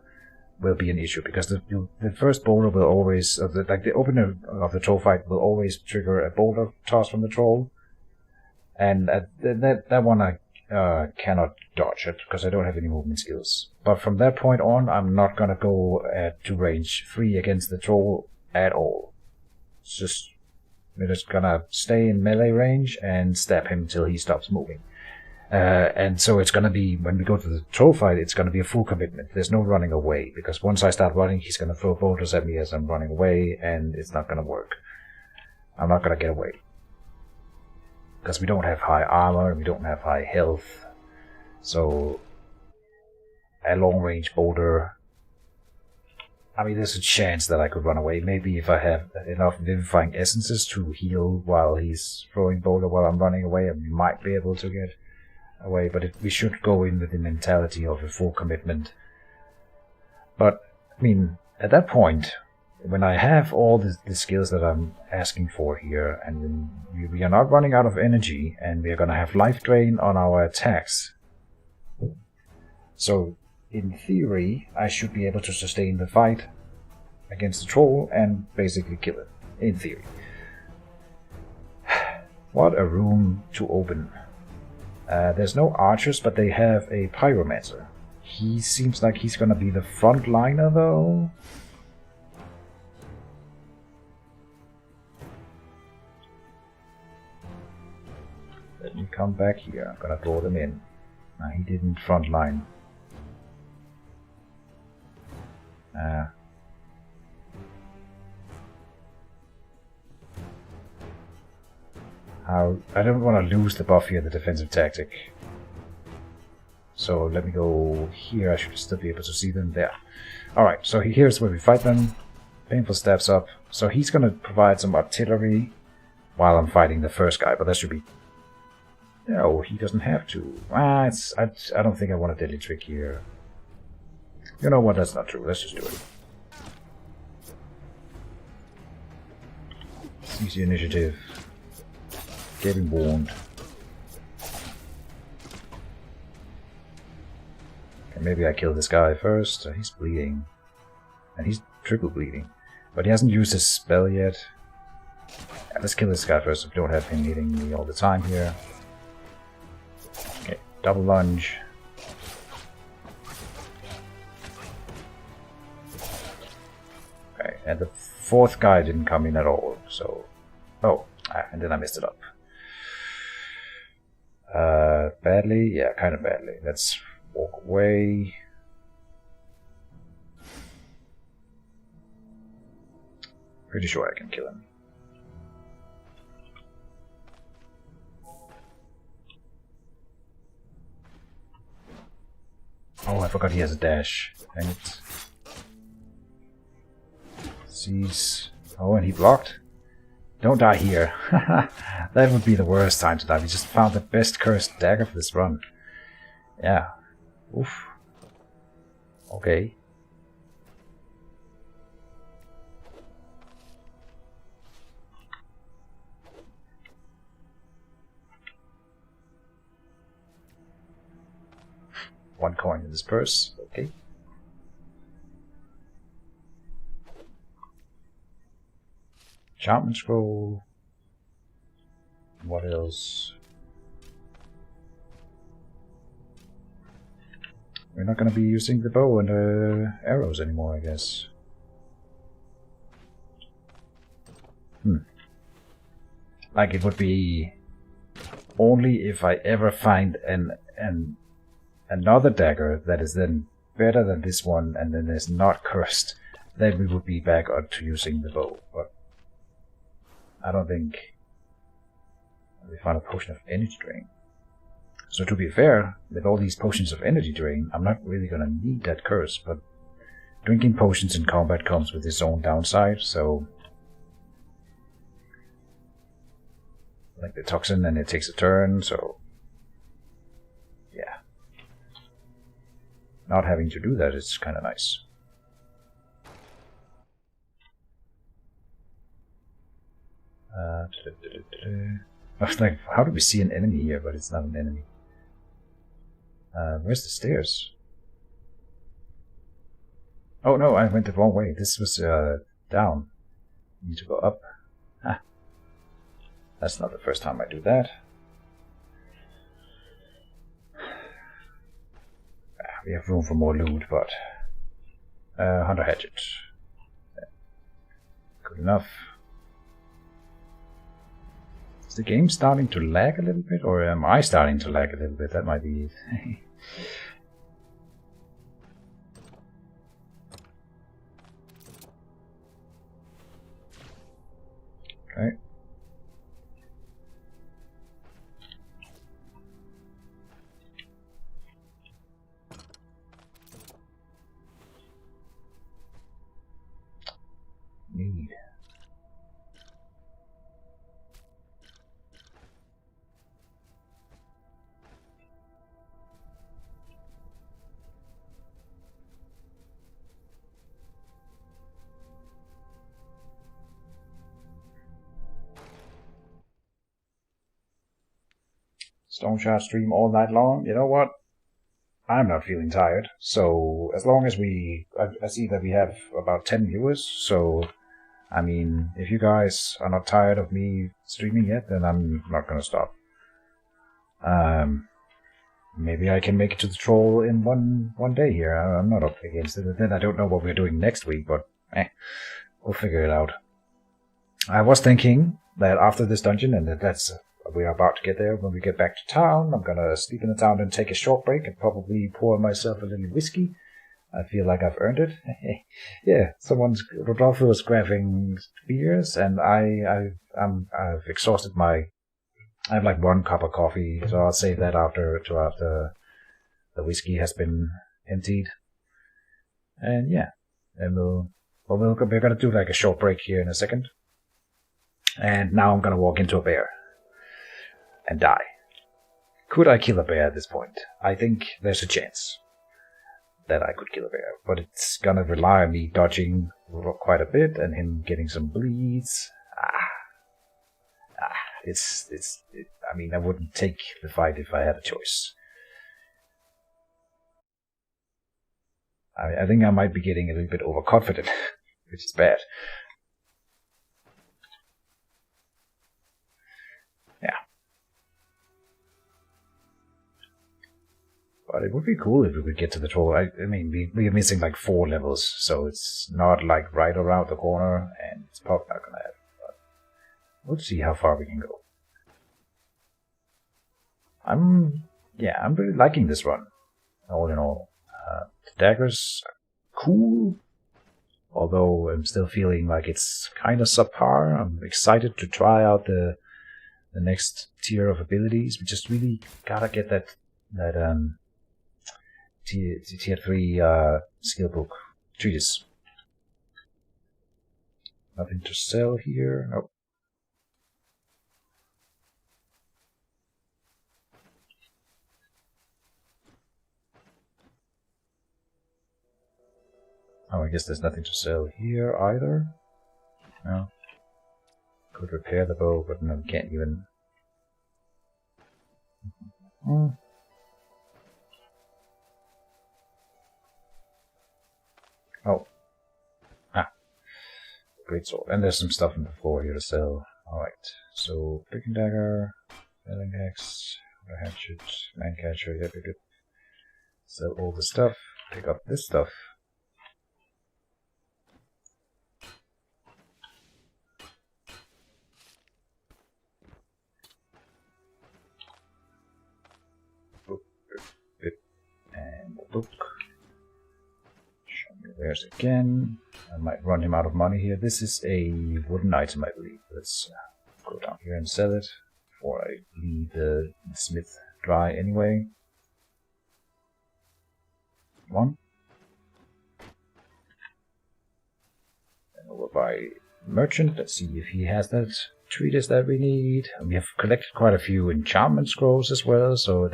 will be an issue, because the first boulder will always, the opener of the troll fight will always trigger a boulder toss from the troll, and that one I cannot dodge it because I don't have any movement skills. But from that point on, I'm not gonna go to range 3 against the troll at all. It's just, we're just gonna stay in melee range and stab him till he stops moving. And so it's gonna be, when we go to the troll fight, it's gonna be a full commitment. There's no running away, because once I start running, he's gonna throw boulders at me as I'm running away, and it's not gonna work. I'm not gonna get away. Because we don't have high armor, we don't have high health. So a long range boulder, I mean, there's a chance that I could run away. Maybe if I have enough vivifying essences to heal while he's throwing boulder while I'm running away, I might be able to get away. But we should go in with the mentality of a full commitment. But, I mean, at that point, when I have all the skills that I'm asking for here, and when we are not running out of energy, and we are going to have life drain on our attacks. So, in theory, I should be able to sustain the fight against the troll and basically kill it. In theory. What a room to open. There's no archers, but they have a pyromancer. He seems like he's gonna be the frontliner, though. Let me come back here. I'm gonna draw them in. He didn't frontline. I don't want to lose the buff here, the defensive tactic. So let me go here. I should still be able to see them there. Alright, so here's where we fight them. Painful steps up. So he's going to provide some artillery while I'm fighting the first guy, but that should be... No, he doesn't have to. I don't think I want a deadly trick here. You know what, that's not true. Let's just do it. Easy initiative. Getting warned. Okay, maybe I kill this guy first. He's bleeding. And he's triple bleeding. But he hasn't used his spell yet. Yeah, let's kill this guy first. We don't have him hitting me all the time here. Okay, double lunge. Okay, and the fourth guy didn't come in at all, so... Oh, and then I messed it up. Badly? Yeah, kind of badly. Let's walk away. Pretty sure I can kill him. Oh, I forgot he has a dash. Dang it. Sees... Oh, and he blocked. Don't die here. That would be the worst time to die. We just found the best cursed dagger for this run. Yeah. Oof. Okay. One coin in this purse. Okay. enchantment scroll. What else? We're not going to be using the bow and the arrows anymore, I guess. Like, it would be only if I ever find another dagger that is then better than this one and then is not cursed, then we would be back onto using the bow. But I don't think we found a potion of energy drain. So to be fair, with all these potions of energy drain, I'm not really gonna need that curse, but drinking potions in combat comes with its own downside, so like the toxin, and it takes a turn, so yeah. Not having to do that is kinda nice. I was like, how do we see an enemy here, but it's not an enemy? Where's the stairs? Oh no, I went the wrong way. This was down. Need to go up. Ah. That's not the first time I do that. We have room for more loot, but Hunter Hatchet. Good enough. Is the game starting to lag a little bit, or am I starting to lag a little bit? That might be it. Okay. Need. Stoneshard stream all night long. You know what? I'm not feeling tired. So as long as I see that we have about 10 viewers. So I mean, if you guys are not tired of me streaming yet, then I'm not gonna stop. Maybe I can make it to the troll in one day here. I'm not up against it. Then I don't know what we're doing next week, but we'll figure it out. I was thinking that after this dungeon, and we are about to get there, when we get back to town, I'm gonna sleep in the town and take a short break and probably pour myself a little whiskey. I feel like I've earned it. Yeah, Rodolfo is grabbing beers, and I've exhausted I have like 1 cup of coffee, so I'll save that after the whiskey has been emptied. And yeah, and we're gonna do like a short break here in a second. And now I'm gonna walk into a bear and die. Could I kill a bear at this point? I think there's a chance that I could kill a bear, but it's gonna rely on me dodging quite a bit and him getting some bleeds. I mean, I wouldn't take the fight if I had a choice. I think I might be getting a little bit overconfident, which is bad. Yeah. But it would be cool if we could get to the troll. I mean, we're missing like 4 levels, so it's not like right around the corner, and it's probably not gonna happen. But we'll see how far we can go. I'm really liking this run, all in all. The daggers are cool, although I'm still feeling like it's kind of subpar. I'm excited to try out the next tier of abilities. We just really gotta get that tier 3 skill book treatise. Nothing to sell here. Nope. Oh, I guess there's nothing to sell here either. No. Could repair the bow, but no, can't even. Oh. greatsword. And there's some stuff on the floor here to sell. Alright, so pick and dagger, felling axe, hatchet, man catcher, yeah, be good. Sell all the stuff, pick up this stuff. And the book. Show me where's again. I might run him out of money here. This is a wooden item, I believe. Let's go down here and sell it before I leave the smith dry anyway. One. And over by merchant. Let's see if he has that treatise that we need. We have collected quite a few enchantment scrolls as well, so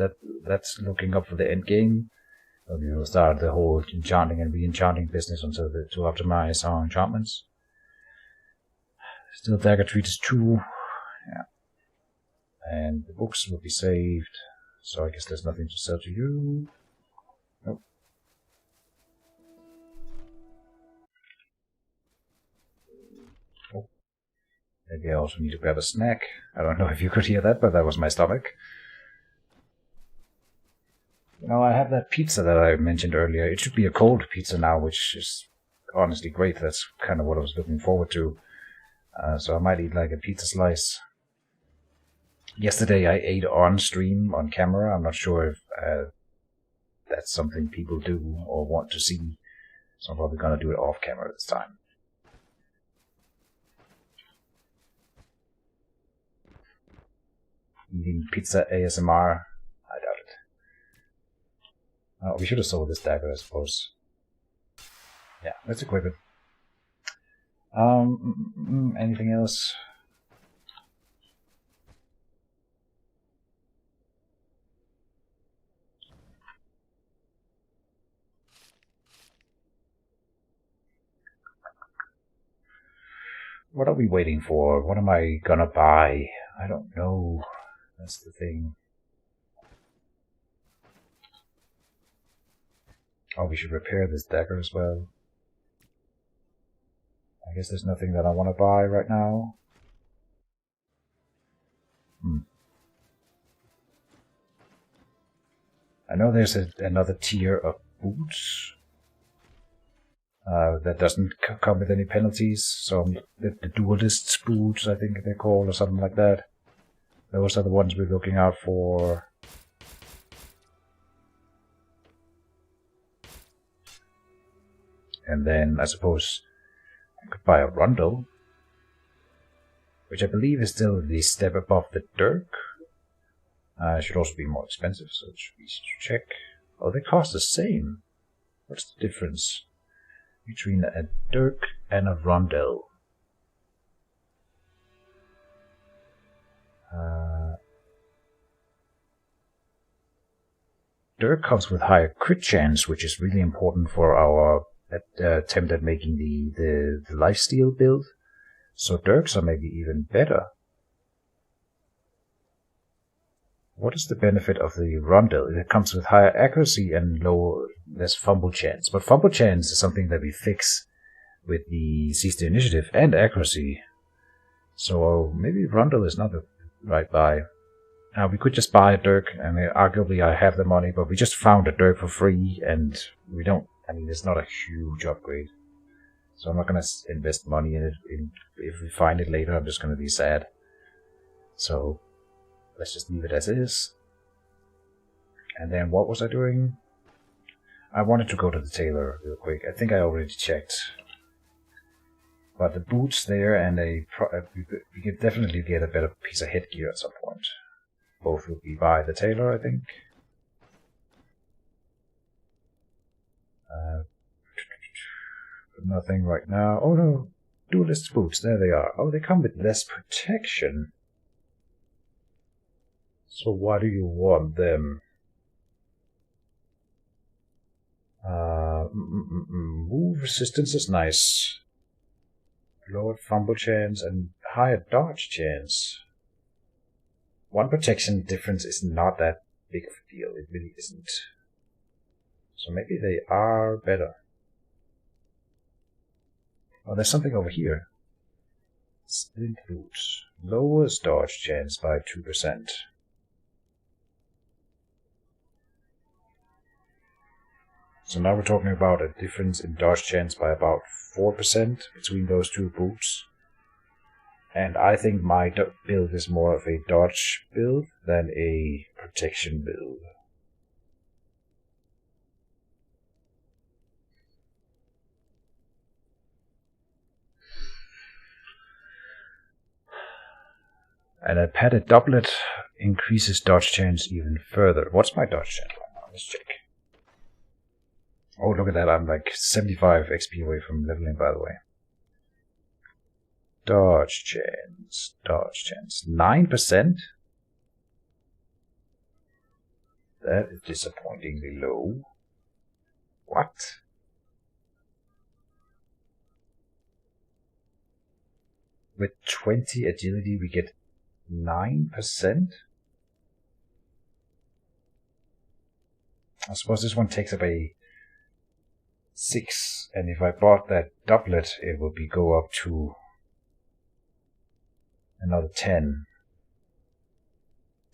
that's looking up for the end game. We will start the whole enchanting and re-enchanting business to optimize our enchantments. Still Dagger treatise 2. Yeah. And the books will be saved, so I guess there's nothing to sell to you. Nope. Oh. Maybe I also need to grab a snack. I don't know if you could hear that, but that was my stomach. You know, I have that pizza that I mentioned earlier. It should be a cold pizza now, which is honestly great. That's kind of what I was looking forward to. So I might eat like a pizza slice. Yesterday I ate on stream, on camera. I'm not sure if that's something people do or want to see. So I'm probably going to do it off camera this time. Eating pizza ASMR. I doubt it. Oh, we should have sold this dagger, I suppose. Yeah, let's equip it. Anything else? What are we waiting for? What am I gonna buy? I don't know. That's the thing. Oh, we should repair this dagger as well. I guess there's nothing that I want to buy right now. I know there's another tier of boots that doesn't come with any penalties. So the duelist's boots, I think they're called, or something like that. Those are the ones we're looking out for. And then I suppose I could buy a rundle, which I believe is still the step above the dirk. It should also be more expensive, so it should be easy to check. Oh, they cost the same. What's the difference between a dirk and a rundle? Dirk comes with higher crit chance, which is really important for our attempt at making the lifesteal build. So dirks are maybe even better. What is the benefit of the rundle? It comes with higher accuracy and less fumble chance. But fumble chance is something that we fix with the seize the initiative and accuracy. So maybe rundle is not the right buy. Now we could just buy a dirk, and arguably I have the money, but we just found a dirk for free, and we don't. I mean, it's not a huge upgrade, so I'm not gonna invest money in it. If we find it later, I'm just gonna be sad. So let's just leave it as is. And then what was I doing? I wanted to go to the tailor real quick. I think I already checked. But the boots there, and we could definitely get a better piece of headgear at some point. Both will be by the tailor, I think. But nothing right now. Oh no, duelist boots, there they are. Oh, they come with less protection. So why do you want them? Move resistance is nice. Lower fumble chance and higher dodge chance. One protection difference is not that big of a deal. It really isn't. So maybe they are better. Oh, there's something over here. Splint boots. Lowers dodge chance by 2%. So now we're talking about a difference in dodge chance by about 4% between those two boots. And I think my build is more of a dodge build than a protection build. And a padded doublet increases dodge chance even further. What's my dodge chance right now? Let's check. Oh, look at that. I'm like 75 XP away from leveling, by the way. Dodge chance. 9%? That is disappointingly low. What? With 20 agility, we get 9%? I suppose this one takes up a 6, and if I bought that doublet, it would go up to another 10.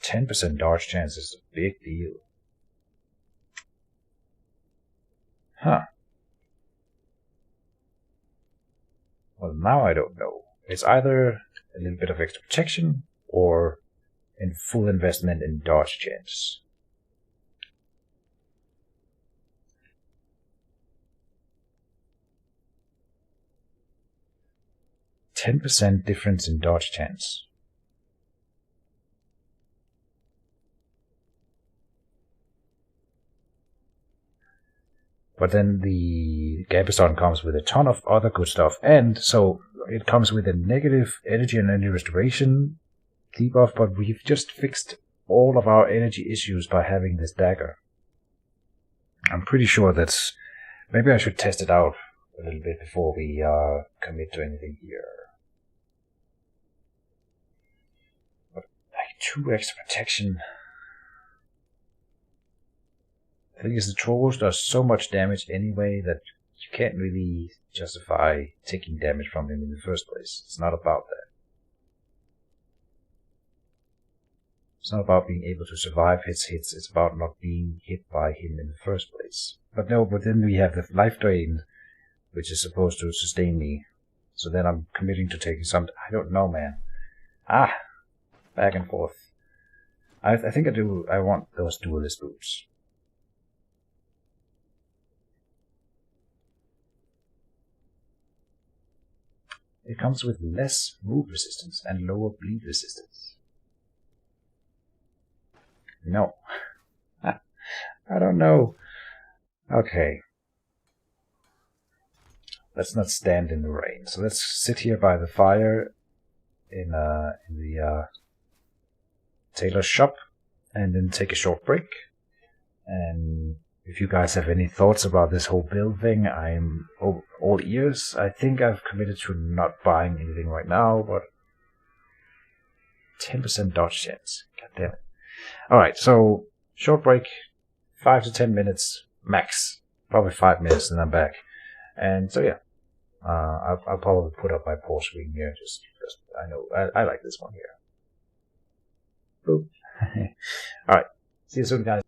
10% dodge chance is a big deal. Huh. Well, now I don't know. It's either a little bit of extra protection or in full investment in dodge chance. %10 difference in dodge chance. But then the Gabeston comes with a ton of other good stuff, and so it comes with a negative energy and energy restoration debuff, but we've just fixed all of our energy issues by having this dagger. I'm pretty sure that's... Maybe I should test it out a little bit before we commit to anything here. But like 2 extra protection... The thing is, the trolls does so much damage anyway that you can't really justify taking damage from him in the first place. It's not about that. It's not about being able to survive his hits, it's about not being hit by him in the first place. But then we have the life drain, which is supposed to sustain me. So then I'm committing to taking some... I don't know, man. Back and forth. I think I want those duelist boots. It comes with less move resistance and lower bleed resistance. No. I don't know. Okay. Let's not stand in the rain. So let's sit here by the fire in the tailor's shop and then take a short break. And if you guys have any thoughts about this whole build thing, I'm all ears. I think I've committed to not buying anything right now, but 10% dodge chance. God damn it. Alright, so short break, 5 to 10 minutes max. Probably 5 minutes and I'm back. And so yeah, I'll probably put up my pause screen here just because I know I like this one here. Boop. Alright, see you soon, guys.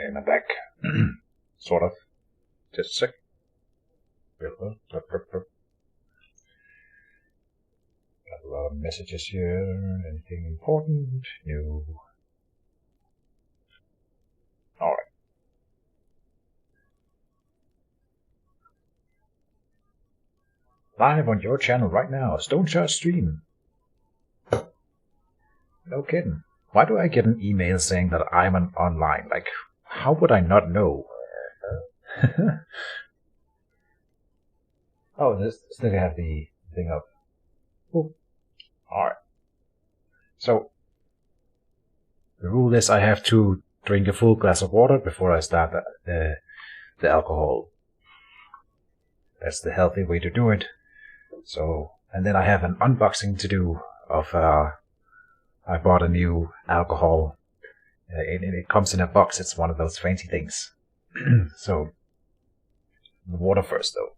And I'm back. Sort of. Just a sec. Got a lot of messages here. Anything important? No. Alright. Live on your channel right now, Stoneshard stream. No kidding. Why do I get an email saying that I'm online? Like, how would I not know? Oh, this still have the thing up. Oh, alright. So, the rule is I have to drink a full glass of water before I start the alcohol. That's the healthy way to do it. So, and then I have an unboxing to do of, I bought a new alcohol. It comes in a box, it's one of those fancy things. So, the water first though.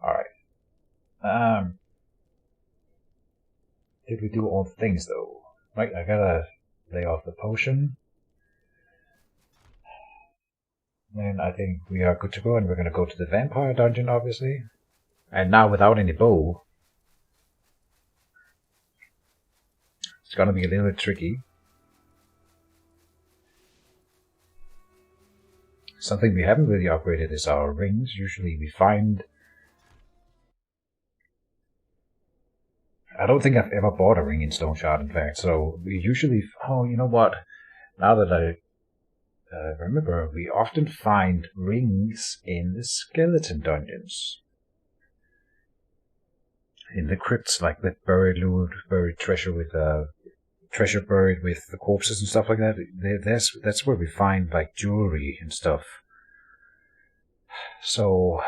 Alright. Did we do all the things though? Right, I gotta lay off the potion. And I think we are good to go, and we're gonna go to the vampire dungeon, obviously. And now without any bow, it's gonna be a little bit tricky. Something we haven't really upgraded is our rings. Usually we find... I don't think I've ever bought a ring in Stoneshard, in fact, so we usually... Oh, you know what? Now that I remember, we often find rings in the skeleton dungeons. In the crypts, like with buried loot, buried treasure with treasure buried with the corpses and stuff like that. That's where we find like jewelry and stuff. So,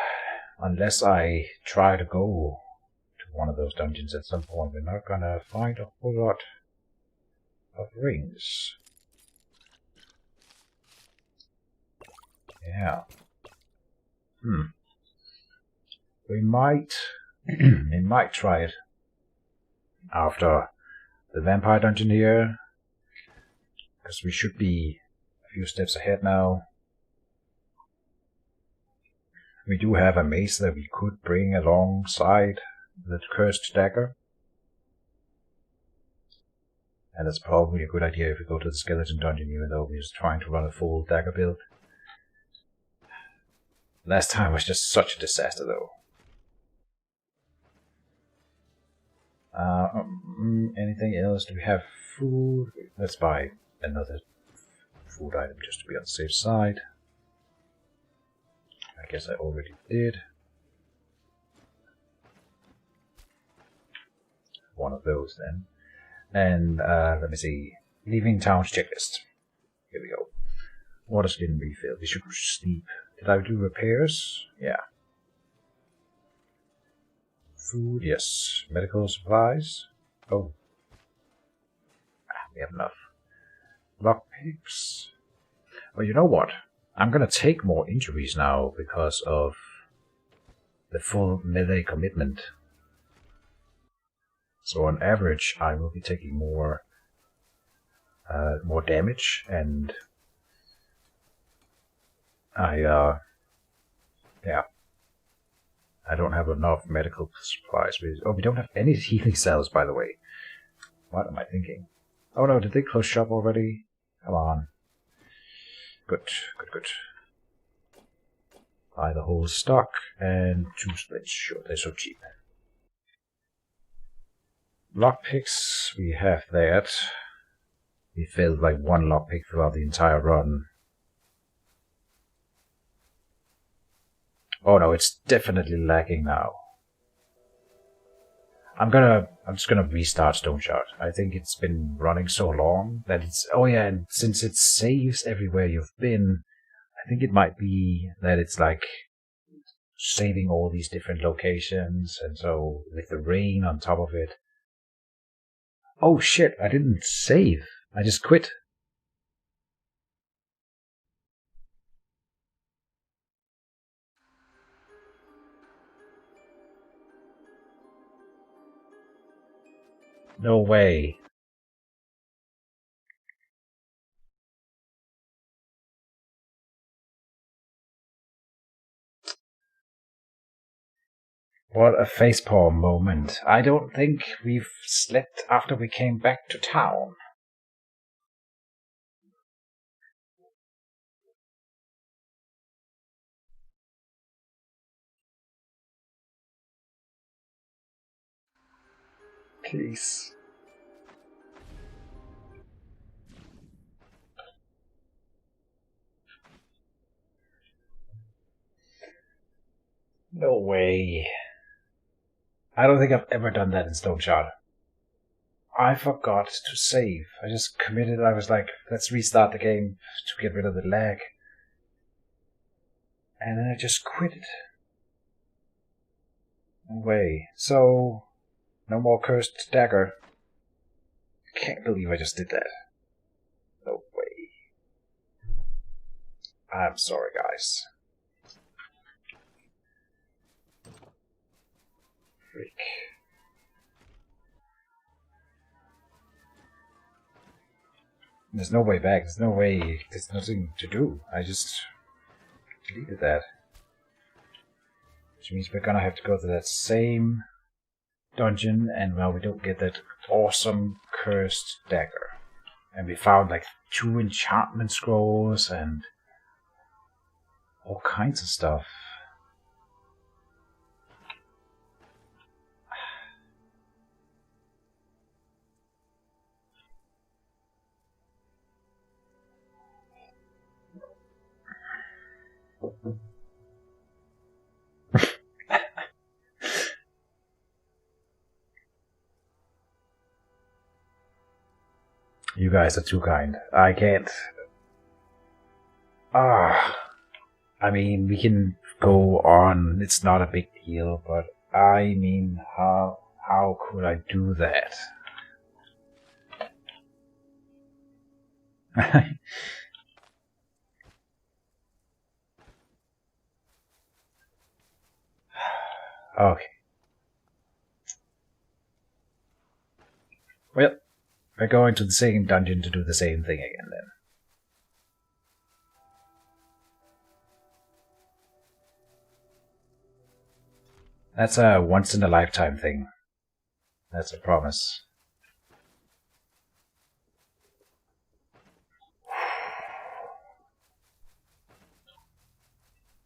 unless I try to go to one of those dungeons at some point, we're not gonna find a whole lot of rings. Yeah. We might try it after the vampire dungeon here, because we should be a few steps ahead now. We do have a mace that we could bring alongside the cursed dagger. And it's probably a good idea if we go to the skeleton dungeon, even though we're just trying to run a full dagger build. Last time was just such a disaster, though. Anything else? Do we have food? Let's buy another food item just to be on the safe side. I guess I already did. One of those then. And let me see. Leaving town's checklist. Here we go. Water skin refill. We should sleep. Did I do repairs? Yeah. Food, yes. Medical supplies. Oh. We have enough. Lockpicks. Well, you know what? I'm gonna take more injuries now because of the full melee commitment. So on average, I will be taking more damage, and I don't have enough medical supplies. We don't have any healing cells, by the way. What am I thinking? Oh no, did they close shop already? Come on. Good. Buy the whole stock and 2 splits. Sure, they're so cheap. Lockpicks, we have that. We filled like 1 lockpick throughout the entire run. Oh no, it's definitely lagging now. I'm just gonna restart Stoneshard. I think it's been running so long that it's... Oh yeah, and since it saves everywhere you've been, I think it might be that it's like saving all these different locations, and so with the rain on top of it. Oh shit, I didn't save. I just quit. No way. What a facepalm moment. I don't think we've slept after we came back to town. Please. No way. I don't think I've ever done that in Stoneshard. I forgot to save. I just committed. I was like, let's restart the game to get rid of the lag. And then I just quit it. No way. So, no more cursed dagger. I can't believe I just did that. No way. I'm sorry, guys. Freak. There's no way back. There's no way. There's nothing to do. I just deleted that. Which means we're gonna have to go to that same dungeon, and well, we don't get that awesome cursed dagger. And we found like 2 enchantment scrolls and all kinds of stuff. You guys are too kind. I can't. I mean, we can go on. It's not a big deal, but I mean, how could I do that? Okay. Well, we're going to the same dungeon to do the same thing again then. That's a once in a lifetime thing. That's a promise.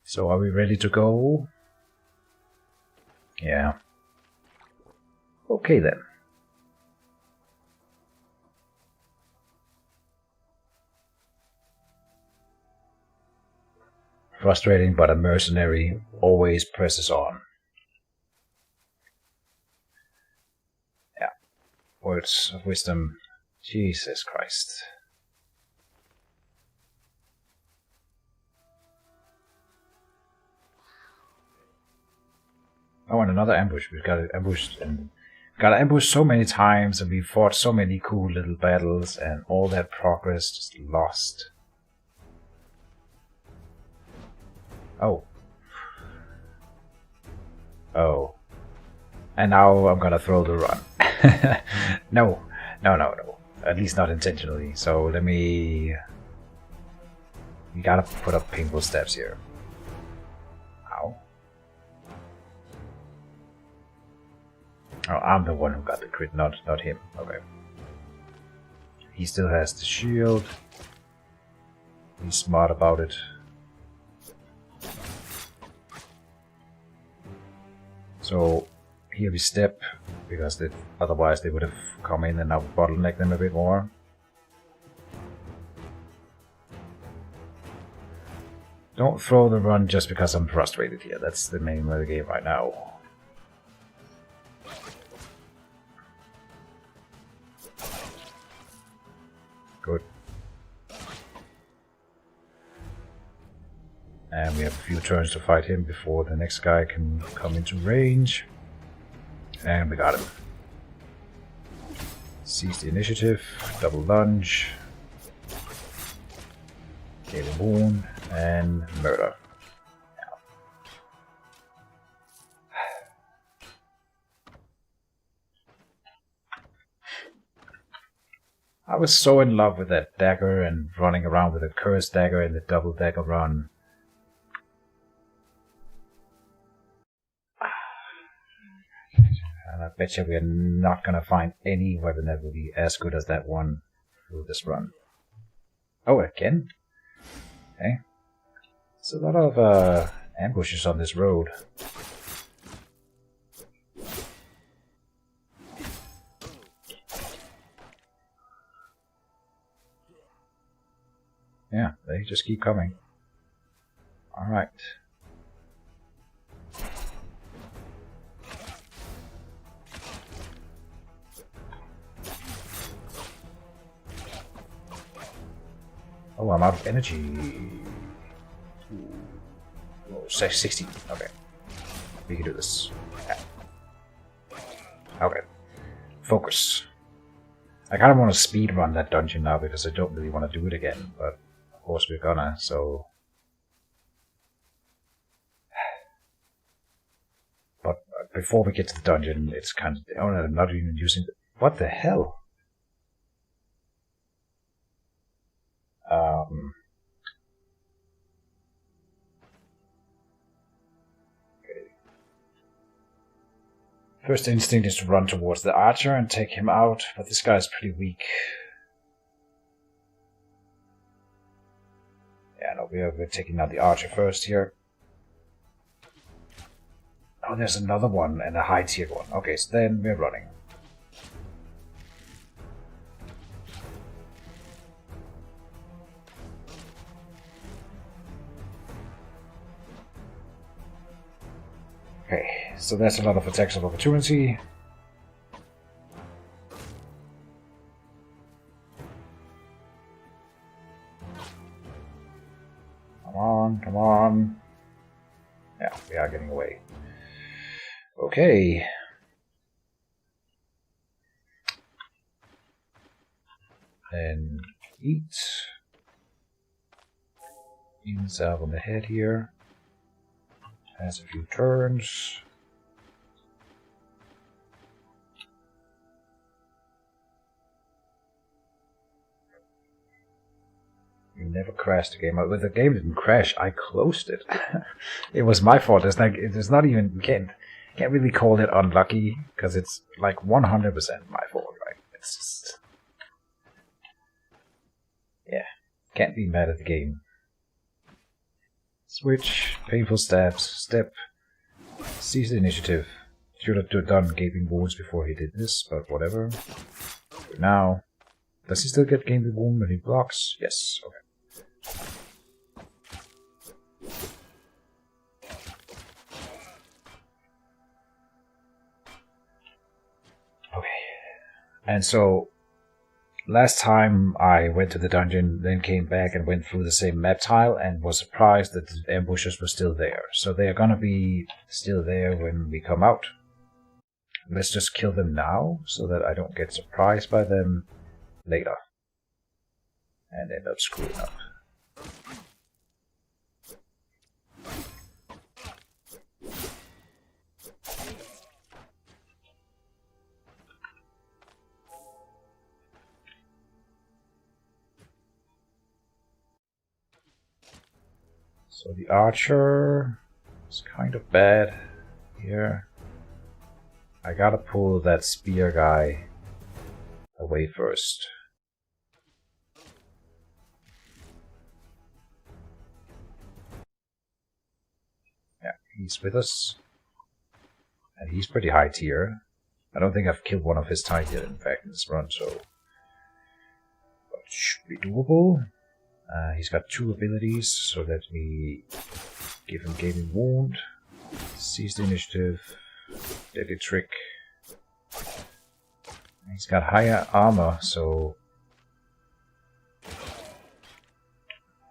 So are we ready to go? Yeah. Okay then. Frustrating, but a mercenary always presses on. Yeah. Words of wisdom. Jesus Christ. Oh, and another ambush. We got ambushed and got ambushed so many times, and we fought so many cool little battles, and all that progress just lost. Oh. Oh. And now I'm gonna throw the run. No. At least not intentionally. So let me... We gotta put up painful steps here. Ow. Oh, I'm the one who got the crit, not him. Okay. He still has the shield. He's smart about it. So here we step, because otherwise they would have come in and I would bottleneck them a bit more. Don't throw the run just because I'm frustrated here. That's the main of the game right now. Good. And we have a few turns to fight him before the next guy can come into range. And we got him. Seize the initiative, double lunge, gave a wound, and murder. I was so in love with that dagger and running around with a cursed dagger and the double dagger run. And I bet you we're not gonna find any weapon that will be as good as that one through this run. Oh, again? Okay. There's a lot of ambushes on this road. Yeah, they just keep coming. Alright. Oh, I'm out of energy. Oh, 60. Okay. We can do this. Yeah. Okay. Focus. I kind of want to speed run that dungeon now because I don't really want to do it again, but of course we're gonna, so... But before we get to the dungeon, it's kind of... Oh, no, I'm not even using... What the hell? Okay. First instinct is to run towards the archer and take him out, but this guy's pretty weak. Yeah, no, we're taking out the archer first here. Oh, there's another one and a high tier one. Okay, so then we're running. Okay, so that's a lot of attacks of opportunity. Come on, come on. Yeah, we are getting away. Okay. Then eat. Even salve on the head here. Has a few turns. You never crashed the game. But the game didn't crash. I closed it. It was my fault. It's like it's not even. We can't really call it unlucky because it's like 100% my fault, right? It's just, yeah. Can't be mad at the game. Switch, painful stabs, step, seize the initiative. Should have done gaping wounds before he did this, but whatever. For now, does he still get gaping wound when he blocks? Yes, okay. Okay, and so last time I went to the dungeon, then came back and went through the same map tile and was surprised that the ambushers were still there. So they are gonna be still there when we come out. Let's just kill them now, so that I don't get surprised by them later. And end up screwing up. So the archer is kind of bad here. I gotta pull that spear guy away first. Yeah, he's with us. And he's pretty high tier. I don't think I've killed one of his type yet, in fact, in this run, so... But it should be doable. He's got 2 abilities, so let me give him Gaping Wound, seize the initiative, Deadly Trick. He's got higher armor, so...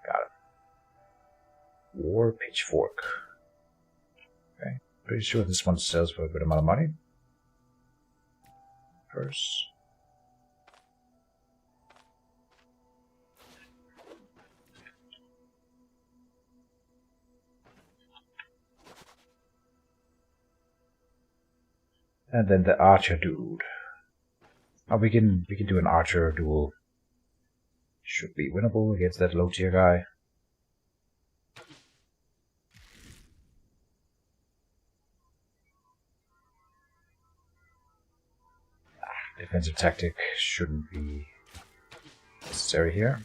Got it. War Pitchfork. Okay, pretty sure this one sells for a good amount of money. First. And then the archer dude. Oh, we can do an archer duel. Should be winnable against that low tier guy. defensive tactic shouldn't be necessary here.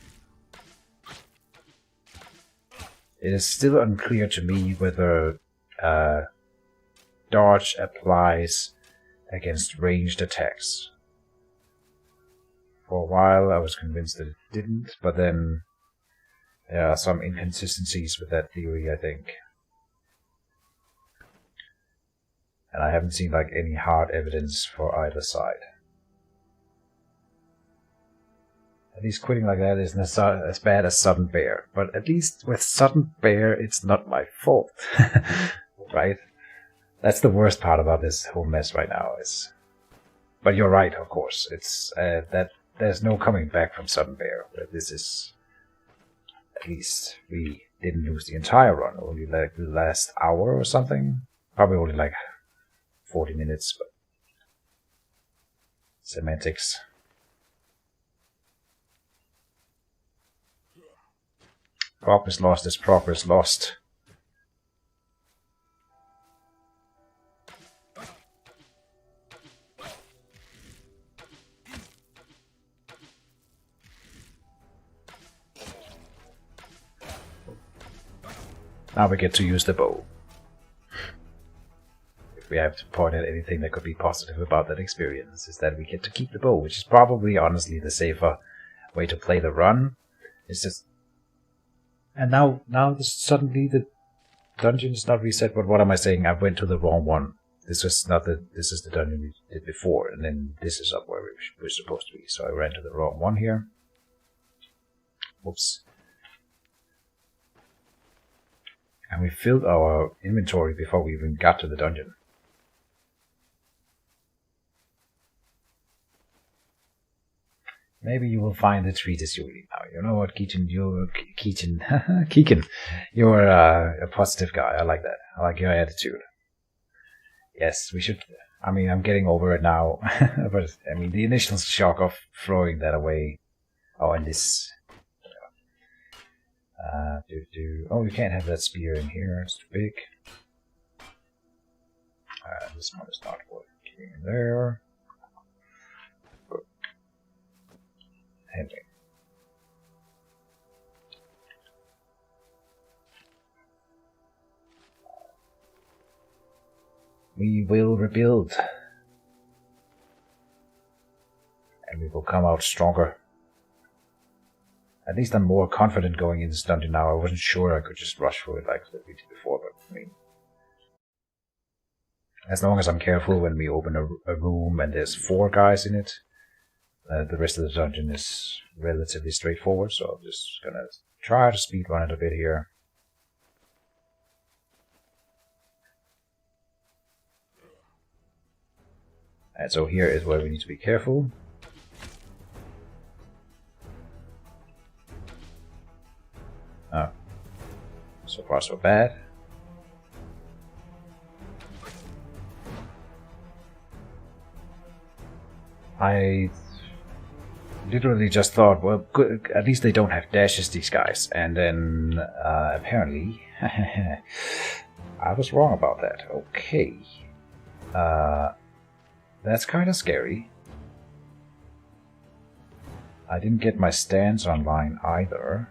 It is still unclear to me whether dodge applies against ranged attacks. For a while I was convinced that it didn't, but then there are some inconsistencies with that theory, I think. And I haven't seen like any hard evidence for either side. At least quitting like that isn't as bad as Sudden Bear. But at least with Sudden Bear, it's not my fault. Right? That's the worst part about this whole mess right now. But you're right, of course. It's that there's no coming back from Sudden Bear. This is... At least we didn't lose the entire run. Only like the last hour or something. Probably only like 40 minutes, but... Semantics. Progress lost is progress lost. Now we get to use the bow. If we have to point at anything that could be positive about that experience, is that we get to keep the bow, which is probably, honestly, the safer way to play the run. It's just... And now suddenly the dungeon is not reset, but what am I saying? I went to the wrong one. This is the dungeon we did before, and then this is up where we're supposed to be. So I ran to the wrong one here. Oops. And we filled our inventory before we even got to the dungeon. Maybe you will find the treatise you read now. You know what, Keaton, Keegan, you're a positive guy. I like that. I like your attitude. Yes, we should. I mean, I'm getting over it now. But, I mean, the initial shock of throwing that away. Oh, and this. Oh, we can't have that spear in here. It's too big. This one is not worth keeping in there. Anyway. We will rebuild. And we will come out stronger. At least I'm more confident going in this dungeon now. I wasn't sure I could just rush through it like we did before, but I mean... As long as I'm careful when we open a room and there's 4 guys in it, the rest of the dungeon is relatively straightforward, so I'm just gonna try to speedrun it a bit here. And so here is where we need to be careful. Oh. So far so bad. I literally just thought, well, good, at least they don't have dashes, these guys. And then, apparently, I was wrong about that. Okay. That's kind of scary. I didn't get my stance online either.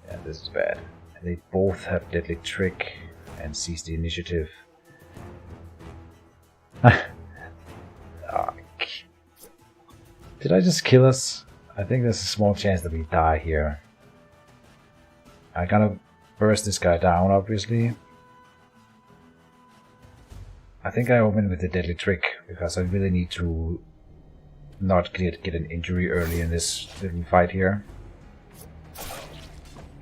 Yeah, this is bad. They both have Deadly Trick and seize the initiative. Did I just kill us? I think there's a small chance that we die here. I gotta burst this guy down, obviously. I think I open with the Deadly Trick, because I really need to not get an injury early in this little fight here.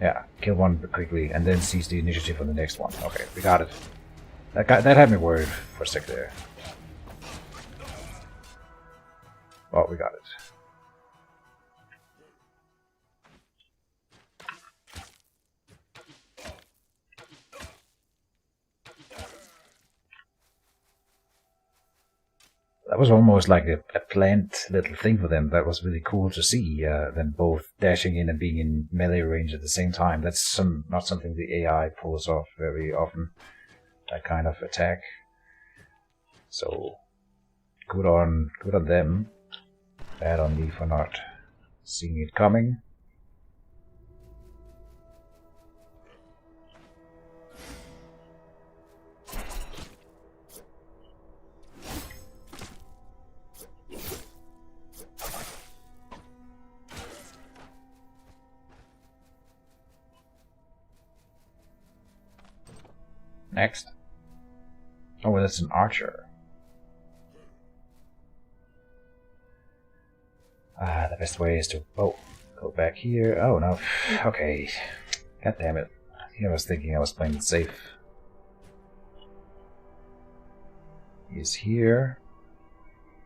Yeah, kill one quickly, and then seize the initiative on the next one. Okay, we got it. That had me worried for a sec there. Well, we got it. That was almost like a planned little thing for them. That was really cool to see, them both dashing in and being in melee range at the same time. That's not something the AI pulls off very often, that kind of attack. So, Good on them. Bad on me for not seeing it coming. Next. Oh, that's an archer. The best way is to go back here. Oh no. Okay. God damn it. I was thinking I was playing it safe. He's here.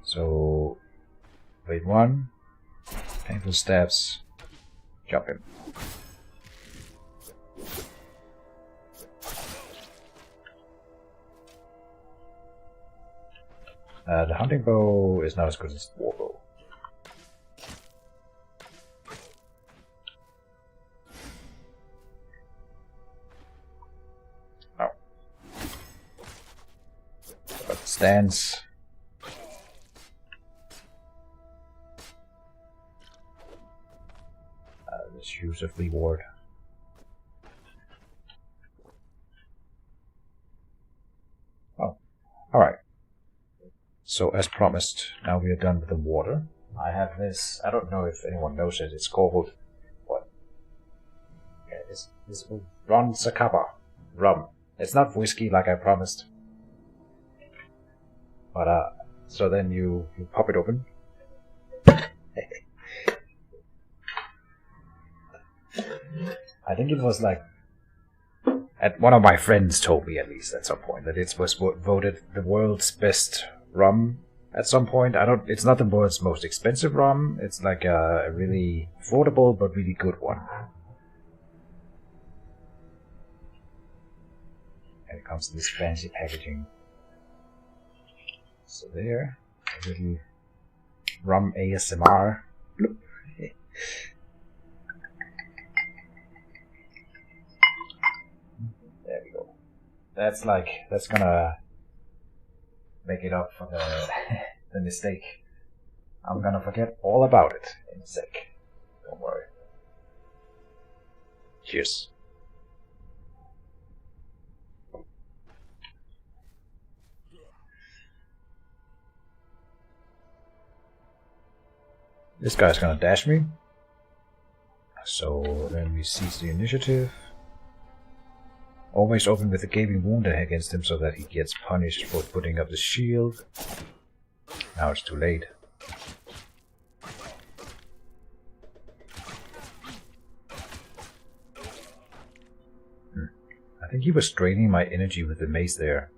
So wait one. Painful steps. Jump him. The hunting bow is not as good as the war bow. Oh. But the stance. Let's use a free ward. Oh, alright. So, as promised, now we are done with the water. I have this, I don't know if anyone knows it, it's called, what? Yeah, it's Ron Zacapa. Rum. It's not whiskey like I promised. But, so then you pop it open. I think it was like, one of my friends told me at least at some point that it was voted the world's best rum at some point. It's not the world's most expensive rum. It's like a really affordable but really good one. And it comes in this fancy packaging. So there, a little rum ASMR. There we go. That's gonna make it up for the mistake. I'm gonna forget all about it in a sec. Don't worry. Cheers. This guy's gonna dash me. So then we seize the initiative. Always open with a gaping wound against him so that he gets punished for putting up the shield. Now it's too late. I think he was draining my energy with the mace there.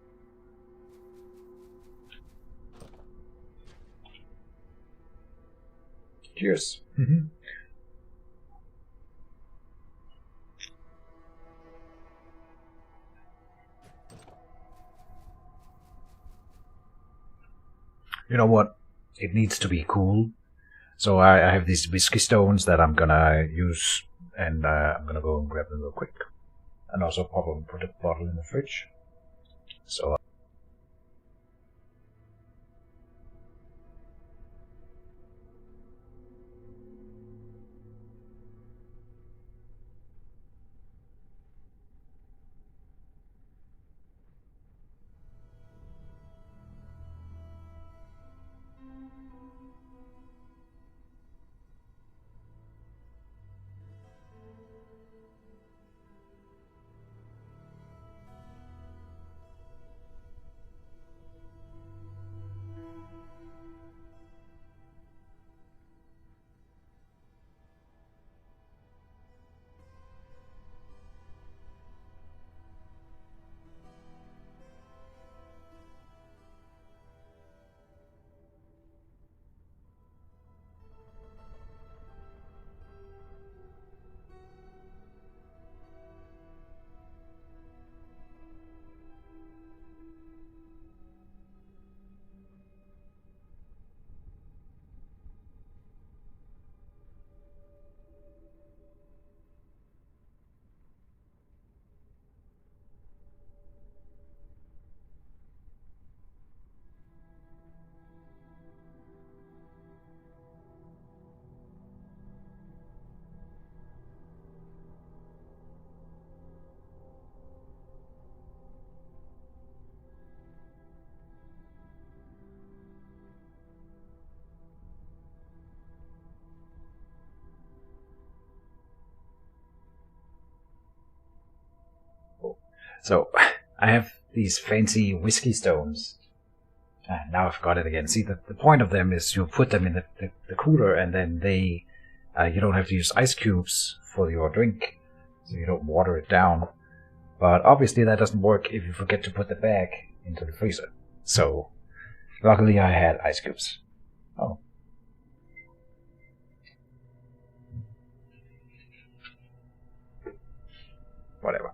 Cheers. You know what? It needs to be cool. So I have these whiskey stones that I'm gonna use, and I'm gonna go and grab them real quick. And also probably put a bottle in the fridge. So So, I have these fancy whiskey stones. Now I've got it again. See, the point of them is you put them in the cooler, and then they you don't have to use ice cubes for your drink, so you don't water it down. But obviously that doesn't work if you forget to put the bag into the freezer. So, luckily I had ice cubes. Oh. Whatever.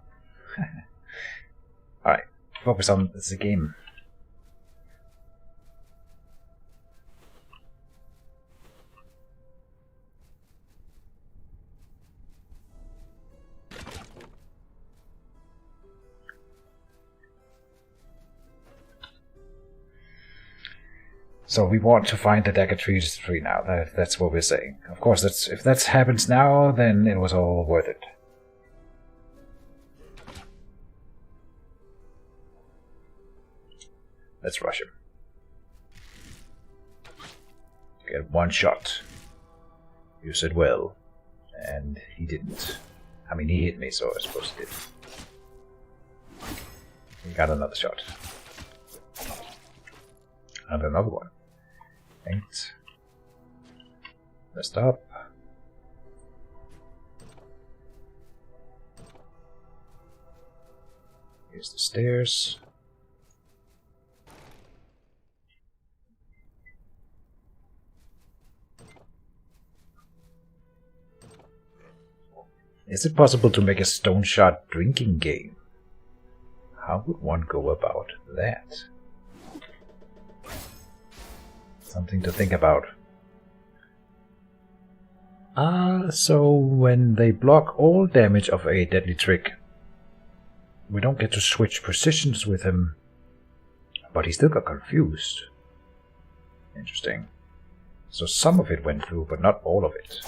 Alright, focus on the game. So we want to find the Dagger tree now. That's what we're saying. Of course, if that happens now, then it was all worth it. Let's rush him. Get one shot. You said well. And he didn't. I mean, he hit me, so I suppose he did. He got another shot. And another one. Eight. Messed up. Here's the stairs. Is it possible to make a Stoneshard drinking game? How would one go about that? Something to think about. So when they block all damage of a deadly trick, we don't get to switch positions with him, but he still got confused. Interesting. So some of it went through, but not all of it.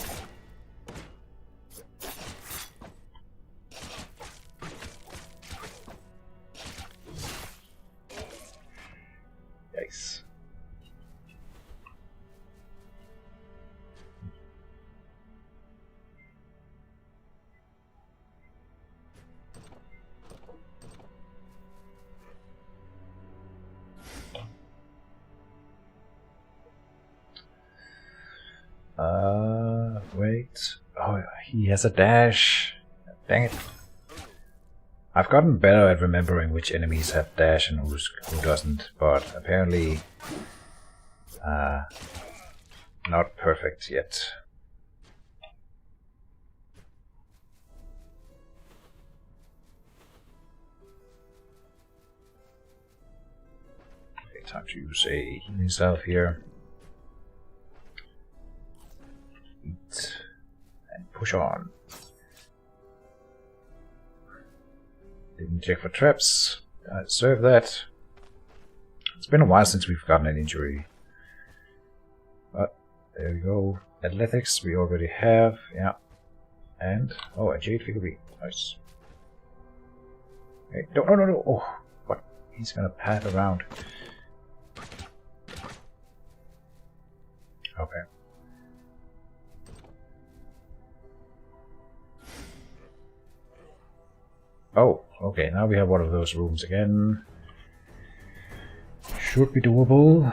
Yikes. Wait. Oh, he has a dash. Dang it. I've gotten better at remembering which enemies have dash and who doesn't, but apparently not perfect yet. Okay, time to use a healing salve here. Eat and push on. Didn't check for traps. I deserve that. It's been a while since we've gotten an injury. But there we go. Athletics we already have, yeah. And oh, a jade figurine. Nice. Hey, no. Oh, what? He's gonna path around. Okay. Oh, okay, now we have one of those rooms again. Should be doable.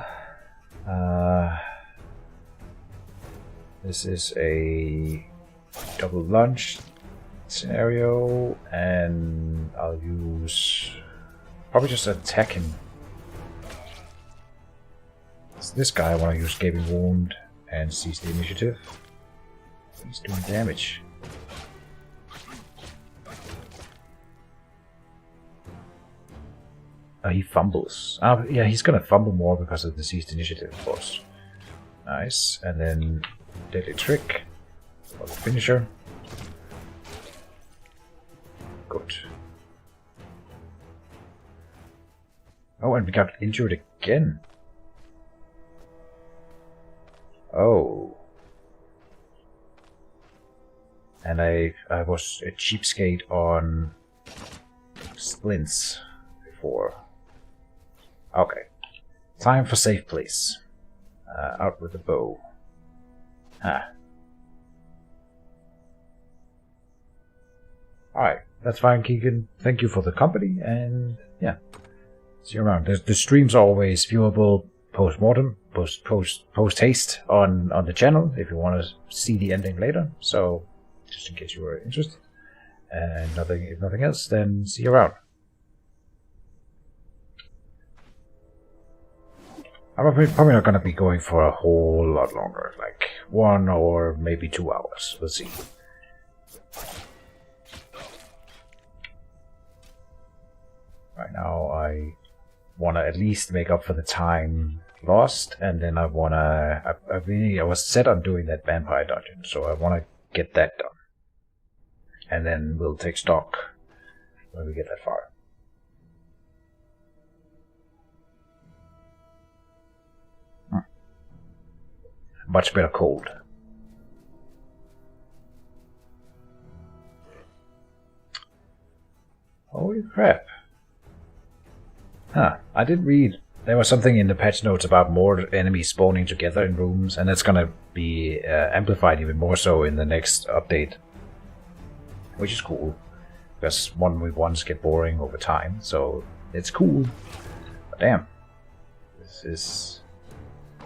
This is a double lunge scenario, and I'll use... probably just attack him. It's this guy I want to use Gaping Wound and seize the initiative. He's doing damage. He fumbles. Yeah, he's gonna fumble more because of the seized initiative, of course. Nice. And then deadly trick for the finisher. Good. Oh, and we got injured again. Oh. And I was a cheapskate on splints before. Okay. Time for safe place. Out with the bow. Ah. Alright. That's fine, Keegan. Thank you for the company, and yeah, see you around. The streams are always viewable post-mortem, post-haste on the channel if you want to see the ending later, so just in case you were interested. And if nothing else, then see you around. I'm probably not going to be going for a whole lot longer, like 1 or maybe 2 hours. We'll see. Right now, I want to at least make up for the time lost, and then I want to... I was set on doing that vampire dungeon, so I want to get that done. And then we'll take stock when we get that far. Much better cold. Holy crap. Huh, I did read there was something in the patch notes about more enemies spawning together in rooms, and that's gonna be amplified even more so in the next update. Which is cool, because 1v1s get boring over time, so it's cool. But damn, this is a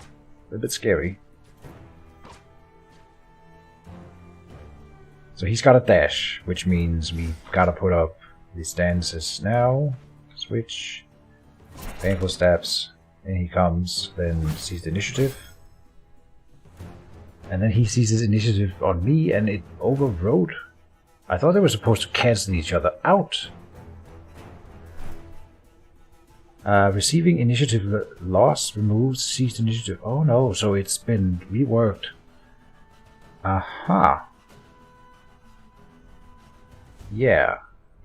little bit scary. So he's got a dash, which means we gotta put up these stances now. Switch. Painful steps. And he comes, then sees the initiative. And then he sees his initiative on me, and it overrode. I thought they were supposed to cancel each other out. Receiving initiative loss removes seized initiative. Oh no, so it's been reworked. Aha. Yeah.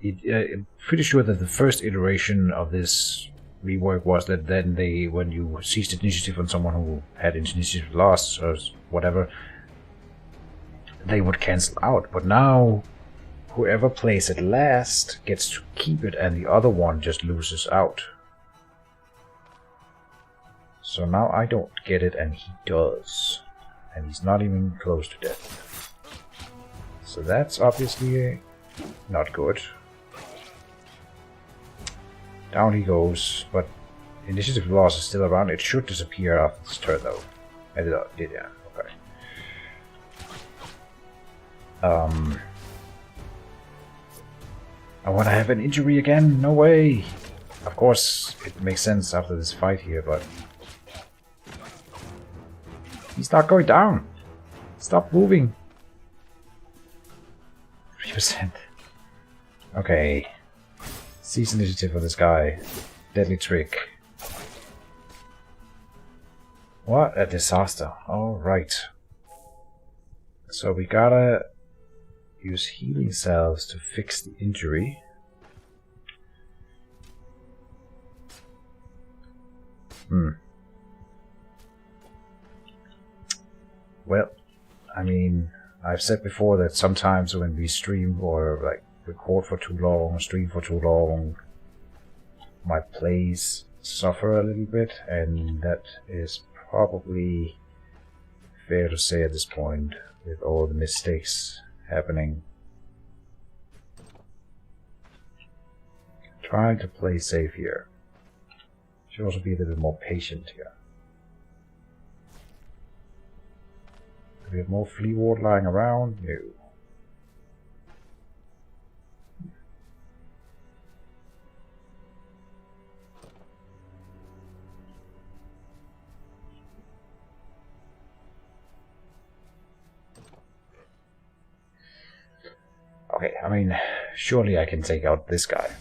I'm pretty sure that the first iteration of this rework was that then when you seized initiative on someone who had initiative loss or whatever, they would cancel out. But now, whoever plays it last gets to keep it, and the other one just loses out. So now I don't get it, and he does. And he's not even close to death. So that's obviously not good. Down he goes, but initiative loss is still around. It should disappear after this turn, though. And it did, yeah. Okay. I want to have an injury again? No way! Of course, it makes sense after this fight here, but... He's not going down! Stop moving! 3%. Okay. Seize initiative for this guy. Deadly trick. What a disaster. Alright. So we gotta use healing cells to fix the injury. Well, I mean, I've said before that sometimes when we stream or like record for too long, stream for too long, my plays suffer a little bit, and that is probably fair to say at this point with all the mistakes happening. Trying to play safe here. Should also be a little bit more patient here. Do we have more flea ward lying around? No. Okay, I mean, surely I can take out this guy.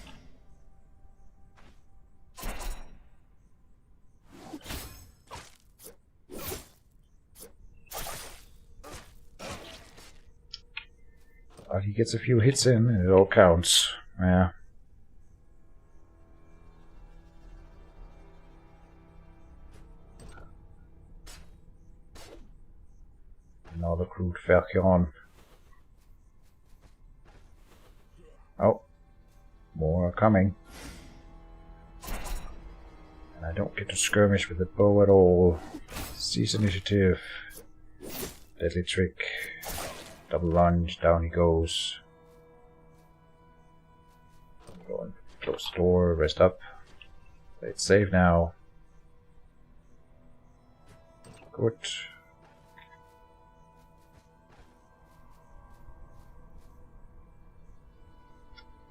But he gets a few hits in, and it all counts. Yeah. Another crude Falchion. Oh, more are coming. And I don't get to skirmish with the bow at all. Seize initiative. Deadly trick. Double lunge, down he goes. Close the door, rest up. It's safe now. Good.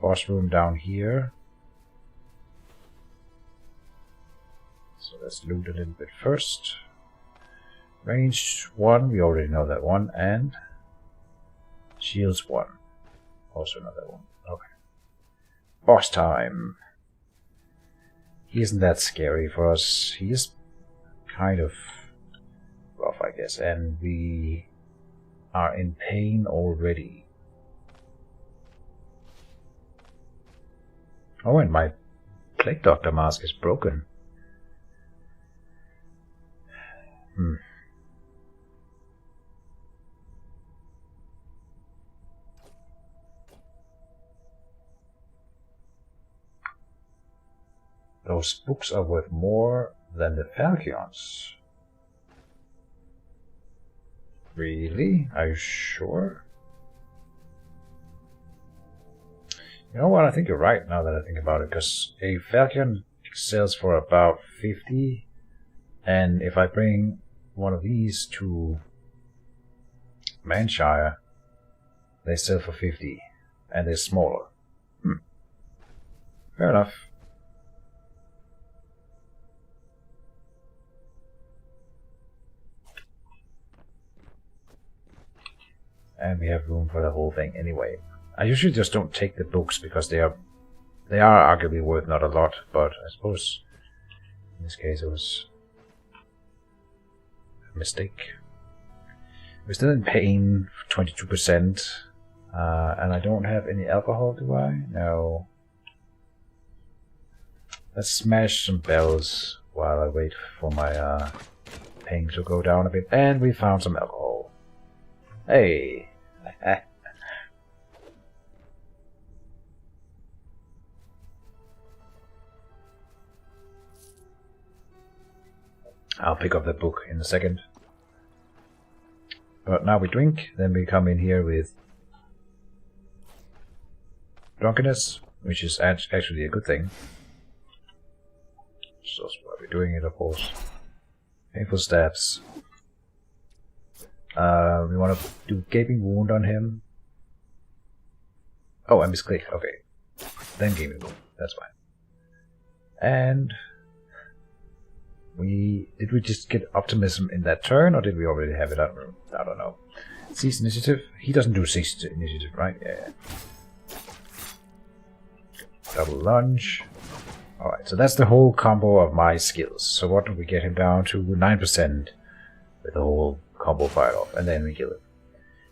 Boss room down here. So let's loot a little bit first. Range 1, we already know that one, and shields 1. Also another one. Okay. Boss time. He isn't that scary for us. He is kind of rough, I guess, and we are in pain already. Oh, and my Plague Doctor mask is broken. Those books are worth more than the Falchions. Really? Are you sure? You know what? I think you're right now that I think about it, because a Falchion sells for about 50, and if I bring one of these to Manshire, they sell for 50, and they're smaller. Fair enough. And we have room for the whole thing anyway. I usually just don't take the books because they are arguably worth not a lot, but I suppose in this case it was a mistake. We're still in pain, 22%, and I don't have any alcohol, do I? No. Let's smash some bells while I wait for my pain to go down a bit, and we found some alcohol. Hey! I'll pick up that book in a second. But now we drink, then we come in here with drunkenness, which is actually a good thing. So that's why we're doing it, of course. Painful stabs. We want to do Gaping Wound on him. Oh, I misclick. Okay. Then Gaping Wound. That's fine. And did we just get Optimism in that turn, or did we already have it? I don't know. Seize Initiative. He doesn't do Seize Initiative, right? Yeah. Double Lunge. Alright, so that's the whole combo of my skills. So what do we get him down to? 9% with the whole combo fired off, and then we kill him.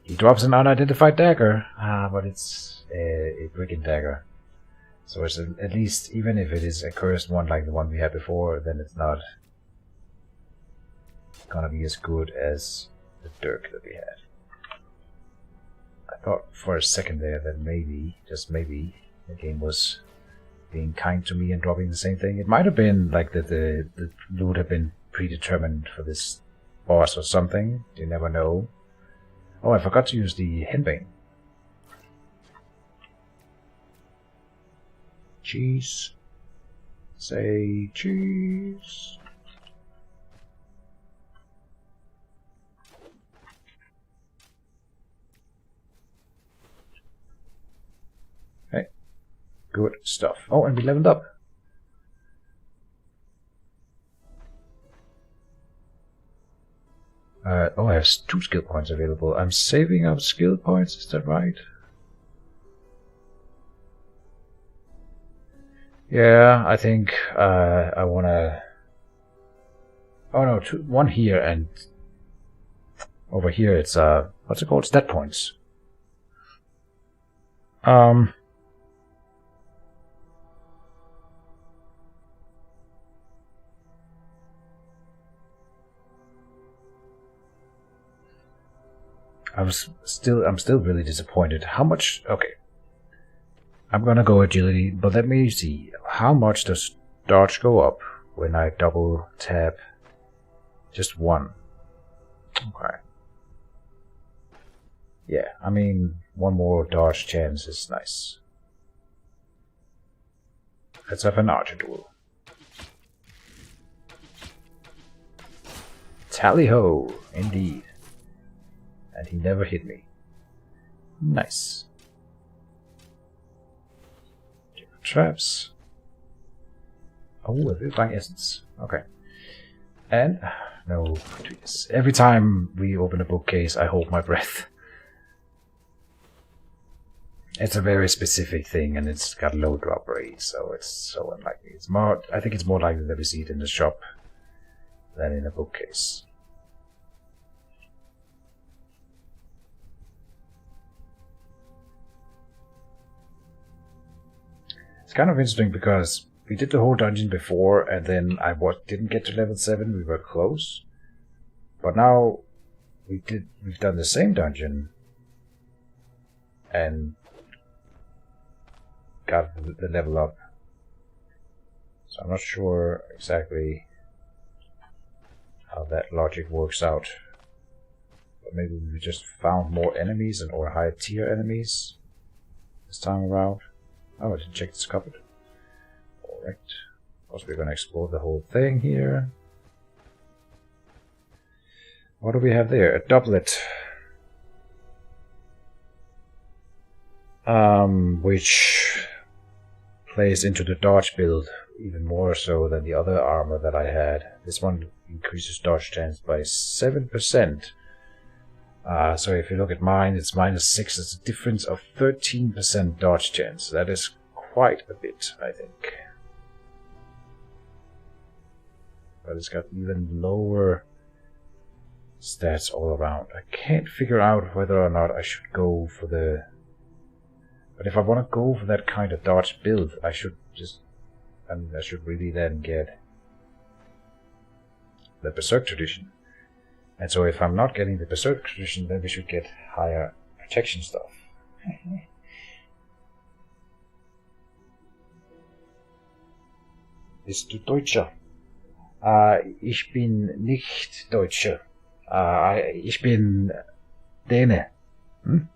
He drops an unidentified dagger, but it's a brigand dagger. So it's at least, even if it is a cursed one like the one we had before, then it's not gonna be as good as the dirk that we had. I thought for a second there that maybe, just maybe, the game was being kind to me and dropping the same thing. It might have been like that the loot had been predetermined for this boss or something. You never know. Oh, I forgot to use the henbane. Cheese. Say cheese. Okay. Good stuff. Oh, and we leveled up. Oh, I have 2 skill points available. I'm saving up skill points, is that right? Yeah, I think I wanna... Oh no, 1 here, and over here it's, what's it called? Stat points. I'm still really disappointed. How much? Okay. I'm gonna go agility, but let me see. How much does dodge go up when I double tap just 1? Okay. Yeah, I mean, 1 more dodge chance is nice. Let's have an archer duel. Tally-ho, indeed. And he never hit me. Nice. Traps. Oh, a vivifying essence. Okay. And no trees. Every time we open a bookcase, I hold my breath. It's a very specific thing, and it's got low drop rate, so it's so unlikely. It's more. I think it's more likely that we see it in the shop than in a bookcase. It's kind of interesting because we did the whole dungeon before, and then didn't get to level 7. We were close, but now we've done the same dungeon and got the level up. So I'm not sure exactly how that logic works out. But maybe we just found more enemies or higher tier enemies this time around. Oh, I didn't check this cupboard. Alright. Of course, we're going to explore the whole thing here. What do we have there? A doublet. Which plays into the dodge build even more so than the other armor that I had. This one increases dodge chance by 7%. So if you look at mine, it's -6. It's a difference of 13% dodge chance. That is quite a bit, I think. But it's got even lower stats all around. I can't figure out whether or not I should go for the... But if I want to go for that kind of dodge build, I should really then get the Berserk Tradition. And so if I'm not getting the Berserk Tradition, then we should get higher protection stuff. Bist du Deutscher? Ich bin nicht Deutscher. Ich bin Däne. Hm?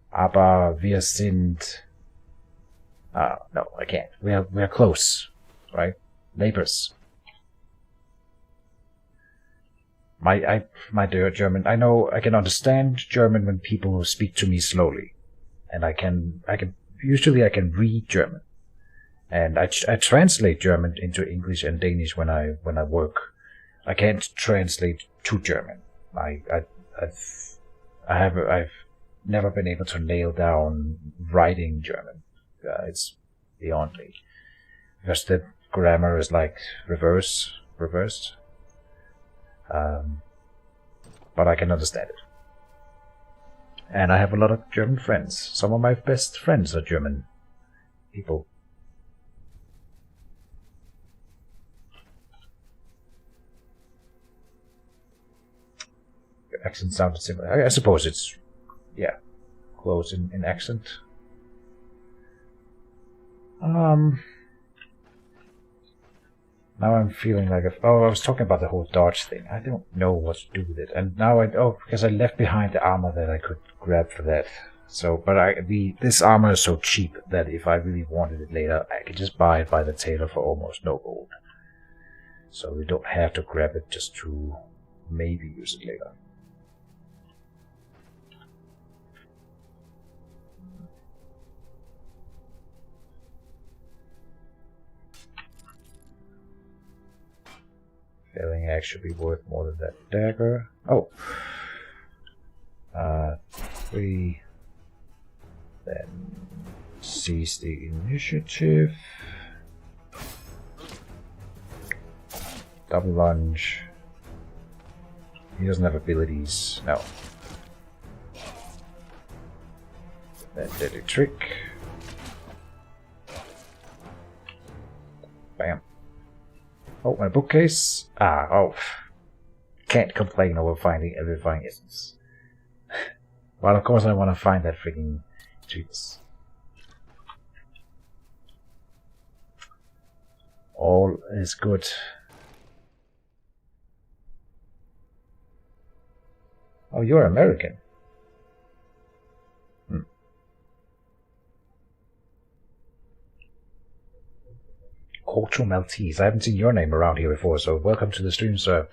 Aber wir sind... no, I can't. We're close, right? Neighbors. My dear German, I know I can understand German when people speak to me slowly, and I can usually read German, and I translate German into English and Danish when I work. I can't translate to German. I've never been able to nail down writing German. It's beyond me, because the grammar is like reversed. But I can understand it. And I have a lot of German friends. Some of my best friends are German people. Your accent sounded similar. I suppose it's, yeah, close in accent. Now I'm feeling like I was talking about the whole dodge thing. I don't know what to do with it, and now because I left behind the armor that I could grab for that. So, but this armor is so cheap that if I really wanted it later, I could just buy it by the tailor for almost no gold. So we don't have to grab it just to maybe use it later. Failing axe should be worth more than that dagger. Oh. 3. Then seize the initiative. Double lunge. He doesn't have abilities. No. Then deadly trick. Bam. Oh, my bookcase. Can't complain over finding a vivifying essence. Well, of course I want to find that freaking treatise. All is good. Oh, you're American. Cultural Maltese. I haven't seen your name around here before, so welcome to the stream, sir.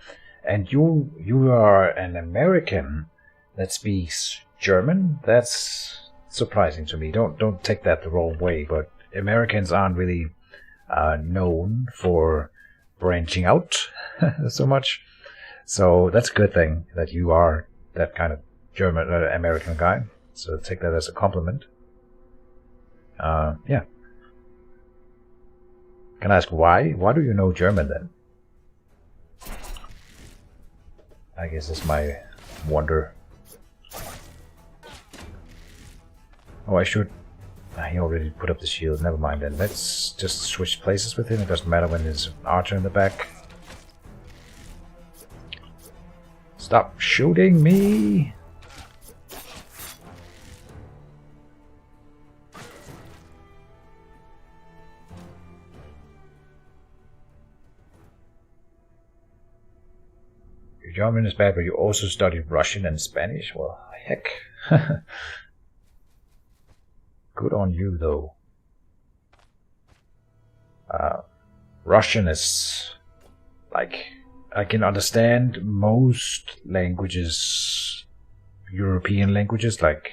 And you are an American that speaks German? That's surprising to me. Don't take that the wrong way, but Americans aren't really known for branching out so much. So that's a good thing that you are that kind of German American guy. So take that as a compliment. Yeah. Can I ask why? Why do you know German then? I guess it's my wonder. Oh, I should. He already put up the shield. Never mind then. Let's just switch places with him. It doesn't matter when there's an archer in the back. Stop shooting me! Your German is bad, but you also studied Russian and Spanish? Well, heck. Good on you, though. Russian is like, I can understand most languages, European languages, like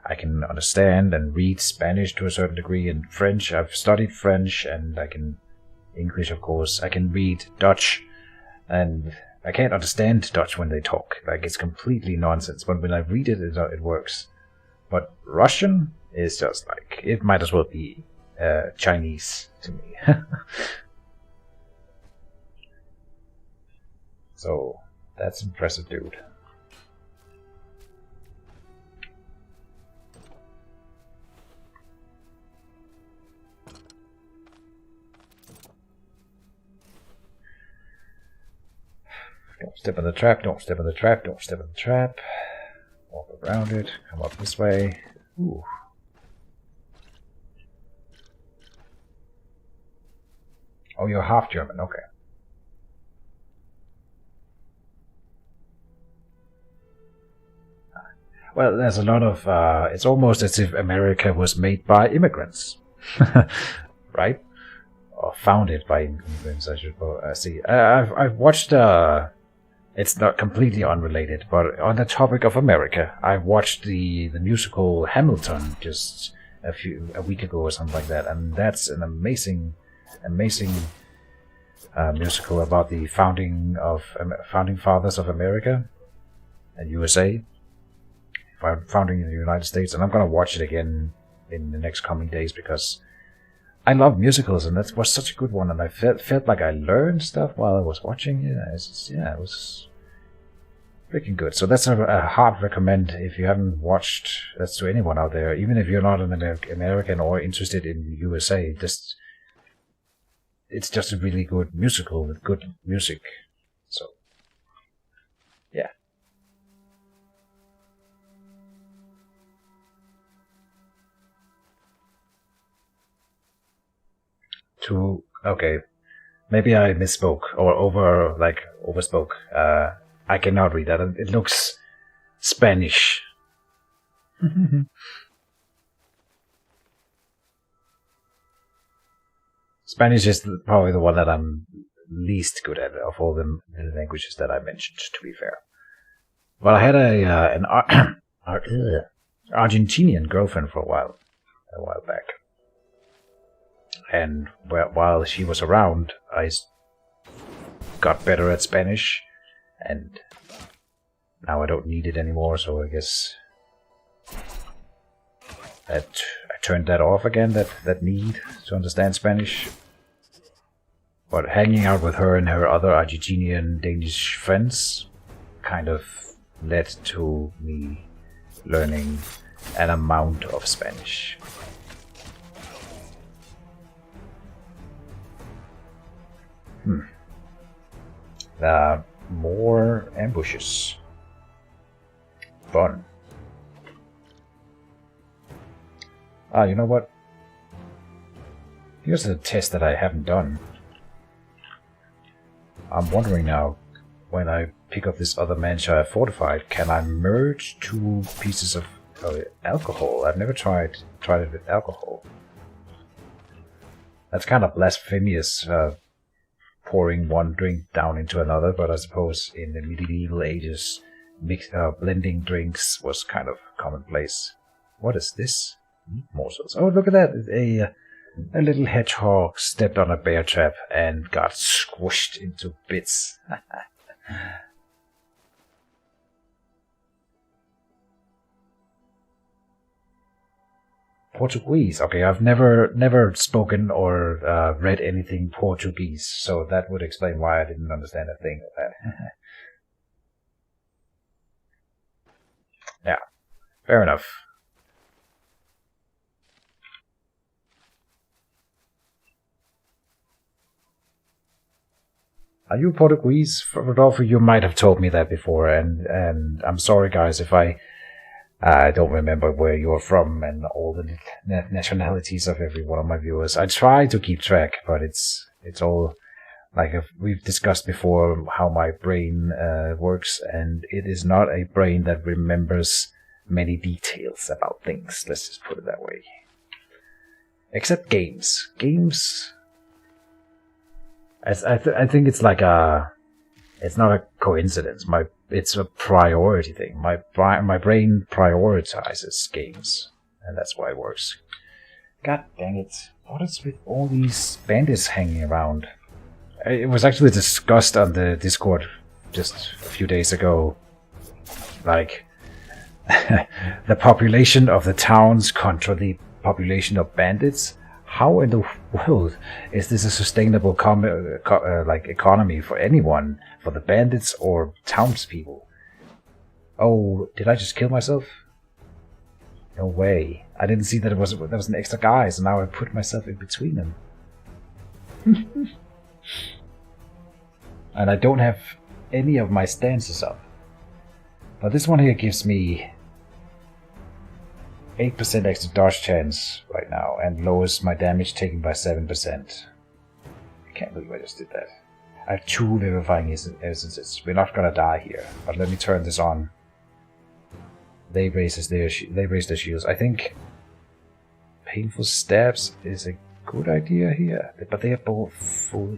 I can understand and read Spanish to a certain degree, and French, I've studied French, and I can English, of course. I can read Dutch, and I can't understand Dutch when they talk. Like, it's completely nonsense, but when I read it, it works. But Russian is just like, it might as well be Chinese to me. So, that's impressive, dude. Don't step in the trap, don't step in the trap, don't step in the trap. Walk around it, come up this way. Ooh. Oh, you're half German, okay. Well, there's a lot of, it's almost as if America was made by immigrants. Right? Or founded by immigrants, I should see. I've watched, it's not completely unrelated, but on the topic of America, I watched the musical Hamilton just a week ago or something like that, and that's an amazing musical about the founding fathers of America and USA. Founding in the United States, and I'm gonna watch it again in the next coming days because I love musicals, and that was such a good one, and I felt like I learned stuff while I was watching it. It was freaking good. So that's a hard recommend if you haven't watched. That's to anyone out there, even if you're not an American or interested in USA. It's just a really good musical with good music. So yeah. Okay, maybe I misspoke or overspoke. I cannot read that. It looks Spanish. Spanish is probably the one that I'm least good at of all the languages that I mentioned, to be fair. Well, I had an Argentinian girlfriend for a while back. And while she was around, I got better at Spanish, and now I don't need it anymore, so I guess that I turned that off again, that need to understand Spanish. But hanging out with her and her other Argentinian Danish friends kind of led to me learning an amount of Spanish. More ambushes. Fun. You know what? Here's a test that I haven't done. I'm wondering now, when I pick up this other Manshire Fortified, can I merge two pieces of alcohol? I've never tried it with alcohol. That's kind of blasphemous, pouring one drink down into another, but I suppose in the medieval ages, blending drinks was kind of commonplace. What is this? Meat morsels. Oh, look at that! A little hedgehog stepped on a bear trap and got squished into bits. Portuguese. Okay, I've never spoken or read anything Portuguese, so that would explain why I didn't understand a thing of that. Yeah, fair enough. Are you Portuguese? Rodolfo, you might have told me that before, and I'm sorry, guys, if I don't remember where you're from and all the nationalities of every one of my viewers. I try to keep track, but it's all like we've discussed before how my brain works, and it is not a brain that remembers many details about things. Let's just put it that way. Except games. Games. I think it's like it's not a coincidence. It's a priority thing. My brain prioritizes games, and that's why it works. God dang it! What is with all these bandits hanging around? It was actually discussed on the Discord just a few days ago. Like the population of the towns contra the population of bandits. How in the world is this a sustainable economy for anyone, for the bandits or townspeople? Oh, did I just kill myself? No way! I didn't see that there was an extra guy, so now I put myself in between them. And I don't have any of my stances up. But this one here gives me 8% extra dodge chance right now, and lowers my damage taken by 7%. I can't believe I just did that. I have 2 vivifying essences. We're not gonna die here, but let me turn this on. They raise their shields. I think painful stabs is a good idea here, but they are both full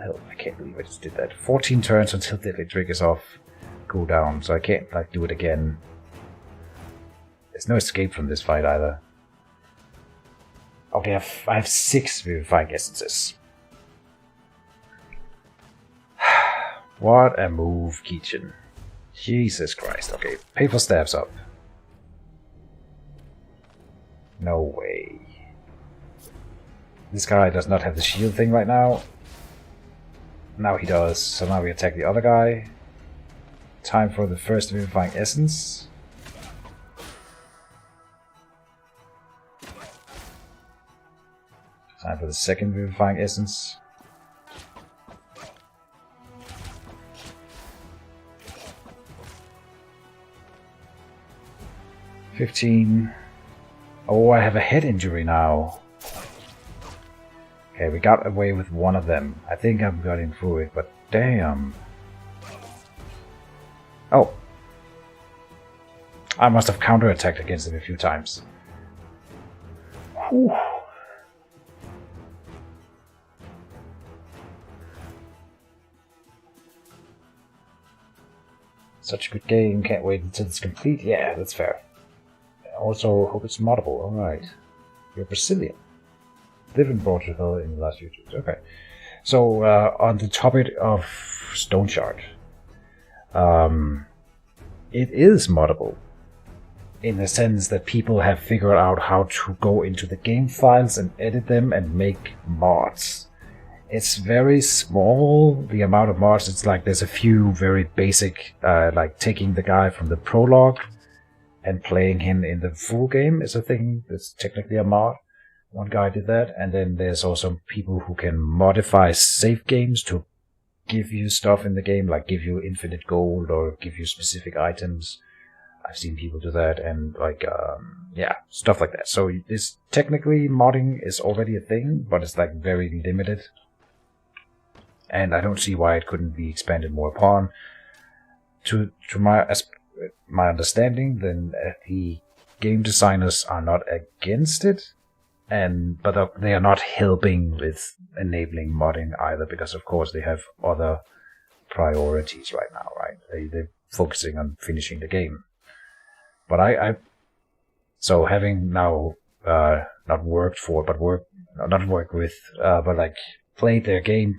health. I can't believe I just did that. 14 turns until deadly triggers off cooldown, so I can't do it again. There's no escape from this fight either. Okay, I have 6 vivifying essences. What a move, Keachin. Jesus Christ. Okay, painful stabs up. No way. This guy does not have the shield thing right now. Now he does, so now we attack the other guy. Time for the first vivifying essence. Time for the second vivifying essence. $15. Oh, I have a head injury now. Okay, we got away with one of them. I think I'm getting through it, but damn. Oh. I must have counterattacked against him a few times. Whew. Such a good game, can't wait until it's complete. Yeah, that's fair. Also, hope it's moddable. Alright. You're Brazilian. Live in Portugal in the last few years. Okay. So, on the topic of Stoneshard, it is moddable. In the sense that people have figured out how to go into the game files and edit them and make mods. It's very small, the amount of mods. It's like there's a few very basic, like taking the guy from the prologue and playing him in the full game is a thing. That's technically a mod. One guy did that. And then there's also people who can modify save games to give you stuff in the game, like give you infinite gold or give you specific items. I've seen people do that, and like, yeah, stuff like that. So this technically modding is already a thing, but it's like very limited. And I don't see why it couldn't be expanded more upon. To my understanding, then the game designers are not against it, but they are not helping with enabling modding either, because of course they have other priorities right now, right? They're focusing on finishing the game. But so having now not worked for, but not worked with, but like played the game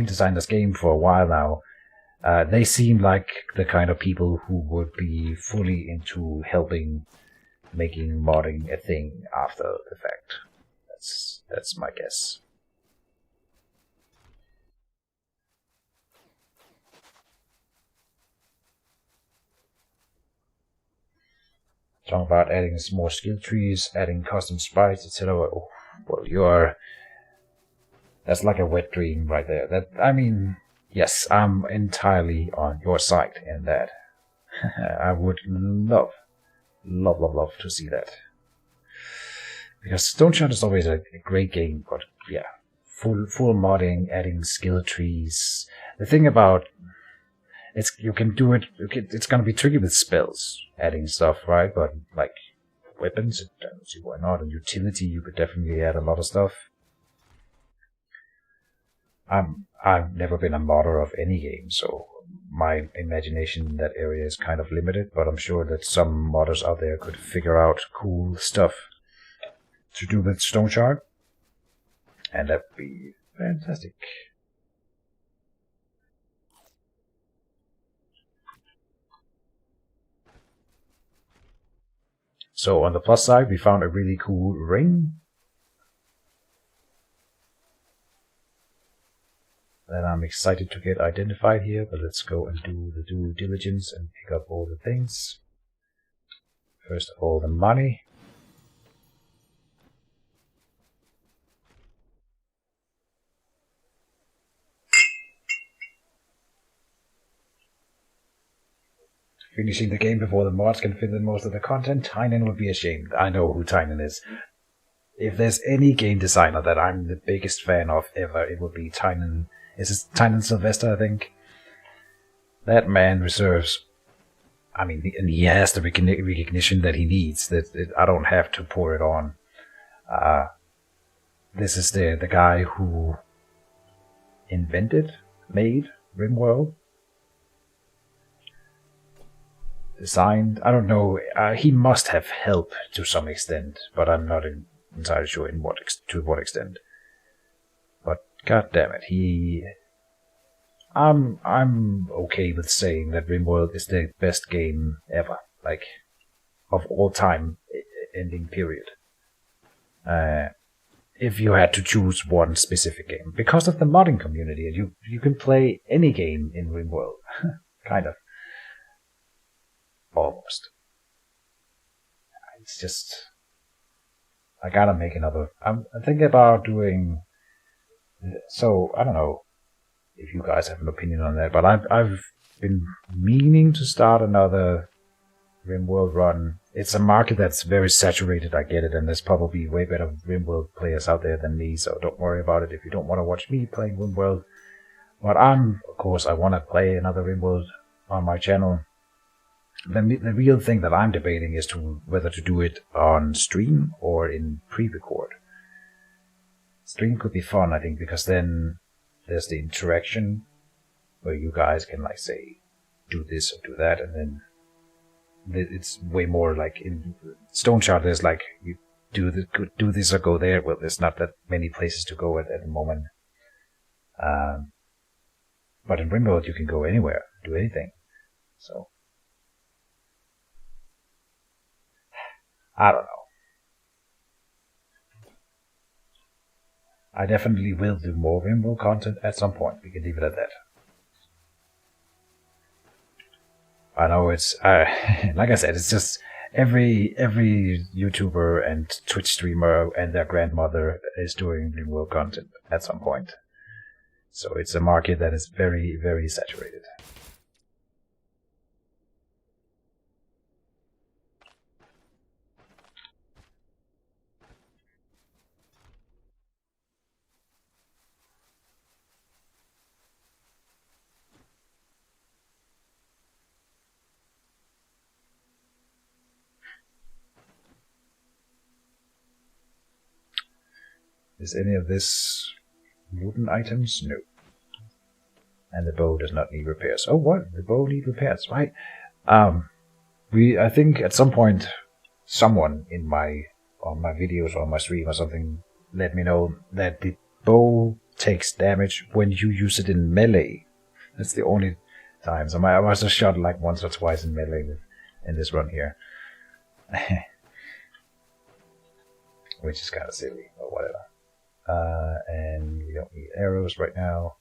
designer's game for a while now, they seem like the kind of people who would be fully into helping making modding a thing after the fact. That's my guess. Talking about adding more skill trees, adding custom sprites, etc. Oh, well, that's like a wet dream right there. Yes, I'm entirely on your side in that. I would love to see that. Because Stoneshard is always a great game, but yeah, full modding, adding skill trees. The thing about you can do it. It's gonna be tricky with spells, adding stuff, right? But like weapons, I don't see why not. And utility, you could definitely add a lot of stuff. I've never been a modder of any game, so my imagination in that area is kind of limited. But I'm sure that some modders out there could figure out cool stuff to do with Stoneshard, and that'd be fantastic. So on the plus side, we found a really cool ring that I'm excited to get identified here, but let's go and do the due diligence and pick up all the things. First of all, the money. Finishing the game before the mods can fit in most of the content, Tynan would be ashamed. I know who Tynan is. If there's any game designer that I'm the biggest fan of ever, it would be Tynan. Is it Tynan Sylvester, I think? That man reserves... and he has the recognition that he needs. I don't have to pour it on. This is the guy who made RimWorld. Designed, I don't know, he must have help to some extent, but I'm not entirely sure to what extent. But god damn it, I'm okay with saying that RimWorld is the best game ever, like of all time, ending period. If you had to choose one specific game, because of the modding community, and you can play any game in RimWorld, kind of. Almost. It's just... I gotta make another... I'm thinking about doing... So, I don't know if you guys have an opinion on that, but I've been meaning to start another RimWorld run. It's a market that's very saturated, I get it, and there's probably way better RimWorld players out there than me, so don't worry about it if you don't want to watch me playing RimWorld. But of course, I want to play another RimWorld on my channel. The real thing that I'm debating is whether to do it on stream or in pre-record. Stream could be fun, I think, because then there's the interaction where you guys can, like, say, do this or do that, and then it's way more like in Stoneshard. There's like you do this or go there. Well, there's not that many places to go at the moment. But in RimWorld you can go anywhere, do anything. So. I don't know. I definitely will do more RimWorld content at some point. We can leave it at that. I know it's like I said, it's just every YouTuber and Twitch streamer and their grandmother is doing RimWorld content at some point. So it's a market that is very, very saturated. Is any of this wooden items? No. And the bow does not need repairs. Oh, what? The bow needs repairs, right? I think at some point, someone on my videos or my stream or something let me know that the bow takes damage when you use it in melee. That's the only time. So I must have shot like once or twice in melee in this run here. Which is kind of silly, or whatever. And we don't need arrows right now.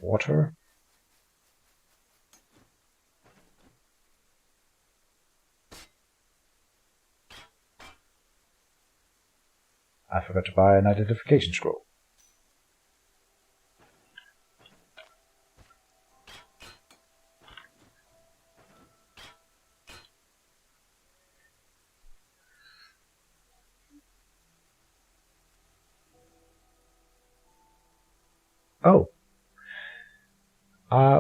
Water. I forgot to buy an identification scroll. Oh.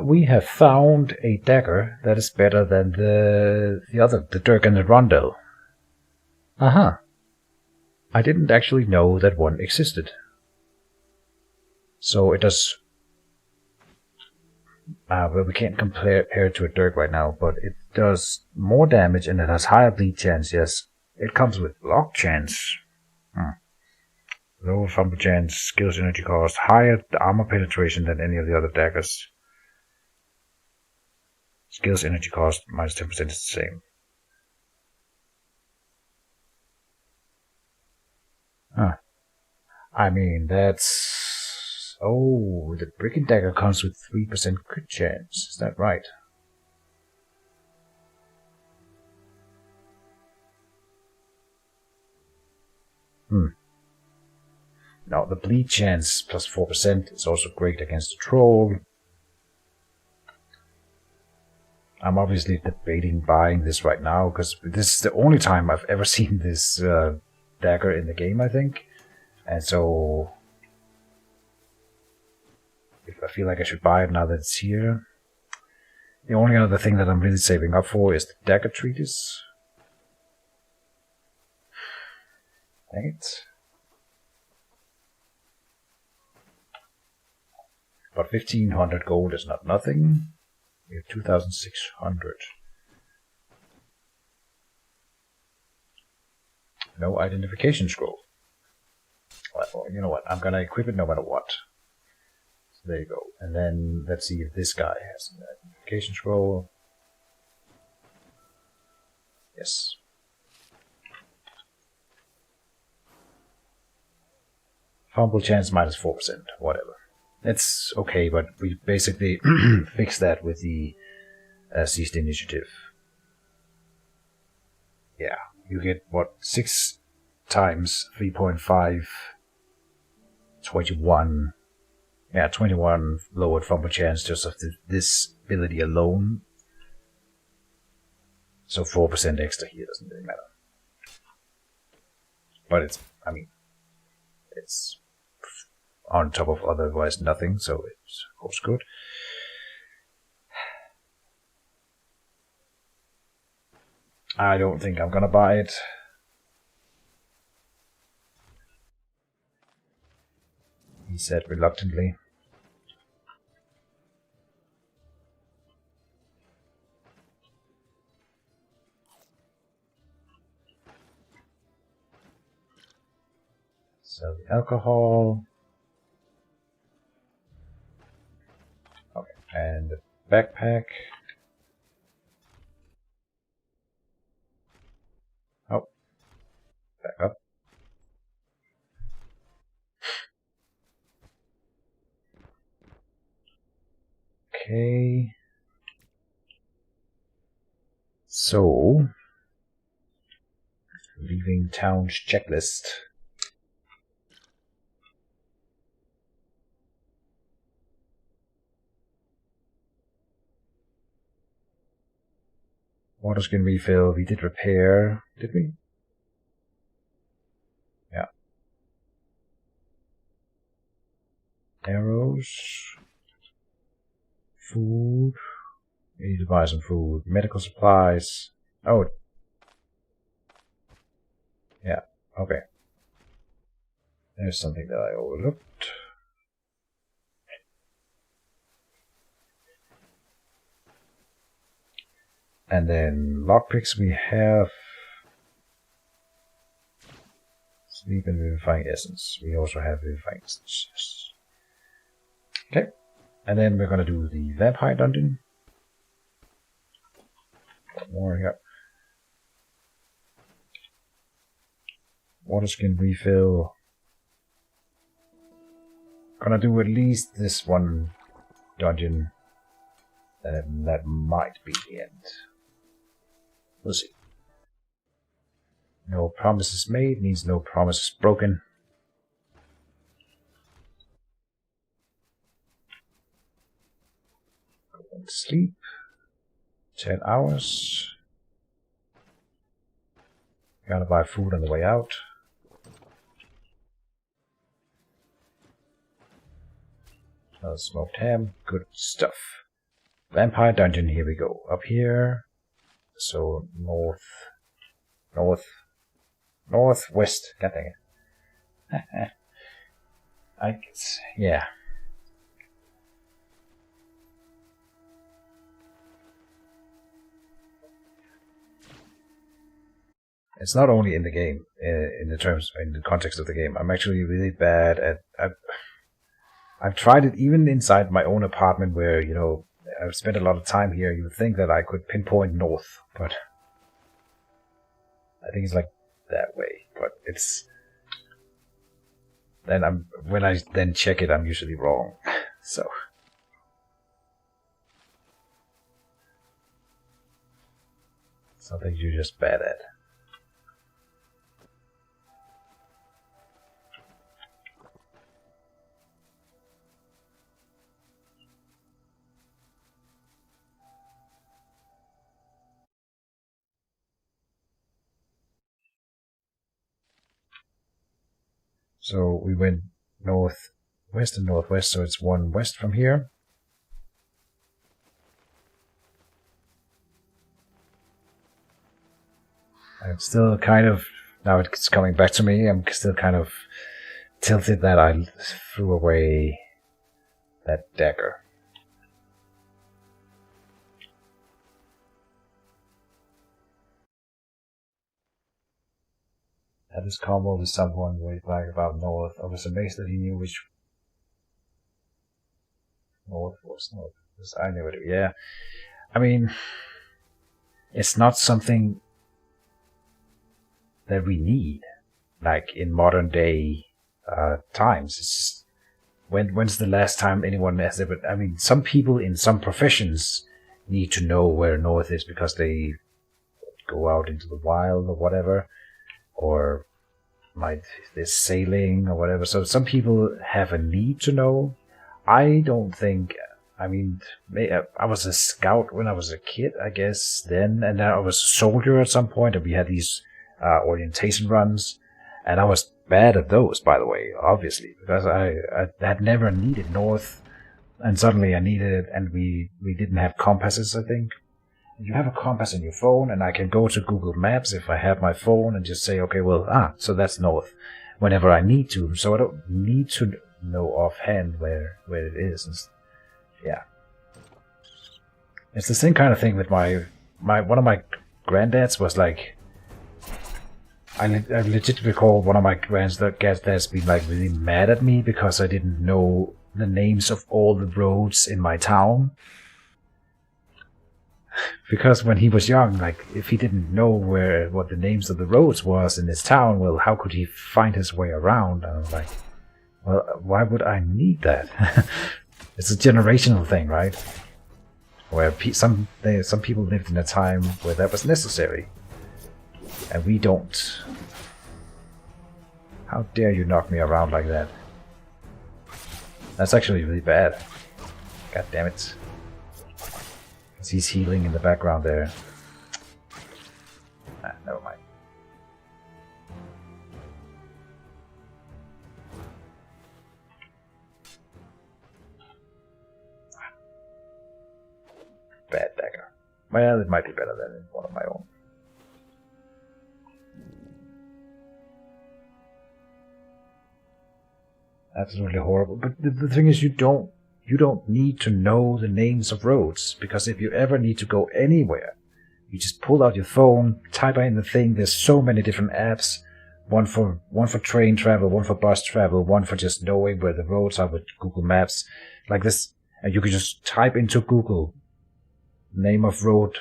We have found a dagger that is better than the Dirk and the Rondel. Uh-huh. I didn't actually know that one existed. So it does... well, we can't compare it to a Dirk right now, but it does more damage and it has higher bleed chance, yes. It comes with block chance. Lower fumble chance, skills energy cost, higher armor penetration than any of the other daggers. Skills energy cost minus 10% is the same. Huh. I mean, that's... Oh, the Brigand Dagger comes with 3% crit chance. Is that right? Now, the bleed chance plus 4% is also great against the troll. I'm obviously debating buying this right now, because this is the only time I've ever seen this dagger in the game, I think. And so, if I feel like I should buy it now that it's here. The only other thing that I'm really saving up for is the dagger treatise. Dang it. But 1500 gold is not nothing. We have 2600. No identification scroll. Well, you know what? I'm gonna equip it no matter what. So there you go. And then let's see if this guy has an identification scroll. Yes. Fumble chance minus 4%. Whatever. It's okay, but we basically fix that with the seized initiative. Yeah, you get what, 6 times 3.5, 21. Yeah, 21 lowered fumble chance just of this ability alone. So 4% extra here doesn't really matter. But it's, I mean, it's on top of otherwise nothing, so it's of course good. I don't think I'm gonna buy it. He said reluctantly. Sell the alcohol. Okay, and the backpack. Oh, back up. Okay. So, leaving town's checklist. Water skin refill. We did repair. Did we? Yeah. Arrows. Food. We need to buy some food. Medical supplies. Oh. Yeah. Okay. There's something that I overlooked. And then lockpicks we have sleep and vivifying essence. We also have vivifying essence. Okay. And then we're gonna do the vampire dungeon. One more here. Water skin refill. Gonna do at least this one dungeon. And that might be the end. We'll see. No promises made means no promises broken. Go and sleep. 10 hours. Gotta buy food on the way out. Another smoked ham. Good stuff. Vampire dungeon, here we go. Up here. So northwest. God dang it. I guess, yeah. It's not only in the game, in the context of the game. I'm actually really bad at. I've tried it even inside my own apartment, where I've spent a lot of time here. You would think that I could pinpoint north, but I think it's like that way. But it's then when I then check it, I'm usually wrong. So something you're just bad at. So we went northwest and northwest, so it's one west from here. I'm still kind of, now it's coming back to me, I'm still kind of tilted that I threw away that dagger. Had this combo with someone way back about north. I was amazed that he knew which north was north. I knew it. Yeah. I mean, it's not something that we need, like in modern day times. It's just, when's the last time anyone has ever? I mean, some people in some professions need to know where north is because they go out into the wild or whatever. Or they're sailing or whatever. So some people have a need to know. I don't think. I mean, I was a scout when I was a kid, I guess, then. And then I was a soldier at some point. And we had these orientation runs. And I was bad at those, by the way, obviously. Because I had never needed north. And suddenly I needed it. And we didn't have compasses, I think. You have a compass on your phone, and I can go to Google Maps if I have my phone and just say, okay, well, so that's north whenever I need to. So I don't need to know offhand where it is. Yeah. It's the same kind of thing with my one of my granddads was like, I legit recall one of my granddads being like really mad at me because I didn't know the names of all the roads in my town. Because when he was young, like, if he didn't know what the names of the roads was in his town, well, how could he find his way around? And I was like, well, why would I need that? It's a generational thing, right? Where some people lived in a time where that was necessary. And we don't. How dare you knock me around like that? That's actually really bad. God damn it. He's healing in the background there. Never mind. Bad dagger. Well, it might be better than one of my own. Absolutely horrible. But the thing is, you don't need to know the names of roads, because if you ever need to go anywhere, you just pull out your phone, type in the thing. There's so many different apps. One for train travel, one for bus travel, one for just knowing where the roads are with Google Maps, like this. And you can just type into Google name of road,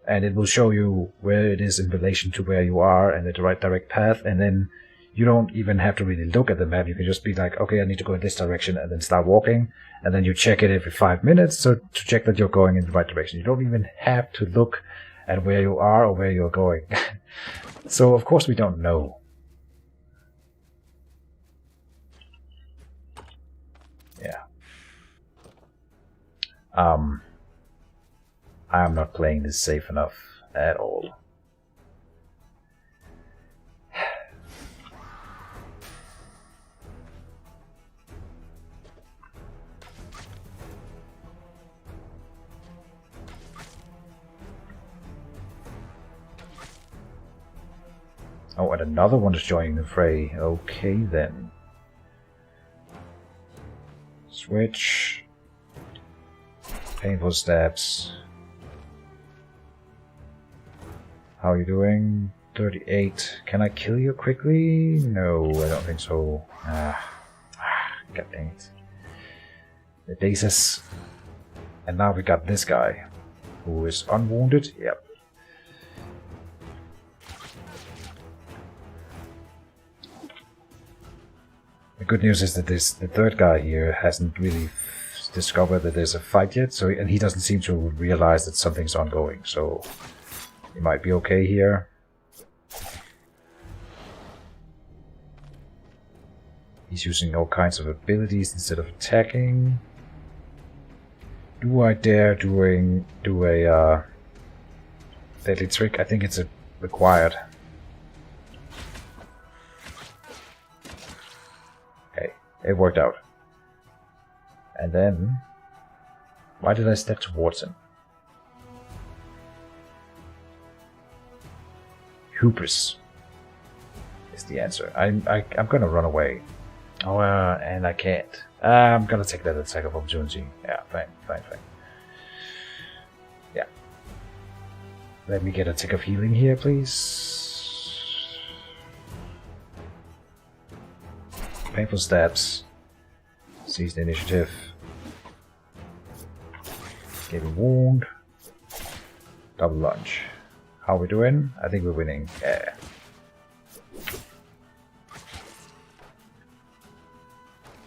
and it will show you where it is in relation to where you are and the right direct path. And then you don't even have to really look at the map. You can just be like, okay, I need to go in this direction, and then start walking. And then you check it every 5 minutes to check that you're going in the right direction. You don't even have to look at where you are or where you're going. So of course we don't know. Yeah. I am not playing this safe enough at all. Oh, and another one is joining the fray. Okay, then. Switch. Painful stabs. How are you doing? 38. Can I kill you quickly? No, I don't think so. God dang it. The basis. And now we got this guy, who is unwounded. Yep. The good news is that the third guy here hasn't really discovered that there's a fight yet, and he doesn't seem to realize that something's ongoing, so he might be okay here. He's using all kinds of abilities instead of attacking. Do I dare do a deadly trick? I think it's required. Okay, it worked out. And then, why did I step towards him? Hubris is the answer. I'm gonna run away. Oh, and I can't. I'm gonna take that attack of opportunity. Yeah, fine. Yeah. Let me get a tick of healing here, please. Painful stabs. Seize the initiative. Give a wound. Double lunge. How are we doing? I think we're winning. Yeah.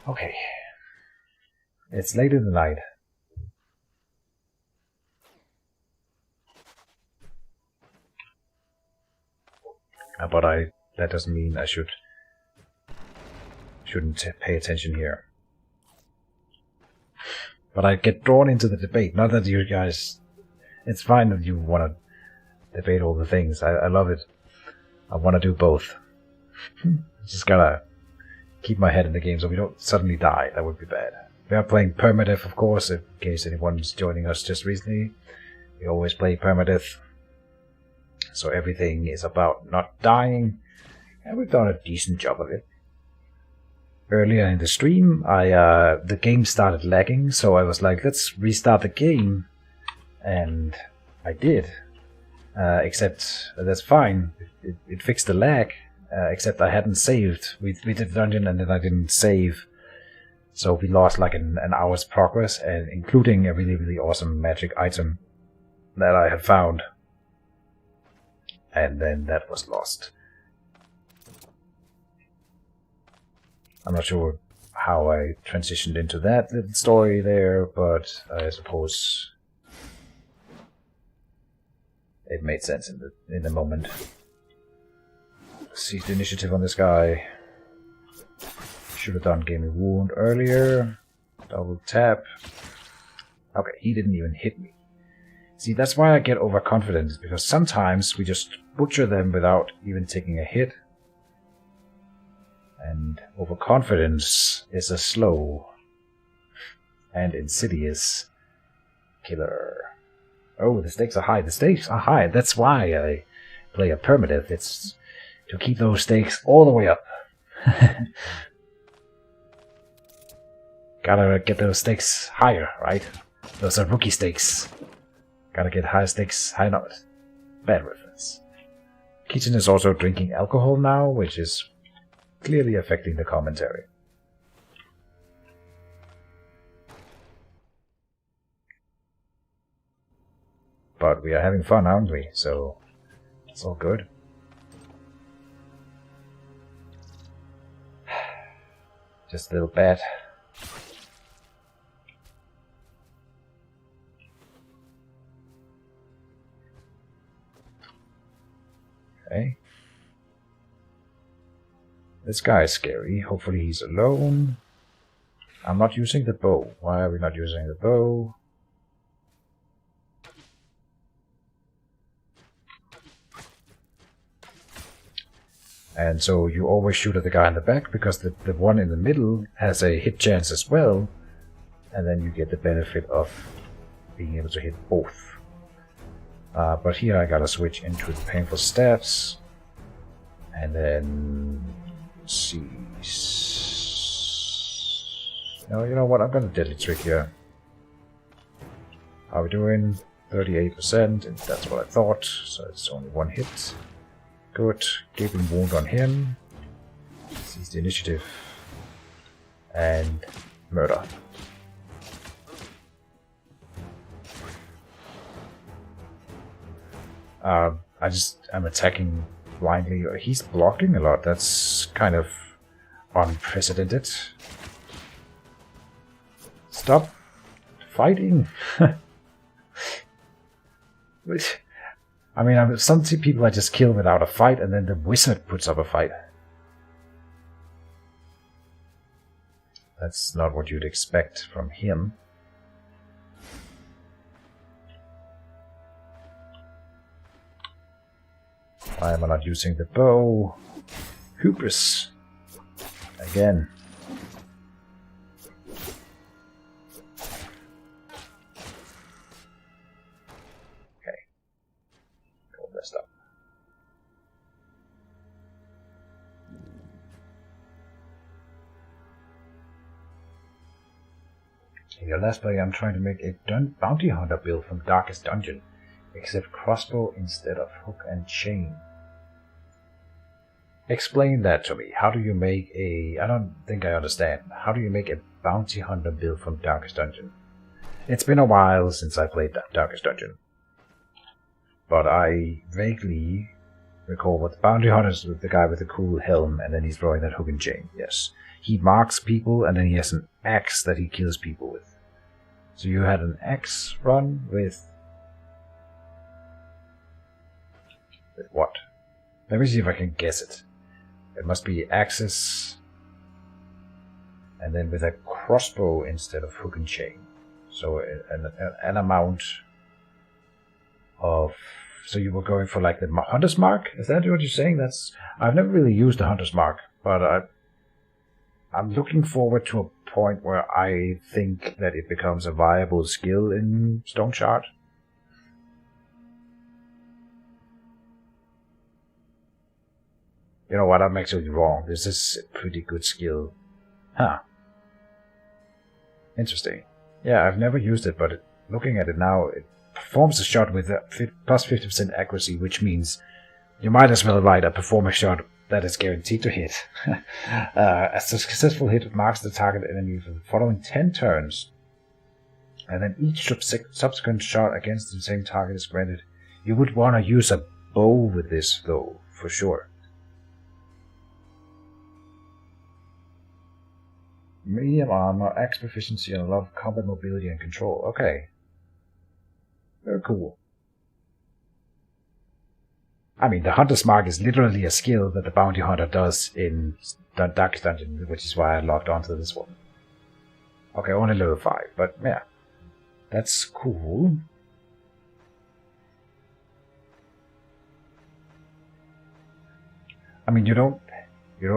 Okay. It's late in the night. But that doesn't mean I shouldn't pay attention here. But I get drawn into the debate. Not that you guys... It's fine that you want to debate all the things. I love it. I want to do both. Just gotta keep my head in the game so we don't suddenly die. That would be bad. We are playing permadeath, of course, in case anyone's joining us just recently. We always play permadeath. So everything is about not dying. And we've done a decent job of it. Earlier in the stream, the game started lagging, so I was like, let's restart the game. And I did. Except that's fine. It fixed the lag. Except I hadn't saved. We did the dungeon and then I didn't save. So we lost like an hour's progress, and including a really, really awesome magic item that I had found. And then that was lost. I'm not sure how I transitioned into that little story there, but I suppose it made sense in the moment. Seize the initiative on this guy. Should have done Game of Wound earlier. Double tap. Okay, he didn't even hit me. See, that's why I get overconfident, because sometimes we just butcher them without even taking a hit. And overconfidence is a slow and insidious killer. Oh, the stakes are high. The stakes are high. That's why I play a permadeath. It's to keep those stakes all the way up. Gotta get those stakes higher, right? Those are rookie stakes. Gotta get high stakes, high numbers. Bad reference. Kitchen is also drinking alcohol now, which is clearly affecting the commentary. But we are having fun, aren't we? So it's all good. Just a little bad. Okay. This guy is scary. Hopefully he's alone. I'm not using the bow. Why are we not using the bow? And so you always shoot at the guy in the back, because the one in the middle has a hit chance as well. And then you get the benefit of being able to hit both. But here I gotta switch into the painful stabs. And then... let's see... no, you know what? I'm gonna deadly trick here. How are we doing? 38%, and that's what I thought. So it's only one hit. Good. Gaping wound on him. Seize the initiative. And murder. I'm attacking blindly. He's blocking a lot. That's kind of unprecedented. Stop fighting. I mean, some people I just kill without a fight, and then the wizard puts up a fight. That's not what you'd expect from him. Why am I not using the bow? Hubris. Again. Up. In your last play, I'm trying to make a bounty hunter build from Darkest Dungeon, except crossbow instead of hook and chain. Explain that to me. How do you make a... I don't think I understand. How do you make a bounty hunter build from Darkest Dungeon? It's been a while since I played Darkest Dungeon. But I vaguely recall what the bounty hunter is, with the guy with the cool helm, and then he's throwing that hook and chain. Yes. He marks people, and then he has an axe that he kills people with. So you had an axe run with... with what? Let me see if I can guess it. It must be axes, and then with a crossbow instead of hook and chain. So an amount of... so you were going for like the Hunter's Mark? Is that what you're saying? I've never really used the Hunter's Mark, but I'm looking forward to a point where I think that it becomes a viable skill in Stoneshard. You know what, I'm actually wrong. This is a pretty good skill. Huh. Interesting. Yeah, I've never used it, but looking at it now, it performs a shot with a plus 50% accuracy, which means you might as well write a perform a shot that is guaranteed to hit. A successful hit marks the target enemy for the following 10 turns, and then each subsequent shot against the same target is granted. You would want to use a bow with this, though, for sure. Medium armor, axe proficiency, and a lot of combat mobility and control. Okay. Very cool. I mean, the Hunter's Mark is literally a skill that the bounty hunter does in Darkest Dungeon, which is why I logged onto this one. Okay, only level 5, but yeah. That's cool. I mean, you don't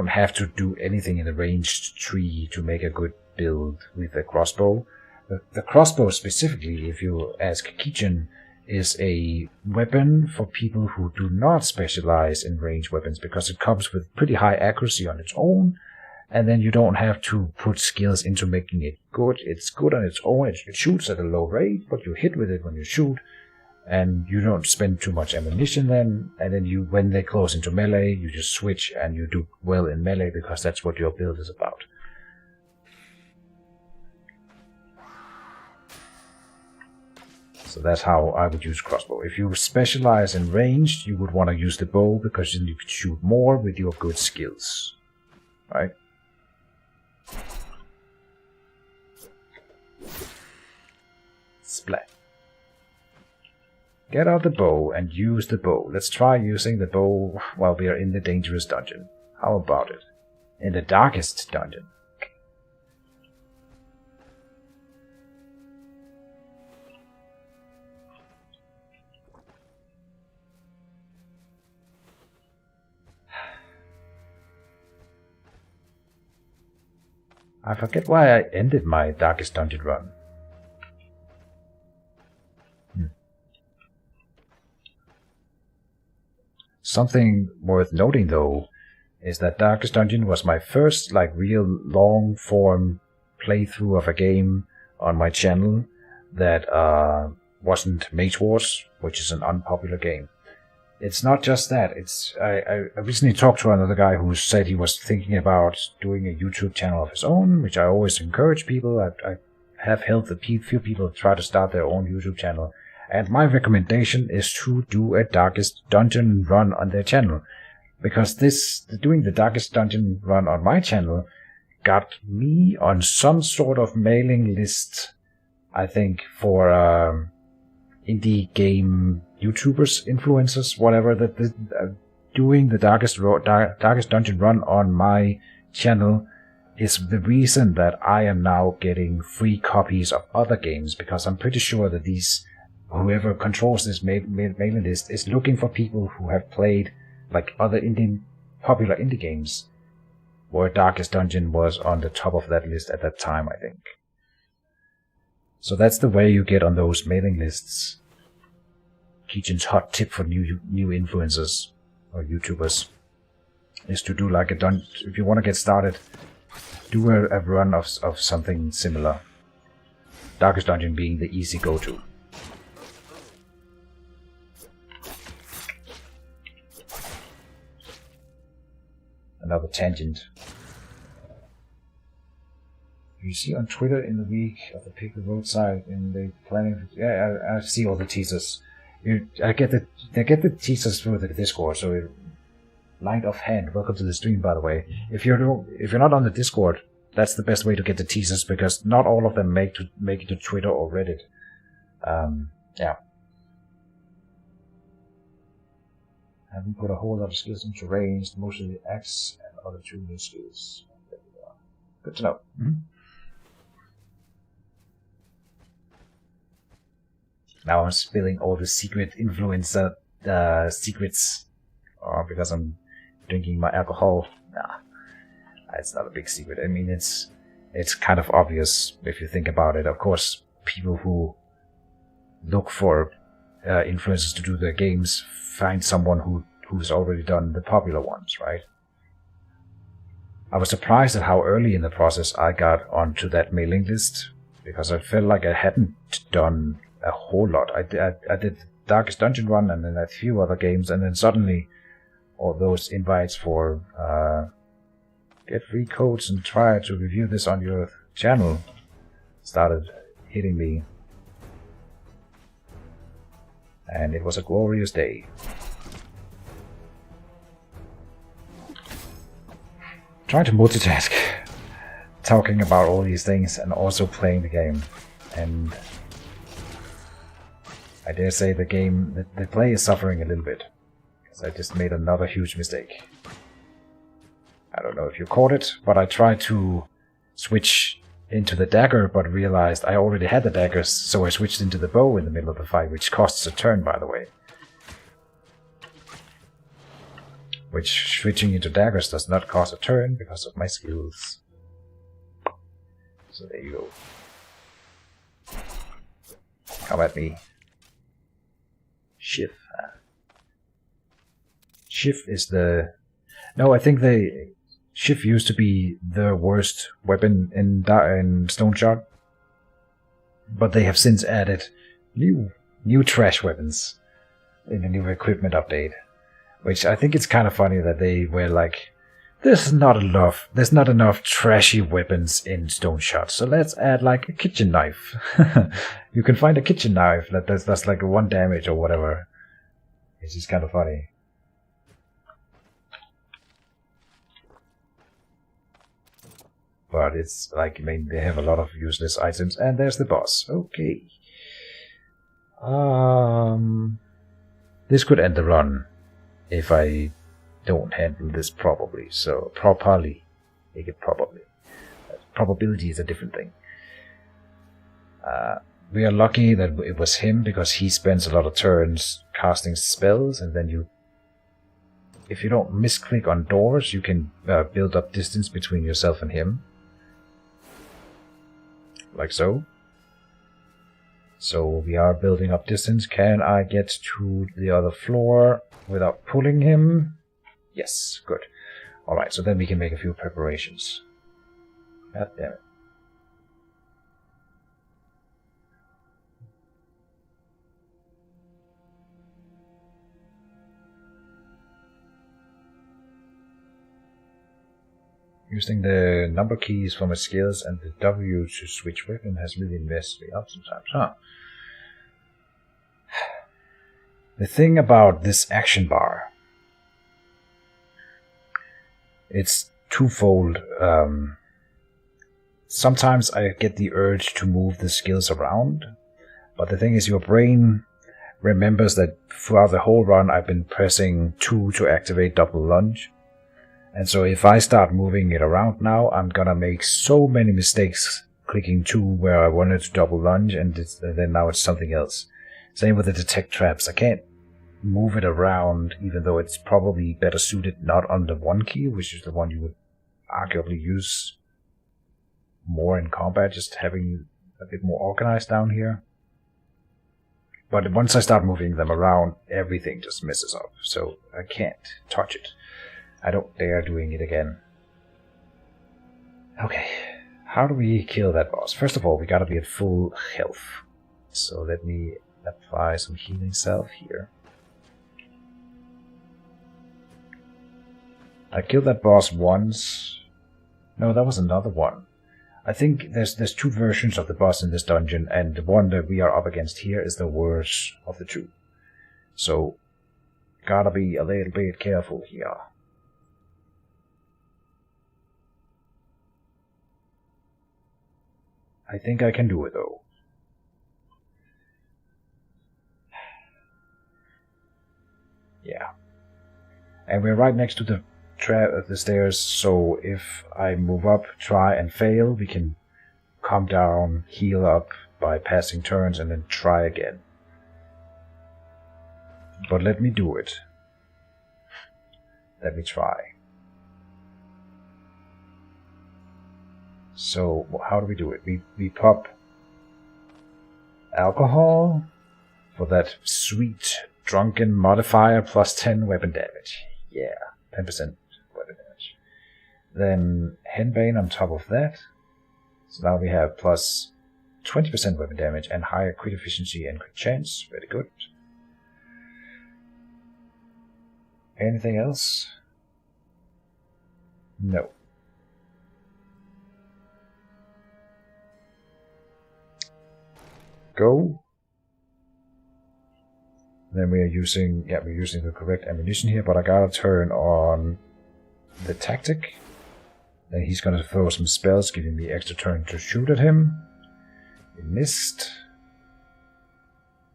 have to do anything in the ranged tree to make a good build with a crossbow. The crossbow specifically, if you ask Kitchen, is a weapon for people who do not specialize in ranged weapons, because it comes with pretty high accuracy on its own, and then you don't have to put skills into making it good. It's good on its own. It shoots at a low rate, but you hit with it when you shoot, and you don't spend too much ammunition then. And then when they close into melee, you just switch and you do well in melee because that's what your build is about. So that's how I would use crossbow. If you specialize in ranged, you would want to use the bow because then you can shoot more with your good skills. Right? Splat. Get out the bow and use the bow. Let's try using the bow while we are in the dangerous dungeon. How about it? In the darkest dungeon. I forget why I ended my darkest dungeon run. Something worth noting though is that Darkest Dungeon was my first real long form playthrough of a game on my channel that wasn't Mage Wars, which is an unpopular game. It's not just that. I recently talked to another guy who said he was thinking about doing a YouTube channel of his own, which I always encourage people. I have helped a few people try to start their own YouTube channel. And my recommendation is to do a Darkest Dungeon run on their channel. Because doing the Darkest Dungeon run on my channel got me on some sort of mailing list, I think, for indie game YouTubers, influencers, whatever. Doing the Darkest Dungeon run on my channel is the reason that I am now getting free copies of other games, because I'm pretty sure that whoever controls this mailing list is looking for people who have played other popular indie games, where Darkest Dungeon was on the top of that list at that time, I think. So that's the way you get on those mailing lists. Keaton's hot tip for new influencers or YouTubers is to do if you want to get started, do a run of something similar. Darkest Dungeon being the easy go-to. Another tangent. You see on Twitter in the week of the Pick the Roadside, and they planning. Yeah, I see all the teasers. I get the teasers through the Discord. So, light of hand. Welcome to the stream, by the way. If you're not on the Discord, that's the best way to get the teasers, because not all of them make it to Twitter or Reddit. Yeah. I haven't put a whole lot of skills into ranged, mostly the axe and other 2 new skills. Good to know. Mm-hmm. Now I'm spilling all the secret influencer secrets because I'm drinking my alcohol. Nah, it's not a big secret. I mean, it's kind of obvious if you think about it. Of course, people who look for influencers to do their games find someone who's already done the popular ones, right? I was surprised at how early in the process I got onto that mailing list, because I felt like I hadn't done a whole lot. I did Darkest Dungeon run and then a few other games, and then suddenly all those invites for get free codes and try to review this on your channel started hitting me. And it was a glorious day. Trying to multitask, talking about all these things and also playing the game. And I dare say the play is suffering a little bit, because I just made another huge mistake. I don't know if you caught it, but I tried to switch into the dagger, but realized I already had the daggers, so I switched into the bow in the middle of the fight, which costs a turn, by the way. Which, switching into daggers does not cost a turn because of my skills. So there you go. Come at me. Shift. Shift is the... No, I think Shiv used to be the worst weapon in Stoneshard, but they have since added new trash weapons in the new equipment update, which I think it's kind of funny that they were like, there's not enough trashy weapons in Stoneshard, so let's add like a kitchen knife. You can find a kitchen knife that does like 1 damage or whatever. It's just kind of funny. But it's like, I mean, they have a lot of useless items, and there's the boss. Okay. This could end the run if I don't handle this properly. So properly, make it probably. Probability is a different thing. We are lucky that it was him, because he spends a lot of turns casting spells, and then if you don't misclick on doors, you can build up distance between yourself and him. Like so. So we are building up distance. Can I get to the other floor without pulling him? Yes, good. Alright, so then we can make a few preparations. God damn it. Using the number keys for my skills and the W to switch weapon has really messed me up sometimes, huh? The thing about this action bar, it's twofold. Sometimes I get the urge to move the skills around, but the thing is, your brain remembers that throughout the whole run I've been pressing 2 to activate double lunge. And so if I start moving it around now, I'm gonna make so many mistakes clicking 2 where I wanted to double lunge, and then now it's something else. Same with the detect traps. I can't move it around, even though it's probably better suited not on the 1 key, which is the one you would arguably use more in combat, just having a bit more organized down here. But once I start moving them around, everything just messes up, so I can't touch it. I don't dare doing it again. Okay, how do we kill that boss? First of all, we gotta be at full health. So let me apply some healing salve here. I killed that boss once. No, that was another one. I think there's 2 versions of the boss in this dungeon, and the one that we are up against here is the worst of the 2. So, gotta be a little bit careful here. I think I can do it, though. Yeah. And we're right next to the stairs, so if I move up, try and fail, we can come down, heal up by passing turns, and then try again. But let me do it. Let me try. So, how do we do it? We pop alcohol for that sweet drunken modifier plus 10 weapon damage. Yeah, 10% weapon damage. Then henbane on top of that. So now we have plus 20% weapon damage and higher crit efficiency and crit chance. Very good. Anything else? No. Go. Then we're using the correct ammunition here, but I gotta turn on the tactic. Then he's gonna throw some spells, giving me extra turn to shoot at him. We missed.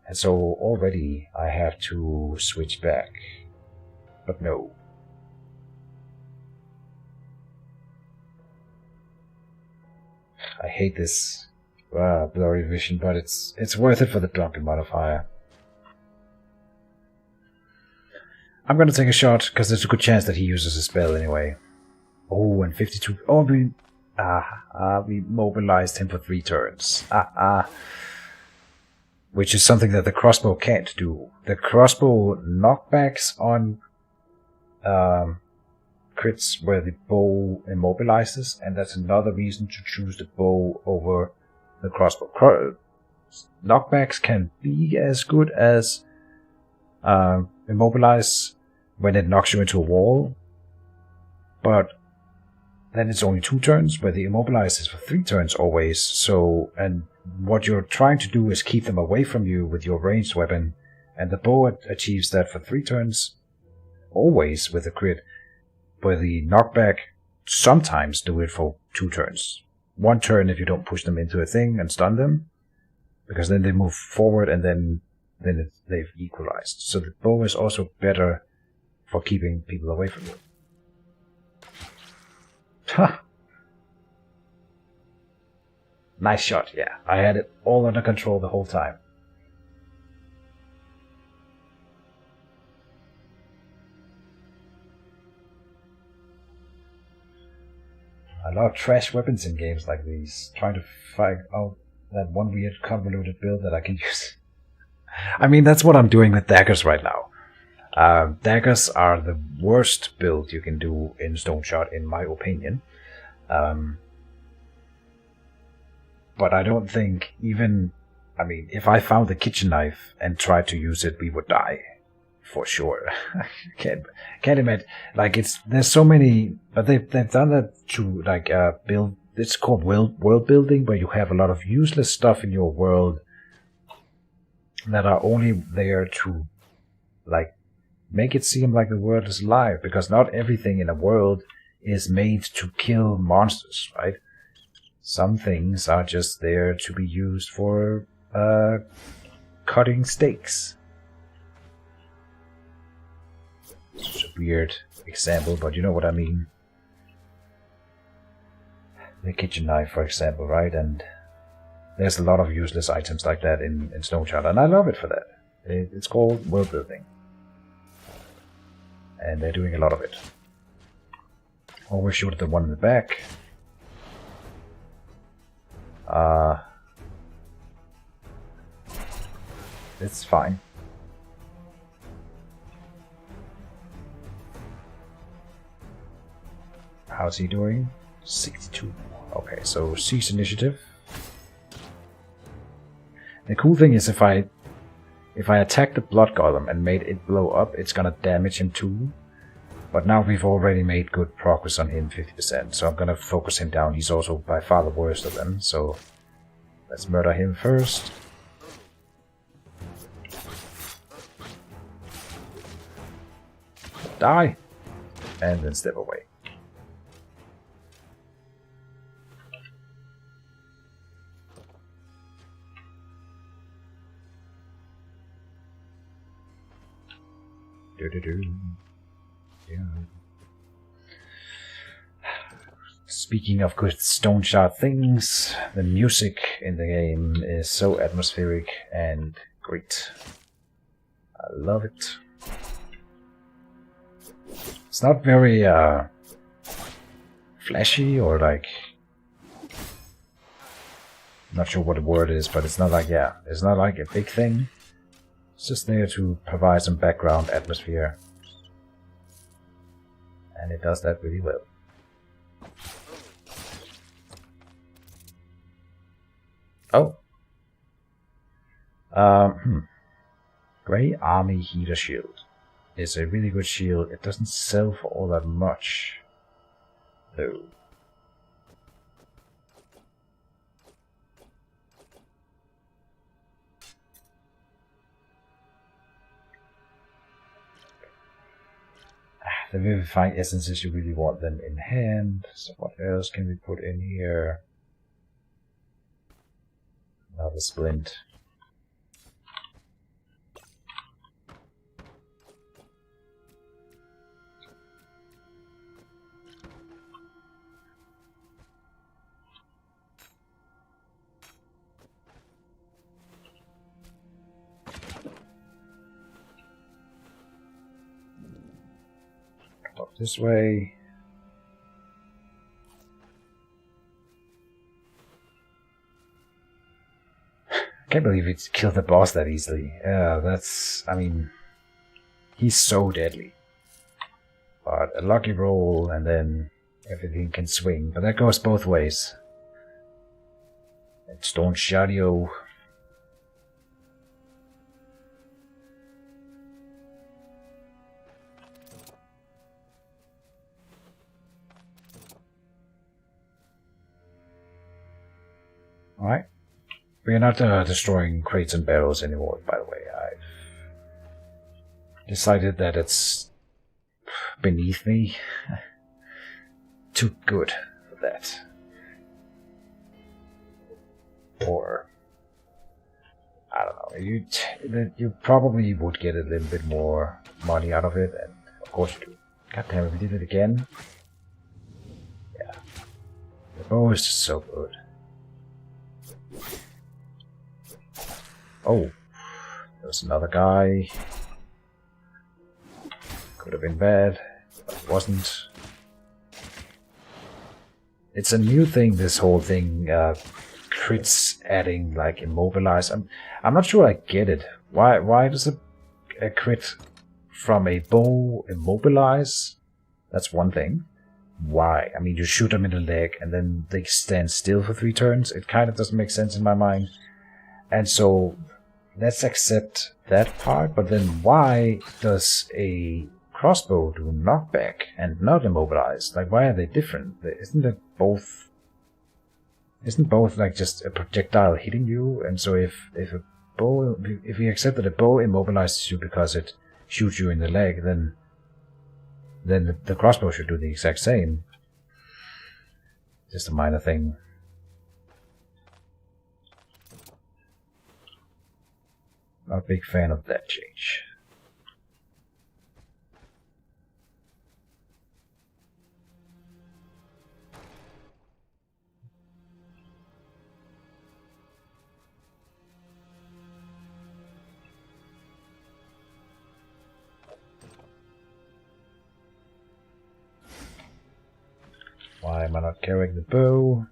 And so already I have to switch back. But no. I hate this blurry vision, but it's worth it for the drunken modifier. I'm gonna take a shot, because there's a good chance that he uses a spell anyway. Oh, and 52. Oh, we mobilized him for 3 turns. Which is something that the crossbow can't do. The crossbow knockbacks on crits where the bow immobilizes, and that's another reason to choose the bow over the crossbow. Knockbacks can be as good as immobilize when it knocks you into a wall, but then it's only 2 turns, where the immobilize is for 3 turns always. So, and what you're trying to do is keep them away from you with your ranged weapon, and the bow achieves that for 3 turns always with a crit, where the knockback sometimes do it for 2 turns. 1 turn if you don't push them into a thing and stun them, because then they move forward and then they've equalized. So the bow is also better for keeping people away from you. Ha! Nice shot, yeah. I had it all under control the whole time. I love trash weapons in games like these, trying to find out that one weird convoluted build that I can use. I mean, that's what I'm doing with daggers right now. Daggers are the worst build you can do in Stoneshard, in my opinion. But I don't think even... I mean, if I found the kitchen knife and tried to use it, we would die. For sure. can't imagine. Like, there's so many... But they've done that to, like, build... It's called world building, where you have a lot of useless stuff in your world that are only there to, like, make it seem like the world is alive, because not everything in a world is made to kill monsters, right? Some things are just there to be used for cutting steaks. It's a weird example, but you know what I mean. The kitchen knife, for example, right? And there's a lot of useless items like that in Stoneshard, and I love it for that. It's called world building. And they're doing a lot of it. Always shoot at the one in the back. It's fine. How's he doing? 62. Okay, so cease initiative. The cool thing is if I attack the blood golem and made it blow up, it's gonna damage him too. But now we've already made good progress on him, 50%, so I'm gonna focus him down. He's also by far the worst of them, so let's murder him first. Die! And then step away. Yeah. Speaking of good Stoneshard things, the music in the game is so atmospheric and great. I love it. It's not very flashy or like... not sure what the word is, but it's not like, yeah, it's not like a big thing. It's just there to provide some background atmosphere. And it does that really well. Oh. Grey Army Heater Shield is a really good shield. It doesn't sell for all that much, though. The vivifying essences, you really want them in hand. So what else can we put in here? Another splint. This way. Can't believe it killed the boss that easily. Yeah, that's... I mean... he's so deadly. But... got a lucky roll, and then everything can swing. But that goes both ways. And Stoneshard. Alright. We are not destroying crates and barrels anymore, by the way. I've decided that it's beneath me. Too good for that. Or, I don't know, you probably would get a little bit more money out of it, and of course you do. God damn it, we did it again. Yeah. The bow is just so good. Oh, there's another guy. Could have been bad, but it wasn't. It's a new thing, this whole thing, crits adding, like, immobilize. I'm not sure I get it. Why does a crit from a bow immobilize? That's one thing. Why? I mean, you shoot them in the leg and then they stand still for 3 turns. It kind of doesn't make sense in my mind. And so, let's accept that part, but then why does a crossbow do knockback and not immobilize? Like, why are they different? Isn't both like just a projectile hitting you? And so if we accept that a bow immobilizes you because it shoots you in the leg, then the crossbow should do the exact same. Just a minor thing. Not a big fan of that change. Why am I not carrying the bow?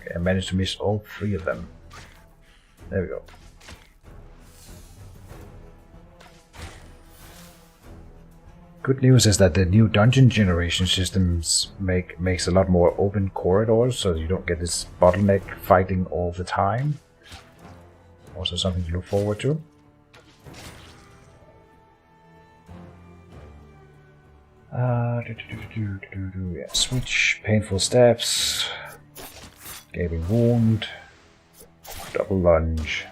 Okay, I managed to miss all 3 of them. There we go. Good news is that the new dungeon generation systems makes a lot more open corridors, so you don't get this bottleneck fighting all the time. Also something to look forward to. Yeah, switch, painful steps, gaping wound, double lunge.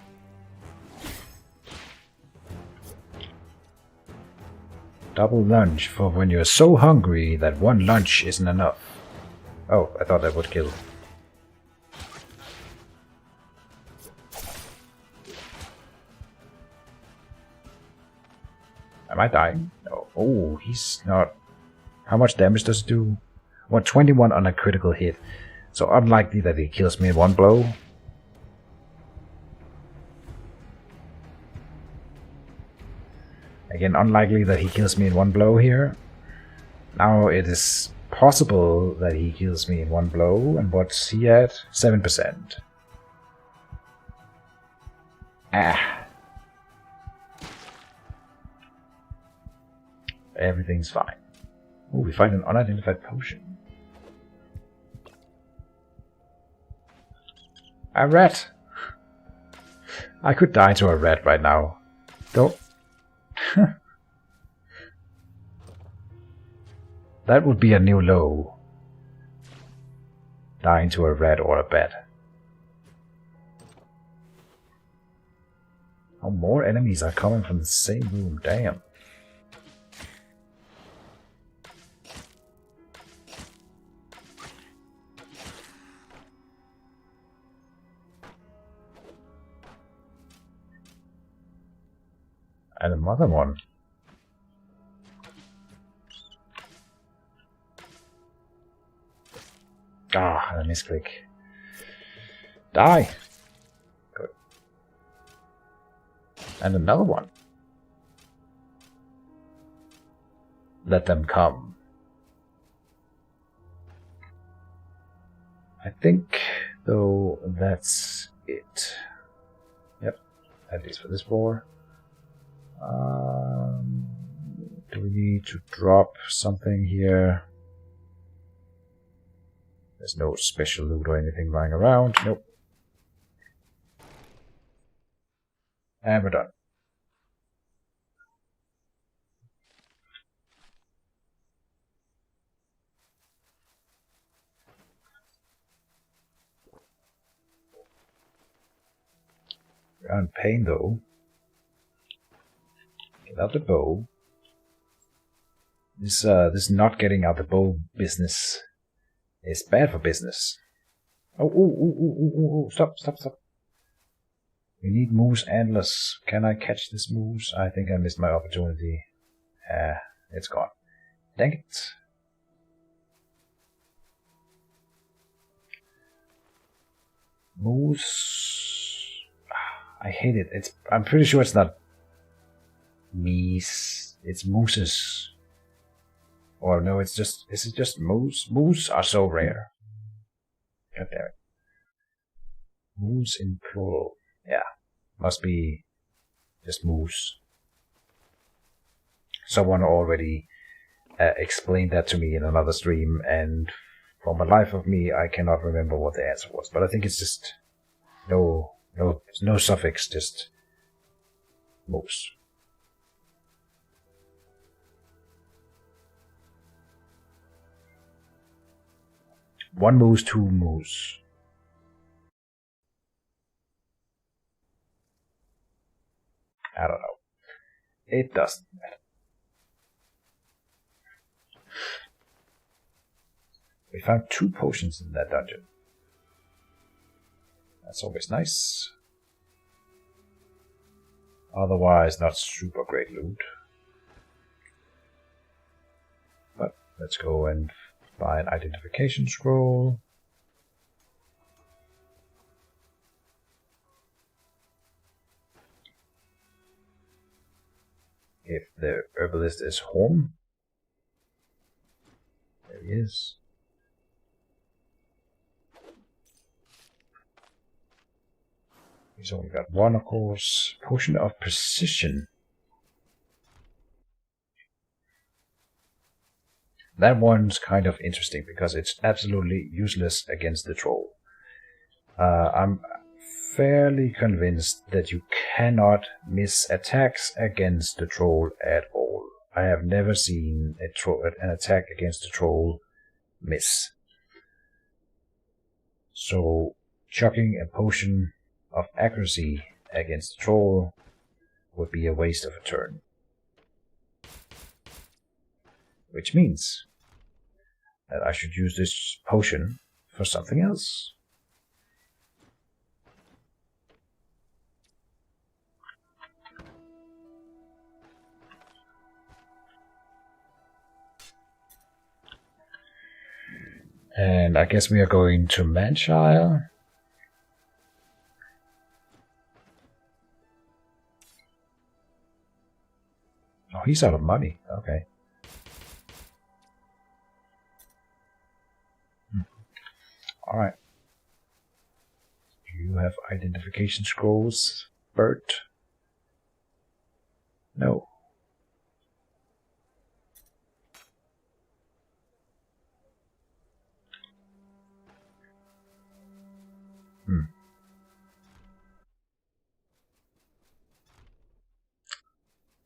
Double lunge for when you're so hungry that 1 lunch isn't enough. Oh, I thought that would kill. Am I dying? No. Oh, he's not. How much damage does it do? 121 on a critical hit. So unlikely that he kills me in 1 blow. Again, unlikely that he kills me in 1 blow here. Now it is possible that he kills me in 1 blow. And what's he at? 7%. Ah. Everything's fine. Oh, we find an unidentified potion. A rat! I could die to a rat right now. Don't... That would be a new low. Dying to a rat or a bat. Oh, more enemies are coming from the same room, damn. And another one. Ah, a misclick. Die! Good. And another one. Let them come. I think, though, that's it. Yep, at least for this floor. Do we need to drop something here? There's no special loot or anything lying around. Nope. And we're done. We're in pain though. Get out the bow. This not getting out the bow business is bad for business. Oh, stop. We need moose antlers. Can I catch this moose? I think I missed my opportunity. It's gone. Dang it. Moose. I hate it. I'm pretty sure it's not meese. It's mooses. Or no, is it just moose? Moose are so rare. God damn it. Moose in plural. Yeah. Must be just moose. Someone already explained that to me in another stream, and for the life of me, I cannot remember what the answer was. But I think it's just no suffix, just moose. One moose, two moose. I don't know. It doesn't matter. We found 2 potions in that dungeon. That's always nice. Otherwise, not super great loot. But let's go and buy an identification scroll. If the herbalist is home. There he is. He's only got 1, of course. Potion of Precision. That one's kind of interesting because it's absolutely useless against the troll. I'm fairly convinced that you cannot miss attacks against the troll at all. I have never seen an attack against a troll miss. So, chucking a potion of accuracy against the troll would be a waste of a turn. Which means that I should use this potion for something else. And I guess we are going to Manshire. Oh, he's out of money. Okay. Alright. Do you have identification scrolls, Bert? No.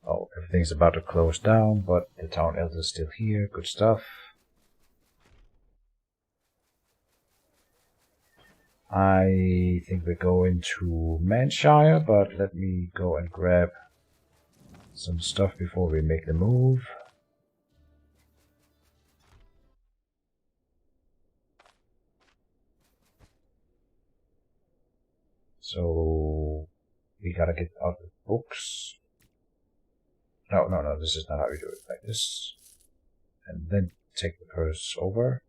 Oh, everything's about to close down, but the town elder is still here. Good stuff. I think we're going to Manshire, but let me go and grab some stuff before we make the move. So we gotta get out the books. No, this is not how we do it. Like this. And then take the purse over.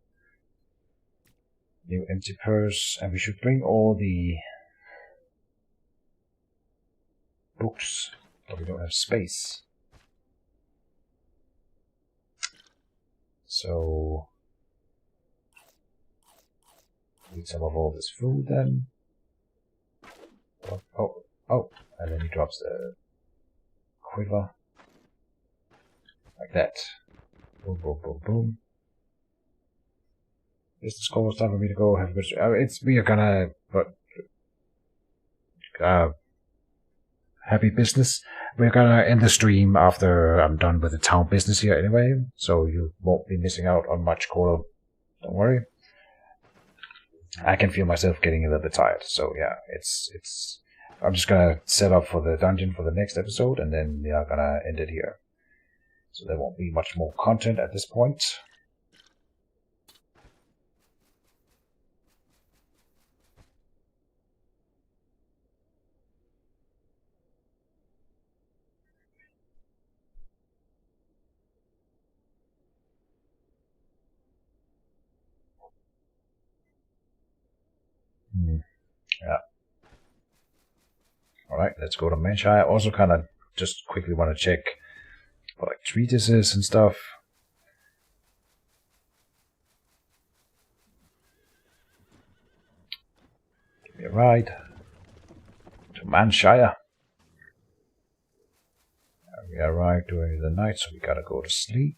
New empty purse. And we should bring all the books, but we don't have space. So need some of all this food then. Oh, and then he drops the quiver. Like that. Boom, boom, boom, boom. Is the score time for me to go have a good... we are gonna... But... happy business. We're gonna end the stream after I'm done with the town business here anyway, so you won't be missing out on much cool. Don't worry. I can feel myself getting a little bit tired, so yeah, it's. I'm just gonna set up for the dungeon for the next episode, and then we are gonna end it here. So there won't be much more content at this point. Yeah. Alright, let's go to Manshire. I also kind of just quickly want to check for like treatises and stuff. Give me a ride to Manshire. We arrived during the night, so we gotta go to sleep.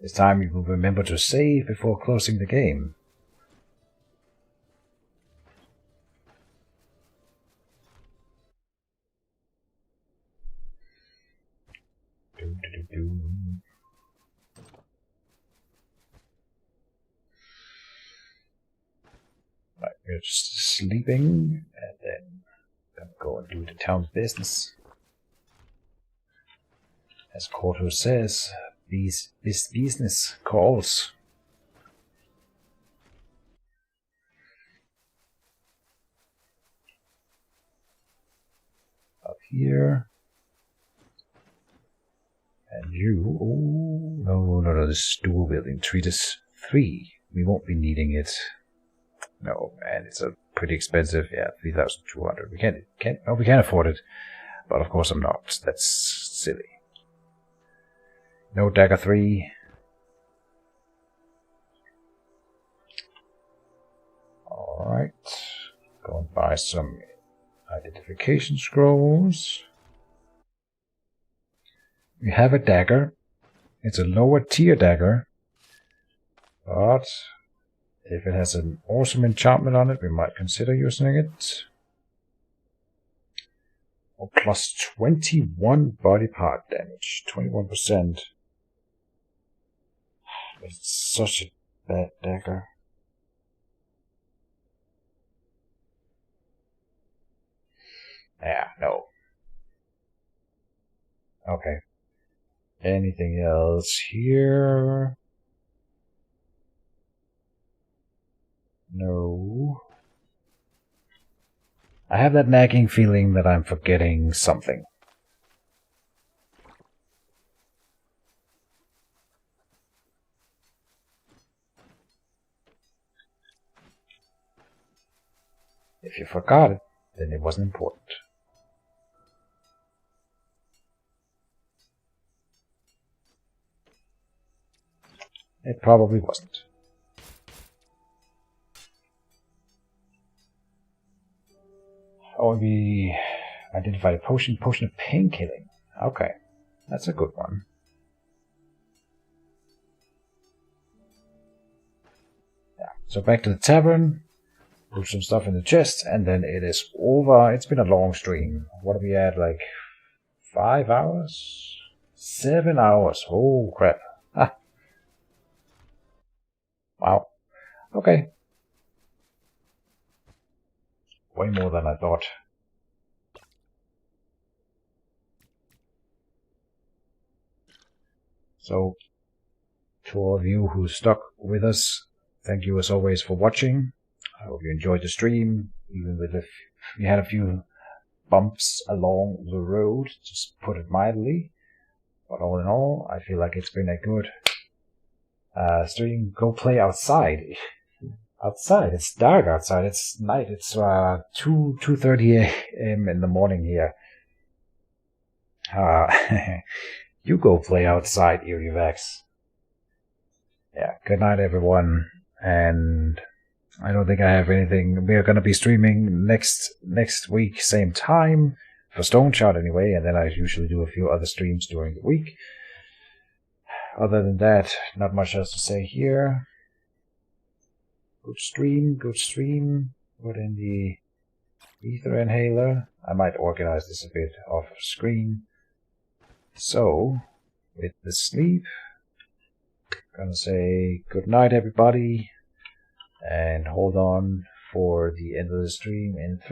This time you will remember to save before closing the game. Right, we're just sleeping, and then gonna go and do the town's business. As Corto says, this business calls. Up here. And you... Oh, no, this is dual building. Treatise 3. We won't be needing it. No, and it's a pretty expensive. Yeah, 3,200. We can't afford it. But of course I'm not. That's silly. No Dagger 3. Alright. Go and buy some identification scrolls. We have a dagger. It's a lower tier dagger. But if it has an awesome enchantment on it, we might consider using it. Or plus 21 body part damage. 21%. It's such a bad dagger. Yeah, no. Okay. Anything else here? No. I have that nagging feeling that I'm forgetting something. If you forgot it, then it wasn't important. It probably wasn't. Oh, we identified a potion of pain killing. Okay, that's a good one. Yeah, so back to the tavern, put some stuff in the chest, and then it is over. It's been a long stream. What are we at, like 5 hours? 7 hours. Oh, crap. Ah. Wow. Okay. Way more than I thought. So, to all of you who stuck with us, thank you as always for watching. I hope you enjoyed the stream, even with if we had a few bumps along the road, just put it mildly. But all in all, I feel like it's been a good stream. Go play outside. Outside, it's dark outside. It's night. It's 2:30 a.m. in the morning here. You go play outside, Eurivax. Yeah. Good night, everyone. And I don't think I have anything. We are going to be streaming next week, same time. for Stoneshard anyway, and then I usually do a few other streams during the week. Other than that, not much else to say here. Good stream, good stream. Put in the ether inhaler. I might organize this a bit off screen. So, with the sleep, gonna say good night everybody, and hold on for the end of the stream in 3.